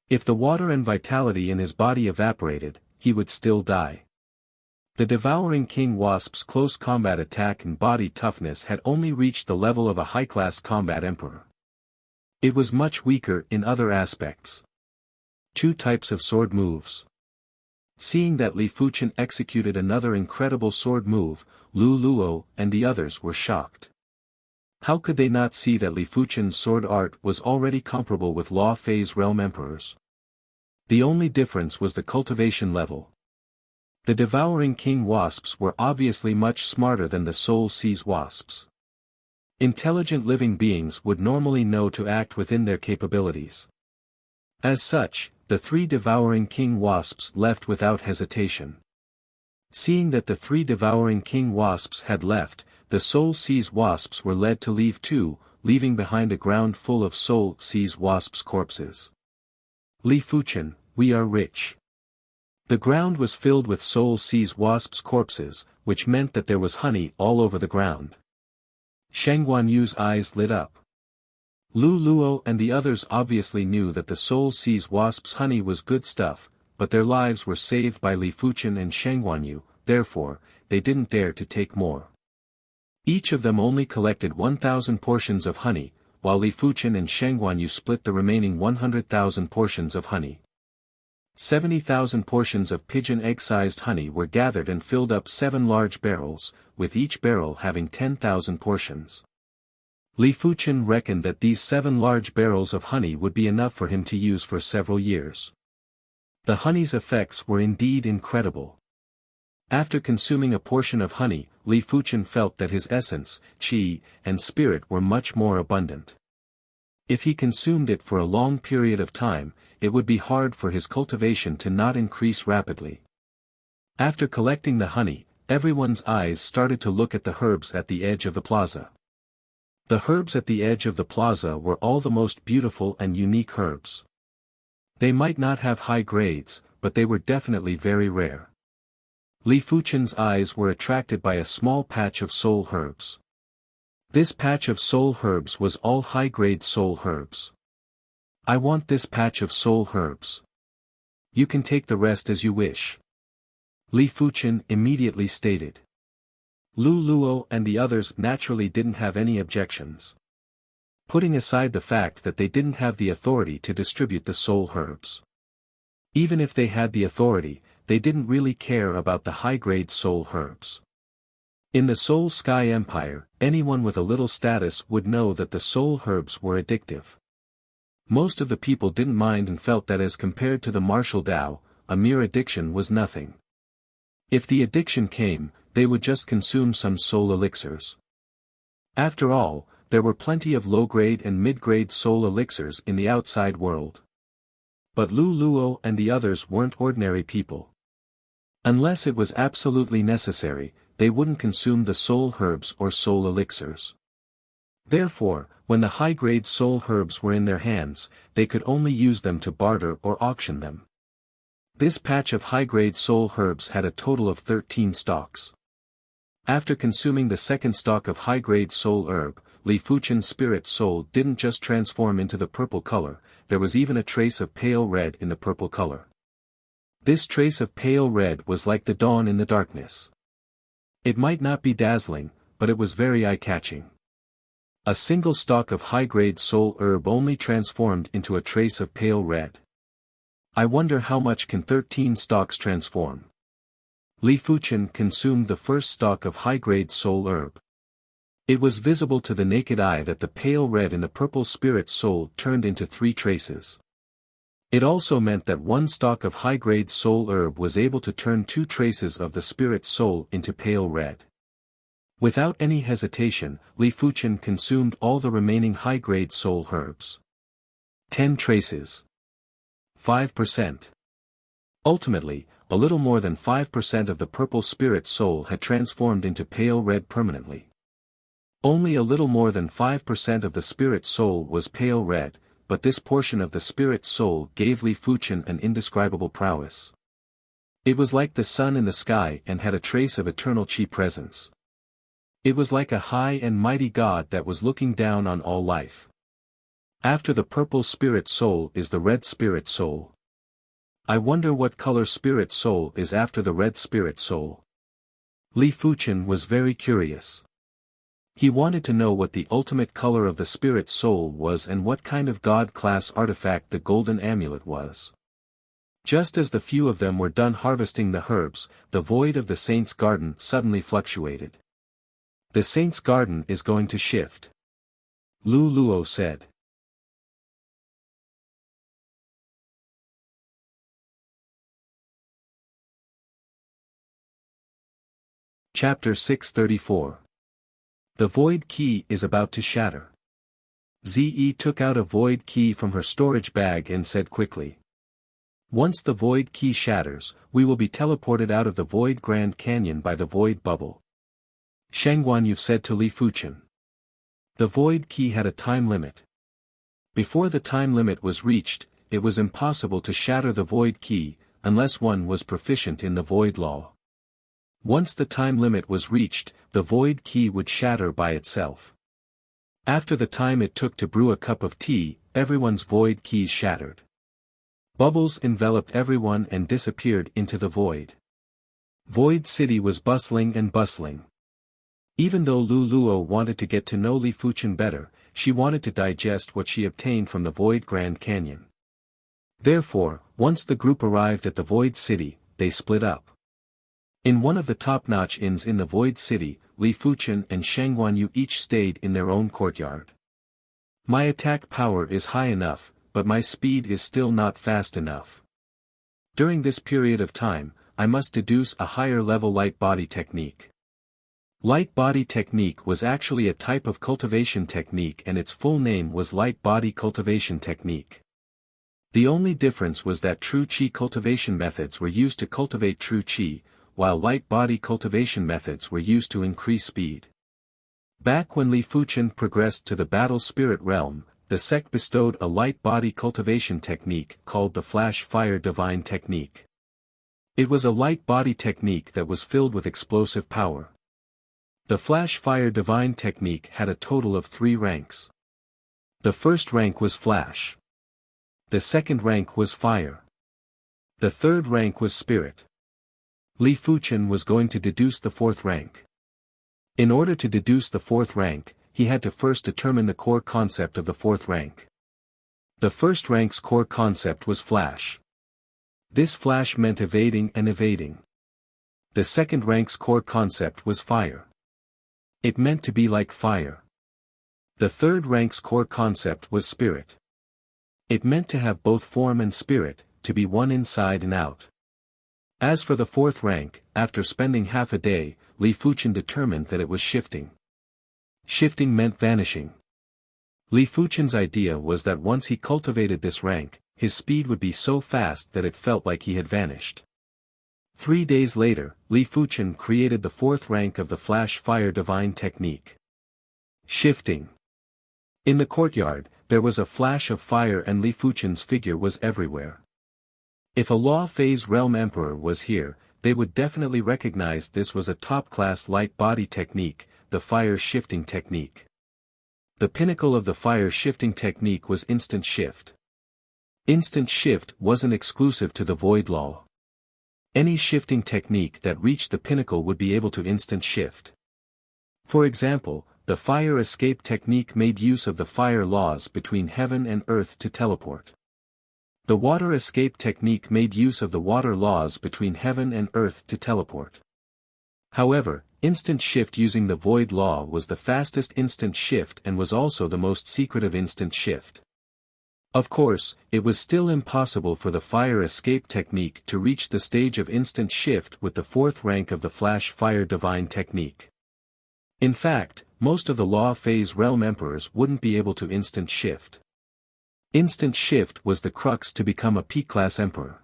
If the water and vitality in his body evaporated, he would still die. The devouring King Wasp's close combat attack and body toughness had only reached the level of a high-class combat emperor. It was much weaker in other aspects. Two types of sword moves. Seeing that Li Fuchen executed another incredible sword move, Lu Luo and the others were shocked. How could they not see that Li Fuchen's sword art was already comparable with Law Fei's realm emperors? The only difference was the cultivation level. The devouring king wasps were obviously much smarter than the soul-seize wasps. Intelligent living beings would normally know to act within their capabilities. As such, the three devouring king wasps left without hesitation. Seeing that the three devouring king wasps had left, the soul-seize wasps were led to leave too, leaving behind a ground full of soul-seize wasps' corpses. Li Fuchen, we are rich. The ground was filled with soul-seize wasps' corpses, which meant that there was honey all over the ground. Sheng Guanyu's eyes lit up. Lu Luo and the others obviously knew that the soul-seize wasps' honey was good stuff, but their lives were saved by Li Fuchen and Sheng Guanyu, therefore, they didn't dare to take more. Each of them only collected 1,000 portions of honey, while Li Fuchen and Sheng Guanyu split the remaining 100,000 portions of honey. 70,000 portions of pigeon egg-sized honey were gathered and filled up 7 large barrels, with each barrel having 10,000 portions. Li Fuchen reckoned that these 7 large barrels of honey would be enough for him to use for several years. The honey's effects were indeed incredible. After consuming a portion of honey, Li Fuchen felt that his essence, qi, and spirit were much more abundant. If he consumed it for a long period of time, it would be hard for his cultivation to not increase rapidly. After collecting the honey, everyone's eyes started to look at the herbs at the edge of the plaza. The herbs at the edge of the plaza were all the most beautiful and unique herbs. They might not have high grades, but they were definitely very rare. Li Fuchen's eyes were attracted by a small patch of soul herbs. This patch of soul herbs was all high-grade soul herbs. I want this patch of soul herbs. You can take the rest as you wish. Li Fuchen immediately stated. Lu Luo and the others naturally didn't have any objections. Putting aside the fact that they didn't have the authority to distribute the soul herbs. Even if they had the authority, they didn't really care about the high-grade soul herbs. In the Soul Sky Empire, anyone with a little status would know that the soul herbs were addictive. Most of the people didn't mind and felt that as compared to the martial Tao, a mere addiction was nothing. If the addiction came, they would just consume some soul elixirs. After all, there were plenty of low-grade and mid-grade soul elixirs in the outside world. But Lu Luo and the others weren't ordinary people. Unless it was absolutely necessary, they wouldn't consume the soul herbs or soul elixirs. Therefore, when the high-grade soul herbs were in their hands, they could only use them to barter or auction them. This patch of high-grade soul herbs had a total of 13 stalks. After consuming the second stalk of high-grade soul herb, Li Fuchen's spirit soul didn't just transform into the purple color, there was even a trace of pale red in the purple color. This trace of pale red was like the dawn in the darkness. It might not be dazzling, but it was very eye-catching. A single stalk of high-grade soul herb only transformed into a trace of pale red. I wonder how much can 13 stalks transform. Li Fuchen consumed the first stalk of high-grade soul herb. It was visible to the naked eye that the pale red in the purple spirit soul turned into 3 traces. It also meant that one stalk of high-grade soul herb was able to turn 2 traces of the spirit soul into pale red. Without any hesitation, Li Fuchen consumed all the remaining high-grade soul herbs. 10 traces. 5%. Ultimately, a little more than 5% of the purple spirit soul had transformed into pale red permanently. Only a little more than 5% of the spirit soul was pale red, but this portion of the spirit soul gave Li Fuchen an indescribable prowess. It was like the sun in the sky and had a trace of eternal Qi presence. It was like a high and mighty God that was looking down on all life. After the purple spirit soul is the red spirit soul. I wonder what color spirit soul is after the red spirit soul. Li Fuchen was very curious. He wanted to know what the ultimate color of the spirit soul was and what kind of God-class artifact the golden amulet was. Just as the few of them were done harvesting the herbs, the void of the saint's garden suddenly fluctuated. The saint's garden is going to shift. Lu Luo said. Chapter 634. The void key is about to shatter. Ze took out a void key from her storage bag and said quickly. Once the void key shatters, we will be teleported out of the void Grand Canyon by the void bubble. Sheng Guanyu said to Li Fuchen. The void key had a time limit. Before the time limit was reached, it was impossible to shatter the void key, unless one was proficient in the void law. Once the time limit was reached, the void key would shatter by itself. After the time it took to brew a cup of tea, everyone's void keys shattered. Bubbles enveloped everyone and disappeared into the void. Void City was bustling and bustling. Even though Lu Luo wanted to get to know Li Fuchen better, she wanted to digest what she obtained from the Void Grand Canyon. Therefore, once the group arrived at the Void City, they split up. In one of the top-notch inns in the Void City, Li Fuchen and Sheng Guanyu each stayed in their own courtyard. My attack power is high enough, but my speed is still not fast enough. During this period of time, I must deduce a higher-level light body technique. Light body technique was actually a type of cultivation technique and its full name was light body cultivation technique. The only difference was that true Qi cultivation methods were used to cultivate true Qi, while light body cultivation methods were used to increase speed. Back when Li Fuchen progressed to the battle spirit realm, the sect bestowed a light body cultivation technique called the Flash Fire Divine Technique. It was a light body technique that was filled with explosive power. The Flash Fire Divine Technique had a total of 3 ranks. The first rank was Flash. The second rank was Fire. The third rank was Spirit. Li Fuchen was going to deduce the 4th rank. In order to deduce the 4th rank, he had to first determine the core concept of the 4th rank. The first rank's core concept was Flash. This Flash meant evading and evading. The second rank's core concept was Fire. It meant to be like fire. The third rank's core concept was Spirit. It meant to have both form and spirit, to be one inside and out. As for the 4th rank, after spending half a day, Li Fuchen determined that it was shifting. Shifting meant vanishing. Li Fuchen's idea was that once he cultivated this rank, his speed would be so fast that it felt like he had vanished. 3 days later, Li Fuchen created the 4th rank of the Flash Fire Divine Technique. Shifting. In the courtyard, there was a flash of fire and Li Fuchen's figure was everywhere. If a Law Phase Realm Emperor was here, they would definitely recognize this was a top-class light body technique, the fire shifting technique. The pinnacle of the fire shifting technique was instant shift. Instant shift wasn't exclusive to the Void Law. Any shifting technique that reached the pinnacle would be able to instant shift. For example, the fire escape technique made use of the fire laws between heaven and earth to teleport. The water escape technique made use of the water laws between heaven and earth to teleport. However, instant shift using the void law was the fastest instant shift and was also the most secretive instant shift. Of course, it was still impossible for the fire escape technique to reach the stage of instant shift with the 4th rank of the Flash Fire Divine Technique. In fact, most of the Law Phase Realm Emperors wouldn't be able to instant shift. Instant shift was the crux to become a P-class Emperor.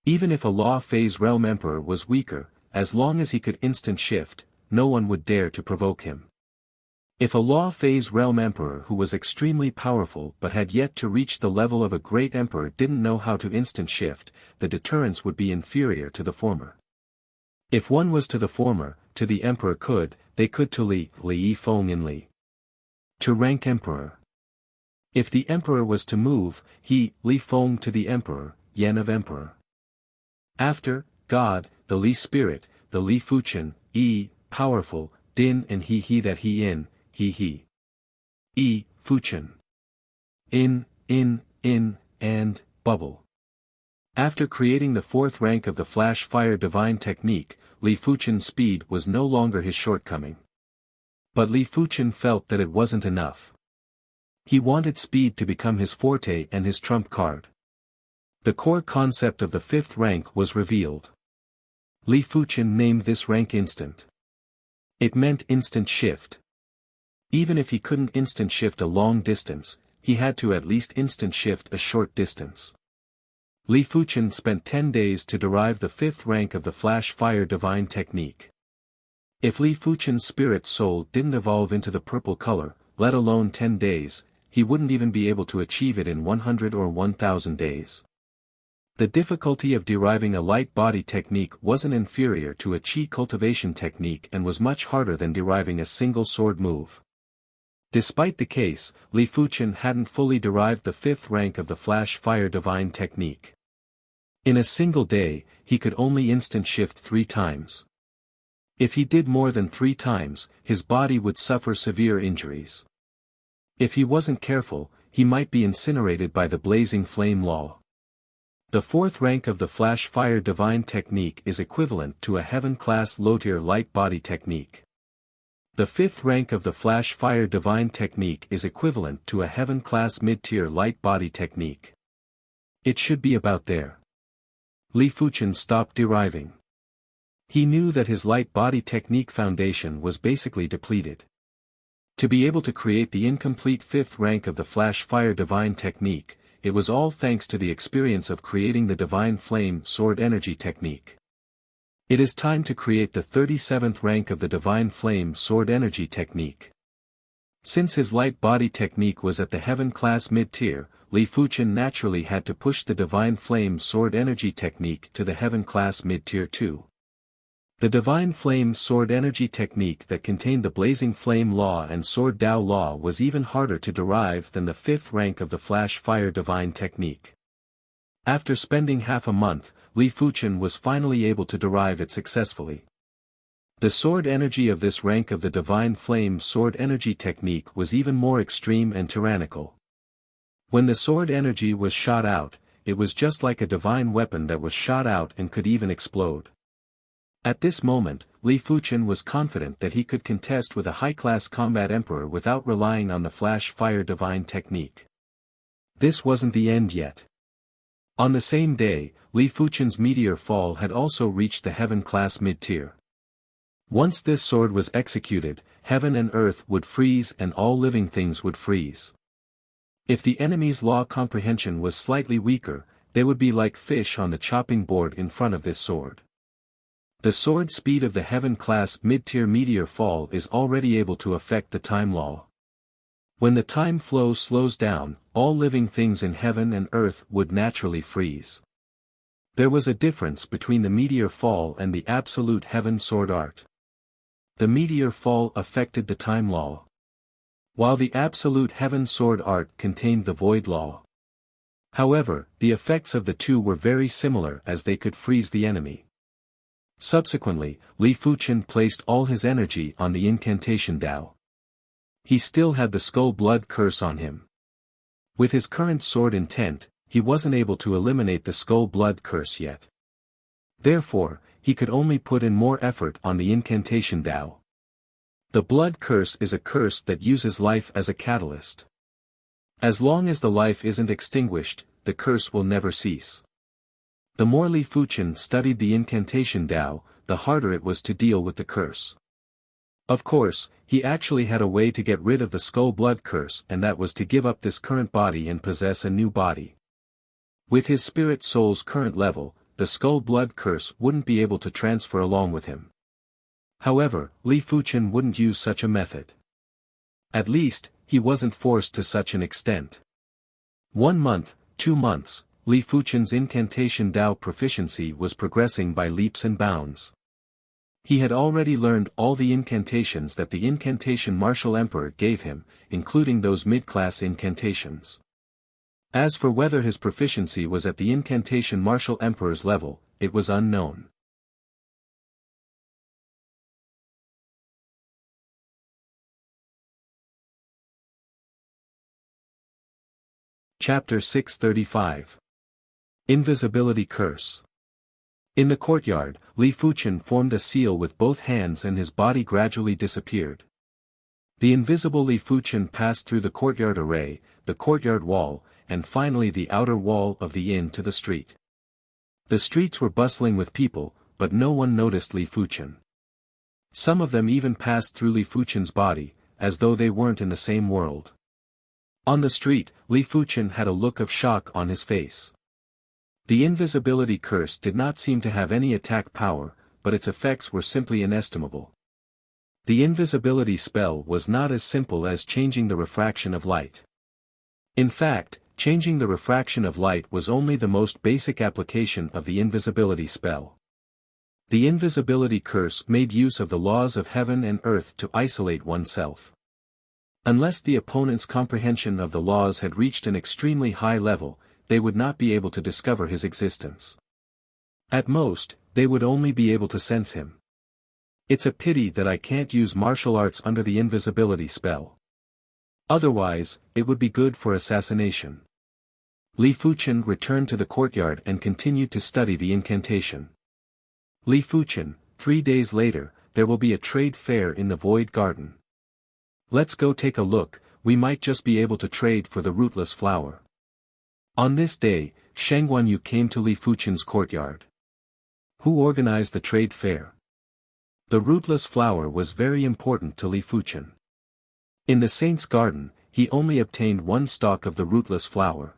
Even if a Law Phase Realm Emperor was weaker, as long as he could instant shift, no one would dare to provoke him. If a Law Phase Realm Emperor who was extremely powerful but had yet to reach the level of a great Emperor didn't know how to instant shift, the deterrence would be inferior to the former. If one was to the former, to the Emperor they could to Li Feng in Li. To rank Emperor. If the Emperor was to move, he, Li Feng to the Emperor, Yen of Emperor. After, God, the Li Spirit, the Li Fuchen, powerful, Din and he that he in, he. Fuchen. In, and, bubble. After creating the 4th rank of the Flash Fire Divine Technique, Li Fuchen's speed was no longer his shortcoming. But Li Fuchen felt that it wasn't enough. He wanted speed to become his forte and his trump card. The core concept of the 5th rank was revealed. Li Fuchen named this rank instant. It meant instant shift. Even if he couldn't instant shift a long distance, he had to at least instant shift a short distance. Li Fuchen spent 10 days to derive the 5th rank of the Flash Fire Divine Technique. If Li Fuchen's spirit soul didn't evolve into the purple color, let alone 10 days, he wouldn't even be able to achieve it in 100 or 1000 days. The difficulty of deriving a light body technique wasn't inferior to a chi cultivation technique and was much harder than deriving a single sword move. Despite the case, Li Fuchen hadn't fully derived the 5th rank of the Flash Fire Divine Technique. In a single day, he could only instant shift 3 times. If he did more than 3 times, his body would suffer severe injuries. If he wasn't careful, he might be incinerated by the blazing flame law. The 4th rank of the Flash Fire Divine Technique is equivalent to a Heaven-class low-tier light body technique. The 5th rank of the Flash Fire Divine Technique is equivalent to a Heaven-class mid-tier light body technique. It should be about there. Li Fuchen stopped deriving. He knew that his light body technique foundation was basically depleted. To be able to create the incomplete 5th rank of the Flash Fire Divine Technique, it was all thanks to the experience of creating the Divine Flame Sword Energy Technique. It is time to create the 37th rank of the Divine Flame Sword Energy Technique. Since his light body technique was at the Heaven-class mid-tier, Li Fuchen naturally had to push the Divine Flame Sword Energy Technique to the Heaven-class mid-tier too. The Divine Flame Sword Energy Technique that contained the Blazing Flame Law and Sword Dao Law was even harder to derive than the 5th rank of the Flash Fire Divine Technique. After spending half a month, Li Fuchen was finally able to derive it successfully. The sword energy of this rank of the Divine Flame Sword Energy Technique was even more extreme and tyrannical. When the sword energy was shot out, it was just like a divine weapon that was shot out and could even explode. At this moment, Li Fuchen was confident that he could contest with a high-class combat emperor without relying on the Flash Fire Divine Technique. This wasn't the end yet. On the same day, Li Fuchen's meteor fall had also reached the Heaven-class mid-tier. Once this sword was executed, heaven and earth would freeze and all living things would freeze. If the enemy's law comprehension was slightly weaker, they would be like fish on the chopping board in front of this sword. The sword speed of the Heaven-class mid-tier meteor fall is already able to affect the time law. When the time flow slows down, all living things in heaven and earth would naturally freeze. There was a difference between the meteor fall and the absolute heaven sword art. The meteor fall affected the time law, while the absolute heaven sword art contained the void law. However, the effects of the two were very similar as they could freeze the enemy. Subsequently, Li Fuchen placed all his energy on the incantation Dao. He still had the skull blood curse on him. With his current sword intent, he wasn't able to eliminate the skull blood curse yet. Therefore, he could only put in more effort on the incantation Dao. The blood curse is a curse that uses life as a catalyst. As long as the life isn't extinguished, the curse will never cease. The more Li Fuchen studied the incantation Dao, the harder it was to deal with the curse. Of course, he actually had a way to get rid of the skull blood curse, and that was to give up this current body and possess a new body. With his spirit soul's current level, the skull blood curse wouldn't be able to transfer along with him. However, Li Fuchen wouldn't use such a method. At least, he wasn't forced to such an extent. 1 month, 2 months, Li Fuchen's incantation Dao proficiency was progressing by leaps and bounds. He had already learned all the incantations that the incantation martial emperor gave him, including those mid-class incantations. As for whether his proficiency was at the incantation martial emperor's level, it was unknown. Chapter 635. Invisibility Curse. In the courtyard, Li Fuchen formed a seal with both hands and his body gradually disappeared. The invisible Li Fuchen passed through the courtyard array, the courtyard wall, and finally the outer wall of the inn to the street. The streets were bustling with people, but no one noticed Li Fuchen. Some of them even passed through Li Fuchen's body, as though they weren't in the same world. On the street, Li Fuchen had a look of shock on his face. The invisibility curse did not seem to have any attack power, but its effects were simply inestimable. The invisibility spell was not as simple as changing the refraction of light. In fact, changing the refraction of light was only the most basic application of the invisibility spell. The invisibility curse made use of the laws of heaven and earth to isolate oneself. Unless the opponent's comprehension of the laws had reached an extremely high level, they would not be able to discover his existence. At most, they would only be able to sense him. It's a pity that I can't use martial arts under the invisibility spell. Otherwise, it would be good for assassination. Li Fuchen returned to the courtyard and continued to study the incantation. Li Fuchen, 3 days later, there will be a trade fair in the Void Garden. Let's go take a look, we might just be able to trade for the rootless flower. On this day, Sheng Guanyu came to Li Fuchen's courtyard. Who organized the trade fair? The rootless flower was very important to Li Fuchen. In the saint's garden, he only obtained 1 stalk of the rootless flower.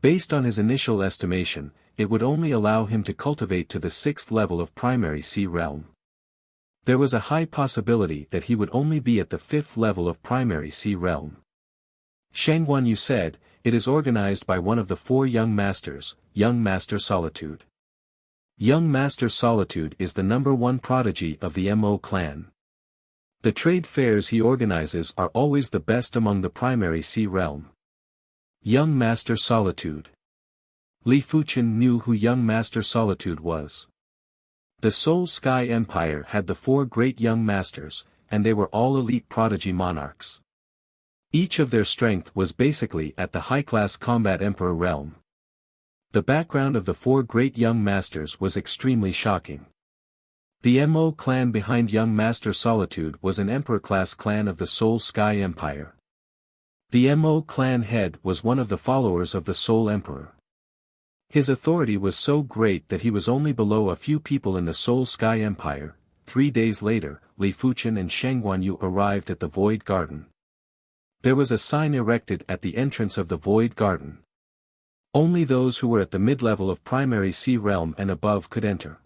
Based on his initial estimation, it would only allow him to cultivate to the 6th level of primary sea realm. There was a high possibility that he would only be at the 5th level of primary sea realm. Sheng Guanyu said, it is organized by one of the 4 young masters, Young Master Solitude. Young Master Solitude is the #1 prodigy of the Mo clan. The trade fairs he organizes are always the best among the primary sea realm. Young Master Solitude. Li Fuchen knew who Young Master Solitude was. The Soul Sky Empire had the 4 great young masters, and they were all elite prodigy monarchs. Each of their strength was basically at the high-class combat emperor realm. The background of the 4 great young masters was extremely shocking. The Mo clan behind Young Master Solitude was an emperor-class clan of the Soul Sky Empire. The Mo clan head was one of the followers of the Soul Emperor. His authority was so great that he was only below a few people in the Soul Sky Empire. 3 days later, Li Fuchen and Sheng Guanyu arrived at the Void Garden. There was a sign erected at the entrance of the Void Garden. Only those who were at the mid-level of primary sea realm and above could enter.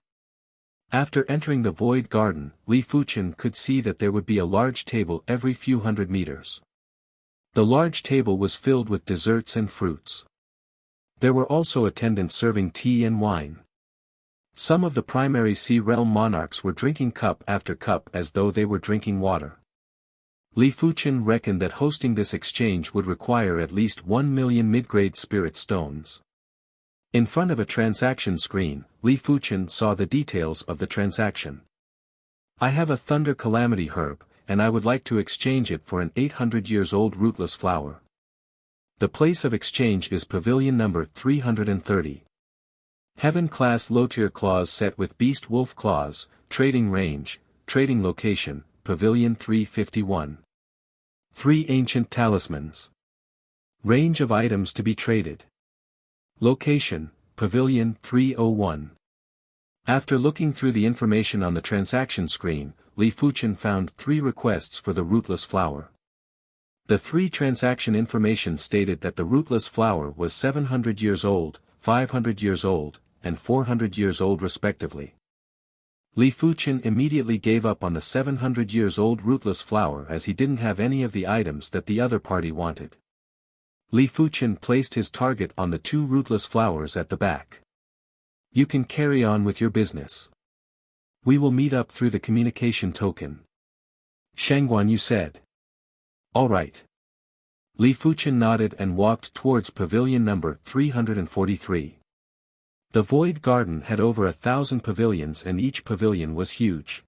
After entering the Void Garden, Li Fuchen could see that there would be a large table every few hundred meters. The large table was filled with desserts and fruits. There were also attendants serving tea and wine. Some of the primary Sea Realm monarchs were drinking cup after cup as though they were drinking water. Li Fuchen reckoned that hosting this exchange would require at least 1 million mid-grade spirit stones. In front of a transaction screen, Li Fuchen saw the details of the transaction. I have a Thunder Calamity herb, and I would like to exchange it for an 800 years old rootless flower. The place of exchange is Pavilion number 330. Heaven class low-tier claws set with beast wolf claws, trading range, trading location, Pavilion 351. 3 ancient talismans. Range of items to be traded. Location, Pavilion 301. After looking through the information on the transaction screen, Li Fuchen found 3 requests for the rootless flower. The 3 transaction information stated that the rootless flower was 700 years old, 500 years old, and 400 years old respectively. Li Fuchen immediately gave up on the 700 years old rootless flower as he didn't have any of the items that the other party wanted. Li Fuchen placed his target on the 2 rootless flowers at the back. You can carry on with your business. We will meet up through the communication token. Shangguan Yu said. All right. Li Fuchen nodded and walked towards pavilion number 343. The Void Garden had over 1,000 pavilions and each pavilion was huge.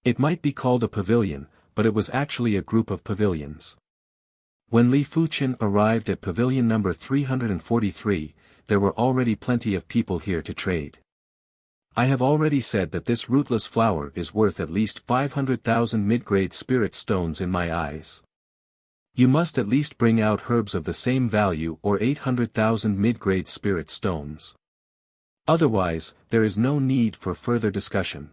It might be called a pavilion, but it was actually a group of pavilions. When Li Fuchen arrived at pavilion number 343, there were already plenty of people here to trade. I have already said that this rootless flower is worth at least 500,000 mid-grade spirit stones in my eyes. You must at least bring out herbs of the same value or 800,000 mid-grade spirit stones. Otherwise, there is no need for further discussion.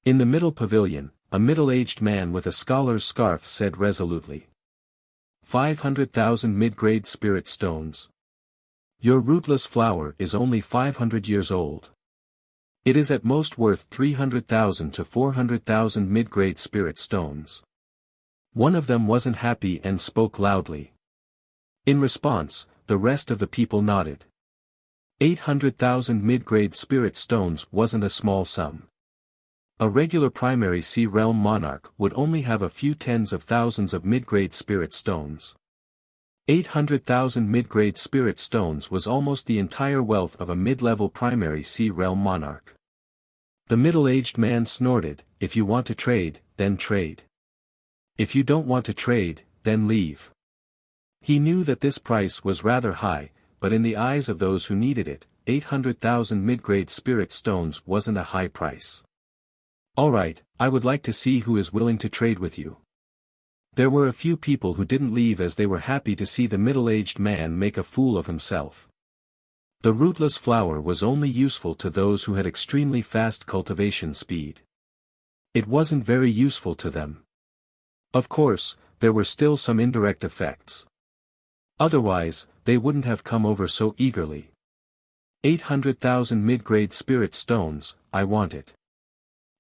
In the middle pavilion, a middle-aged man with a scholar's scarf said resolutely. 500,000 mid-grade spirit stones. Your rootless flower is only 500 years old. It is at most worth 300,000 to 400,000 mid-grade spirit stones. One of them wasn't happy and spoke loudly. In response, the rest of the people nodded. 800,000 mid-grade spirit stones wasn't a small sum. A regular primary Sea Realm monarch would only have a few tens of thousands of mid-grade spirit stones. 800,000 mid-grade spirit stones was almost the entire wealth of a mid-level primary Sea Realm monarch. The middle-aged man snorted, if you want to trade, then trade. If you don't want to trade, then leave. He knew that this price was rather high, but in the eyes of those who needed it, 800,000 mid-grade spirit stones wasn't a high price. Alright, I would like to see who is willing to trade with you. There were a few people who didn't leave as they were happy to see the middle-aged man make a fool of himself. The rootless flower was only useful to those who had extremely fast cultivation speed. It wasn't very useful to them. Of course, there were still some indirect effects. Otherwise, they wouldn't have come over so eagerly. 800,000 mid-grade spirit stones, I want it.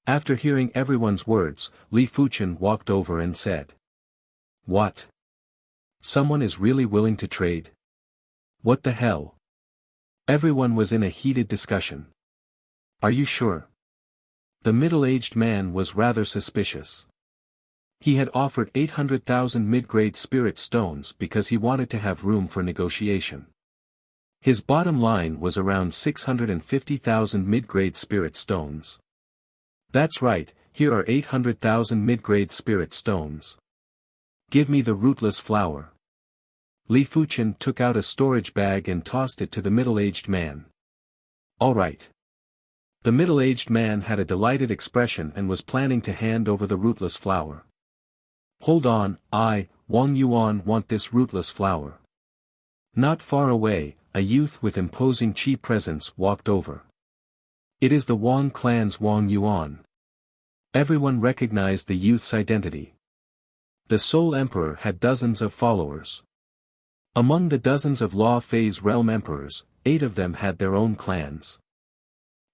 After hearing everyone's words, Li Fuchen walked over and said. What? Someone is really willing to trade? What the hell? Everyone was in a heated discussion. Are you sure? The middle-aged man was rather suspicious. He had offered 800,000 mid-grade spirit stones because he wanted to have room for negotiation. His bottom line was around 650,000 mid-grade spirit stones. That's right, here are 800,000 mid-grade spirit stones. Give me the rootless flower. Li Fuchen took out a storage bag and tossed it to the middle-aged man. All right. The middle-aged man had a delighted expression and was planning to hand over the rootless flower. Hold on, I, Wang Yuan, want this rootless flower. Not far away, a youth with imposing chi presence walked over. It is the Wang clan's Wang Yuan. Everyone recognized the youth's identity. The Soul Emperor had dozens of followers. Among the dozens of Law Phase Realm Emperors, 8 of them had their own clans.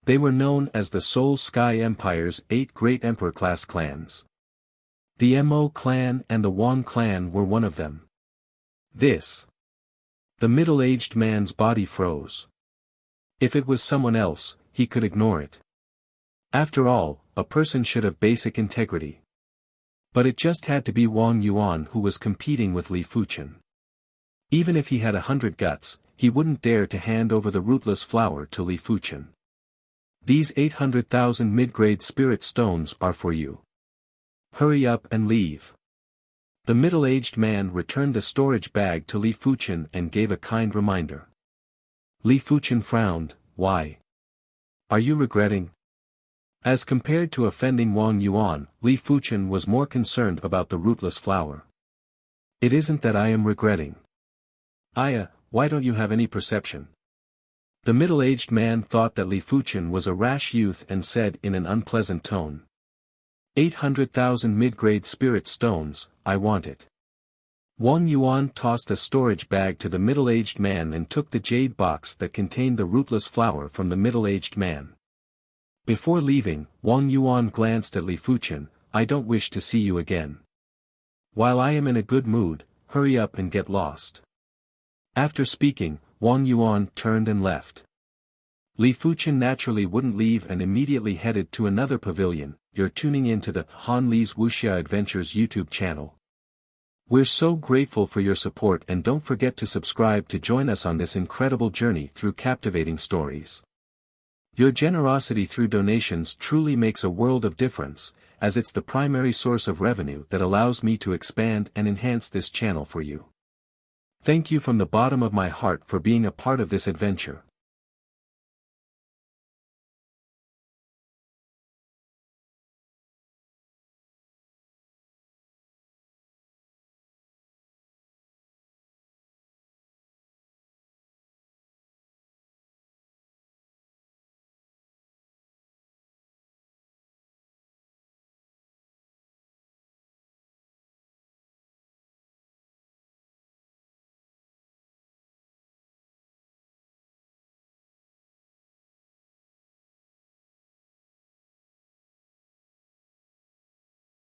They were known as the Seoul Sky Empire's 8 great emperor-class clans. The Mo clan and the Won clan were one of them. The middle-aged man's body froze. If it was someone else, he could ignore it. After all, a person should have basic integrity. But it just had to be Wang Yuan who was competing with Li Fuchen. Even if he had 100 guts, he wouldn't dare to hand over the rootless flower to Li Fuchen. These 800,000 mid-grade spirit stones are for you. Hurry up and leave. The middle-aged man returned the storage bag to Li Fuchen and gave a kind reminder. Li Fuchen frowned. Why? Are you regretting? As compared to offending Wang Yuan, Li Fuchen was more concerned about the rootless flower. It isn't that I am regretting. Why don't you have any perception? The middle-aged man thought that Li Fuchen was a rash youth and said in an unpleasant tone. 800,000 mid-grade spirit stones, I want it. Wang Yuan tossed a storage bag to the middle-aged man and took the jade box that contained the rootless flower from the middle-aged man. Before leaving, Wang Yuan glanced at Li Fuchen. I don't wish to see you again. While I am in a good mood, hurry up and get lost. After speaking, Wang Yuan turned and left. Li Fuchen naturally wouldn't leave and immediately headed to another pavilion. You're tuning in to the Han Li's Wuxia Adventures YouTube channel. We're so grateful for your support, and don't forget to subscribe to join us on this incredible journey through captivating stories. Your generosity through donations truly makes a world of difference, as it's the primary source of revenue that allows me to expand and enhance this channel for you. Thank you from the bottom of my heart for being a part of this adventure.